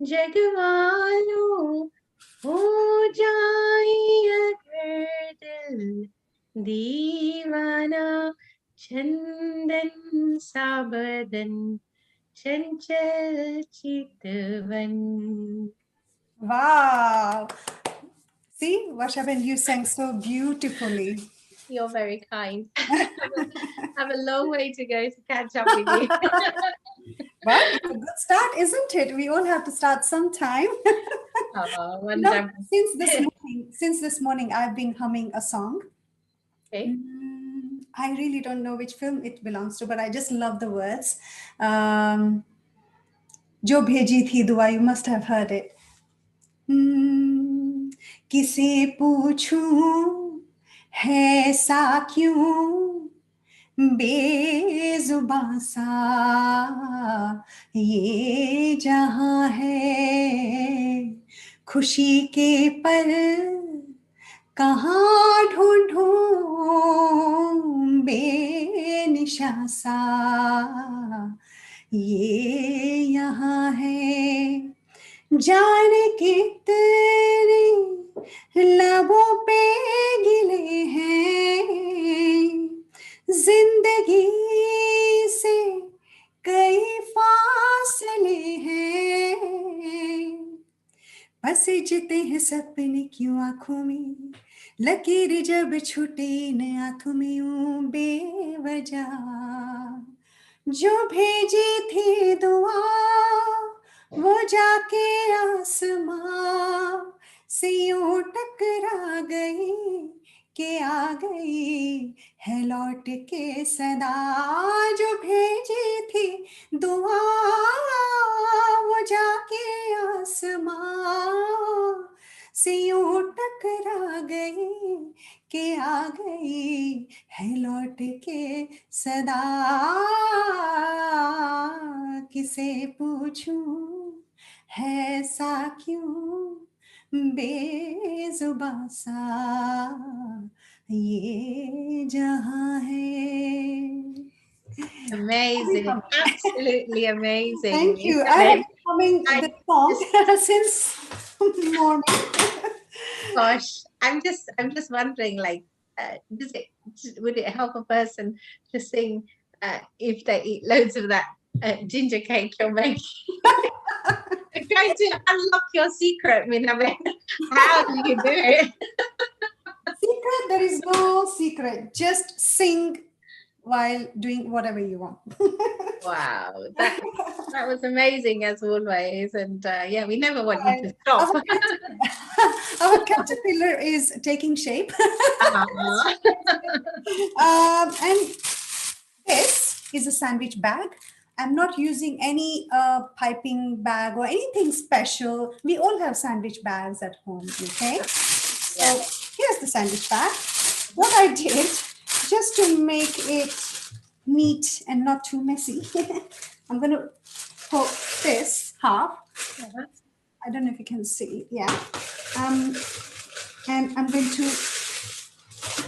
S15: जग वालों, हो जाए अगर दिल दीवाना, चंदन सा बदन चंचल चितवन.
S16: Wow. See, Vashaben, you sang so beautifully.
S15: You're very kind. I have a long way to go to catch up with you.
S16: Well, it's a good start, isn't it? We all have to start sometime. Since this morning, I've been humming a song.
S15: Okay.
S16: I really don't know which film it belongs to, but I just love the words. Jo bheji thi dua, you must have heard it. किसे पूछूं है सा क्यों बेजुबां सा ये जहां है, खुशी के पल कहाँ ढूंढूं बेनिशा सा ये यहाँ है, जाने कितने लबों पे गिले हैं, जिंदगी से कई फासले हैं, बस जीते हैं सपने क्यों आंखों में, लकीर जब छूटे न आंखों में यूं बेवजह, जो भेजी थी दुआ वो जाके आसमां से यूं टकरा गई कि आ गई है लौट के सदा, जो भेजी थी दुआ वो जाके आसमां से यूं टकरा गई कि आ गई है लौट के सदा, किसे पूछूं है सा क्यों बेजुबां सा ये जहां है.
S15: Amazing, absolutely amazing.
S16: Thank you. I've been humming this song since morning.
S15: Gosh, I'm just wondering, like, would it help a person to sing if they eat loads of that ginger cake you're making. I'm trying to unlock your secret, Minaben. How do you do it?
S16: Secret? There is no secret. Just sing while doing whatever you want.
S15: Wow, that was amazing as always, and yeah, we never want you to stop.
S16: Our caterpillar is taking shape. And this is a sandwich bag. I'm not using any piping bag or anything special. We all have sandwich bags at home, okay? So here's the sandwich bag. What I did, just to make it neat and not too messy, I'm going to put this half. I don't know if you can see, yeah. And I'm going to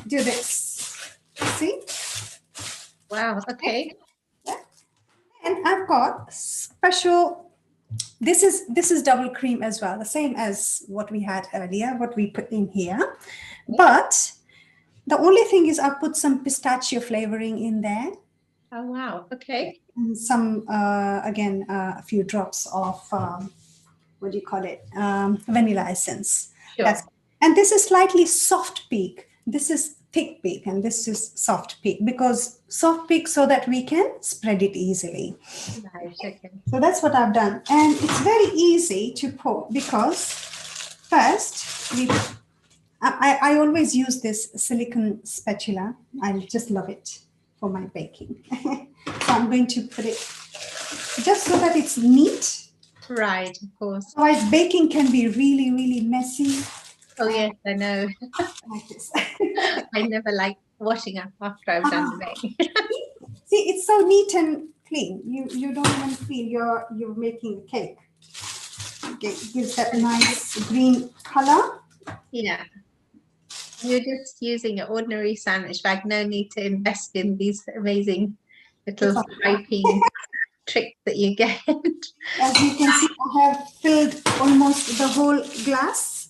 S16: do this. See?
S15: Wow, okay.
S16: And I've got special, this is double cream as well, the same as what we had earlier, what we put in here. But the only thing is I've put some pistachio flavoring in there.
S15: Oh, wow. Okay.
S16: And some, again, a few drops of, what do you call it? Vanilla essence.
S15: Sure.
S16: And this is slightly soft peak. This is thick peak and this is soft peak, because soft peak so that we can spread it easily.
S15: Nice, okay.
S16: So that's what I've done. And it's very easy to pour because first, I always use this silicone spatula. I just love it for my baking. So I'm going to put it just so that it's neat.
S15: Right, of course.
S16: Otherwise, baking can be really, really messy.
S15: Oh, yes, I know.
S16: Like this.
S15: I never like washing up after I've done the baking.
S16: See, it's so neat and clean. You don't even feel you're making a cake. Okay, it gives that nice green color.
S15: Yeah. You're just using an ordinary sandwich bag. No need to invest in these amazing little piping tricks that you get.
S16: As you can see, I have filled almost the whole glass.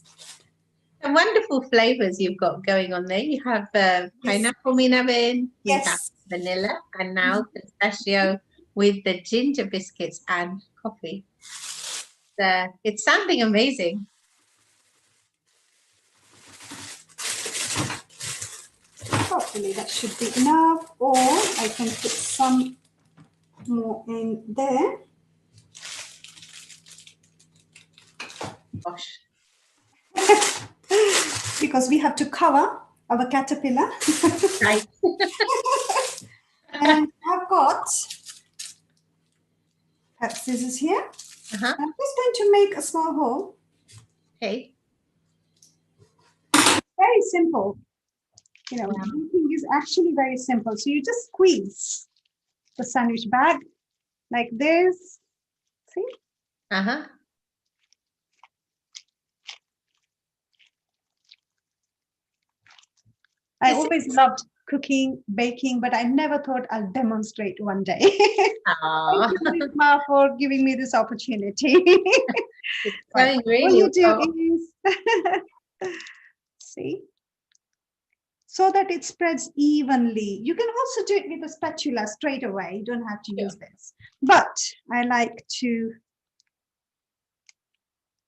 S15: And wonderful flavors you've got going on there. You have pineapple Minaben, you have vanilla, and now pistachio with the ginger biscuits and coffee. It's sounding amazing.
S16: Hopefully that should be enough, or I can put some more in there.
S15: Gosh.
S16: Because we have to cover our caterpillar.
S15: Right.
S16: And I've got scissors here. I'm just going to make a small hole.
S15: Okay.
S16: Very simple. You know, baking is actually very simple. So you just squeeze the sandwich bag like this. See?
S15: Uh-huh.
S16: I always loved cooking, baking, but I never thought I'll demonstrate one day. Thank you, Risma, for giving me this opportunity.
S15: It's going really
S16: All you do is see, so that it spreads evenly. You can also do it with a spatula straight away. You don't have to use this. But I like to.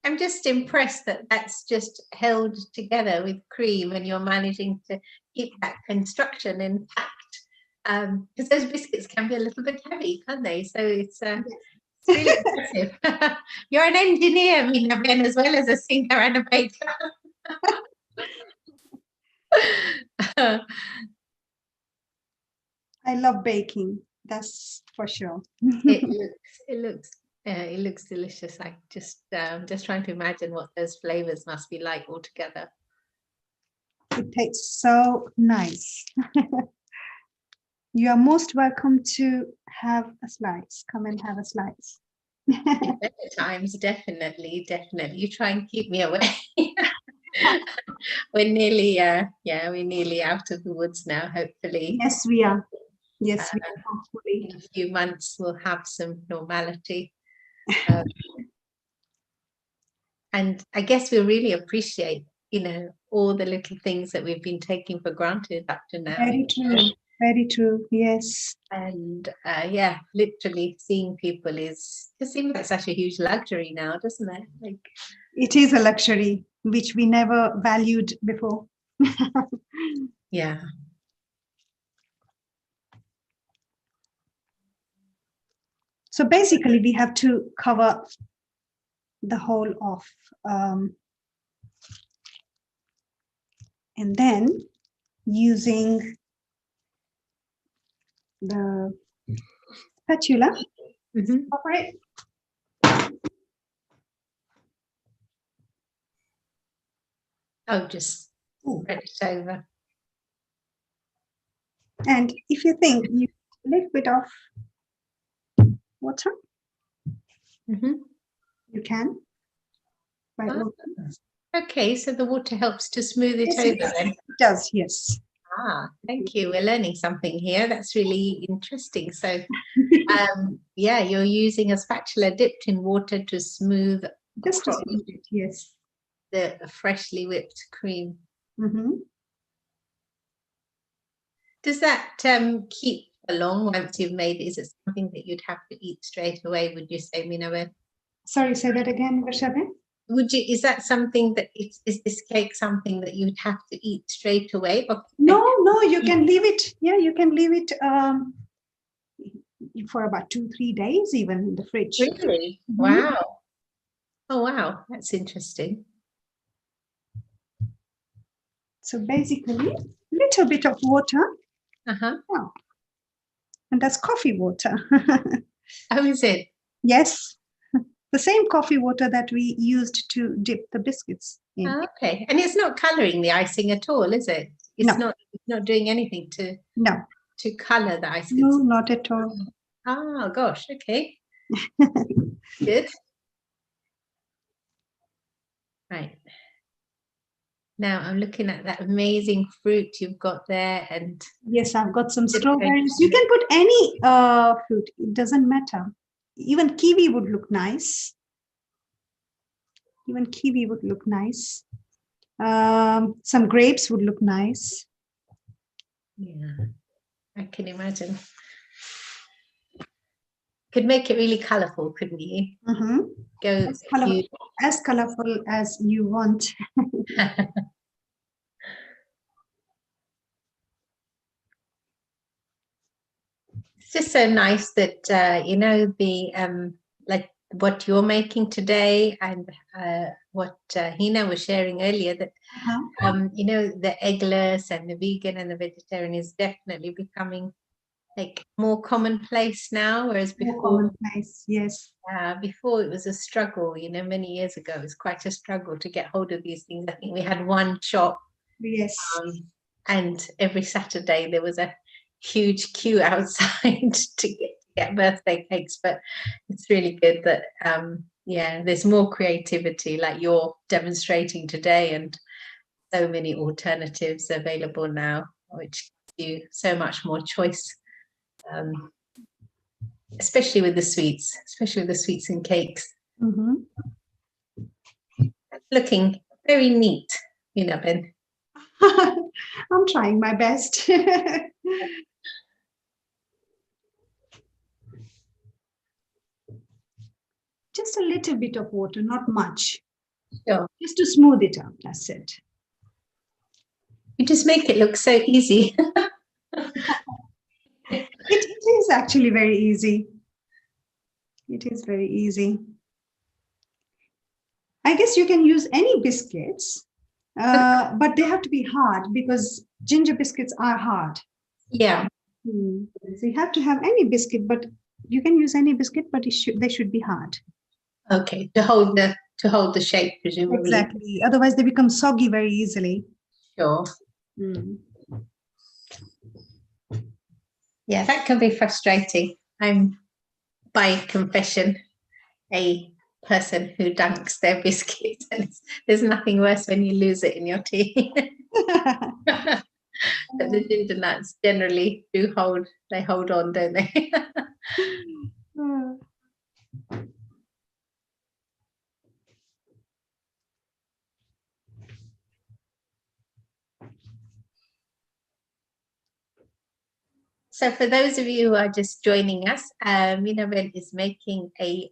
S15: I'm just impressed that that's just held together with cream and you're managing to keep that construction intact. Because those biscuits can be a little bit heavy, can't they? So it's really impressive. You're an engineer, Minaben, as well as a singer and a baker.
S16: I love baking, that's for sure.
S15: It looks delicious. I just trying to imagine what those flavors must be like all together.
S16: It tastes so nice. You are most welcome to have a slice. Come and have a slice.
S15: Better times, definitely. You try and keep me away. We're nearly we're nearly out of the woods now, hopefully.
S16: Yes, we are. Yes, we are, hopefully.
S15: In a few months we'll have some normality. And I guess we really appreciate, all the little things that we've been taking for granted up to now.
S16: Very true. Very true. Yes.
S15: And yeah, literally seeing people just seems like such a huge luxury now, doesn't it? Like,
S16: it is a luxury which we never valued before.
S15: yeah.
S16: So basically, we have to cover the whole of, and then using the spatula, separate.
S15: Oh, just spread it over.
S16: And if you think you a little bit of water, you can. Right.
S15: Okay, so the water helps to smooth it over then.
S16: It does, yes.
S15: Ah, thank you. We're learning something here. That's really interesting. So, yeah, you're using a spatula dipped in water to smooth
S16: Just to smooth it, yes.
S15: The freshly whipped cream. Does that keep for long once you've made it? Is it something that you'd have to eat straight away, would you say, Minawel?
S16: Sorry, say that again, Varshavi.
S15: Is that something that is this cake something that you'd have to eat straight away? Or
S16: No, you can leave it. Yeah, you can leave it for about 2-3 days, even in the fridge.
S15: Really? Wow. Oh, wow. That's interesting.
S16: So basically, a little bit of water. Oh, and that's coffee water.
S15: Oh, is it?
S16: Yes. The same coffee water that we used to dip the biscuits in.
S15: Oh, okay. And it's not colouring the icing at all, is it? It's not doing anything to colour the icing.
S16: No, not at all.
S15: Oh gosh, okay. Good. Right. Now I'm looking at that amazing fruit you've got there, and
S16: yes, I've got some strawberries. You can put any fruit, it doesn't matter. Even kiwi would look nice. Even kiwi would look nice. Some grapes would look nice.
S15: Yeah, I can imagine. Could make it really colourful, couldn't you? Go
S16: as colourful as you want.
S15: It's just so nice that you know, the like what you're making today, and what Hina was sharing earlier, that you know, the eggless and the vegan and the vegetarian is definitely becoming like more commonplace now, whereas before,
S16: yes.
S15: Before it was a struggle, you know, many years ago it was quite a struggle to get hold of these things. I think we had one shop,
S16: yes,
S15: and every Saturday there was a huge queue outside to get birthday cakes. But it's really good that yeah, there's more creativity like you're demonstrating today, and so many alternatives available now, which gives you so much more choice. Especially with the sweets, and cakes. Looking very neat, you know, Ben.
S16: I'm trying my best. Just a little bit of water, not much.
S15: Sure.
S16: Just to smooth it out, that's it.
S15: You just make it look so easy.
S16: It is actually very easy. It is very easy. I guess you can use any biscuits, but they have to be hard because ginger biscuits are hard.
S15: Yeah.
S16: So you have to have any biscuit, but you can use any biscuit, but they should be hard.
S15: Okay, to hold the shape, presumably.
S16: Exactly. Otherwise, they become soggy very easily.
S15: Sure. Yeah, that can be frustrating. I'm, by confession, a person who dunks their biscuits, and there's nothing worse when you lose it in your tea. But the ginger nuts generally do hold on, don't they? So for those of you who are just joining us, Minabel is making a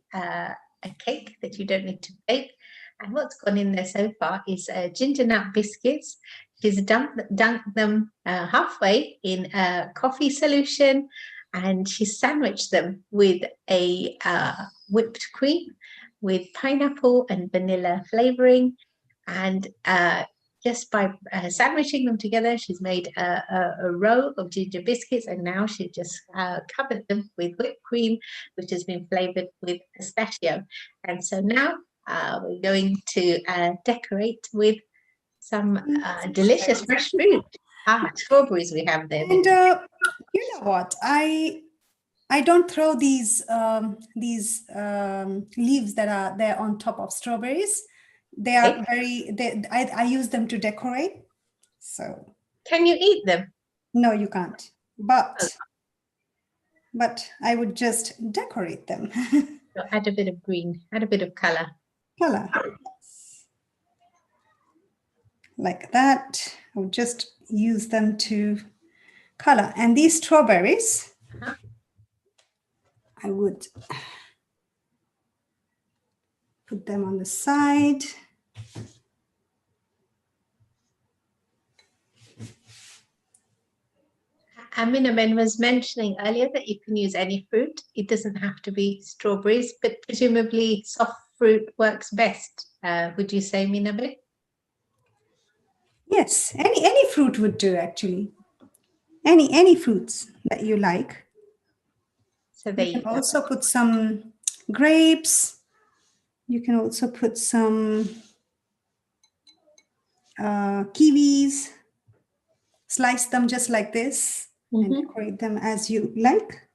S15: cake that you don't need to bake. And what's gone in there so far is ginger nut biscuits. She's dunked them halfway in a coffee solution, and she sandwiched them with a whipped cream with pineapple and vanilla flavoring. And just by sandwiching them together, she's made a row of ginger biscuits, and now she just covered them with whipped cream, which has been flavored with pistachio. And so now we're going to decorate with some delicious fresh fruit. Strawberries we have there.
S16: And you know what? I don't throw these leaves that are there on top of strawberries. They are I use them to decorate. So
S15: can you eat them?
S16: No, you can't. But I would just decorate them.
S15: So add a bit of green, add a bit of color.
S16: Like that. I would just use them to color. And these strawberries, I would put them on the side.
S15: Minabel was mentioning earlier that you can use any fruit. It doesn't have to be strawberries, but presumably soft fruit works best. Would you say, Minabel?
S16: Yes, any fruit would do actually. Any fruits that you like.
S15: So there
S16: you can also put some grapes. You can also put some kiwis. Slice them just like this and decorate them as you like.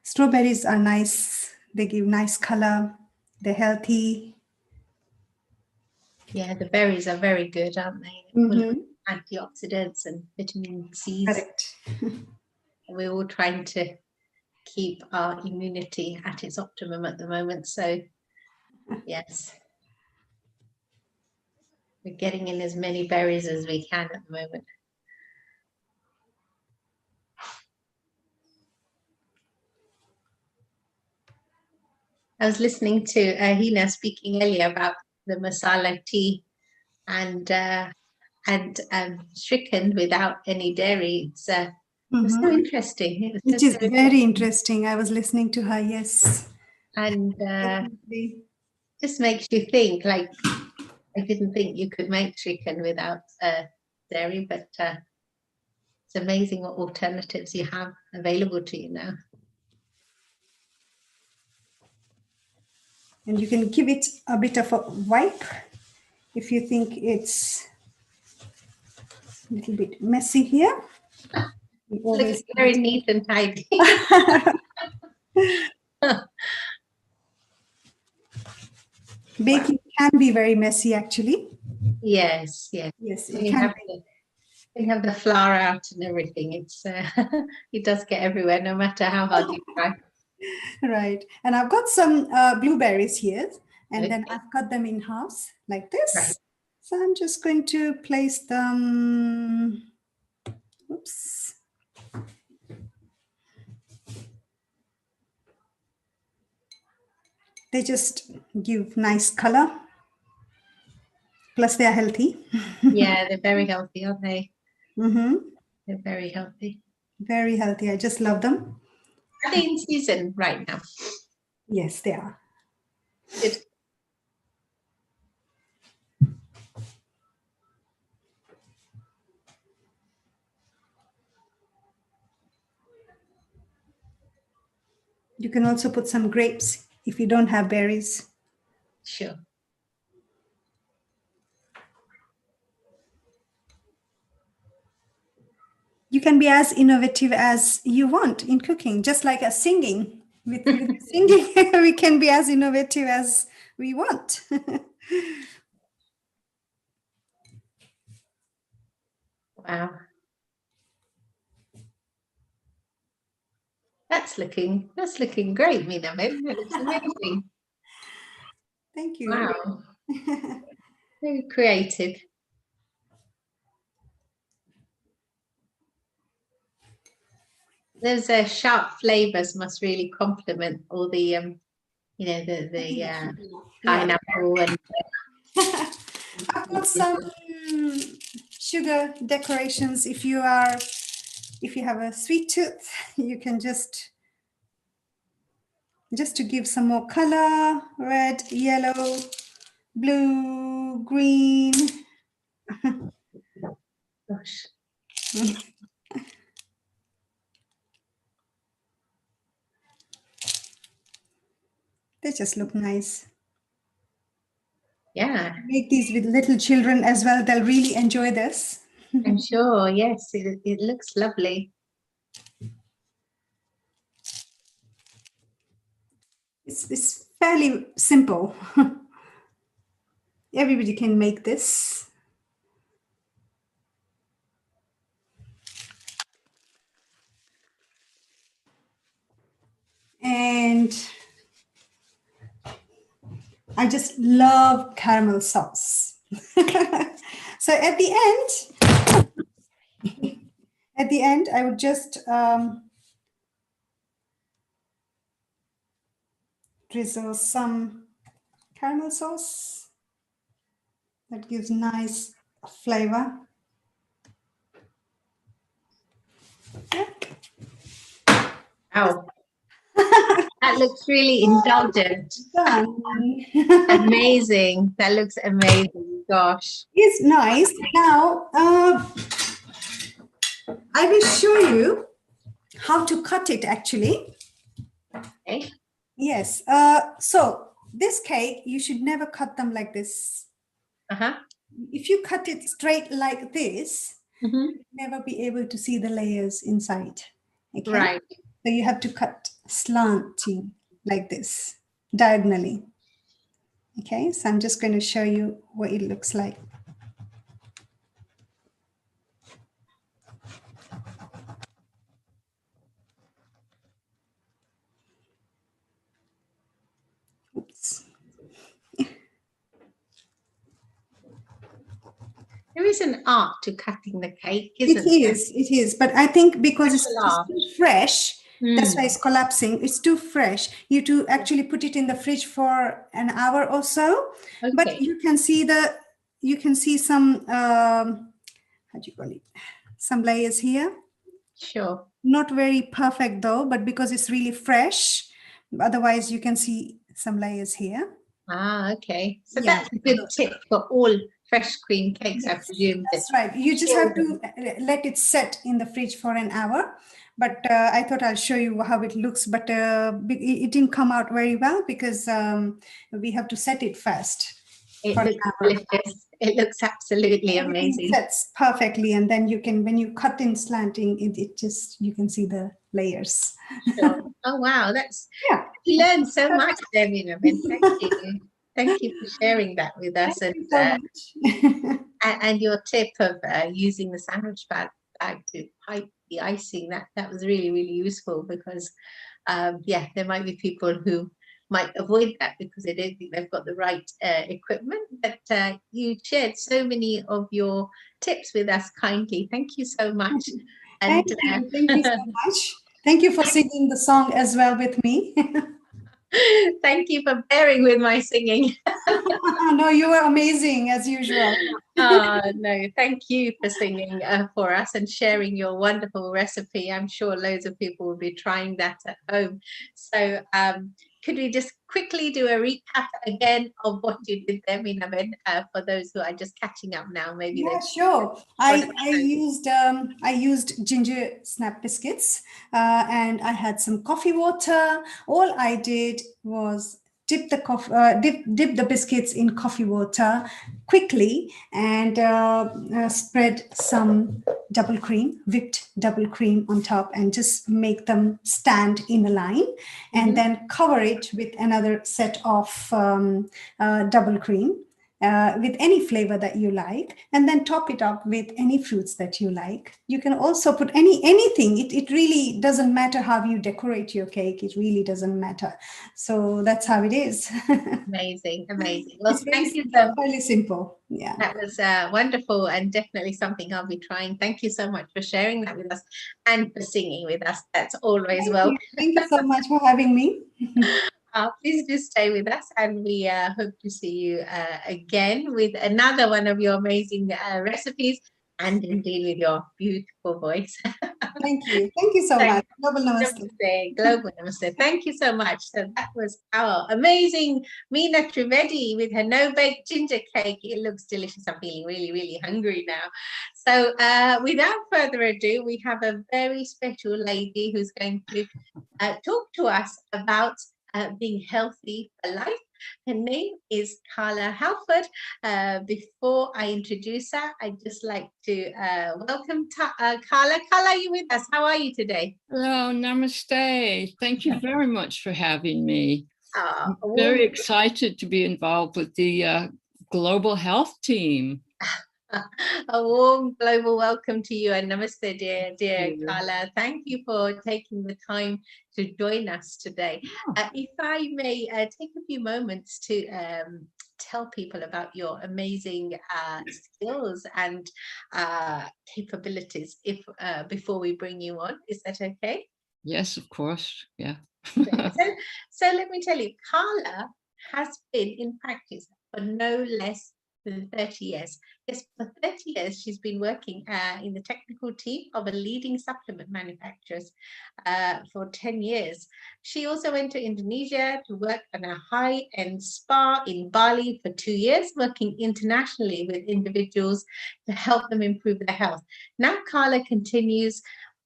S16: Strawberries are nice. They give nice color. They're healthy.
S15: Yeah, the berries are very good, aren't they? Full of antioxidants and vitamin C.
S16: Correct.
S15: We're all trying to keep our immunity at its optimum at the moment. So, yes. We're getting in as many berries as we can at the moment. I was listening to Hina speaking earlier about the masala tea and stricken without any dairy. It's so interesting.
S16: Which is very interesting. I was listening to her, yes.
S15: And just makes you think, like, I didn't think you could make chicken without dairy, but it's amazing what alternatives you have available to you now.
S16: And you can give it a bit of a wipe if you think it's a little bit messy here.
S15: Looks very neat and tidy.
S16: Baking can be very messy, actually.
S15: Yes, yes.
S16: Yes,
S15: you have the flour out and everything. It's it does get everywhere, no matter how hard you try.
S16: Right. And I've got some blueberries here, and then I've cut them in halves like this. Right. So I'm just going to place them. Oops. They just give nice color. Plus, they are healthy.
S15: Yeah, they're very healthy, aren't they? They're very healthy.
S16: Very healthy. I just love them.
S15: Are they in season right now?
S16: Yes, they are.
S15: Good.
S16: You can also put some grapes if you don't have berries.
S15: Sure.
S16: You can be as innovative as you want in cooking, just like as singing. With singing, we can be as innovative as we want.
S15: Wow. That's looking great, Minabel. That looks amazing.
S16: Thank you.
S15: Wow. Very creative. Those sharp flavors must really complement all the, you know, the pineapple and.
S16: I've got some sugar decorations. If you have a sweet tooth, you can just to give some more color, red, yellow, blue, green.
S15: Gosh.
S16: They just look nice.
S15: Yeah.
S16: Make these with little children as well. They'll really enjoy this.
S15: I'm sure. Yes, it looks lovely.
S16: It's fairly simple. Everybody can make this. And I just love caramel sauce. So at the end, I would just drizzle some caramel sauce. That gives nice flavor.
S15: Wow. That looks really indulgent. Amazing. That looks amazing. Gosh.
S16: It's nice. Now, I will show you how to cut it actually.
S15: Okay.
S16: Yes. So this cake, you should never cut them like this. If you cut it straight like this, you'll never be able to see the layers inside. Okay?
S15: Right.
S16: So you have to cut slanting like this, diagonally. Okay, so I'm just going to show you what it looks like. Oops.
S15: There is an art to cutting the cake, isn't there?
S16: It is. But I think because it's still fresh, that's why it's
S15: Mm.
S16: collapsing. It's too fresh. You to actually put it in the fridge for an hour or so.
S15: Okay.
S16: But you can see some how do you call it? Some layers here.
S15: Sure.
S16: Not very perfect though, but because it's really fresh, otherwise you can see some layers here.
S15: Ah, okay. So
S16: Yeah.
S15: that's a good tip for all fresh cream cakes, I presume.
S16: That's right. You just have to let it set in the fridge for an hour. But I thought I'll show you how it looks, but it didn't come out very well because we have to set it first.
S15: It
S16: for an
S15: looks
S16: hour.
S15: delicious. It looks absolutely
S16: Everything
S15: amazing.
S16: sets perfectly, and then you can, when you cut in slanting, it just, you can see the layers.
S15: Sure. Oh wow, that's you learned so much there, Meena. Thank you. Thank you for sharing that with us.
S16: Thank you so much.
S15: And your tip of using the sandwich bag to pipe the icing, that was really, really useful because yeah, there might be people who might avoid that because they don't think they've got the right equipment. But you shared so many of your tips with us kindly. Thank you so much. And
S16: Thank you so much. Thank you for singing the song as well with me.
S15: thank you for bearing with my singing.
S16: No, you were amazing as usual.
S15: No, thank you for singing for us and sharing your wonderful recipe. I'm sure loads of people will be trying that at home. So could we just quickly do a recap again of what you did there, Meena, for those who are just catching up now? Maybe
S16: Yeah, sure. I used ginger snap biscuits and I had some coffee water. All I did was dip the biscuits in coffee water quickly and spread some whipped double cream on top, and just make them stand in a line, and then cover it with another set of double cream. with any flavor that you like, and then top it up with any fruits that you like. You can also put anything. It really doesn't matter how you decorate your cake. It really doesn't matter. So that's how it is.
S15: Amazing, amazing. Well,
S16: It's
S15: thank you so much.
S16: fairly simple. Yeah.
S15: That was wonderful and definitely something I'll be trying. Thank you so much for sharing that with us and for singing with us. That's always welcome.
S16: Thank you so much for having me.
S15: Please do stay with us, and we hope to see you again with another one of your amazing recipes, and indeed with your beautiful voice.
S16: Thank you. Thank you so much. Global Namaste.
S15: Namaste. Global Namaste. Thank you so much. So that was our amazing Meena Trivedi with her no-bake ginger cake. It looks delicious. I'm feeling really, really hungry now. So without further ado, we have a very special lady who's going to talk to us about being healthy for life. Her name is Carla Halford. Before I introduce her, I'd just like to welcome Carla. Carla, are you with us? How are you today?
S17: Hello, namaste. Thank you very much for having me. I'm
S15: Oh,
S17: very excited to be involved with the global health team.
S15: a warm global welcome to you, and namaste, dear Carla. Thank you for taking the time to join us today. If I may take a few moments to tell people about your amazing skills and capabilities before we bring you on. Is that okay?
S17: Yes, of course. Yeah.
S15: So let me tell you, Carla has been in practice for no less than 30 years. Yes, for 30 years, she's been working in the technical team of a leading supplement manufacturers for 10 years. She also went to Indonesia to work on a high-end spa in Bali for 2 years, working internationally with individuals to help them improve their health. Now, Carla continues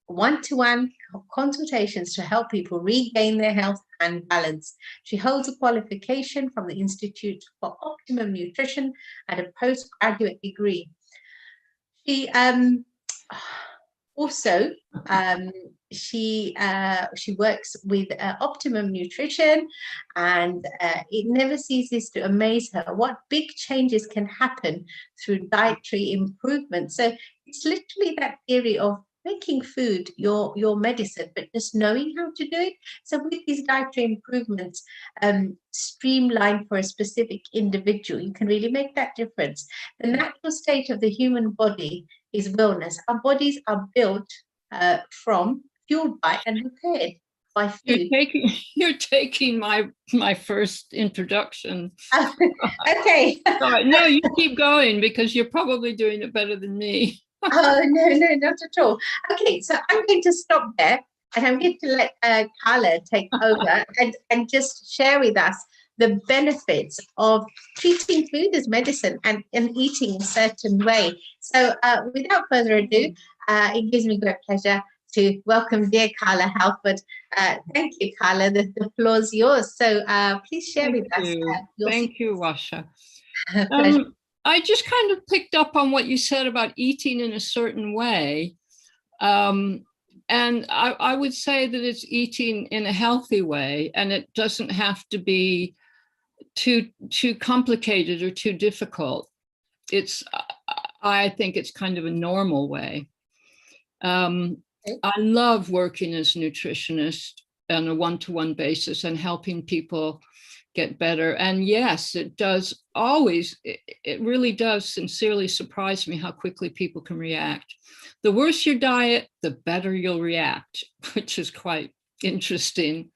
S15: one-to-one consultations to help people regain their health and balance. She holds a qualification from the Institute for Optimum Nutrition and a postgraduate degree. She also she works with Optimum Nutrition, and it never ceases to amaze her what big changes can happen through dietary improvement. So it's literally that theory of making food your medicine, but just knowing how to do it. So with these dietary improvements, streamlined for a specific individual, you can really make that difference. The natural state of the human body is wellness. Our bodies are built from, fueled by, and repaired by food.
S17: You're taking my first introduction.
S15: Okay.
S17: Sorry. No, you keep going because you're probably doing it better than me.
S15: Oh, no, not at all. Okay, so I'm going to stop there, and I'm going to let Carla take over and just share with us the benefits of treating food as medicine and eating a certain way. So without further ado, it gives me great pleasure to welcome dear Carla Halford. Thank you, Carla. The floor's yours. So please share with us.
S17: Thank you, Washa. I just kind of picked up on what you said about eating in a certain way. And I would say that it's eating in a healthy way, and it doesn't have to be too complicated or too difficult. I think it's kind of a normal way. I love working as a nutritionist on a one-to-one basis and helping people get better. And yes, it does always, it really does sincerely surprise me how quickly people can react. The worse your diet, the better you'll react, which is quite interesting.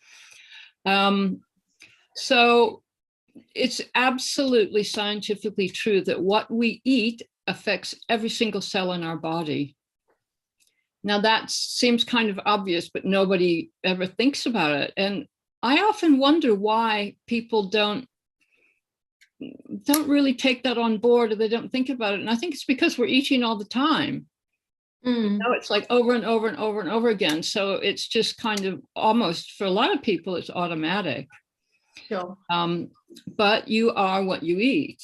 S17: So it's absolutely scientifically true that what we eat affects every single cell in our body. Now that seems kind of obvious, but nobody ever thinks about it. And I often wonder why people don't really take that on board, or they don't think about it. And I think it's because we're eating all the time. You know, it's like over and over and over and over again. So it's just kind of almost, for a lot of people, it's automatic.
S15: Sure.
S17: But you are what you eat.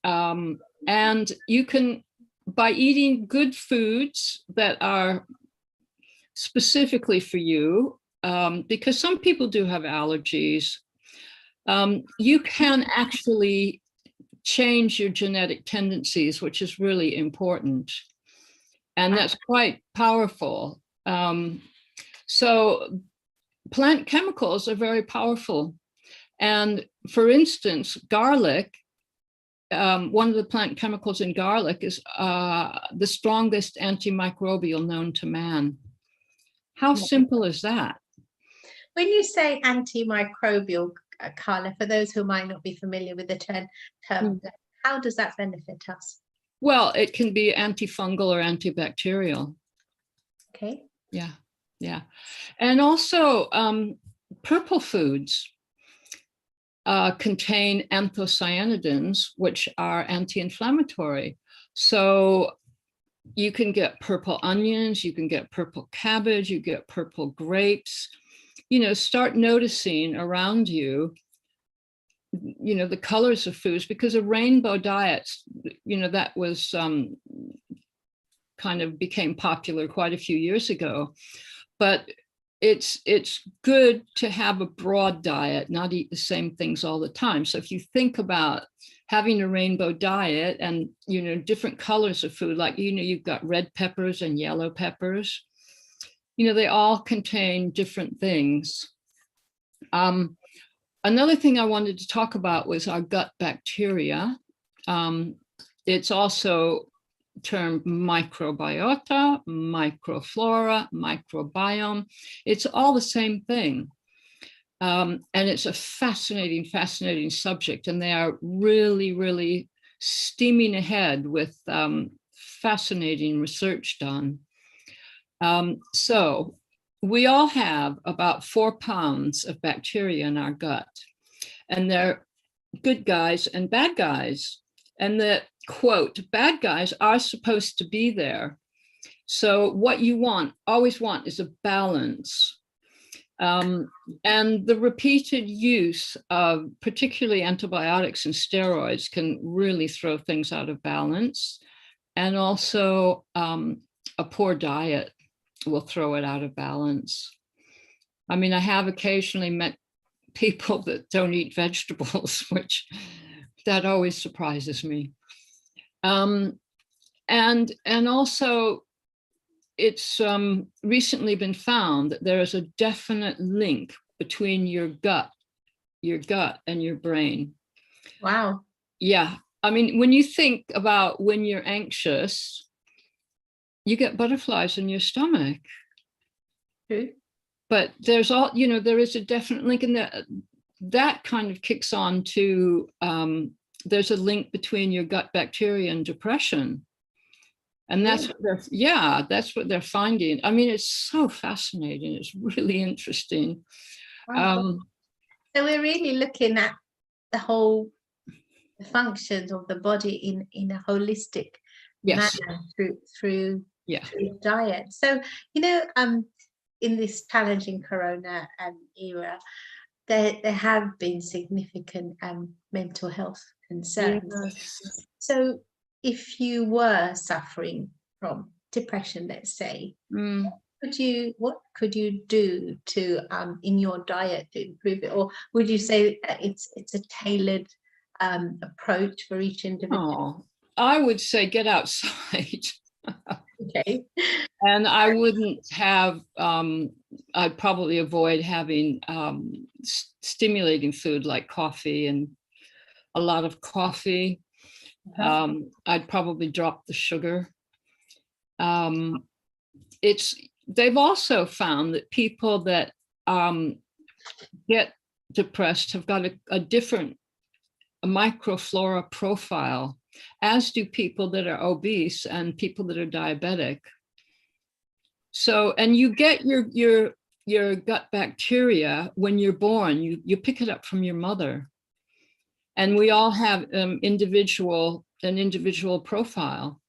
S17: And you can, by eating good foods that are specifically for you, because some people do have allergies, you can actually change your genetic tendencies, which is really important. And that's quite powerful. So plant chemicals are very powerful. And for instance, garlic, one of the plant chemicals in garlic is the strongest antimicrobial known to man. How simple is that?
S15: When you say antimicrobial, Carla, for those who might not be familiar with the term, how does that benefit us?
S17: Well, it can be antifungal or antibacterial.
S15: Okay.
S17: Yeah, yeah. And also purple foods contain anthocyanidins, which are anti-inflammatory. So you can get purple onions, you can get purple cabbage, you get purple grapes. You know, start noticing around you, you know, the colors of foods, because a rainbow diet, you know, that was kind of became popular quite a few years ago. But it's good to have a broad diet, not eat the same things all the time. So if you think about having a rainbow diet and, you know, different colors of food, like, you know, you've got red peppers and yellow peppers, you know, they all contain different things. Another thing I wanted to talk about was our gut bacteria. It's also termed microbiota, microflora, microbiome. It's all the same thing. And it's a fascinating, fascinating subject. And they are really, really steaming ahead with fascinating research done. So we all have about 4 pounds of bacteria in our gut, and they're good guys and bad guys. And the quote, bad guys are supposed to be there. So what you always want is a balance. And the repeated use of particularly antibiotics and steroids can really throw things out of balance. And also a poor diet will throw it out of balance. I mean, I have occasionally met people that don't eat vegetables, which that always surprises me. And also it's recently been found that there is a definite link between your gut and your brain.
S15: Wow.
S17: Yeah. I mean, when you think about when you're anxious, you get butterflies in your stomach.
S15: True.
S17: But there's all, you know, there is a definite link, and that kind of kicks on to, there's a link between your gut bacteria and depression. And that's what that's what they're finding. I mean, it's so fascinating. It's really interesting.
S15: Wow. So we're really looking at the whole functions of the body in a holistic manner through diet. So, you know, in this challenging corona era, there have been significant mental health concerns.
S17: Yes.
S15: So if you were suffering from depression, let's say, what could you do to in your diet to improve it? Or would you say it's a tailored approach for each individual?
S17: Oh, I would say get outside.
S15: Okay.
S17: And I wouldn't have, I'd probably avoid having stimulating food like coffee and a lot of coffee. I'd probably drop the sugar. They've also found that people that get depressed have got a different microflora profile, as do people that are obese and people that are diabetic. So, and you get your gut bacteria when you're born, you pick it up from your mother. And we all have an individual profile.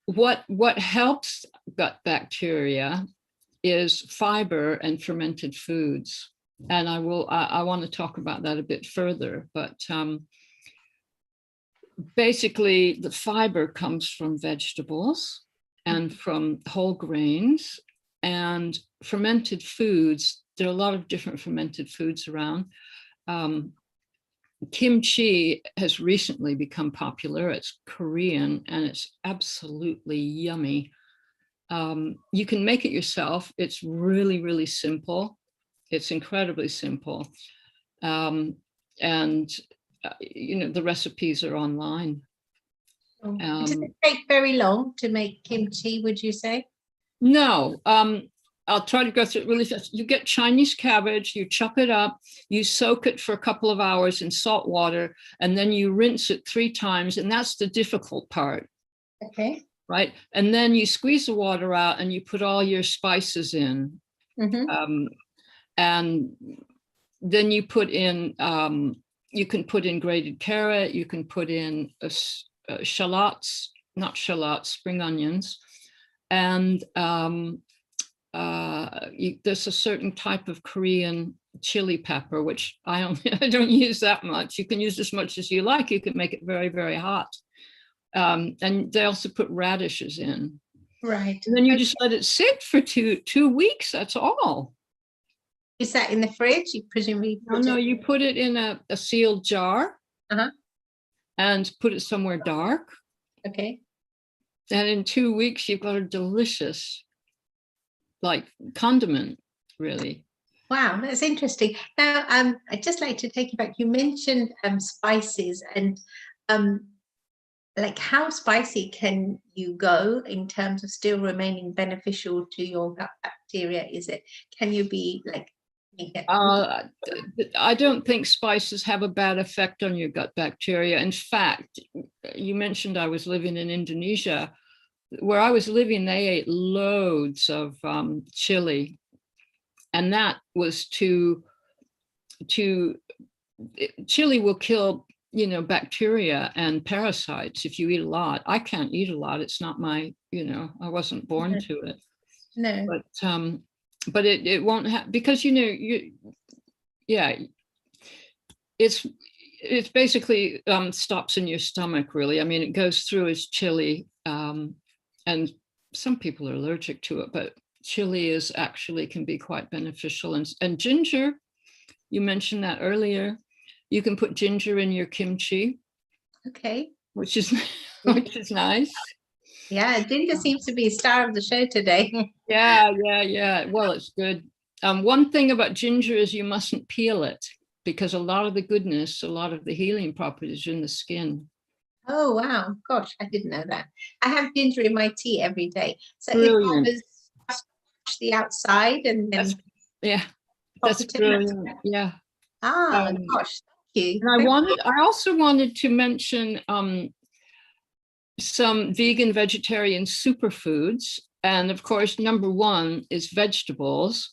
S17: What helps gut bacteria is fiber and fermented foods. And I want to talk about that a bit further, but basically the fiber comes from vegetables and from whole grains and fermented foods. There are a lot of different fermented foods around. kimchi has recently become popular. It's Korean and it's absolutely yummy. You can make it yourself. It's really, really simple. It's incredibly simple. And you know, the recipes are online.
S15: Does it take very long to make kimchi, would you say?
S17: No, I'll try to go through it really fast. You get Chinese cabbage, you chop it up, you soak it for a couple of hours in salt water, and then you rinse it 3 times, and that's the difficult part.
S15: Okay.
S17: Right? And then you squeeze the water out and you put all your spices in. And then you put in, you can put in grated carrot, you can put in shallots, not shallots, spring onions. And there's a certain type of Korean chili pepper, which I don't use that much. You can use as much as you like. You can make it very, very hot. And they also put radishes in.
S15: Right.
S17: And then you just let it sit for two weeks. That's all.
S15: Is that in the fridge? You presumably
S17: No, you put it in a sealed jar. And put it somewhere dark.
S15: Okay.
S17: And in 2 weeks, you've got a delicious, like, condiment, really.
S15: Wow, that's interesting. Now, I'd just like to take you back. You mentioned spices and like how spicy can you go in terms of still remaining beneficial to your gut bacteria? Is it, can you be like,
S17: I don't think spices have a bad effect on your gut bacteria. In fact, you mentioned I was living in Indonesia. Where I was living, they ate loads of chili. And that was chili will kill, you know, bacteria and parasites if you eat a lot. I can't eat a lot. It's not my, you know, I wasn't born to it.
S15: No.
S17: But it won't have, because, you know, it's basically stops in your stomach, really. I mean, it goes through as chili, and some people are allergic to it, but chili is actually can be quite beneficial. And ginger, you mentioned that earlier. You can put ginger in your kimchi.
S15: Okay.
S17: Which is nice.
S15: Yeah, ginger seems to be a star of the show today.
S17: Yeah. Well, it's good. One thing about ginger is you mustn't peel it, because a lot of the goodness, a lot of the healing properties are in the skin.
S15: Oh, wow. Gosh, I didn't know that. I have ginger in my tea every day. So
S17: Brilliant.
S15: if I was wash the outside and then...
S17: That's brilliant. Yeah.
S15: Gosh, thank you.
S17: And I also wanted to mention some vegan, vegetarian superfoods. And of course, number 1 is vegetables.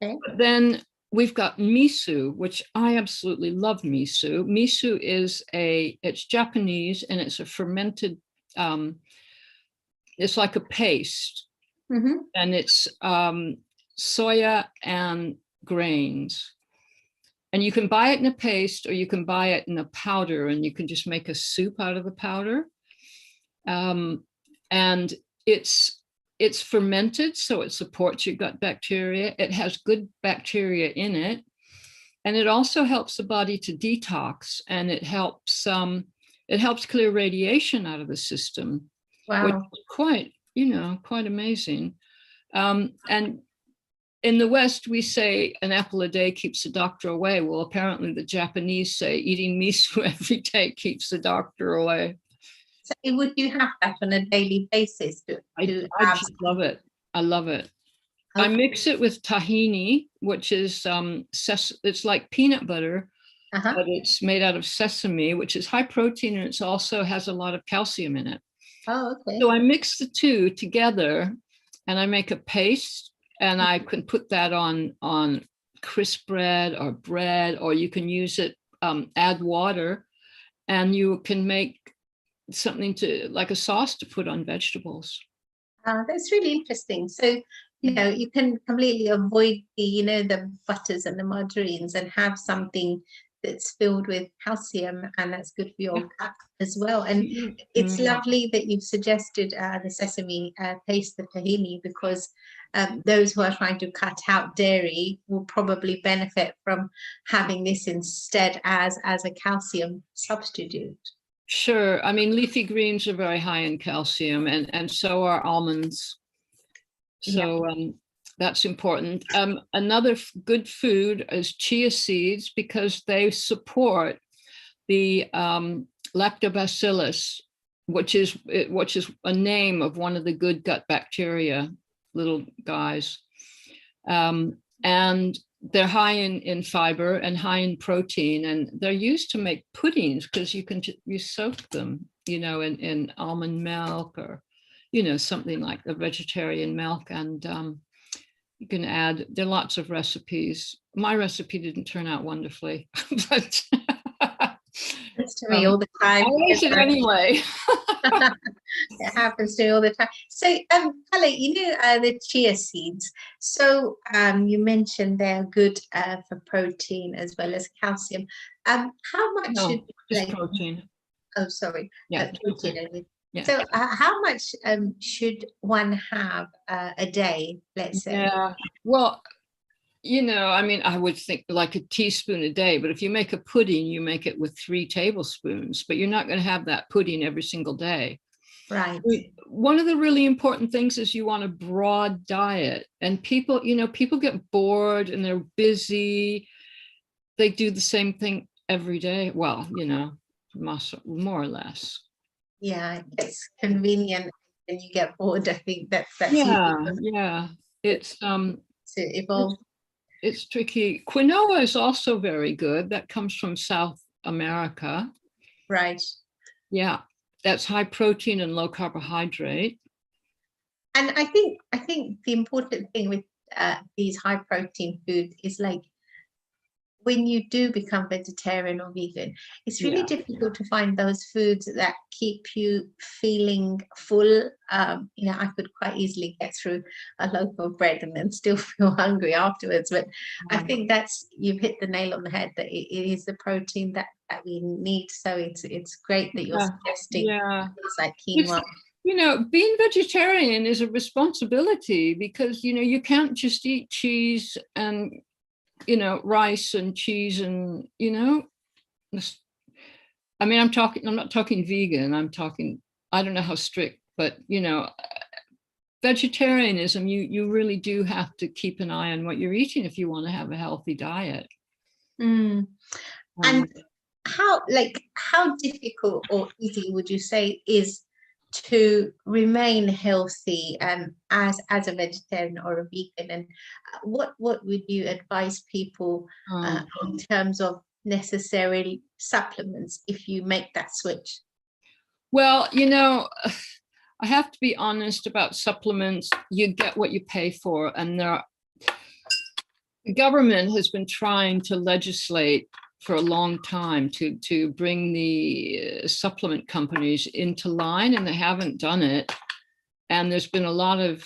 S15: Okay.
S17: But then we've got miso, which I absolutely love miso. Miso is it's Japanese and it's a fermented, it's like a paste. And it's soya and grains. And you can buy it in a paste or you can buy it in a powder, and you can just make a soup out of the powder. And it's fermented, so it supports your gut bacteria. It has good bacteria in it. And it also helps the body to detox, and it helps clear radiation out of the system.
S15: Wow.
S17: Which is quite amazing. And in the West, we say an apple a day keeps the doctor away. Well, apparently the Japanese say eating miso every day keeps the doctor away.
S15: So would you have that on a daily basis?
S17: I just love it. I love it. Okay. I mix it with tahini, which is it's like peanut butter, but it's made out of sesame, which is high protein, and it also has a lot of calcium in it.
S15: Oh, okay.
S17: So I mix the two together, and I make a paste, and I can put that on crisp bread, or you can use it, add water, and you can make something like a sauce to put on vegetables.
S15: That's really interesting. So, you can completely avoid the butters and the margarines and have something that's filled with calcium, and that's good for your gut as well. And it's lovely that you've suggested the sesame paste, the tahini, because those who are trying to cut out dairy will probably benefit from having this instead as a calcium substitute.
S17: Sure. I mean, leafy greens are very high in calcium, and so are almonds. So that's important. Another good food is chia seeds, because they support the lactobacillus, which is a name of one of the good gut bacteria, little guys. And they're high in fiber and high in protein, and they're used to make puddings, because you soak them, in almond milk, or something like the vegetarian milk, and you can add, there are lots of recipes. My recipe didn't turn out wonderfully, but
S15: it's to me all the time.
S17: I ate it anyway.
S15: It happens to me all the time. So, Kale, the chia seeds. So, you mentioned they're good for protein as well as calcium. How much should
S17: just protein?
S15: Oh, sorry.
S17: Yeah,
S15: protein.
S17: Yeah.
S15: So, how much should one have a day? Let's say.
S17: Yeah. Well, I mean, I would think like a teaspoon a day, but if you make a pudding, you make it with 3 tablespoons, but you're not going to have that pudding every single day.
S15: Right.
S17: One of the really important things is you want a broad diet, and people get bored and they're busy. They do the same thing every day. Well, more or less.
S15: Yeah, it's convenient and you get bored. I think that's
S17: yeah. It's
S15: to evolve.
S17: It's tricky. Quinoa is also very good. That comes from South America.
S15: Right.
S17: Yeah, that's high protein and low carbohydrate.
S15: And I think the important thing with these high protein foods is, like, when you do become vegetarian or vegan, it's really difficult to find those foods that keep you feeling full. I could quite easily get through a loaf of bread and then still feel hungry afterwards. But I think you've hit the nail on the head, that it is the protein that we need. So it's great that you're suggesting things like quinoa.
S17: Being vegetarian is a responsibility, because, you can't just eat cheese and rice and cheese and, I mean, I'm not talking vegan, I don't know how strict, but, vegetarianism, you really do have to keep an eye on what you're eating if you want to have a healthy diet.
S15: And how difficult or easy would you say is to remain healthy as a vegetarian or a vegan, and what would you advise people in terms of necessary supplements if you make that switch?
S17: Well, I have to be honest about supplements. You get what you pay for, and the government has been trying to legislate for a long time to bring the supplement companies into line, and they haven't done it. And there's been a lot of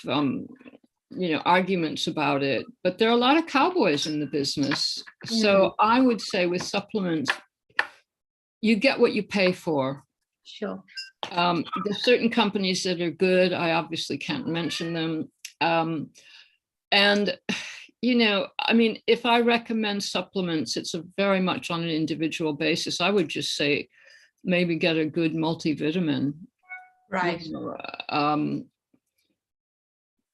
S17: arguments about it, but there are a lot of cowboys in the business. So I would say with supplements, you get what you pay for.
S15: Sure.
S17: There's certain companies that are good. I obviously can't mention them. And I mean, if I recommend supplements, it's very much on an individual basis. I would just say maybe get a good multivitamin.
S15: Right.
S17: I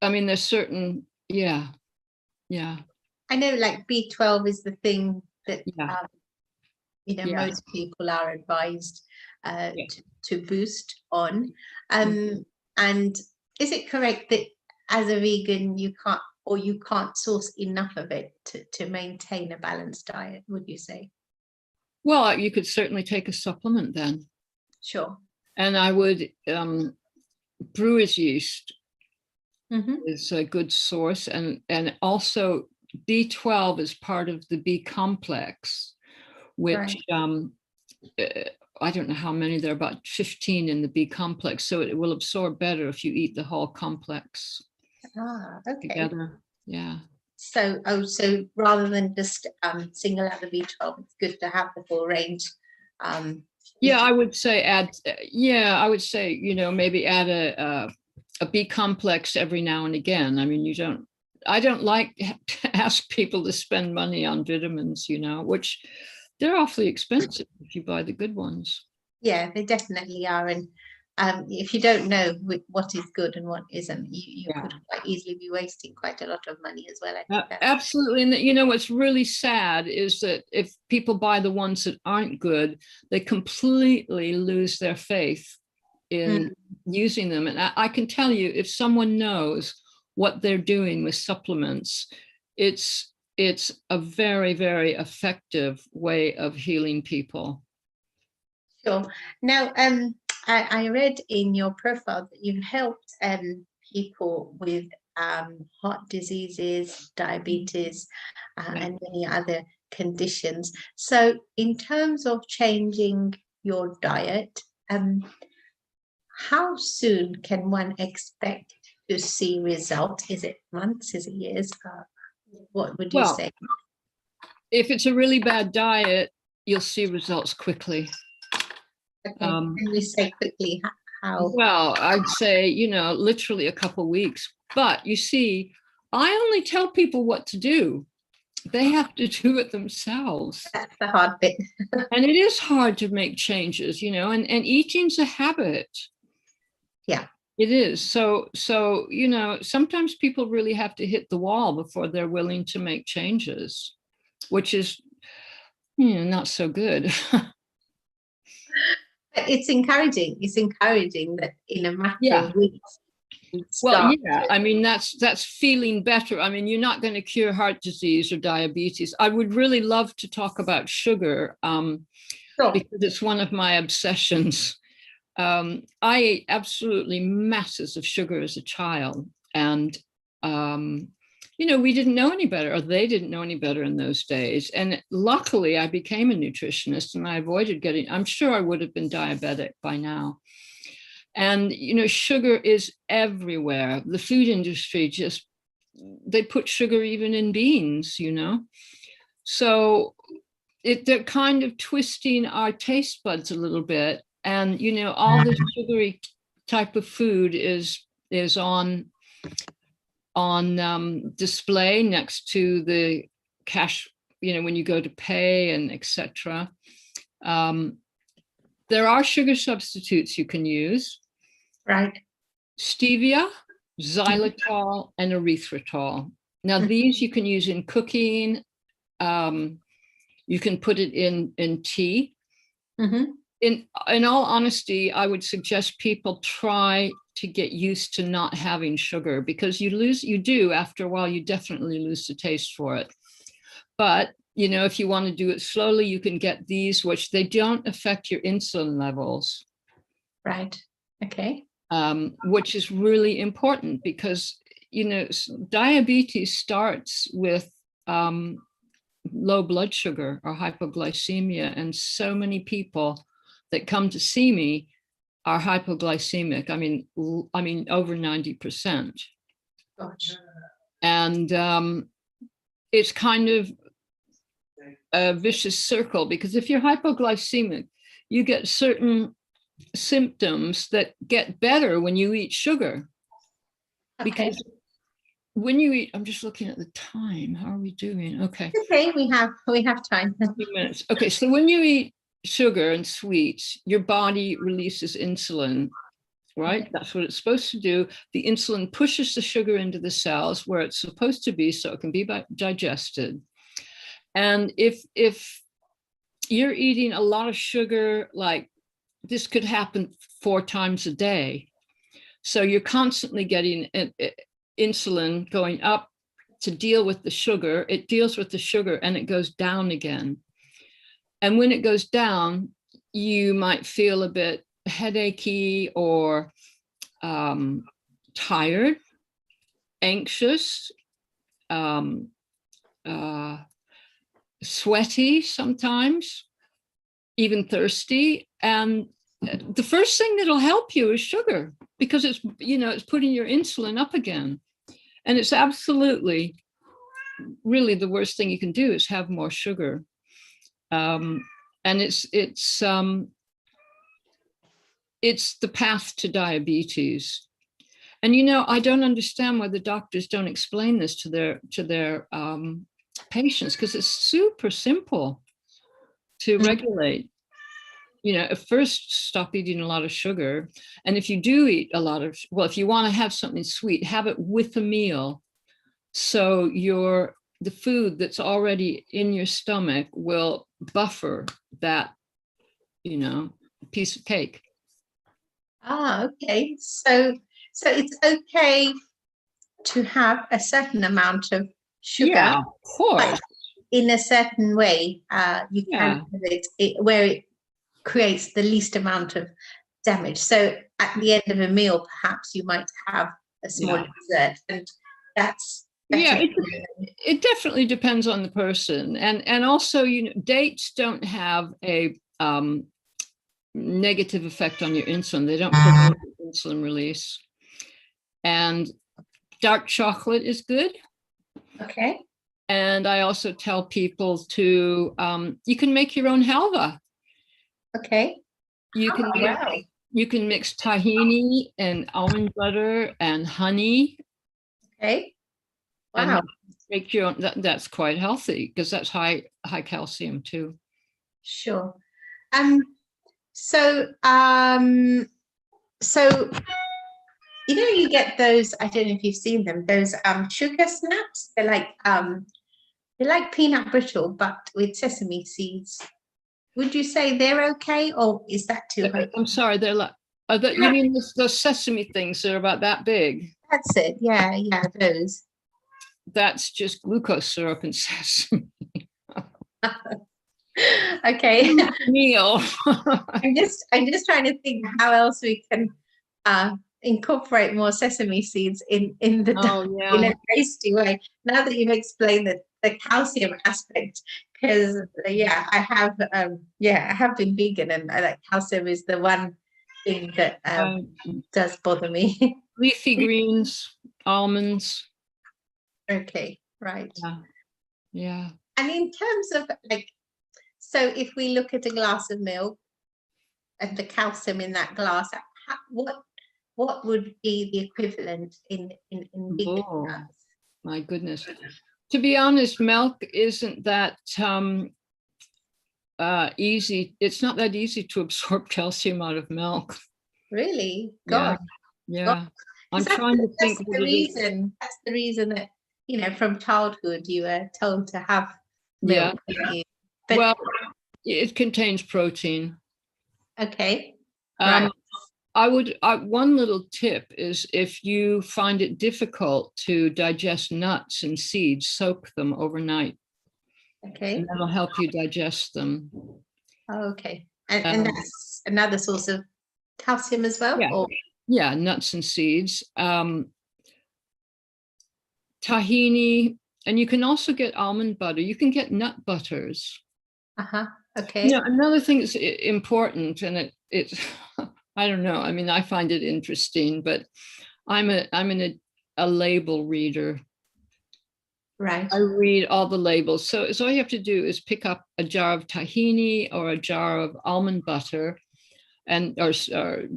S17: mean, there's certain, yeah.
S15: I know, like B12 is the thing that, most people are advised to boost on. And is it correct that as a vegan, you can't source enough of it to maintain a balanced diet, would you say?
S17: Well, you could certainly take a supplement then.
S15: Sure.
S17: And I would, brewer's yeast is a good source. And also B12 is part of the B complex, which I don't know how many, there are about 15 in the B complex. So it will absorb better if you eat the whole complex.
S15: Okay.
S17: Together. Yeah.
S15: So rather than just single out the B12, it's good to have the full range.
S17: Yeah, I would say maybe add a B complex every now and again. I mean, I don't like to ask people to spend money on vitamins, which they're awfully expensive if you buy the good ones.
S15: Yeah, they definitely are. And if you don't know what is good and what isn't, you could quite easily be wasting quite a lot of money as well. I think
S17: absolutely. And what's really sad is that if people buy the ones that aren't good, they completely lose their faith in using them. And I can tell you, if someone knows what they're doing with supplements, it's a very, very effective way of healing people.
S15: Sure. Now, I read in your profile that you've helped people with heart diseases, diabetes, and many other conditions. So in terms of changing your diet, how soon can one expect to see results? Is it months? Is it years? What would you say?
S17: If it's a really bad diet, you'll see results quickly.
S15: Okay. Can we say quickly how?
S17: Well, I'd say, literally a couple of weeks. But you see, I only tell people what to do. They have to do it themselves.
S15: That's the hard bit.
S17: And it is hard to make changes, and eating's a habit.
S15: Yeah.
S17: It is. So, sometimes people really have to hit the wall before they're willing to make changes, which is, not so good.
S15: It's encouraging. It's encouraging that in a matter of weeks.
S17: Well, yeah, I mean, that's feeling better. I mean, you're not going to cure heart disease or diabetes. I would really love to talk about sugar because it's one of my obsessions. I ate absolutely masses of sugar as a child. And, we didn't know any better, or they didn't know any better in those days. And luckily, I became a nutritionist and I avoided I'm sure I would have been diabetic by now. And, sugar is everywhere. The food industry they put sugar even in beans, So they're kind of twisting our taste buds a little bit. And, all this sugary type of food is on display next to the cash, when you go to pay and etc. There are sugar substitutes you can use.
S15: Right.
S17: Stevia, xylitol, and erythritol. Now, these you can use in cooking. You can put it in tea.
S15: Mm-hmm.
S17: In all honesty, I would suggest people try to get used to not having sugar, because you do after a while, you definitely lose the taste for it. But, if you want to do it slowly, you can get these, which they don't affect your insulin levels.
S15: Right. Okay.
S17: Which is really important because, diabetes starts with low blood sugar or hypoglycemia. And so many people that come to see me are hypoglycemic. I mean, over 90%.
S15: Gosh.
S17: And it's kind of a vicious circle, because if you're hypoglycemic, you get certain symptoms that get better when you eat sugar.
S15: Okay.
S17: Because when you eat, I'm just looking at the time. How are we doing? Okay.
S15: Okay, we have time.
S17: A few minutes. Okay, so when you eat sugar and sweets, your body releases insulin, right? That's what it's supposed to do. The insulin pushes the sugar into the cells where it's supposed to be so it can be digested. And if you're eating a lot of sugar, like this could happen 4 times a day. So you're constantly getting insulin going up to deal with the sugar. It deals with the sugar and it goes down again. And when it goes down, you might feel a bit headachy or tired, anxious, sweaty sometimes, even thirsty. And the first thing that'll help you is sugar, because it's putting your insulin up again. And it's absolutely really the worst thing you can do is have more sugar. And it's the path to diabetes. And you know, I don't understand why the doctors don't explain this to their patients, because it's super simple to regulate. You know, at first stop eating a lot of sugar. And if you do eat a lot of, well, if you want to have something sweet, have it with a meal. So the food that's already in your stomach will buffer that, you know, piece of cake.
S15: Ah, okay. So it's okay to have a certain amount of sugar.
S17: Yeah, of course.
S15: In a certain way, you can have it where it creates the least amount of damage. So at the end of a meal, perhaps you might have a small dessert, and that's better.
S17: It definitely depends on the person, and also, you know, dates don't have a negative effect on your insulin. They don't promote insulin release. And dark chocolate is good.
S15: Okay.
S17: And I also tell people to you can make your own halva.
S15: Okay.
S17: You can mix tahini and almond butter and honey.
S15: Okay. Wow.
S17: And make your own. That's quite healthy because that's high calcium too.
S15: Sure. So you know, you get those, I don't know if you've seen them, those sugar snaps. They're like peanut brittle, but with sesame seeds. Would you say they're okay, or is that too high?
S17: I'm sorry, they're like, you mean the sesame things that are about that big?
S15: That's it. Yeah, those.
S17: That's just glucose syrup and sesame.
S15: Okay.
S17: Meal.
S15: I'm just trying to think how else we can incorporate more sesame seeds in a tasty way. Now that you've explained the calcium aspect, because I have been vegan, and that calcium is the one thing that does bother me.
S17: Leafy greens, almonds.
S15: Okay, right.
S17: Yeah.
S15: And in terms of so if we look at a glass of milk and the calcium in that glass, what would be the equivalent in vegan terms?
S17: My goodness. To be honest, milk isn't that easy. It's not that easy to absorb calcium out of milk.
S15: Really? God.
S17: Yeah. I'm trying to think.
S15: That's the reason that, you know, from childhood you were told to have milk.
S17: Yeah. Well, it contains protein.
S15: Okay.
S17: Right. One little tip is, if you find it difficult to digest nuts and seeds, soak them overnight.
S15: Okay.
S17: And that'll help you digest them.
S15: Okay. And that's another source of calcium as well?
S17: Yeah. Yeah, nuts and seeds. Tahini, and you can also get almond butter. You can get nut butters.
S15: Okay.
S17: You know, another thing that's important, and it's I don't know. I mean, I find it interesting, but I'm a label reader.
S15: Right.
S17: I read all the labels. So all you have to do is pick up a jar of tahini or a jar of almond butter or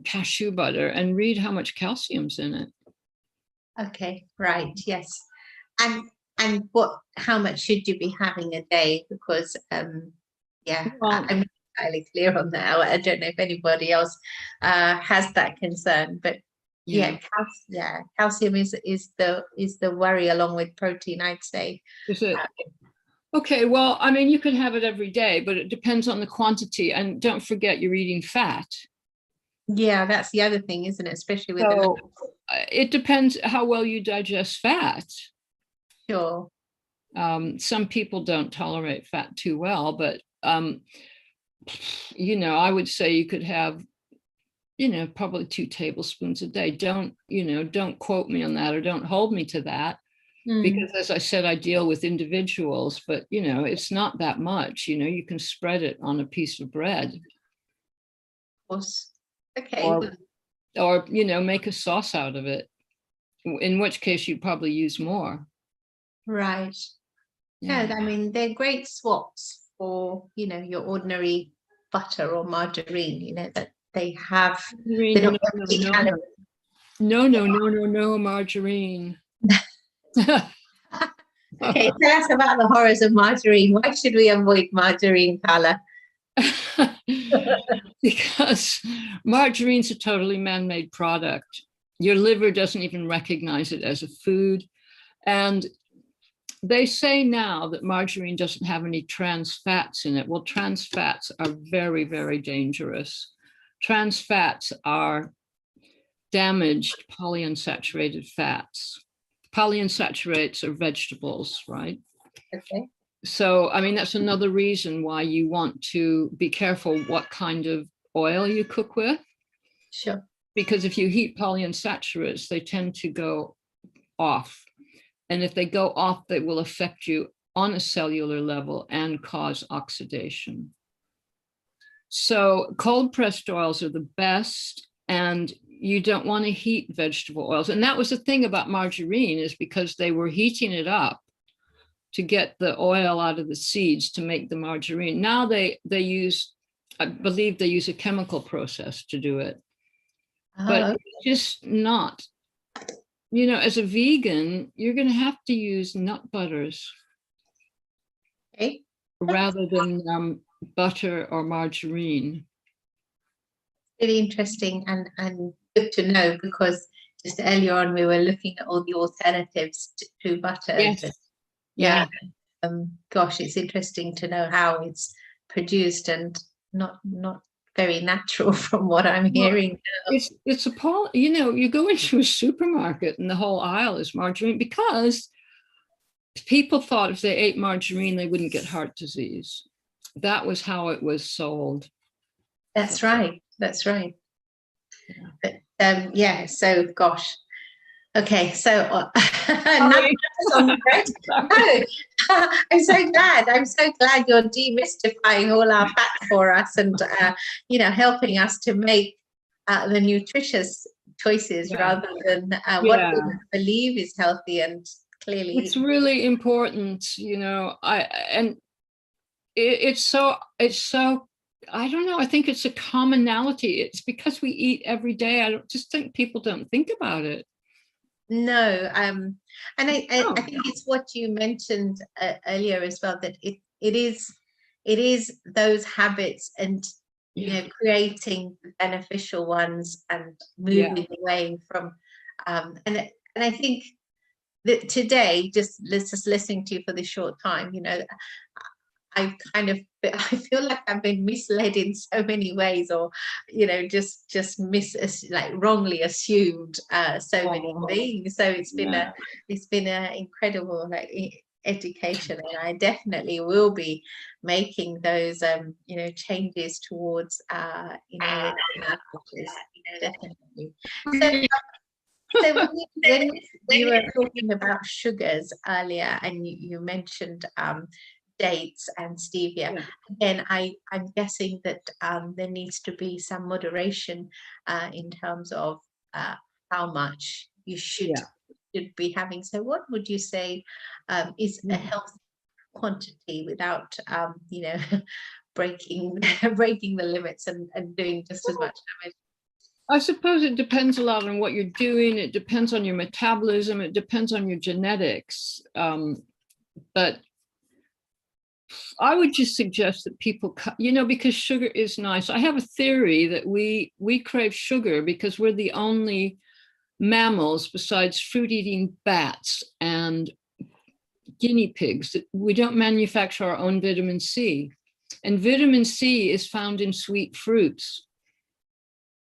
S17: cashew butter and read how much calcium's in it.
S15: Okay, right. Yes. And how much should you be having a day? Because I'm entirely clear on that. I don't know if anybody else has that concern, but calcium is the worry, along with protein, I'd say.
S17: Is it? Okay, well, I mean, you could have it every day, but it depends on the quantity, and don't forget you're eating fat.
S15: Yeah, that's the other thing, isn't it? Especially with
S17: it depends how well you digest fat.
S15: Sure.
S17: Some people don't tolerate fat too well, but you know, I would say you could have, you know, probably 2 tablespoons a day. Don't quote me on that, or don't hold me to that, because as I said, I deal with individuals, but you know, it's not that much. You know, you can spread it on a piece of bread.
S15: Of course. Okay.
S17: Or you know, make a sauce out of it, in which case you'd probably use more.
S15: Right. No, I mean, they're great swaps for, you know, your ordinary butter or margarine, you know, that they have. They don't have any calories.
S17: No, margarine.
S15: Okay, tell us about the horrors of margarine. Why should we avoid margarine, Carla?
S17: Because margarine's a totally man-made product. Your liver doesn't even recognize it as a food. And they say now that margarine doesn't have any trans fats in it. Well, trans fats are very, very dangerous. Trans fats are damaged polyunsaturated fats. Polyunsaturates are vegetables, right?
S15: Okay.
S17: So, I mean, that's another reason why you want to be careful what kind of oil you cook with.
S15: Sure.
S17: Because if you heat polyunsaturates, they tend to go off. And if they go off, they will affect you on a cellular level and cause oxidation. So cold pressed oils are the best, and you don't want to heat vegetable oils. And that was the thing about margarine, is because they were heating it up to get the oil out of the seeds to make the margarine. Now they use, I believe they use a chemical process to do it. But it's just not, you know, as a vegan, you're going to have to use nut butters.
S15: Okay.
S17: Rather than butter or margarine.
S15: Really interesting and good to know, because just earlier on we were looking at all the alternatives to butter.
S17: Yes.
S15: Yeah. Gosh, it's interesting to know how it's produced, and not very natural from what I'm hearing.
S17: It's appalling. You know, you go into a supermarket and the whole aisle is margarine, because people thought if they ate margarine, they wouldn't get heart disease. That was how it was sold.
S15: That's right. That's right. Yeah. But yeah, so gosh. Okay, so I'm so glad. I'm so glad you're demystifying all our facts for us, and you know, helping us to make the nutritious choices rather than what we believe is healthy. And clearly,
S17: it's really important, you know. It's so I don't know. I think it's a commonality. It's because we eat every day. I don't just think people don't think about it.
S15: No, and I think it's what you mentioned earlier as well, that it is those habits and you know, creating beneficial ones and moving away from and I think that today, just listening to you for this short time, you know, I feel like I've been misled in so many ways, or you know, just wrongly assumed so many things. So it's been a incredible education, and I definitely will be making those you know, changes towards you know, definitely. So when you were talking about sugars earlier, and you mentioned dates and stevia, again, I'm guessing that there needs to be some moderation in terms of how much you should be having. So what would you say is a healthy quantity without you know, breaking the limits and doing just as much damage?
S17: I suppose it depends a lot on what you're doing. It depends on your metabolism. It depends on your genetics. But I would just suggest that people, you know, because sugar is nice. I have a theory that we crave sugar because we're the only mammals besides fruit-eating bats and guinea pigs that we don't manufacture our own vitamin C. And vitamin C is found in sweet fruits.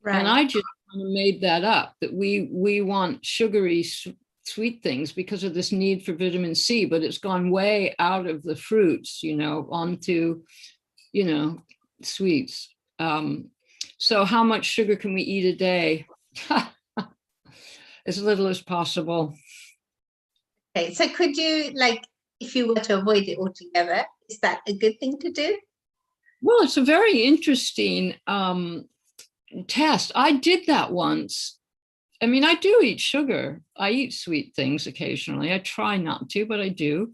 S17: Right. And I just kind of made that up, that we want sugary sweet things because of this need for vitamin C, but it's gone way out of the fruits, you know, onto, you know, sweets. So how much sugar can we eat a day? As little as possible.
S15: Okay, so could you, like, if you were to avoid it altogether, is that a good thing to do?
S17: Well, it's a very interesting test. I did that once. I mean, I do eat sugar. I eat sweet things occasionally. I try not to, but I do.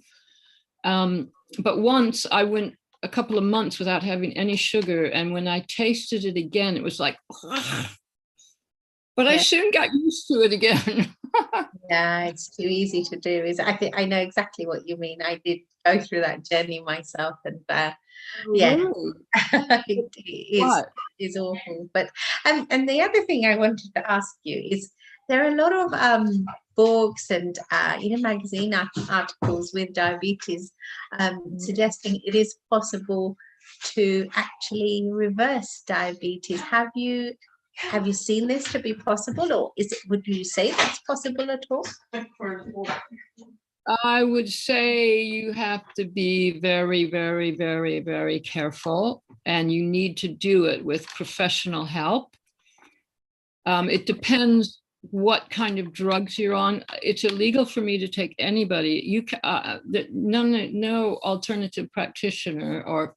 S17: But once I went a couple of months without having any sugar, and when I tasted it again, it was like, ugh. But I soon got used to it again.
S15: Yeah, it's too easy to do. I think I know exactly what you mean. I did go through that journey myself, and yeah, it is awful. But and the other thing I wanted to ask you is, there are a lot of books and magazine articles with diabetes suggesting it is possible to actually reverse diabetes. Have you seen this to be possible, or would you say that's possible at all?
S17: I would say you have to be very, very, very, very careful, and you need to do it with professional help. It depends what kind of drugs you're on. It's illegal for me to take anybody. You no alternative practitioner or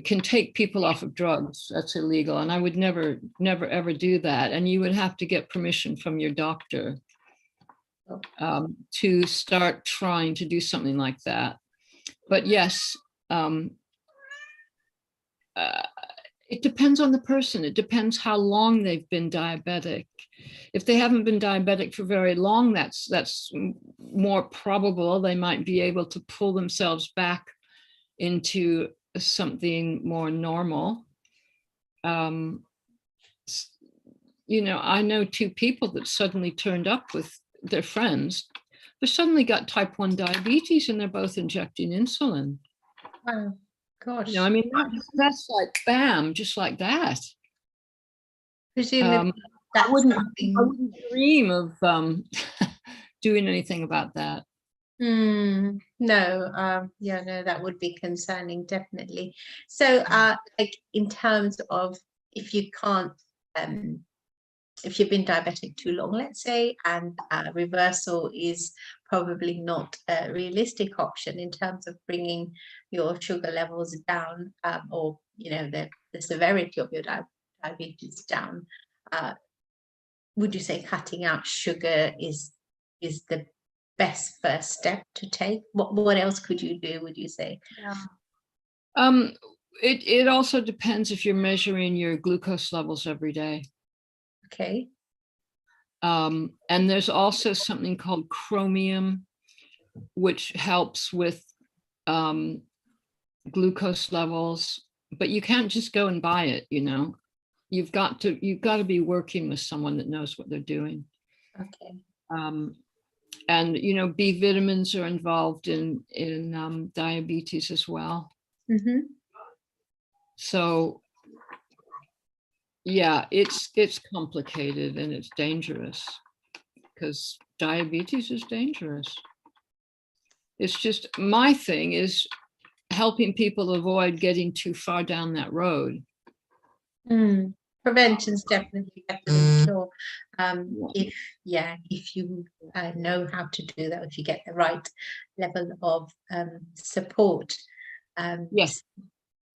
S17: can take people off of drugs. That's illegal, and I would never ever do that. And you would have to get permission from your doctor to start trying to do something like that. But yes, it depends on the person. It depends how long they've been diabetic. If they haven't been diabetic for very long, that's more probable. They might be able to pull themselves back into something more normal. I know two people that suddenly turned up with their friends. They suddenly got type 1 diabetes, and they're both injecting insulin.
S15: Wow. Gosh.
S17: I mean, that's like bam, just like that.
S15: Presumably,
S17: I wouldn't dream of doing anything about that.
S15: No, no, that would be concerning, definitely. So, like in terms of if you can't, if you've been diabetic too long, let's say, and reversal is probably not a realistic option in terms of bringing your sugar levels down, or the severity of your diabetes down. Would you say cutting out sugar is the best first step to take? What else could you do, would you say?
S17: It also depends if you're measuring your glucose levels every day.
S15: Okay.
S17: And there's also something called chromium, which helps with glucose levels, but you can't just go and buy it. You've got to be working with someone that knows what they're doing.
S15: Okay.
S17: And B vitamins are involved in diabetes as well.
S15: Mm-hmm.
S17: So yeah, it's complicated and it's dangerous, because diabetes is dangerous. It's just, my thing is helping people avoid getting too far down that road.
S15: Prevention's definitely better, sure. If you know how to do that, if you get the right level of support.
S17: Yes.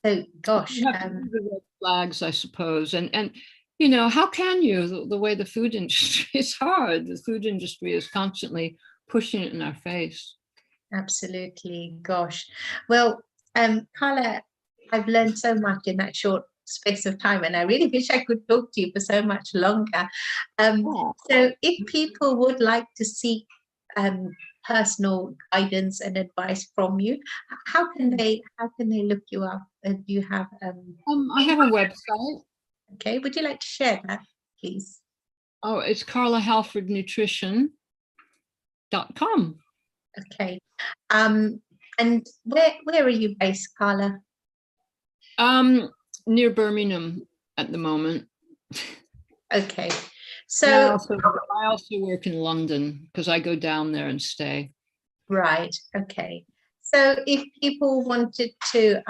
S15: So gosh,
S17: the red flags, I suppose, and how can you? The way the food industry is hard. The food industry is constantly pushing it in our face.
S15: Absolutely, gosh. Well, Carla, I've learned so much in that short space of time, and I really wish I could talk to you for so much longer. So if people would like to seek personal guidance and advice from you, how can they look you up? Do you have
S17: I have a website.
S15: Okay, would you like to share that, please?
S17: Oh, it's carlahalfordnutrition.com.
S15: Okay. And where are you based, Carla?
S17: Near Birmingham at the moment.
S15: Okay. So
S17: I also work in London because I go down there and stay.
S15: Right. Okay. So if people wanted to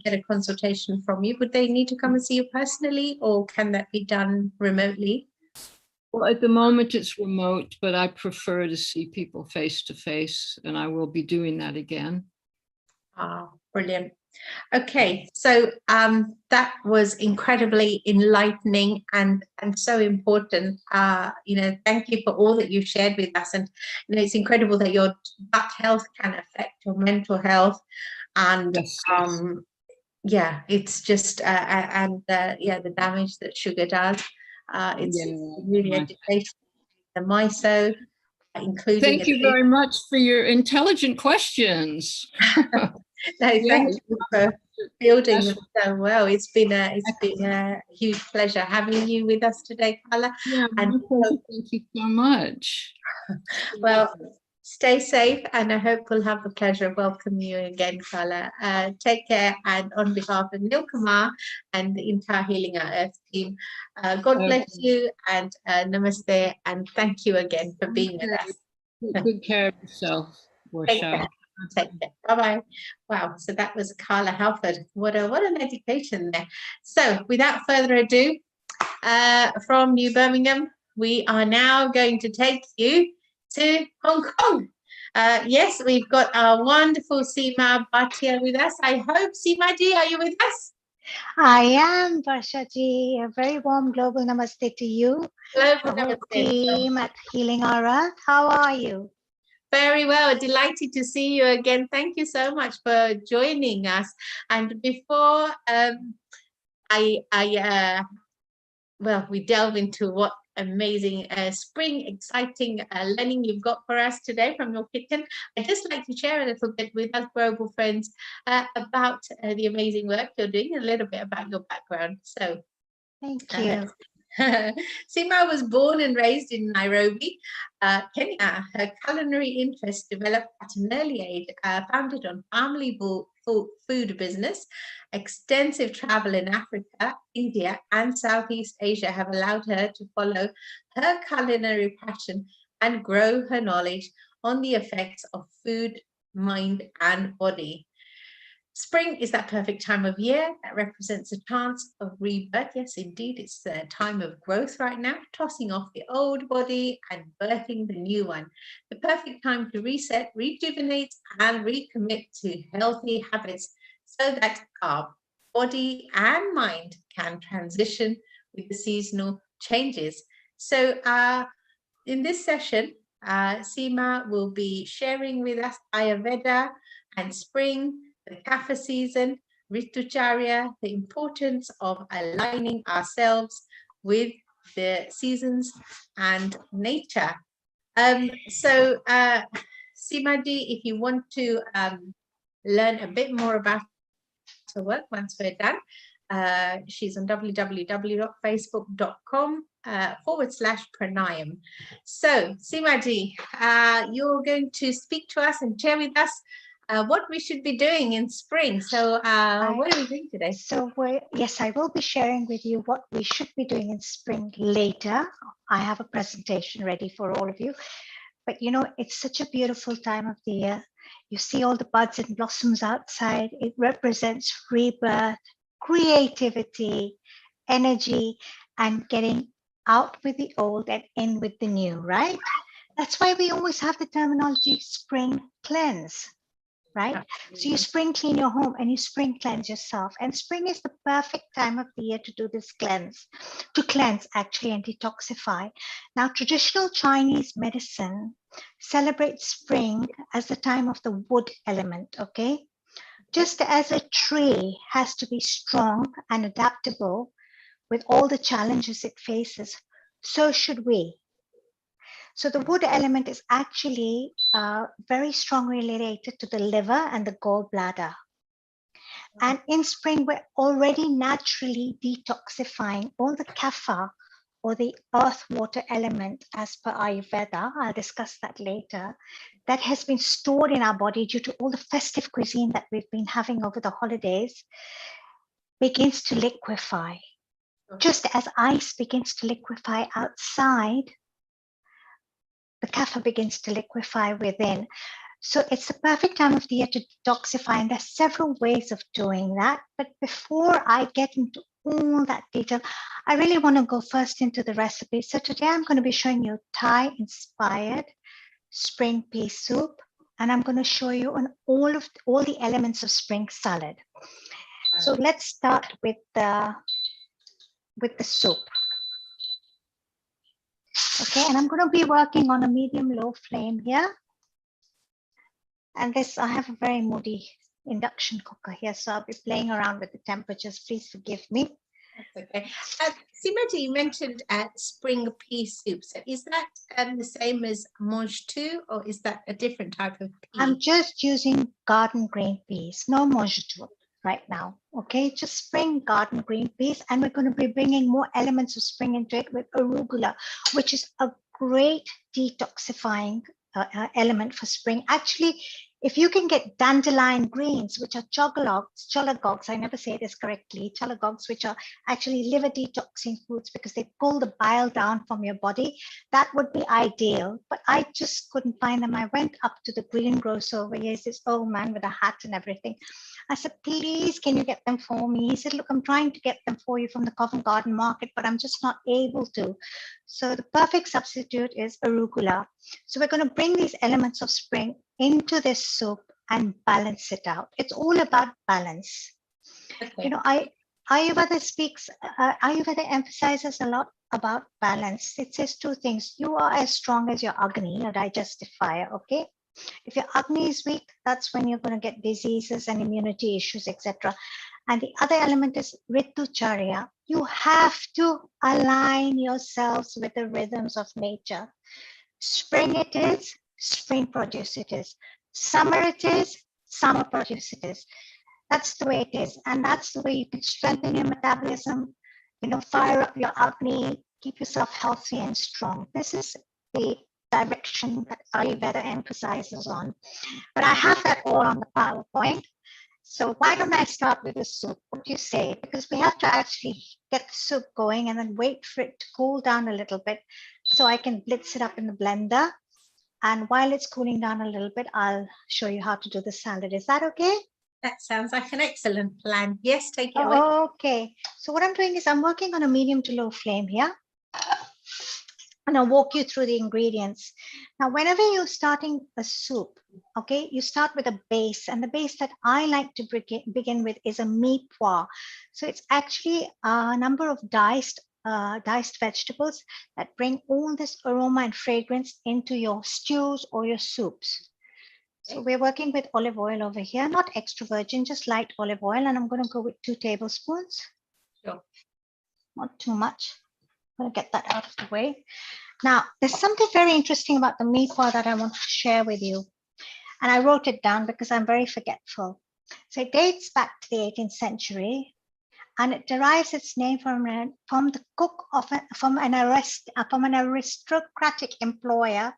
S15: get a consultation from you, would they need to come and see you personally, or can that be done remotely?
S17: Well, at the moment it's remote, but I prefer to see people face to face, and I will be doing that again.
S15: Ah, brilliant. Okay, so that was incredibly enlightening and so important. Thank you for all that you've shared with us. And it's incredible that your gut health can affect your mental health. And yeah, it's just the damage that sugar does. It's really educational. The MISO, including.
S17: Thank you very much for your intelligent questions.
S15: Thank you for building them so well. It's been a huge pleasure having you with us today, Carla.
S17: Yeah, thank you so much.
S15: Well, stay safe, and I hope we'll have the pleasure of welcoming you again, Carla. Take care, and on behalf of Neil Kumar and the entire Healing Our Earth team, God bless you, and namaste, and thank you again for being with us.
S17: Take care of yourself, Warsha.
S15: Take care. Bye-bye. Wow, so that was Carla Halford. What an education there. So without further ado, from New Birmingham, we are now going to take you to Hong Kong. Yes, we've got our wonderful Seema Bhatia with us. I hope, Seema ji, are you with us?
S18: I am, Varsha ji. A very warm global namaste to you.
S15: Global
S18: namaste.
S15: Namaste.
S18: Team at Healing Our Earth. How are you?
S15: Very well, delighted to see you again. Thank you so much for joining us. And before we delve into what amazing spring exciting learning you've got for us today from your kitchen, I'd just like to share a little bit with us global friends about the amazing work you're doing, a little bit about your background. So
S18: thank you.
S15: Seema was born and raised in Nairobi, Kenya. Her culinary interest developed at an early age, founded on family food business. Extensive travel in Africa, India, and Southeast Asia have allowed her to follow her culinary passion and grow her knowledge on the effects of food, mind, and body. Spring is that perfect time of year that represents a chance of rebirth. Yes, indeed, it's the time of growth right now, tossing off the old body and birthing the new one. The perfect time to reset, rejuvenate, and recommit to healthy habits so that our body and mind can transition with the seasonal changes. So in this session, Seema will be sharing with us Ayurveda and spring, the Kapha season, Ritucharya, the importance of aligning ourselves with the seasons and nature. So, Seema ji, if you want to learn a bit more about her work once we're done, she's on www.facebook.com/pranayam. So, Seema ji, you're going to speak to us and share with us what we should be doing in spring. So what are we doing today?
S18: So yes, I will be sharing with you what we should be doing in spring later. I have a presentation ready for all of you. But it's such a beautiful time of the year. You see all the buds and blossoms outside. It represents rebirth, creativity, energy, and getting out with the old and in with the new, right? That's why we always have the terminology spring cleanse. Right? So you spring clean your home and you spring cleanse yourself. And spring is the perfect time of the year to do this cleanse, actually and detoxify. Now, traditional Chinese medicine celebrates spring as the time of the wood element, okay? Just as a tree has to be strong and adaptable with all the challenges it faces, so should we. So the wood element is actually very strongly related to the liver and the gallbladder. And in spring, we're already naturally detoxifying all the kapha or the earth water element as per Ayurveda. I'll discuss that later. That has been stored in our body due to all the festive cuisine that we've been having over the holidays, begins to liquefy. Just as ice begins to liquefy outside, the kapha begins to liquefy within. So it's the perfect time of the year to detoxify, and there's several ways of doing that. But before I get into all that detail, I really want to go first into the recipe. So today I'm going to be showing you Thai-inspired spring pea soup and I'm going to show you on all the elements of spring salad. So let's start with the soup. Okay, and I'm going to be working on a medium-low flame here. And this, I have a very moody induction cooker here, so I'll be playing around with the temperatures. Please forgive me.
S15: That's okay. Simati, you mentioned spring pea soup. So is that the same as mange tout, or is that a different type of pea?
S18: I'm just using garden green peas, no mange tout right now. Okay, just spring garden green peas, and we're going to be bringing more elements of spring into it with arugula, which is a great detoxifying element for spring. Actually, if you can get dandelion greens, which are cholagogues, I never say this correctly, cholagogues, which are actually liver detoxing foods because they pull the bile down from your body, that would be ideal. But I just couldn't find them. I went up to the greengrocer over here, this old man with a hat and everything. I said, please, can you get them for me? He said, look, I'm trying to get them for you from the Covent Garden Market, but I'm just not able to. So the perfect substitute is arugula. So we're going to bring these elements of spring into this soup and balance it out. It's all about balance. Okay. You know, Ayurveda emphasizes a lot about balance. It says two things. You are as strong as your Agni, your digestive fire, okay? If your Agni is weak, that's when you're going to get diseases and immunity issues, etc. And the other element is Ritucharya. You have to align yourselves with the rhythms of nature. Spring it is, spring produce it is. Summer it is, summer produce it is. That's the way it is. And that's the way you can strengthen your metabolism, you know, fire up your Agni, keep yourself healthy and strong. This is the direction that Ayurveda emphasizes on. But I have that all on the PowerPoint. So why don't I start with the soup? What do you say? Because we have to actually get the soup going and then wait for it to cool down a little bit so I can blitz it up in the blender. And while it's cooling down a little bit, I'll show you how to do the salad. Is that okay?
S15: That sounds like an excellent plan. Yes, take it away.
S18: Okay. So what I'm doing is I'm working on a medium to low flame here. And I'll walk you through the ingredients. Now, whenever you're starting a soup, okay, you start with a base. And the base that I like to begin with is a mi pois. So it's actually a number of diced vegetables that bring all this aroma and fragrance into your stews or your soups. So we're working with olive oil over here, not extra virgin, just light olive oil. And I'm going to go with 2 tablespoons.
S15: Sure.
S18: Not too much. I'm going to get that out of the way. Now, there's something very interesting about the mi pois that I want to share with you. And I wrote it down because I'm very forgetful. So it dates back to the 18th century. And it derives its name from the cook from an aristocratic employer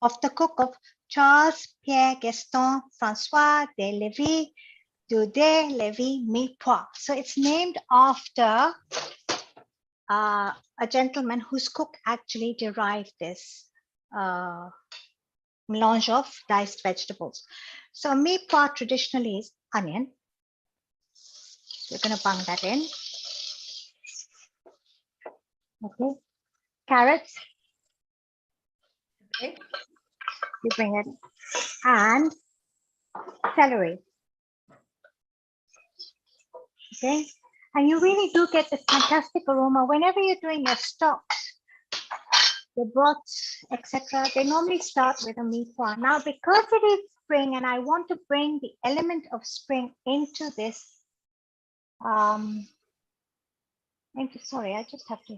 S18: of the cook of Charles Pierre Gaston Francois de Lévis du de Lévis mi pois. So it's named after a gentleman whose cook actually derived this melange of diced vegetables. So mi pois traditionally is onion. We're going to bung that in. Okay. Carrots. Okay. You bring it. And celery. Okay. And you really do get this fantastic aroma whenever you're doing your stocks, your broths, etc. They normally start with a mi pois. Now, because it is spring and I want to bring the element of spring into this, sorry, I just have to,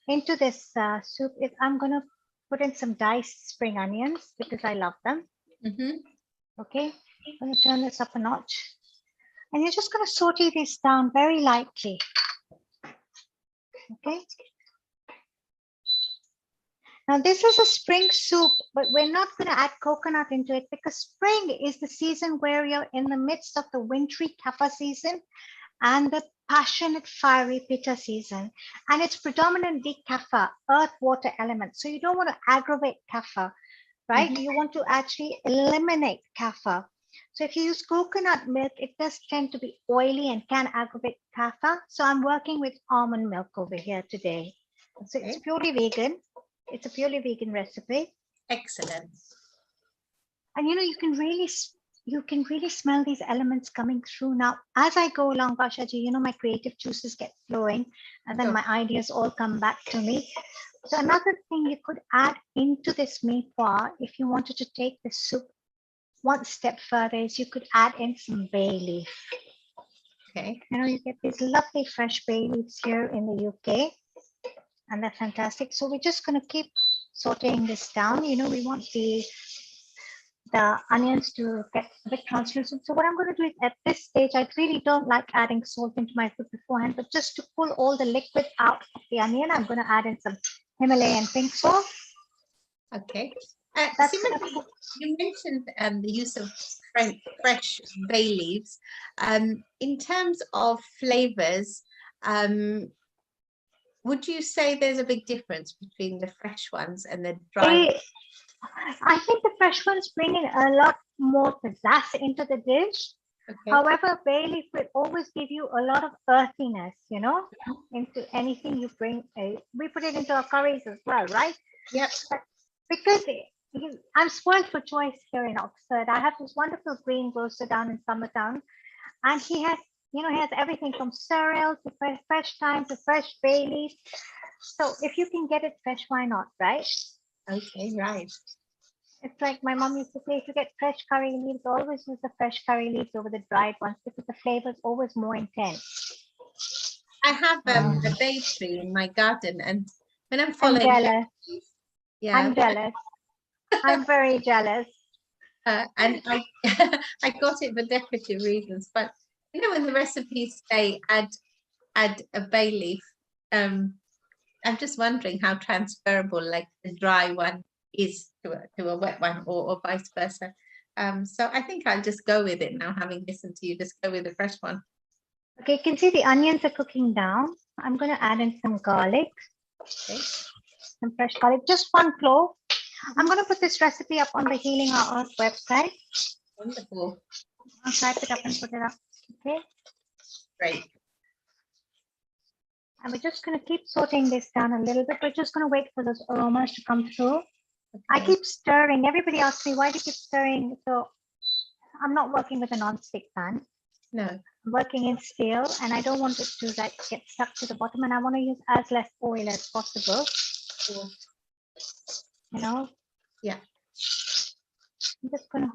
S18: into this soup, I'm going to put in some diced spring onions because I love them. Okay, I'm going to turn this up a notch. And you're just going to saute this down very lightly. Okay. Now this is a spring soup, but we're not going to add coconut into it because spring is the season where you're in the midst of the wintry kapha season and the passionate fiery pitta season. And it's predominantly kapha, earth, water element. So you don't want to aggravate kapha, right? You want to actually eliminate kapha. So if you use coconut milk, it does tend to be oily and can aggravate kapha. So I'm working with almond milk over here today. So it's purely vegan. It's a purely vegan recipe.
S15: Excellent.
S18: And you can really smell these elements coming through. Now, as I go along, Bashaji, my creative juices get flowing, and then my ideas all come back to me. So another thing you could add into this meatball, if you wanted to take the soup one step further, is you could add in some bay leaf.
S15: Okay.
S18: You get these lovely fresh bay leaves here in the UK, and they're fantastic. So we're just going to keep sauteing this down. We want the onions to get a bit translucent. So what I'm going to do is, at this stage, I really don't like adding salt into my food beforehand, but just to pull all the liquid out of the onion, I'm going to add in some Himalayan pink salt.
S15: Okay. Similarly, you mentioned the use of fresh bay leaves. In terms of flavors, would you say there's a big difference between the fresh ones and the dry?
S18: I think the fresh ones bring in a lot more pizzazz into the dish. Okay. However, bay leaf will always give you a lot of earthiness, into anything you bring. We put it into our curries as well, right?
S15: Yep.
S18: But because I'm spoiled for choice here in Oxford. I have this wonderful green grocer down in Summertown, and he has everything from cereal to fresh thyme to fresh bay leaf. So if you can get it fresh, why not, right?
S15: Okay, right.
S18: It's like my mom used to say, if you get fresh curry leaves, always use the fresh curry leaves over the dried ones because the flavor is always more intense.
S15: I have a bay tree in my garden, and when I'm
S18: jealous.
S15: Yeah,
S18: I'm jealous. I'm very jealous.
S15: And I I got it for decorative reasons, but when the recipes say add a bay leaf, I'm just wondering how transferable like the dry one is to a wet one, or vice versa. So I think I'll just go with it now, having listened to you. Just go with the fresh one.
S18: Okay, you can see the onions are cooking down. I'm going to add in some garlic.
S15: Okay.
S18: Some fresh garlic, just 1 clove. I'm going to put this recipe up on the Healing Our Earth website.
S15: Wonderful.
S18: I'll type it up and put it up. Okay.
S15: Great.
S18: And we're just going to keep sauteing this down a little bit. We're just going to wait for those aromas to come through. Okay. I keep stirring. Everybody asks me, why do you keep stirring? So I'm not working with a non-stick pan.
S15: No.
S18: I'm working in steel, and I don't want it to get stuck to the bottom, and I want to use as less oil as possible.
S15: Cool.
S18: Yeah. I'm just gonna.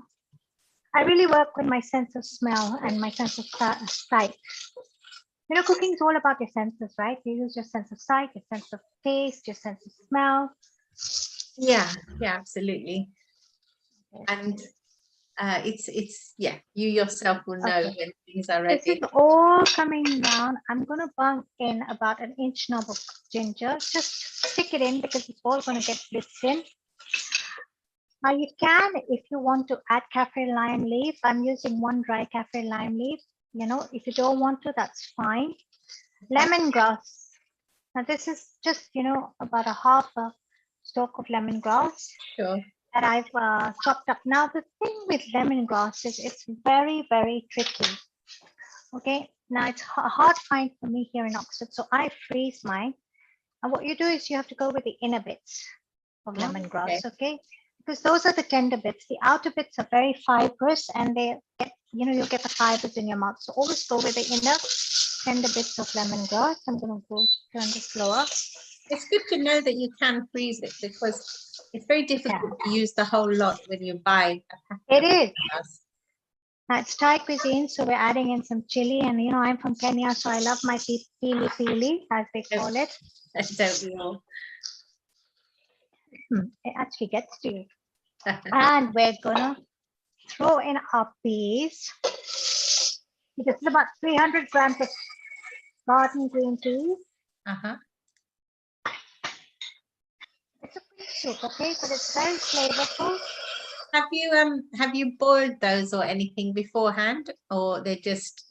S18: I really work with my sense of smell and my sense of sight. Cooking is all about your senses, right? You use your sense of sight, your sense of taste, your sense of smell.
S15: Yeah, absolutely. And it's you yourself will know when things are ready.
S18: This is all coming down. I'm going to bung in about 1 inch knob of ginger. Just stick it in because it's all going to get blitzed in. Now you can, if you want to add kaffir lime leaf. I'm using 1 dry kaffir lime leaf. If you don't want to, that's fine. Lemongrass. Now this is just, about a half a stalk of lemongrass.
S15: Sure.
S18: That I've chopped up. Now the thing with lemongrass is it's very, very tricky. Okay, now it's a hard find for me here in Oxford, so I freeze mine. And what you do is you have to go with the inner bits of lemongrass, okay? Because those are the tender bits. The outer bits are very fibrous, and they get, you'll get the fibers in your mouth. So always go with the inner tender bits of lemongrass. I'm going to go turn this lower.
S15: It's good to know that you can freeze it, because it's very difficult to use the whole lot when you buy a packet.
S18: It is. Now it's Thai cuisine, so we're adding in some chili, and I'm from Kenya, so I love my pili, as they call it.
S15: Don't we all?
S18: It actually gets to you. And we're gonna throw in our peas. This is about 300 grams of garden green peas. It's a quick soup, okay, but it's very flavorful.
S15: Have you boiled those or anything beforehand, or they're just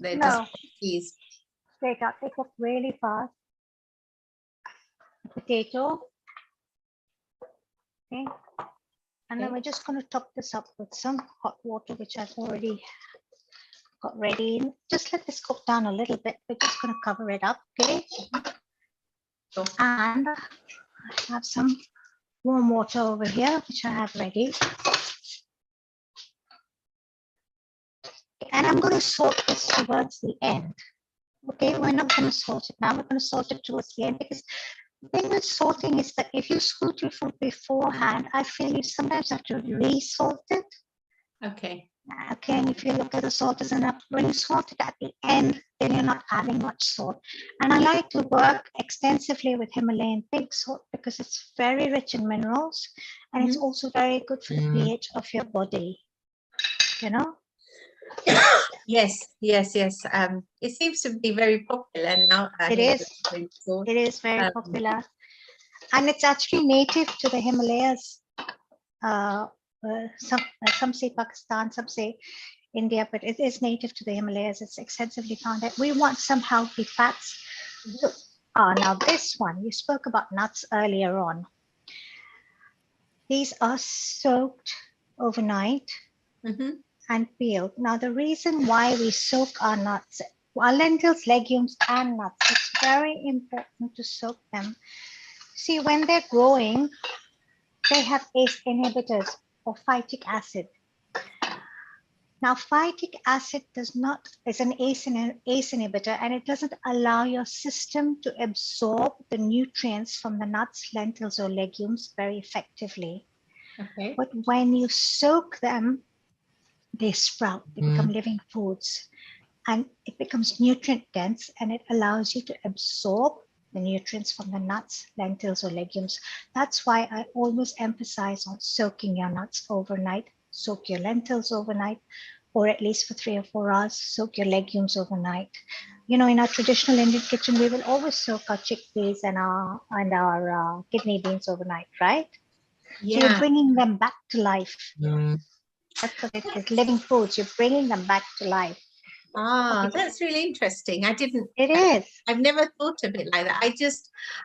S15: peas?
S18: Straight up, they cook really fast. Potato. Okay. And then we're just going to top this up with some hot water, which I've already got ready. Just let this cook down a little bit. We're just going to cover it up, okay? And I have some warm water over here, which I have ready. And I'm going to salt this towards the end. Okay, we're not going to salt it now. We're going to salt it towards the end, because the thing with salting is that if you salt your food beforehand, I feel you sometimes have to re-salt it.
S15: Okay.
S18: Okay, and if you look at the salt is enough, when you salt it at the end, then you're not adding much salt. And I like to work extensively with Himalayan pink salt because it's very rich in minerals, and it's also very good for the pH of your body, you know?
S15: Yes, yes, yes. It seems to be very popular now.
S18: It is. It is very popular, and it's actually native to the Himalayas. Some say Pakistan, some say India, but it is native to the Himalayas. It's extensively found that we want some healthy fats. So, now this one, you spoke about nuts earlier on. These are soaked overnight and peeled. Now, the reason why we soak our nuts, our lentils, legumes, and nuts, it's very important to soak them. See, when they're growing, they have ACE inhibitors or phytic acid. Now, phytic acid is an ACE inhibitor, and it doesn't allow your system to absorb the nutrients from the nuts, lentils, or legumes very effectively.
S15: Okay.
S18: But when you soak them, they sprout, they become living foods, and it becomes nutrient dense, and it allows you to absorb the nutrients from the nuts, lentils, or legumes. That's why I always emphasize on soaking your nuts overnight, soak your lentils overnight, or at least for 3 or 4 hours, soak your legumes overnight. You know, in our traditional Indian kitchen, we will always soak our chickpeas and our kidney beans overnight, right?
S15: Yeah.
S18: So you're bringing them back to life. That's what it is, living foods. You're bringing them back to life.
S15: Ah, that's really interesting. I didn't.
S18: It is.
S15: I've never thought of it like that.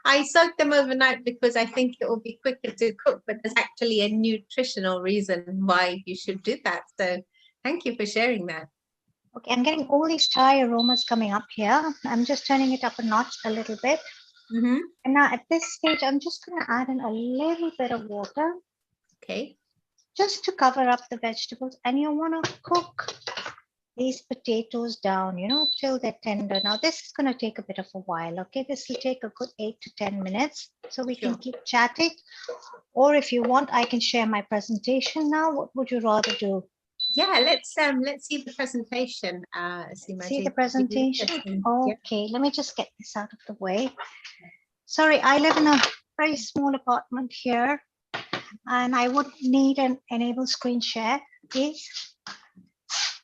S15: I soak them overnight because I think it will be quicker to cook, but there's actually a nutritional reason why you should do that. So thank you for sharing that.
S18: Okay, I'm getting all these Thai aromas coming up here. I'm just turning it up a notch a little bit. And now at this stage, I'm just going to add in a little bit of water.
S15: Okay.
S18: Just to cover up the vegetables. And you want to cook these potatoes down, you know, till they're tender. Now, this is going to take a bit of a while, okay? This will take a good 8 to 10 minutes. So we can keep chatting. Or if you want, I can share my presentation now. What would you rather do?
S15: Yeah, let's see the presentation.
S18: See the presentation? Okay, let me just get this out of the way. Sorry, I live in a very small apartment here, and I would need an enable screen share, please.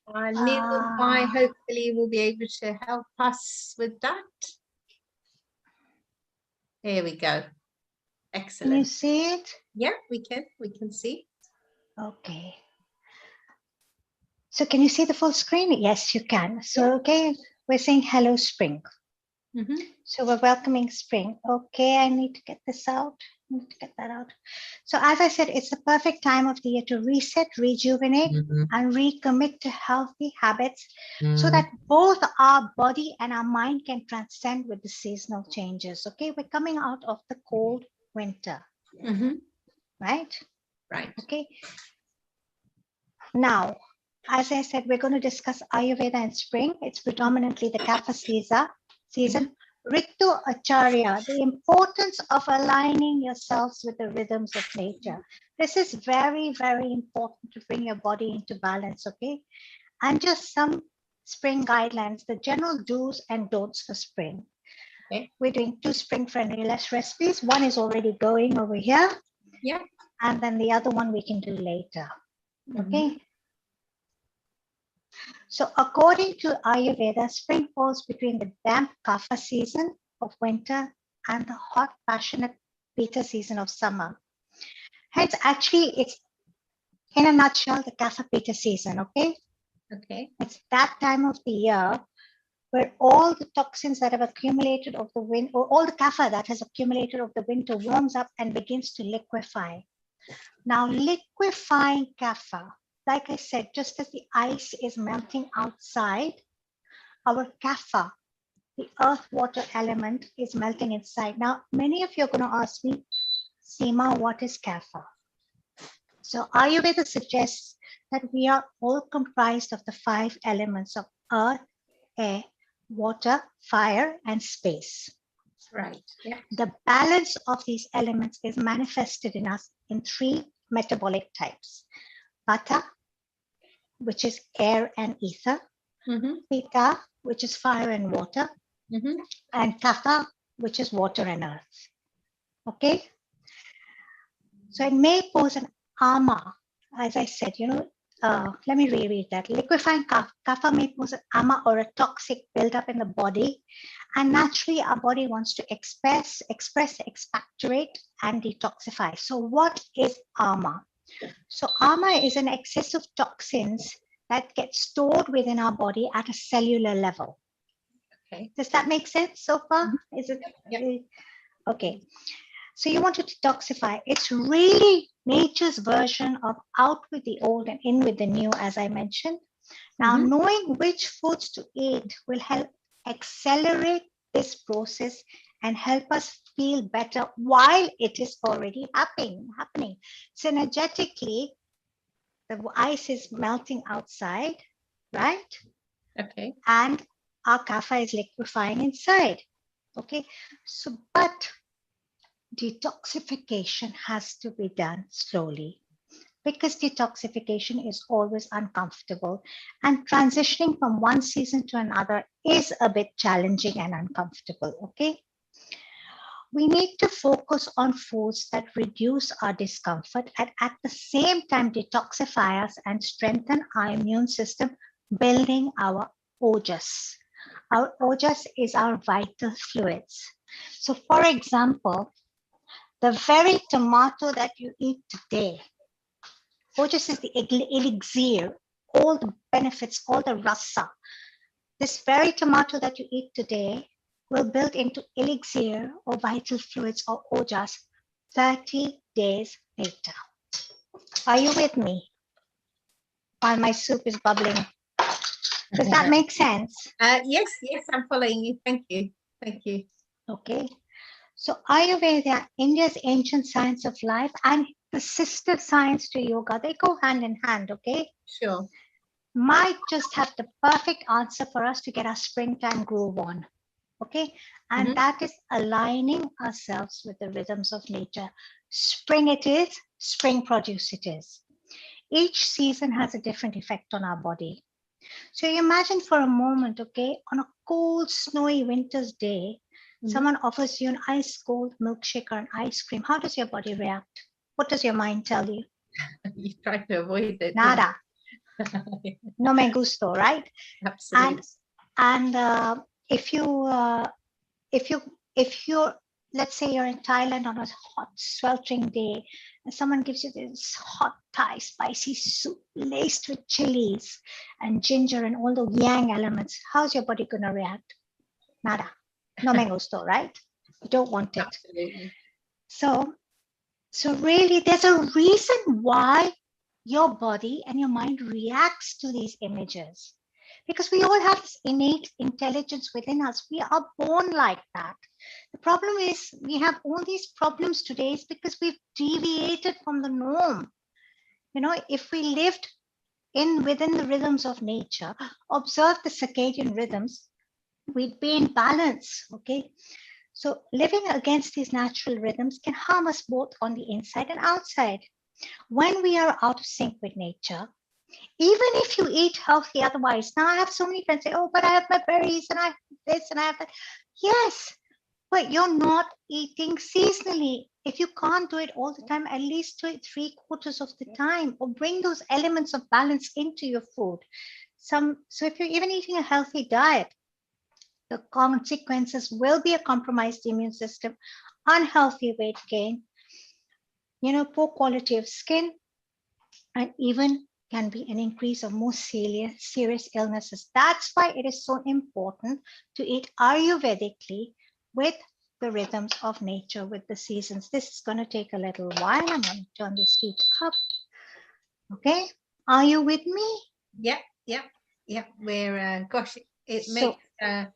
S15: Nearby, hopefully, will be able to help us with that. There we go. Excellent.
S18: Can you see it?
S15: Yeah, we can see.
S18: Okay. So can you see the full screen? Yes, you can. So, okay, we're saying hello, spring. So we're welcoming spring. Okay, I need to get this out. I need to get that out. So as I said, it's the perfect time of the year to reset, rejuvenate, and recommit to healthy habits so that both our body and our mind can transcend with the seasonal changes. Okay, we're coming out of the cold winter. Right?
S15: Right.
S18: Okay. Now, as I said, we're going to discuss Ayurveda in spring. It's predominantly the Kapha season. Ritu Acharya, the importance of aligning yourselves with the rhythms of nature. This is very, very important to bring your body into balance, okay? And just some spring guidelines, the general do's and don'ts for spring.
S15: Okay.
S18: We're doing 2 spring-friendly recipes. One is already going over here.
S15: Yeah.
S18: And then the other one we can do later, okay? So according to Ayurveda, spring falls between the damp Kapha season of winter and the hot, passionate Pitta season of summer. Hence, actually, it's in a nutshell, the Kapha Pitta season, okay?
S15: Okay.
S18: It's that time of the year where all the toxins that have accumulated of the wind, or all the Kapha that has accumulated of the winter warms up and begins to liquefy. Now, liquefying Kapha, like I said, just as the ice is melting outside, our Kapha, the earth water element, is melting inside. Now, many of you are going to ask me, Seema, what is Kapha? So Ayurveda suggests that we are all comprised of the 5 elements of earth, air, water, fire, and space.
S15: Right. Yeah.
S18: The balance of these elements is manifested in us in 3 metabolic types. Vata, which is air and ether. Pitta, which is fire and water. And Kapha, which is water and earth. Okay? So it may pose an ama, as I said, let me reread that. Liquefying kapha may pose an ama or a toxic buildup in the body. And naturally, our body wants to express, expectorate, and detoxify. So what is ama? So ama is an excess of toxins that get stored within our body at a cellular level.
S15: Okay.
S18: Does that make sense so far? Is it?
S15: Yeah.
S18: Okay. So you want to detoxify. It's really nature's version of out with the old and in with the new, as I mentioned. Now, knowing which foods to eat will help accelerate this process and help us feel better while it is already happening. Synergetically, the ice is melting outside, right?
S15: Okay.
S18: And our kapha is liquefying inside. Okay. So, but detoxification has to be done slowly because detoxification is always uncomfortable and transitioning from one season to another is a bit challenging and uncomfortable, okay? We need to focus on foods that reduce our discomfort and at the same time detoxify us and strengthen our immune system, building our ojas. Our ojas is our vital fluids. So for example, the very tomato that you eat today, ojas is the elixir, all the benefits, all the rasa. This very tomato that you eat today will build into elixir or vital fluids or ojas 30 days later. Are you with me? While my soup is bubbling. Does that make sense?
S15: Yes, I'm following you. Thank you.
S18: Okay. So Ayurveda, India's ancient science of life and the sister science to yoga, they go hand in hand, okay?
S15: Sure.
S18: Might just have the perfect answer for us to get our springtime groove on, okay? And that is aligning ourselves with the rhythms of nature. Spring it is, spring produce it is. Each season has a different effect on our body. So you imagine for a moment, okay, on a cold, snowy winter's day, someone offers you an ice cold milkshake or an ice cream. How does your body react? What does your mind tell you?
S15: You try to avoid it.
S18: Nada. No me gusto, right?
S15: Absolutely.
S18: And if you're, let's say you're in Thailand on a hot, sweltering day, and someone gives you this hot Thai spicy soup laced with chilies and ginger and all the yang elements, how's your body gonna react? Nada. No me gusto, right? You don't want it.
S15: Absolutely.
S18: So really, there's a reason why your body and your mind reacts to these images. Because we all have this innate intelligence within us. We are born like that. The problem is we have all these problems today is because we've deviated from the norm. You know, if we lived within the rhythms of nature, observe the circadian rhythms, we'd be in balance, okay? So living against these natural rhythms can harm us both on the inside and outside. When we are out of sync with nature, even if you eat healthy otherwise, now I have so many friends say, oh, but I have my berries and I have this and I have that. Yes, but you're not eating seasonally. If you can't do it all the time, at least do it 3/4 of the time or bring those elements of balance into your food. So if you're even eating a healthy diet, the consequences will be a compromised immune system, unhealthy weight gain, poor quality of skin, and even can be an increase of more serious illnesses. That's why it is so important to eat Ayurvedically with the rhythms of nature, with the seasons. This is going to take a little while. I'm going to turn this heat up. Okay, are you with me?
S15: Yep. We're, gosh, it makes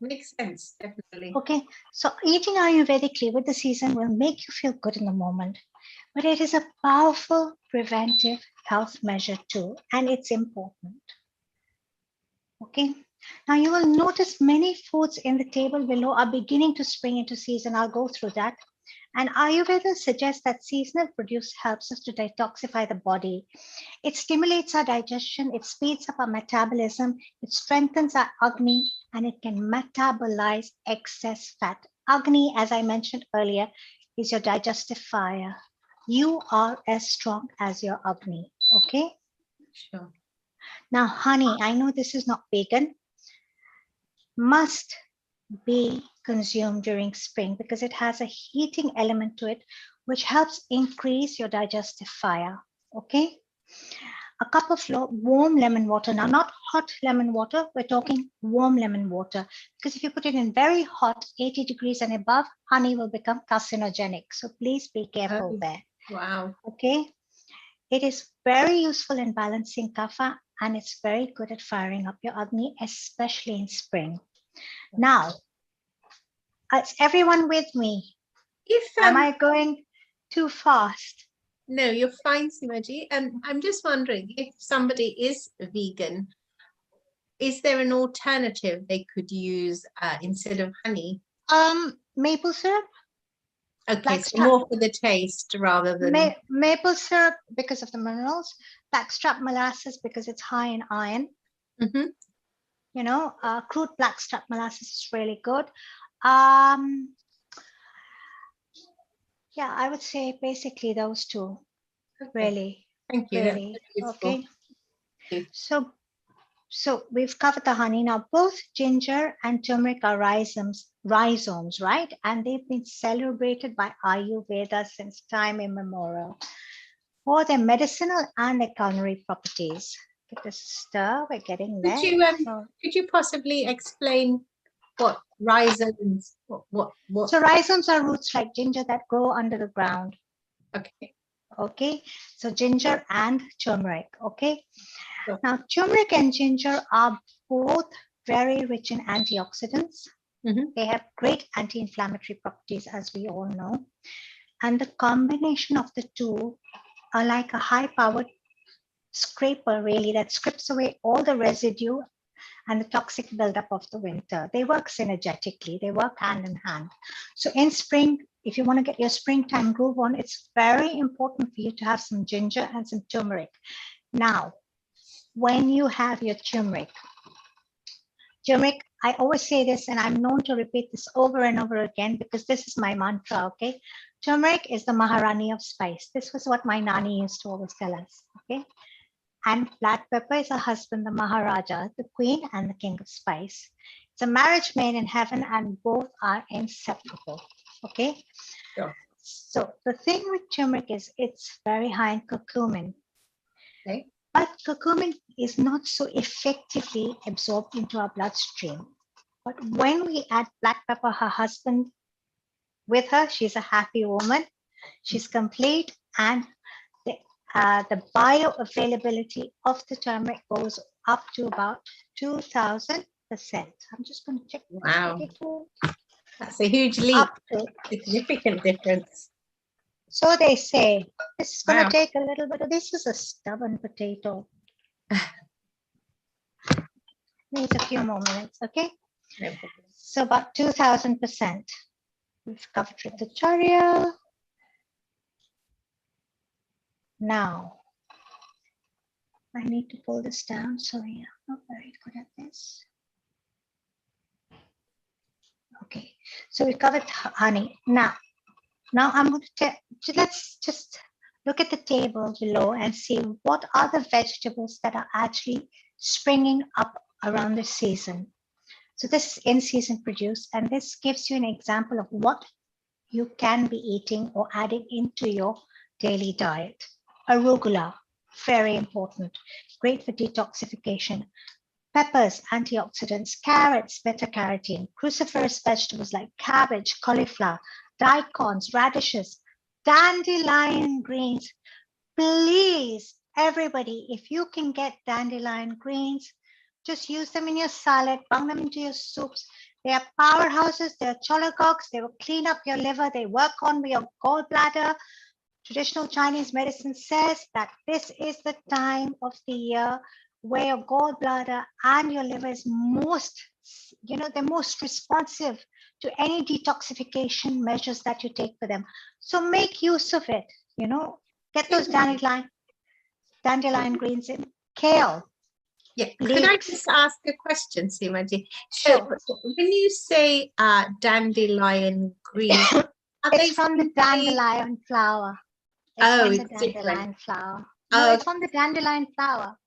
S15: makes sense, definitely.
S18: Okay, so eating Ayurvedically with the season will make you feel good in the moment, but it is a powerful preventive health measure too, and it's important. Okay, now you will notice many foods in the table below are beginning to spring into season. I'll go through that. And Ayurveda suggests that seasonal produce helps us to detoxify the body. It stimulates our digestion, it speeds up our metabolism, it strengthens our Agni, and it can metabolize excess fat. Agni, as I mentioned earlier, is your digestive fire. You are as strong as your Agni, okay?
S15: Sure.
S18: Now, honey, I know this is not vegan, must be consumed during spring because it has a heating element to it, which helps increase your digestive fire, okay? A cup of warm lemon water. Now, not hot lemon water, we're talking warm lemon water, because if you put it in very hot, 80 degrees and above, honey will become carcinogenic. So please be careful there.
S15: Wow.
S18: Okay. It is very useful in balancing kapha, and it's very good at firing up your Agni, especially in spring. Now, is everyone with me? Am I going too fast?
S15: No, you're fine, Simaji. And I'm just wondering, if somebody is vegan, is there an alternative they could use instead of honey?
S18: Maple syrup.
S15: Okay, so more for the taste rather than...
S18: Maple syrup because of the minerals, blackstrap molasses because it's high in iron.
S15: Mm-hmm.
S18: You know, crude blackstrap molasses is really good. Yeah, I would say basically those two. Okay. Really.
S15: Thank you.
S18: Really. Okay. So we've covered the honey. Now, both ginger and turmeric are rhizomes, right? And they've been celebrated by Ayurveda since time immemorial for their medicinal and their culinary properties. Give this a stir, we're getting there.
S15: Could you possibly explain what rhizomes, what?
S18: So rhizomes are roots like ginger that grow under the ground.
S15: Okay.
S18: Okay, so ginger and turmeric, okay? Sure. Now, turmeric and ginger are both very rich in antioxidants. Mm-hmm. They have great anti-inflammatory properties, as we all know. And the combination of the two are like a high-powered scraper, really, that scrapes away all the residue and the toxic buildup of the winter. They work synergetically, they work hand in hand. So in spring, if you want to get your springtime groove on, it's very important for you to have some ginger and some turmeric. Now, when you have your turmeric, I always say this, and I'm known to repeat this over and over again because this is my mantra, okay? Turmeric is the Maharani of spice. This was what my Nani used to always tell us, okay? And black pepper is her husband, the Maharaja, the queen and the king of spice. It's a marriage made in heaven and both are inseparable, okay? Sure. So the thing with turmeric is it's very high in curcumin. Okay. But curcumin is not so effectively absorbed into our bloodstream. But when we add black pepper, her husband, with her, she's a happy woman. She's complete, and the bioavailability of the turmeric goes up to about 2,000%. I'm just going to check.
S15: Wow. That's a huge leap. Significant difference.
S18: So they say. This is going to take a little bit. This is a stubborn potato. Needs a few more minutes, okay? No problem. So about 2,000%. We've covered the tutorial. Now, I need to pull this down. Sorry, I'm not very good at this. Okay, so we covered honey. Now I'm going to let's just look at the table below and see what are the vegetables that are actually springing up around this season. So this is in-season produce, and this gives you an example of what you can be eating or adding into your daily diet. Arugula, very important, great for detoxification. Peppers, antioxidants. Carrots, beta-carotene. Cruciferous vegetables like cabbage, cauliflower, daikons, radishes, dandelion greens. Please, everybody, if you can get dandelion greens, Just use them in your salad, bung them into your soups. They are powerhouses, they are cholagogues, they will clean up your liver, they work on your gallbladder. Traditional Chinese medicine says that this is the time of the year where your gallbladder and your liver is most, they're most responsive to any detoxification measures that you take for them. So make use of it, get those dandelion greens in, kale.
S15: Yeah, could I just ask a question, Seemaji? So when you say dandelion green,
S18: it's from the dandelion flower. It's from the dandelion flower. No, it's from the dandelion flower.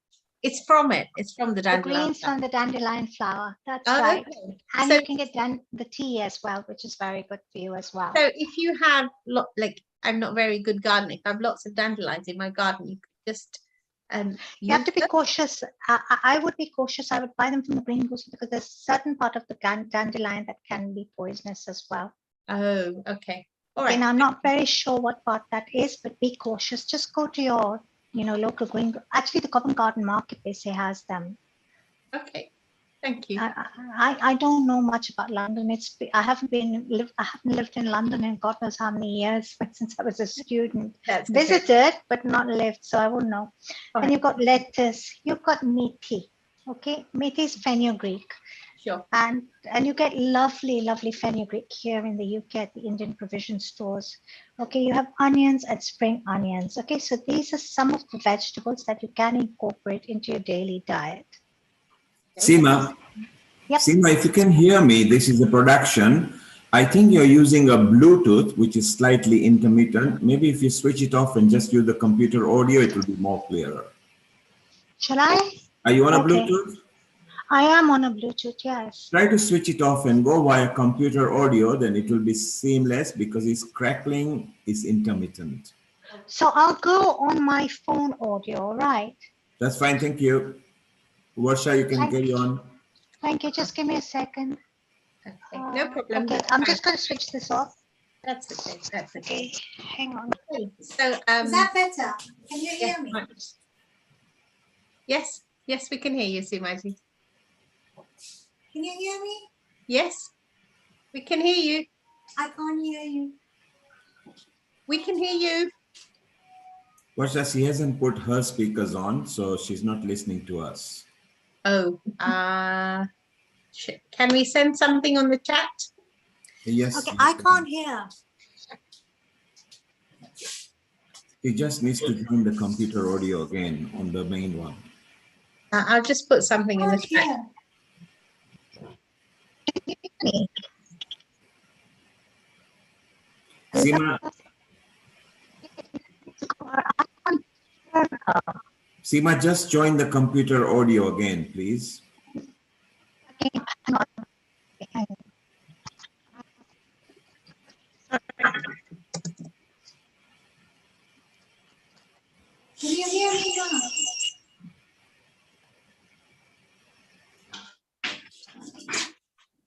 S15: It's from it. It's from the dandelion.
S18: The greens from the dandelion flower. That's right. Okay. And so you can get the tea as well, which is very good for you as well.
S15: So if you have I'm not very good gardener. If I have lots of dandelions in my garden, you could just
S18: you have to be cautious. I would be cautious. I would buy them from the greenhouses because there's a certain part of the dandelion that can be poisonous as well.
S15: Oh, okay. All right.
S18: And I'm not very sure what part that is, but be cautious. Just go to your, local green. Actually, the Covent Garden Market, they say, has them.
S15: Okay, thank you.
S18: I don't know much about London. I haven't lived in London in God knows how many years, but since I was a student.
S15: That's
S18: visited, but not lived, so I wouldn't know.
S15: All
S18: and you've got lettuce. You've got methi. Okay, methi is fenugreek.
S15: Sure.
S18: And you get lovely fenugreek here in the UK at the Indian provision stores. Okay, you have onions and spring onions. Okay, so these are some of the vegetables that you can incorporate into your daily diet.
S7: Seema,
S18: Yep.
S7: Seema, if you can hear me, this is the production. I think you're using a Bluetooth, which is slightly intermittent. Maybe if you switch it off and just use the computer audio, it will be more clearer.
S18: Shall I?
S7: Are you on a Bluetooth?
S18: I am on a Bluetooth, yes.
S7: Try to switch it off and go via computer audio, then it will be seamless because it's crackling, it's intermittent.
S18: So I'll go on my phone audio, right?
S7: That's fine, thank you. Varsha, you can carry on.
S18: Thank you, just give me a second.
S15: Okay, no problem.
S18: Okay, I'm just going to switch this off.
S15: That's okay, that's okay.
S18: Hang on.
S15: So,
S16: is that better? Can you hear me?
S15: Yes, yes, we can hear you, Seemaji.
S16: Can you hear me?
S15: Yes, we can hear you.
S16: I can't hear you.
S15: We can hear you.
S7: Varsha, she hasn't put her speakers on, so she's not listening to us.
S15: Oh, can we send something on the chat?
S7: Yes.
S16: Okay, I can't hear.
S7: He just needs to join the computer audio again on the main one.
S15: I'll just put something in the chat.
S7: Seema, Seema, just join the computer audio again, please.
S16: Can you hear me now?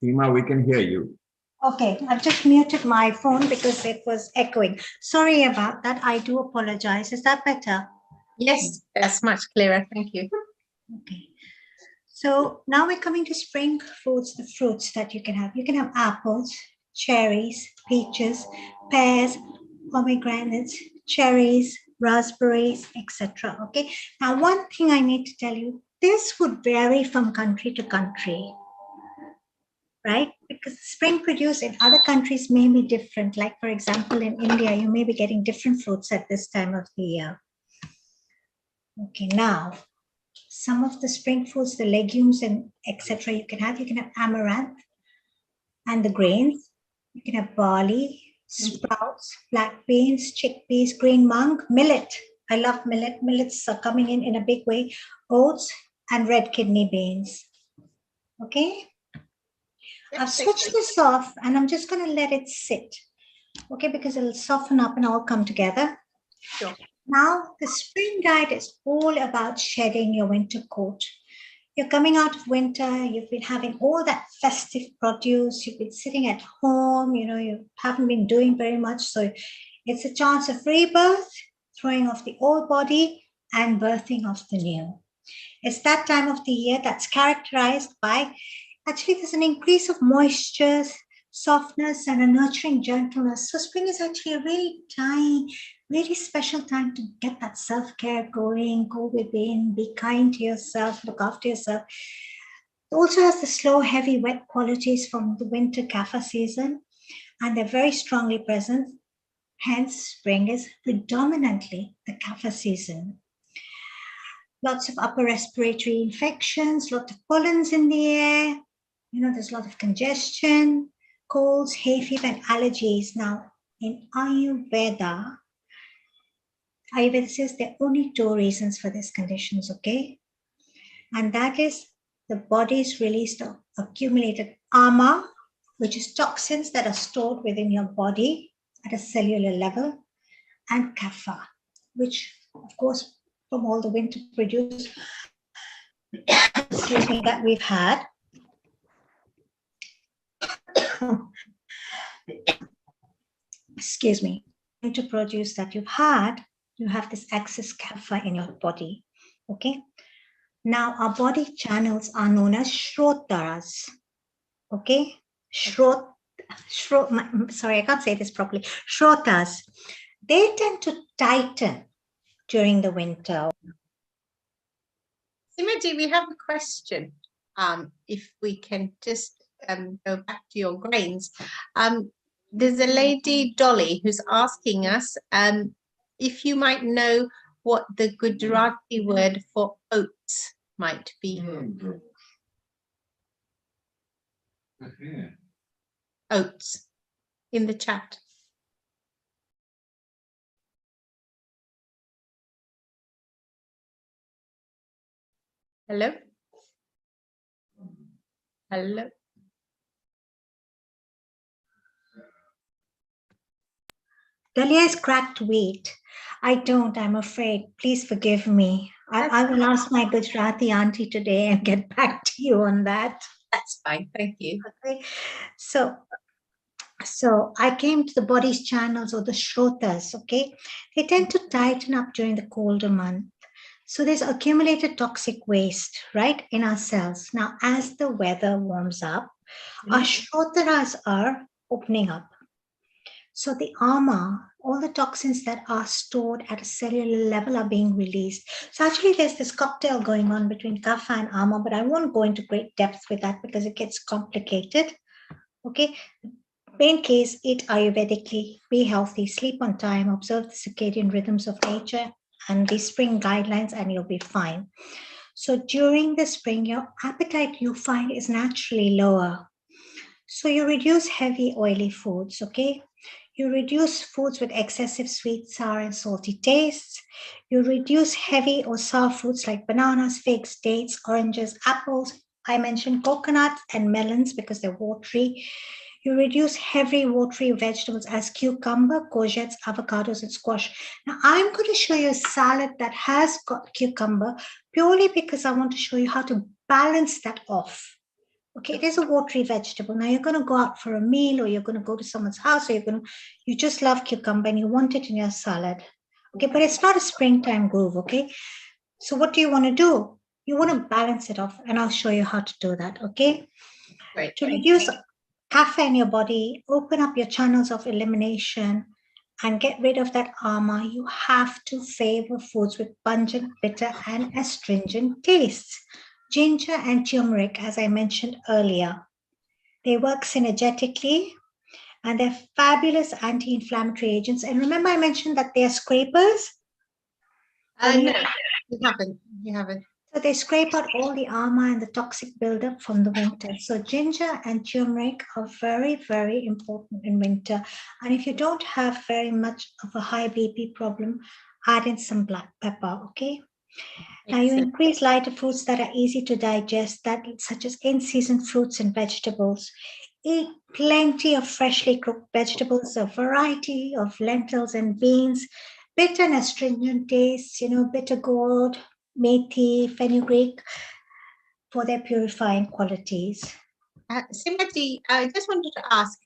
S7: Seema, we can hear you.
S18: Okay, I've just muted my phone because it was echoing. Sorry about that. I do apologize. Is that better?
S15: Yes, that's much clearer. Thank you.
S18: Okay. So now we're coming to spring foods, the fruits that you can have. You can have apples, cherries, peaches, pears, pomegranates, cherries, raspberries, etc. Okay. Now, one thing I need to tell you, this would vary from country to country, right? Because spring produce in other countries may be different. Like, for example, in India, you may be getting different fruits at this time of the year. Okay, now, some of the spring foods, the legumes and etc. you can have amaranth and the grains. You can have barley, sprouts, black beans, chickpeas, green mung, millet. I love millet. Millets are coming in a big way. Oats and red kidney beans. Okay. I've switched this off and I'm just going to let it sit. Okay, because it'll soften up and all come together.
S15: Sure.
S18: Now, the spring diet is all about shedding your winter coat. You're coming out of winter, you've been having all that festive produce, you've been sitting at home, you haven't been doing very much. So it's a chance of rebirth, throwing off the old body and birthing of the new. It's that time of the year that's characterized by, actually, there's an increase of moisture, softness, and a nurturing gentleness. So spring is actually a really special time to get that self-care going, go within, be kind to yourself, look after yourself. It also has the slow, heavy, wet qualities from the winter kapha season, and they're very strongly present. Hence, spring is predominantly the kapha season. Lots of upper respiratory infections, lots of pollens in the air. There's a lot of congestion, colds, hay fever, and allergies. Now, in Ayurveda says there are only 2 reasons for these conditions, okay? And that is the body's release of accumulated ama, which is toxins that are stored within your body at a cellular level, and kapha, which, of course, from all the winter produce, excuse me, that we've had. Excuse me, winter produce that you've had, you have this excess kapha in your body, okay? Now, our body channels are known as shrotaras, okay? Sorry, I can't say this properly. Shrotas, they tend to tighten during the winter.
S15: Simati, we have a question. If we can just go back to your grains. There's a lady, Dolly, who's asking us if you might know what the Gujarati word for oats might be. Oats in the chat. Hello? Hello?
S18: Dalia is cracked wheat. I don't, I'm afraid. Please forgive me. I will ask my Gujarati auntie today and get back to you on that.
S15: That's fine, thank you.
S18: Okay. So I came to the body's channels, or the shrotas, okay? They tend to tighten up during the colder month. So there's accumulated toxic waste, right, in our cells. Now, as the weather warms up, our shrotaras are opening up. So the ama, all the toxins that are stored at a cellular level are being released. So actually there's this cocktail going on between kapha and ama, but I won't go into great depth with that because it gets complicated. Okay, main case, eat Ayurvedically, be healthy, sleep on time, observe the circadian rhythms of nature and the spring guidelines, and you'll be fine. So during the spring, your appetite, you find, is naturally lower. So you reduce heavy oily foods, okay? You reduce foods with excessive sweet, sour, and salty tastes. You reduce heavy or sour foods like bananas, figs, dates, oranges, apples. I mentioned coconuts and melons because they're watery. You reduce heavy watery vegetables as cucumber, courgettes, avocados, and squash. Now, I'm going to show you a salad that has got cucumber purely because I want to show you how to balance that off. Okay, it is a watery vegetable. Now you're going to go out for a meal, or you're going to go to someone's house, or you just love cucumber and you want it in your salad. Okay, but it's not a springtime groove, okay? So what do you want to do? You want to balance it off, and I'll show you how to do that, okay?
S15: Great.
S18: To reduce kapha in your body, open up your channels of elimination, and get rid of that ama, you have to favor foods with pungent, bitter, and astringent tastes. Ginger and turmeric, as I mentioned earlier, they work synergetically and they're fabulous anti-inflammatory agents. And remember I mentioned that they're scrapers?
S15: No, you haven't.
S18: So they scrape out all the ama and the toxic buildup from the winter. So ginger and turmeric are very, very important in winter. And if you don't have very much of a high BP problem, add in some black pepper, okay? Now you increase lighter foods that are easy to digest, such as in-season fruits and vegetables. Eat plenty of freshly cooked vegetables, a variety of lentils and beans, bitter and astringent tastes, bitter gourd, methi, fenugreek, for their purifying qualities.
S15: Simati, I just wanted to ask,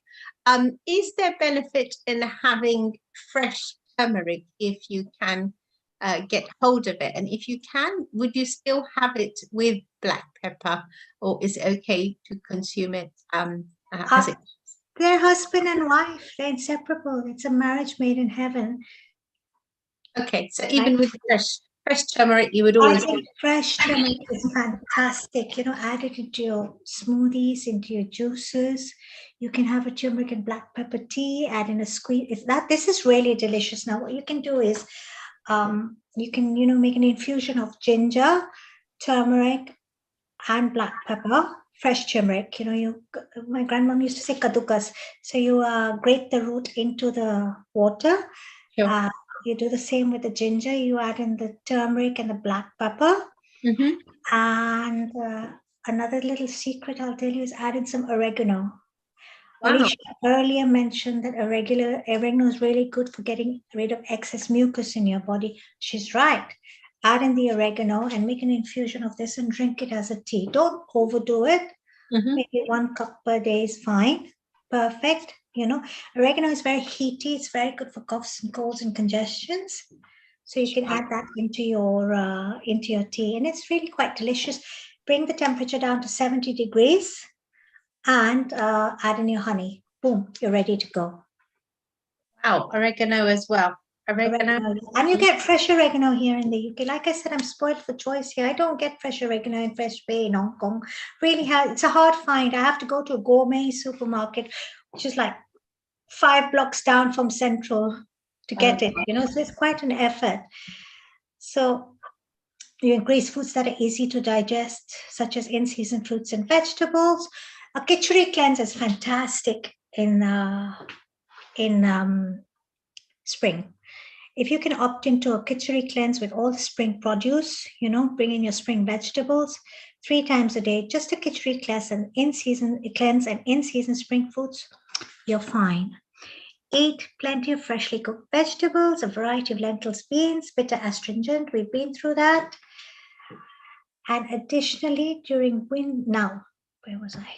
S15: is there benefit in having fresh turmeric if you can get hold of it? And if you can, would you still have it with black pepper, or is it okay to consume it as it?
S18: They're husband and wife. They're inseparable. It's a marriage made in heaven.
S15: Okay, so even with fresh turmeric, you would always.
S18: I think fresh turmeric is fantastic. You know, add it into your smoothies, into your juices. You can have a turmeric and black pepper tea. Add in a squeeze. This is really delicious. Now, what you can do is, you can make an infusion of ginger, turmeric, and black pepper. Fresh turmeric. My grandmom used to say kadukas. So you grate the root into the water.
S15: Sure.
S18: You do the same with the ginger. You add in the turmeric and the black pepper. And another little secret I'll tell you is add in some oregano.
S15: Wow.
S18: Alicia earlier mentioned that oregano is really good for getting rid of excess mucus in your body. She's right. Add in the oregano and make an infusion of this and drink it as a tea. Don't overdo it. Maybe 1 cup per day is fine. Perfect. Oregano is very heaty. It's very good for coughs and colds and congestions. So you can add that into your tea, and it's really quite delicious. Bring the temperature down to 70 degrees and add in your honey. Boom, you're ready to go.
S15: Wow, oregano as well. Oregano.
S18: And you get fresh oregano here in the UK. Like I said, I'm spoiled for choice here. I don't get fresh oregano in Fresh Bay in Hong Kong. Really, it's a hard find. I have to go to a gourmet supermarket, which is like 5 blocks down from Central to get it. So it's quite an effort. So you increase foods that are easy to digest, such as in-season fruits and vegetables. A khichdi cleanse is fantastic in spring. If you can opt into a khichdi cleanse with all the spring produce, bring in your spring vegetables 3 times a day, just a khichdi cleanse and in-season spring foods, you're fine. Eat plenty of freshly cooked vegetables, a variety of lentils, beans, bitter astringent. We've been through that. And additionally, during where was I?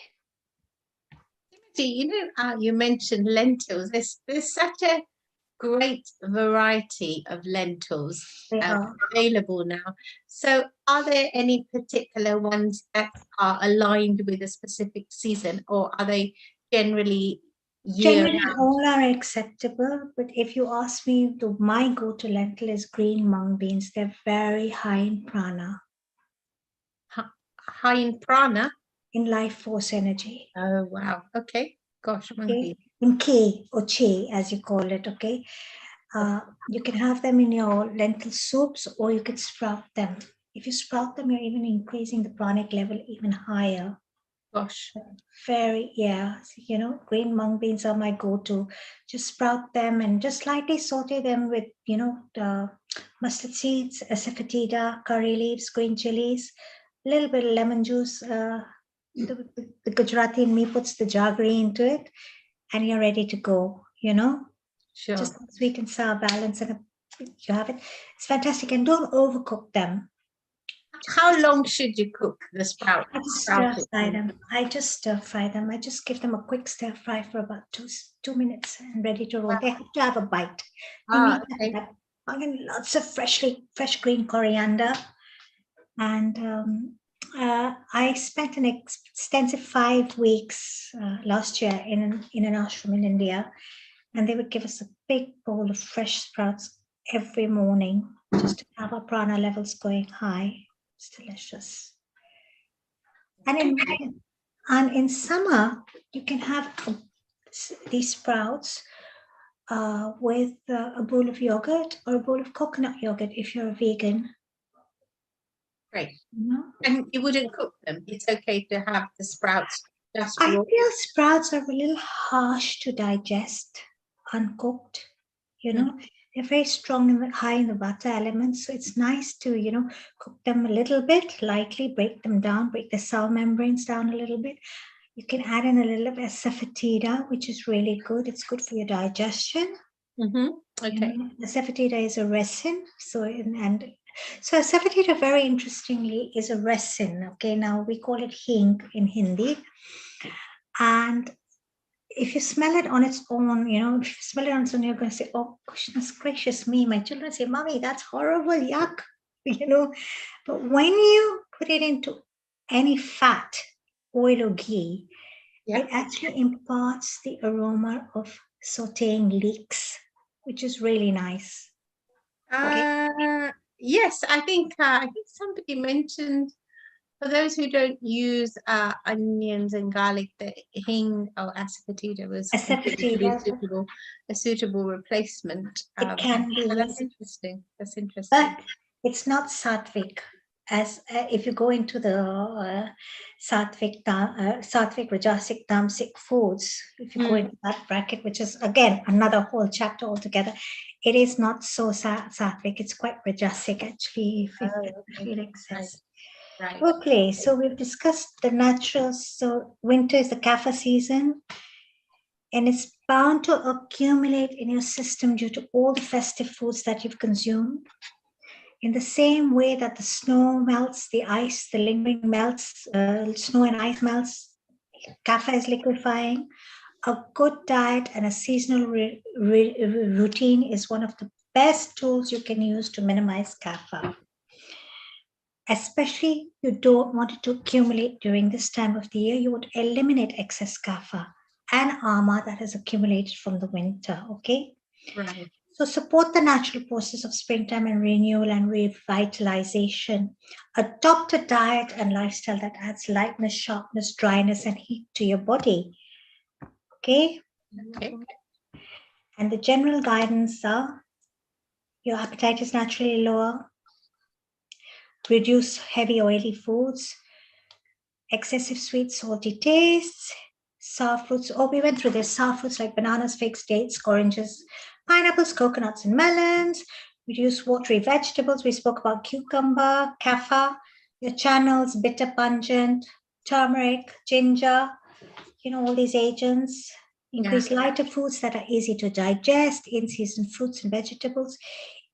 S15: You mentioned lentils. There's such a great variety of lentils available now. So are there any particular ones that are aligned with a specific season, or are they generally
S18: Generally, all are acceptable, but if you ask me, my go-to lentil is green mung beans. They're very high in prana.
S15: High in prana?
S18: In life force energy.
S15: Oh, wow. Okay. Gosh, mung beans.
S18: In K or Che, as you call it, okay? You can have them in your lentil soups, or you can sprout them. If you sprout them, you're even increasing the pranic level even higher.
S15: Gosh.
S18: Green mung beans are my go-to. Just sprout them and just lightly saute them with, the mustard seeds, asafoetida, curry leaves, green chilies, a little bit of lemon juice. The Gujarati in me puts the jaggery into it, and you're ready to go,
S15: Sure.
S18: Just sweet and sour balance, and you have it. It's fantastic, and don't overcook them.
S15: How long should you cook the sprouts?
S18: I just stir fry them. I just give them a quick stir fry for about 2 minutes and ready to roll. They have to have a bite.
S15: Okay.
S18: Lots of fresh green coriander. And I spent an extensive 5 weeks last year in an ashram in India, and they would give us a big bowl of fresh sprouts every morning just to have our prana levels going high. It's delicious. And in summer, you can have these sprouts with a bowl of yogurt or a bowl of coconut yogurt if you're a vegan.
S15: Great. And you wouldn't cook them. It's okay to have the sprouts just
S18: I
S15: raw.
S18: feel sprouts are a little harsh to digest uncooked. They're very strong and high in the vata elements. So it's nice to, cook them a little bit, lightly, break them down, break the cell membranes down a little bit. You can add in a little bit of asafoetida, which is really good. It's good for your digestion.
S15: Okay.
S18: Asafoetida is a resin. So asafoetida, very interestingly, is a resin. Okay, now we call it hing in Hindi. And if you smell it on its own, you know, if you smell it on its own, you're going to say, oh, goodness gracious me. My children say, Mommy, that's horrible, yuck, you know. But when you put it into any fat, oil or ghee, it actually imparts the aroma of sauteing leeks, which is really nice.
S15: Yes, I think somebody mentioned, for those who don't use onions and garlic, the hing or asafoetida was considered to be a suitable replacement.
S18: It can be.
S15: So that's
S18: Yes.
S15: interesting. That's interesting.
S18: But it's not sattvic. As if you go into the sattvic, rajasic, tamasic foods, if you go into that bracket, which is again another whole chapter altogether, it is not so sattvic. It's quite rajasic actually. If you feel excess.
S15: Right.
S18: Okay, so we've discussed the naturals. So winter is the kapha season, and it's bound to accumulate in your system due to all the festive foods that you've consumed. In the same way that the snow melts, the ice, the lingering melts, snow and ice melts, kapha is liquefying. A good diet and a seasonal routine is one of the best tools you can use to minimize kapha. Especially, you don't want it to accumulate during this time of the year. You would eliminate excess kapha and ama that has accumulated from the winter, okay?
S15: Right.
S18: So support the natural process of springtime and renewal and revitalization. Adopt a diet and lifestyle that adds lightness, sharpness, dryness, and heat to your body. Okay?
S15: Okay.
S18: And the general guidance are, your appetite is naturally lower. Reduce heavy oily foods. Excessive sweet, salty tastes. Sour fruits. Oh, we went through this. Sour fruits like bananas, figs, dates, oranges, pineapples, coconuts, and melons. Reduce watery vegetables. We spoke about cucumber, kapha, your channels, bitter pungent, turmeric, ginger, you know, all these agents. Increase lighter foods that are easy to digest, in-season fruits and vegetables.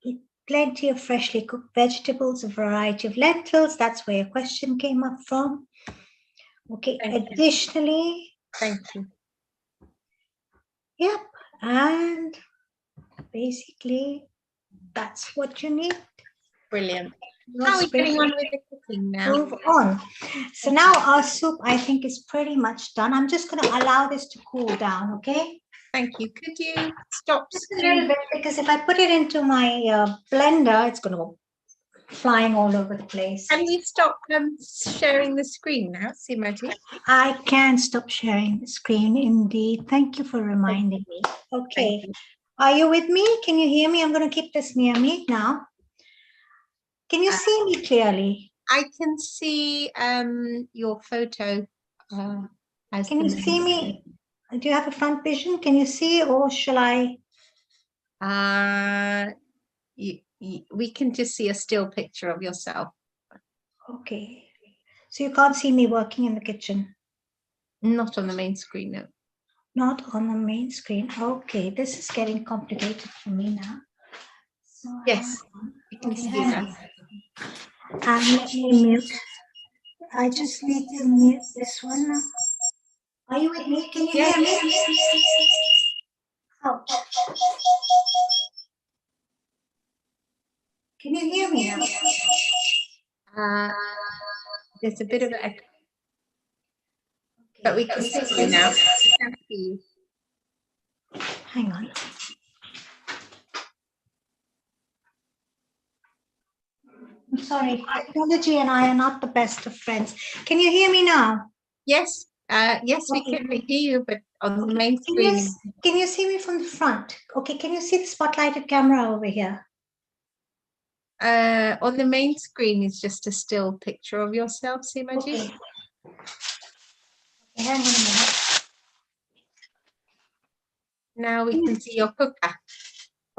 S18: Eat plenty of freshly cooked vegetables, a variety of lentils. That's where your question came up from. Okay, additionally,
S15: thank you.
S18: Yep, and basically that's what you need.
S15: Brilliant. How are we getting on with the cooking now?
S18: Move on. So now our soup, I think, is pretty much done. I'm just going to allow this to cool down, okay?
S15: Thank you. Could you stop?
S18: Just a little bit, because if I put it into my blender, it's going to go flying all over the place.
S15: Can we stop sharing the screen now, Simaji?
S18: I can stop sharing the screen, indeed. Thank you for reminding me. Okay. Are you with me? Can you hear me? I'm going to keep this near me now. Can you see me clearly?
S15: I can see your photo.
S18: Can you see me? Do you have a front vision? Can you see, or shall I?
S15: We can just see a still picture of yourself.
S18: Okay. So you can't see me working in the kitchen?
S15: Not on the main screen, no.
S18: Not on the main screen. Okay, this is getting complicated for me now. So
S15: yes, you can see that.
S18: And let me mute. I just need to mute this one now. Are you with me? Can you hear me? Ouch. Can you hear me now?
S15: There's a bit of echo. But we can see you now. Thank you.
S18: Hang on. I'm sorry. Technology and I are not the best of friends. Can you hear me now?
S15: Yes. Yes, we can hear you, but on the main screen.
S18: Can you see me from the front? Okay, can you see the spotlighted camera over here?
S15: On the main screen is just a still picture of yourself, Simaji.
S18: Okay. Hang on a minute.
S15: Now we can see your cooker.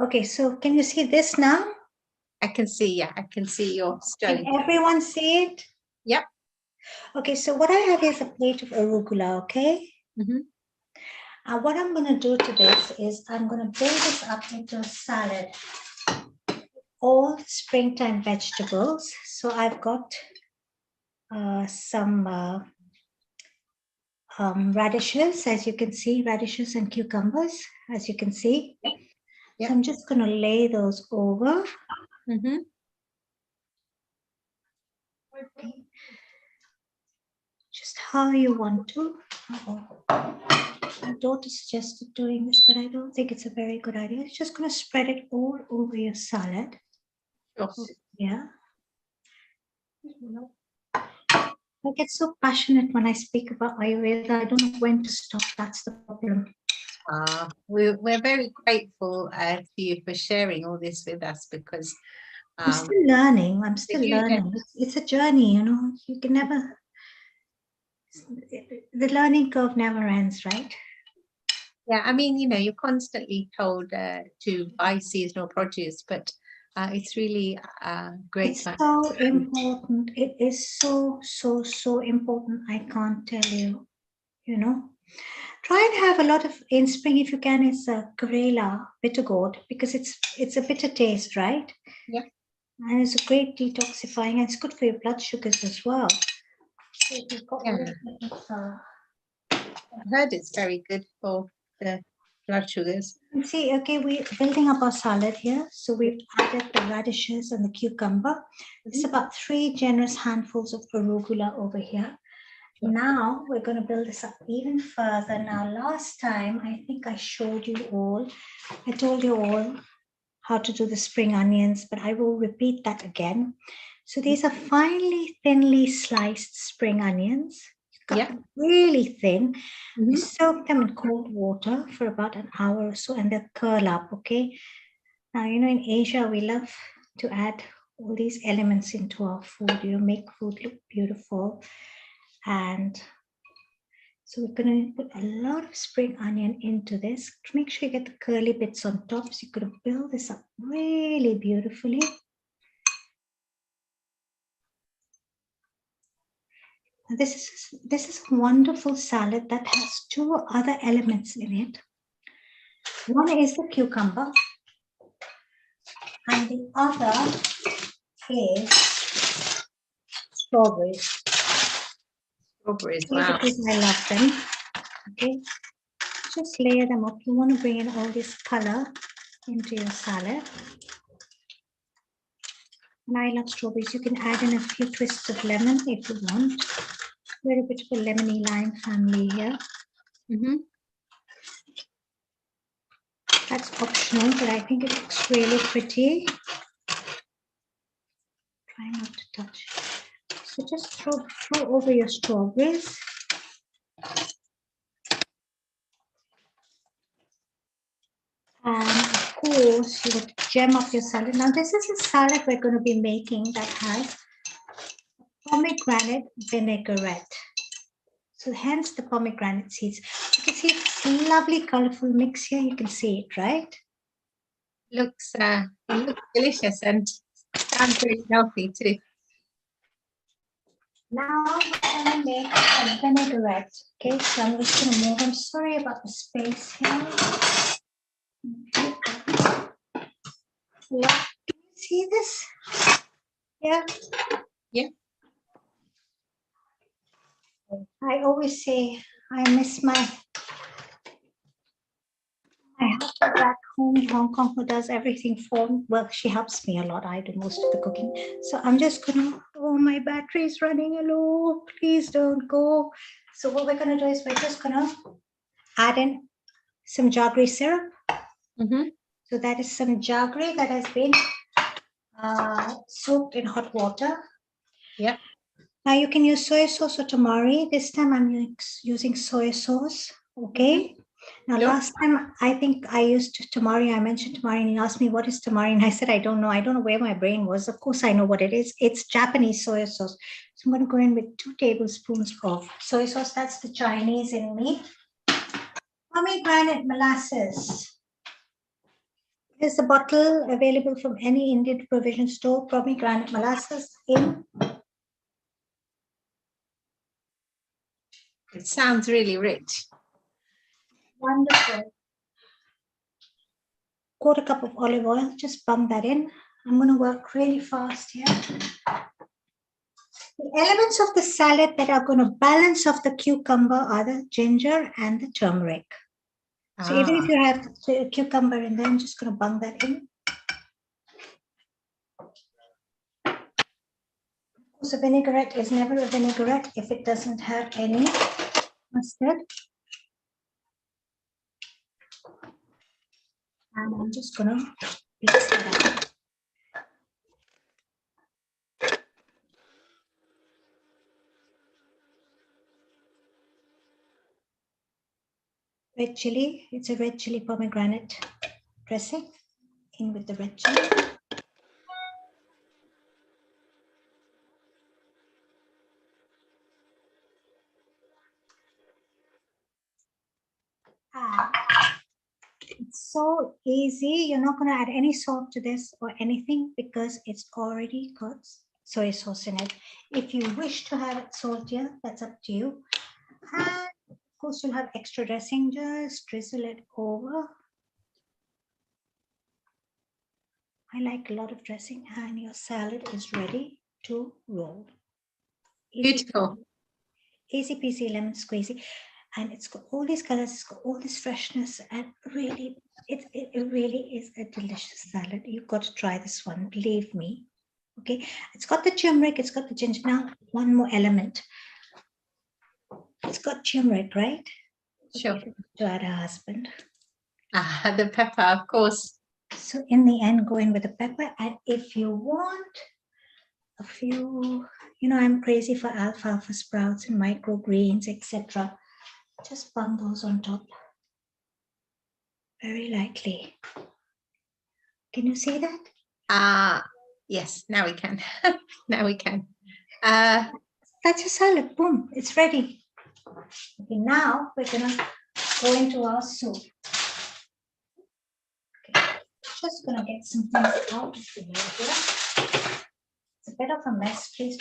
S18: Okay, so can you see this now?
S15: I can see, yeah, I can see your stove.
S18: Can everyone see it?
S15: Yep.
S18: Okay, so what I have is a plate of arugula, okay? What I'm going to do to this is I'm going to build this up into a salad. All springtime vegetables. So I've got some radishes, as you can see, radishes and cucumbers, as you can see.
S15: Yep.
S18: So I'm just going to lay those over.
S15: Mm-hmm.
S18: Okay. Just how you want to. My daughter suggested doing this, but I don't think it's a very good idea. It's just going to spread it all over your salad.
S15: Sure.
S18: Yeah. I get so passionate when I speak about Ayurveda. I don't know when to stop. That's the problem.
S15: We're very grateful to you for sharing all this with us, because
S18: I'm still learning.
S15: Yeah.
S18: It's a journey, you know. You can never, the learning curve never ends, right?
S15: Yeah, I mean, you know, you're constantly told to buy seasonal produce, but it's really great.
S18: It's so important. It is so, so, so important. I can't tell you, you know. Try and have a lot of, in spring, if you can, it's a Karela bitter gourd, because it's a bitter taste, right?
S15: Yeah.
S18: And it's a great detoxifying, and it's good for your blood sugars as well. So you've got
S15: I've heard it's very good for the blood sugars.
S18: See, okay, we're building up our salad here. So we've added the radishes and the cucumber. It's about 3 generous handfuls of arugula over here. Now we're going to build this up even further. Now, last time, I think I showed you all, I told you all how to do the spring onions, but I will repeat that again. So these are finely, thinly sliced spring onions. Cut them really thin. You soak them in cold water for about an hour or so, and they'll curl up, okay? Now, you know, in Asia, we love to add all these elements into our food, you know, make food look beautiful. And so we're going to put a lot of spring onion into this. Make sure you get the curly bits on top. So you're going to build this up really beautifully. Now this is a wonderful salad that has 2 other elements in it. One is the cucumber, and the other is strawberries.
S15: Wow.
S18: Because I love them. Okay, just layer them up. You want to bring in all this color into your salad. And I love strawberries. You can add in a few twists of lemon if you want. We're a bit of a lemony lime family here. That's optional, but I think it looks really pretty. Try not to touch. So just throw over your strawberries. And of course, you would gem up your salad. Now, this is a salad we're going to be making that has pomegranate vinaigrette. So hence the pomegranate seeds. You can see this lovely colorful mix here. You can see it, right?
S15: It looks delicious and sounds very healthy too.
S18: Now we're going to make a vinaigrette. Okay, so I'm just going to move. I'm sorry about the space here. Okay. Yeah. Can you see this? Yeah.
S15: Yeah.
S18: I always say I miss my husband back home in Hong Kong, who does everything for me. Well, she helps me a lot. I do most of the cooking. So I'm just gonna, oh, my battery's running low. Please don't go. So what we're gonna do is we're just gonna add in some jaggery syrup. So that is some jaggery that has been soaked in hot water.
S15: Yeah.
S18: Now you can use soy sauce or tamari. This time I'm using soy sauce. Okay. Now last time I think I used tamari. I mentioned tamari, and he asked me what is tamari, and I said I don't know. I don't know where my brain was. Of course I know what it is. It's Japanese soy sauce. So I'm going to go in with 2 tablespoons of soy sauce. That's the Chinese in me. Pomegranate molasses. There's a bottle available from any Indian provision store. Pomegranate molasses in.
S15: It sounds really rich.
S18: Wonderful. 1/4 cup of olive oil. Just bung that in. I'm going to work really fast here. The elements of the salad that are going to balance off the cucumber are the ginger and the turmeric. So even if you have the cucumber in there, I'm just going to bung that in. Of course, a vinaigrette is never a vinaigrette if it doesn't have any mustard. And I'm just going to mix that up. Red chili, it's a red chili pomegranate dressing. In with the red chili. It's so easy. You're not going to add any salt to this or anything because it's already got soy sauce in it. If you wish to have it saltier, that's up to you. And of course, you'll have extra dressing. Just drizzle it over. I like a lot of dressing, and your salad is ready to roll.
S15: Beautiful.
S18: Easy peasy lemon squeezy. And it's got all these colors, it's got all this freshness, and really, it really is a delicious salad. You've got to try this one, believe me. Okay, it's got the turmeric, it's got the ginger. Now, one more element. It's got turmeric, right?
S15: Sure.
S18: To add a husband.
S15: The pepper, of course.
S18: So in the end, go in with the pepper, and if you want a few, you know, I'm crazy for alfalfa sprouts and microgreens, etc. Just bung those on top, very lightly. Can you see that?
S15: Yes, now we can. Now we can.
S18: That's your salad, boom, it's ready. Okay, now we're gonna go into our soup. Okay, just gonna get some things out of the way here. It's a bit of a mess, please.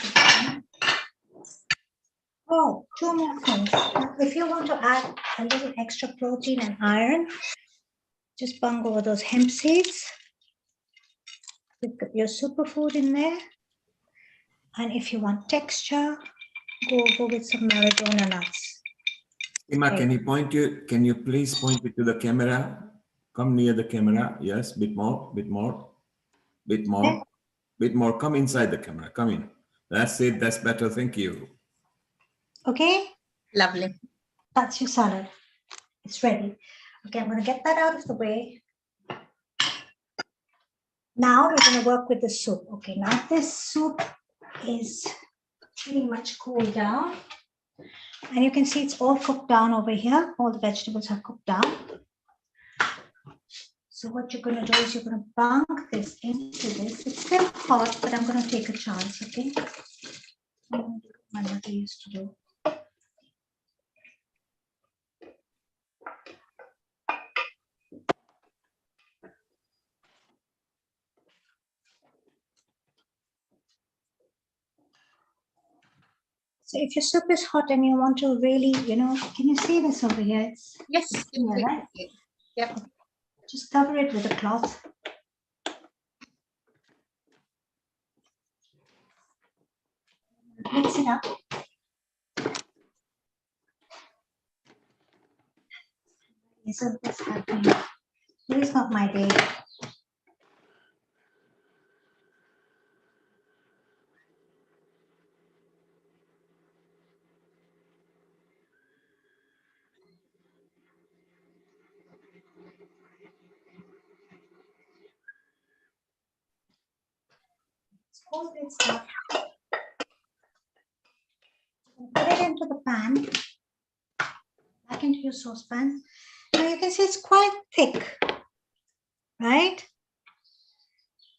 S18: Oh, two more things. Now, if you want to add a little extra protein and iron, just bung over those hemp seeds. You've got your superfood in there. And if you want texture, go with some Maradona nuts.
S7: Ima,
S18: Okay.
S7: can you please point it to the camera? Come near the camera. Yes, bit more.
S18: Okay.
S7: Bit more. Come inside the camera. Come in. That's it. That's better. Thank you.
S18: Okay.
S15: Lovely.
S18: That's your salad. It's ready. Okay, I'm going to get that out of the way. Now we're going to work with the soup. Okay, now this soup is pretty much cooled down. And you can see it's all cooked down over here. All the vegetables are cooked down. So what you're going to do is you're going to bunk this into this. It's still hot, but I'm going to take a chance, okay? I'm going to do what my mother used to do. So if your soup is hot and you want to really, you know, can you see this over here? It's,
S15: yes.
S18: Yeah, right?
S15: Yep.
S18: Just cover it with a cloth. Mix it up. Isn't this happening? Today's not my day. All this stuff. Put it into the pan. Back into your saucepan. Now you can see it's quite thick, right?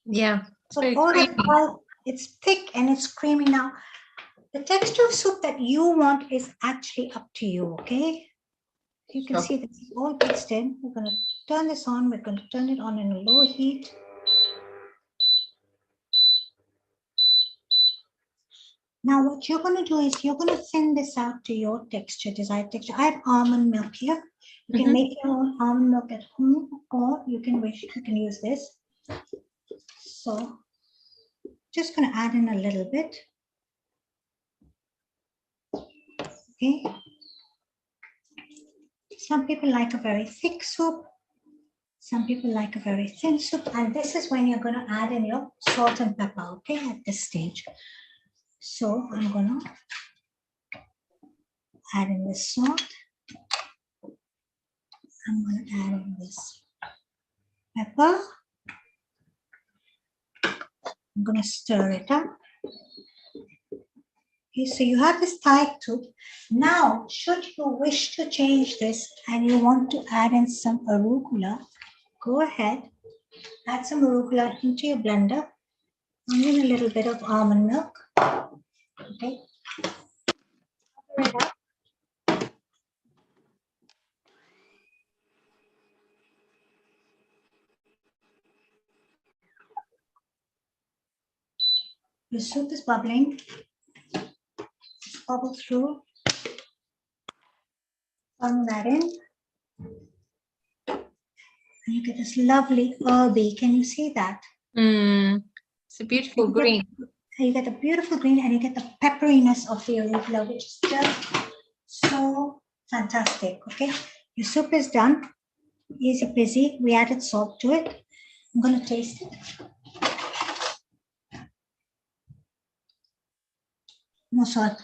S15: Yeah.
S18: So it's thick and it's creamy. Now, the texture of soup that you want is actually up to you, okay? You can see this is all mixed in. We're going to turn this on. We're going to turn it on in a low heat. Now, what you're going to do is you're going to thin this out to your texture, desired texture. I have almond milk here. You can make your own almond milk at home, or you can use this. So, just going to add in a little bit. Okay. Some people like a very thick soup. Some people like a very thin soup. And this is when you're going to add in your salt and pepper, okay, at this stage. So I'm going to add in this salt. I'm going to add in this pepper. I'm going to stir it up. Okay, so you have this Thai soup. Now, should you wish to change this and you want to add in some arugula, go ahead, add some arugula into your blender, and then a little bit of almond milk. Okay. Cover it up. Your soup is bubbling. Just bubble through. Turn that in. And you get this lovely herby. Can you see that?
S15: It's a beautiful green.
S18: You get the beautiful green and you get the pepperiness of the arugula, which is just so fantastic. Okay, your soup is done. Easy peasy. We added salt to it. I'm going to taste it. No salt.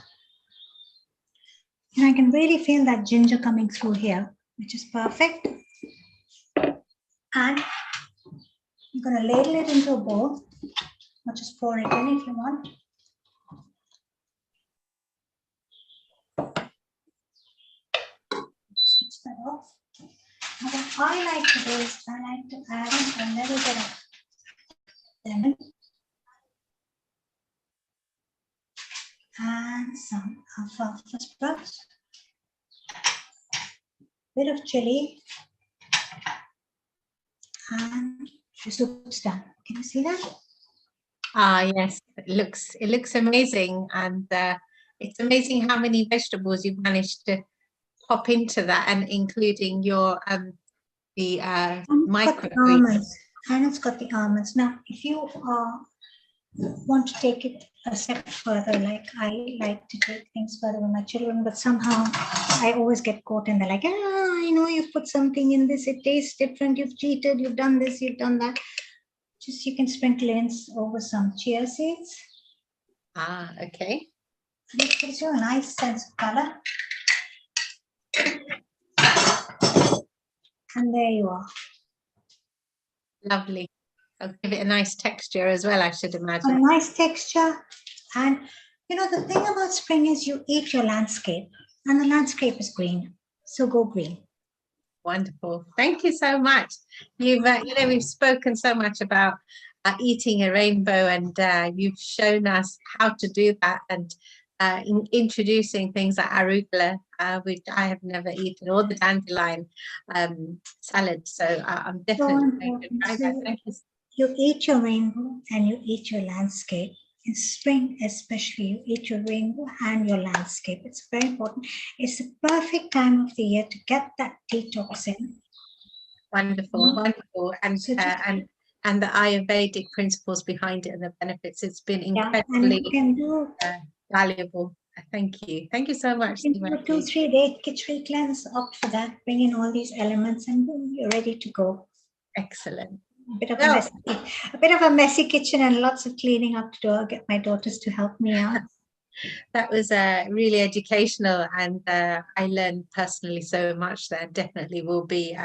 S18: And I can really feel that ginger coming through here, which is perfect. And you're going to ladle it into a bowl, or just pour it in if you want. Switch that off. Now what I like to do is I like to add in a little bit of lemon and some alfalfa sprouts, bit of chili, and the soup's done. Can you see that?
S15: Ah, yes, it looks amazing, and it's amazing how many vegetables you've managed to pop into that, and including your the microgreens.
S18: And it's got the almonds. Now, if you want to take it a step further, like I like to take things further with my children, but somehow I always get caught in the like, I know you've put something in this, it tastes different, you've cheated, you've done this, you've done that. Just you can sprinkle in over some chia seeds.
S15: Ah, okay.
S18: And it gives you a nice sense of color. And there you are.
S15: Lovely. I'll give it a nice texture as well, I should imagine.
S18: A nice texture. And you know, the thing about spring is you eat your landscape, and the landscape is green. So go green.
S15: Wonderful. Thank you so much. You've, we've spoken so much about eating a rainbow, and you've shown us how to do that, and introducing things like arugula, which I have never eaten, or the dandelion salad. So I'm definitely going to try that. Thank you.
S18: You eat your rainbow and you eat your landscape. In spring, especially, you eat your rainbow and your landscape. It's very important. It's the perfect time of the year to get that detox in.
S15: Wonderful, wonderful. And the Ayurvedic principles behind it and the benefits. It's been incredibly valuable. Thank you. Thank you so much.
S18: You can do 2-3 day kitchen cleanse, opt for that, bring in all these elements, and boom, you're ready to go.
S15: Excellent.
S18: A bit of a messy kitchen and lots of cleaning up to do. I'll get my daughters to help me out.
S15: That was really educational, and I learned personally so much that I definitely will be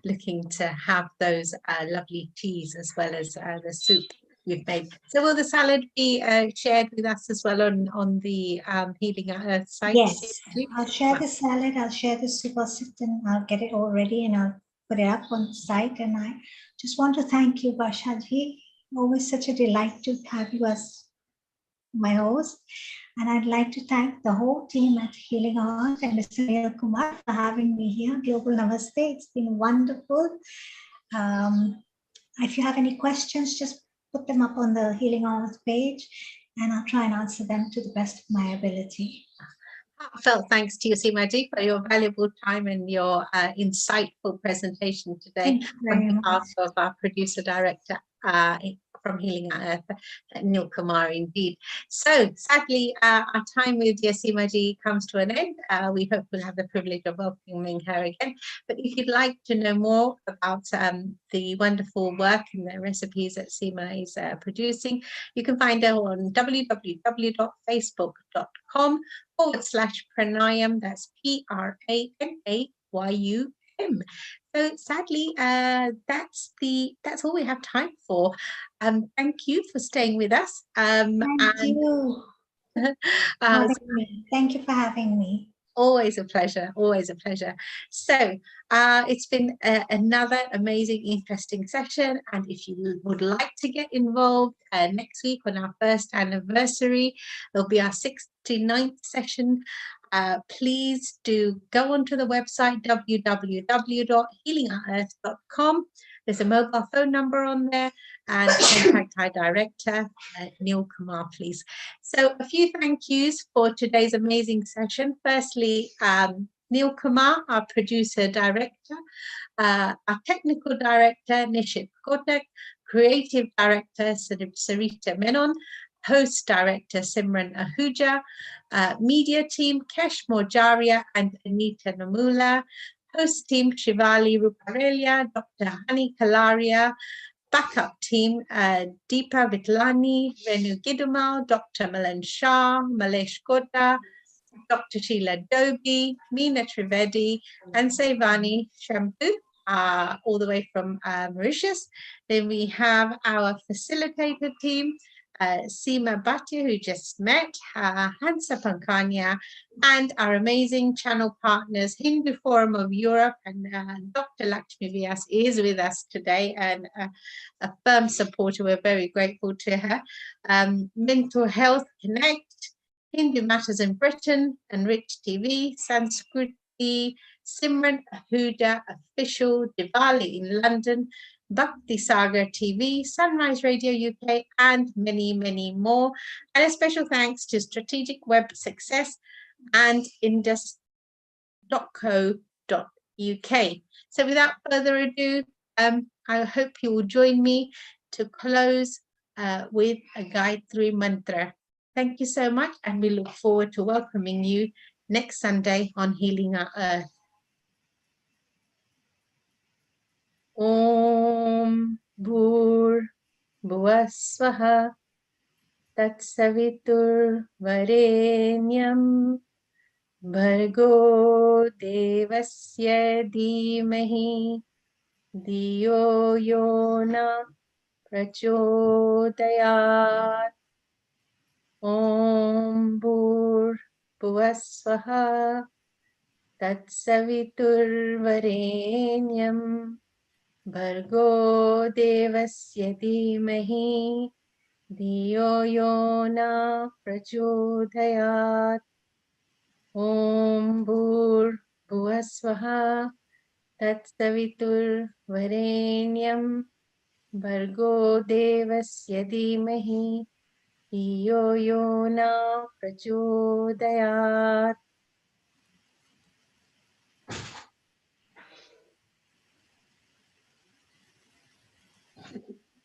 S15: looking to have those lovely teas as well as the soup you've made. So will the salad be shared with us as well on the Healing at Earth site?
S18: Yes, I'll share the salad, I'll share the soup, I'll sit and I'll get it all ready and I'll put it up on the site. And I just want to thank you, Bashaji. Always such a delight to have you as my host. And I'd like to thank the whole team at Healing Art and Mr. Neil Kumar for having me here. Global Namaste. It's been wonderful. If you have any questions, just put them up on the Healing Art page and I'll try and answer them to the best of my ability.
S15: Heartfelt thanks to you, Seemaji, for your valuable time and your insightful presentation today on behalf of our producer director, from Healing Our Earth, Neil Kumar indeed. So sadly, our time with Yasima ji comes to an end. We hope we'll have the privilege of welcoming her again. But if you'd like to know more about the wonderful work and the recipes that Seema is producing, you can find her on www.facebook.com/pranayam. That's PRANAYUM. So sadly, that's all we have time for. Thank you for staying with us.
S18: Thank you. Thank you for having me.
S15: Always a pleasure, always a pleasure. So it's been another amazing, interesting session. And if you would like to get involved next week on our first anniversary, it'll be our 69th session. Please do go onto the website www.healingourEarth.com. There's a mobile phone number on there, and contact our director, Neil Kumar, please. So a few thank yous for today's amazing session. Firstly, Neil Kumar, our producer director, our technical director, Nishit Kotak, creative director, Sarita Menon, host director, Simran Ahuja, media team, Kesh Mojaria and Anita Namula, host team, Shivali Ruparelia, Dr. Hani Kalaria, backup team, Deepa Vitlani, Renu Gidumal, Dr. Milan Shah, Malesh Kota, Dr. Sheila Dobi, Meena Trivedi, and Sevani Shampu, all the way from Mauritius. Then we have our facilitator team, Seema Bhatia, who just met, Hansa Pankania, and our amazing channel partners, Hindu Forum of Europe, and Dr. Lakshmi Vyas is with us today, and a firm supporter. We're very grateful to her. Mental Health Connect, Hindu Matters in Britain, Enrich TV, Sanskriti, Simran Ahuja Official, Diwali in London, Bhakti Sagar TV, Sunrise Radio UK, and many, many more. And a special thanks to Strategic Web Success and Indus.co.uk. So without further ado, I hope you will join me to close with a Gayatri Mantra. Thank you so much, and we look forward to welcoming you next Sunday on Healing Our Earth. Om Bhur Bhuvasvaha Tatsavitur Varenyam Bhargo Devasya Dhimahi Dhiyo Yona Prachodayat. Om Bhur Bhuvasvaha Tatsavitur Varenyam Bhargo Devasya Dhimahi Dhiyo Yona Prachodayat. Om Bhur Bhuvasvaha Tatsavitur Varenyam Bhargo Devasya Dhimahi Dhiyo Yona Prachodayat.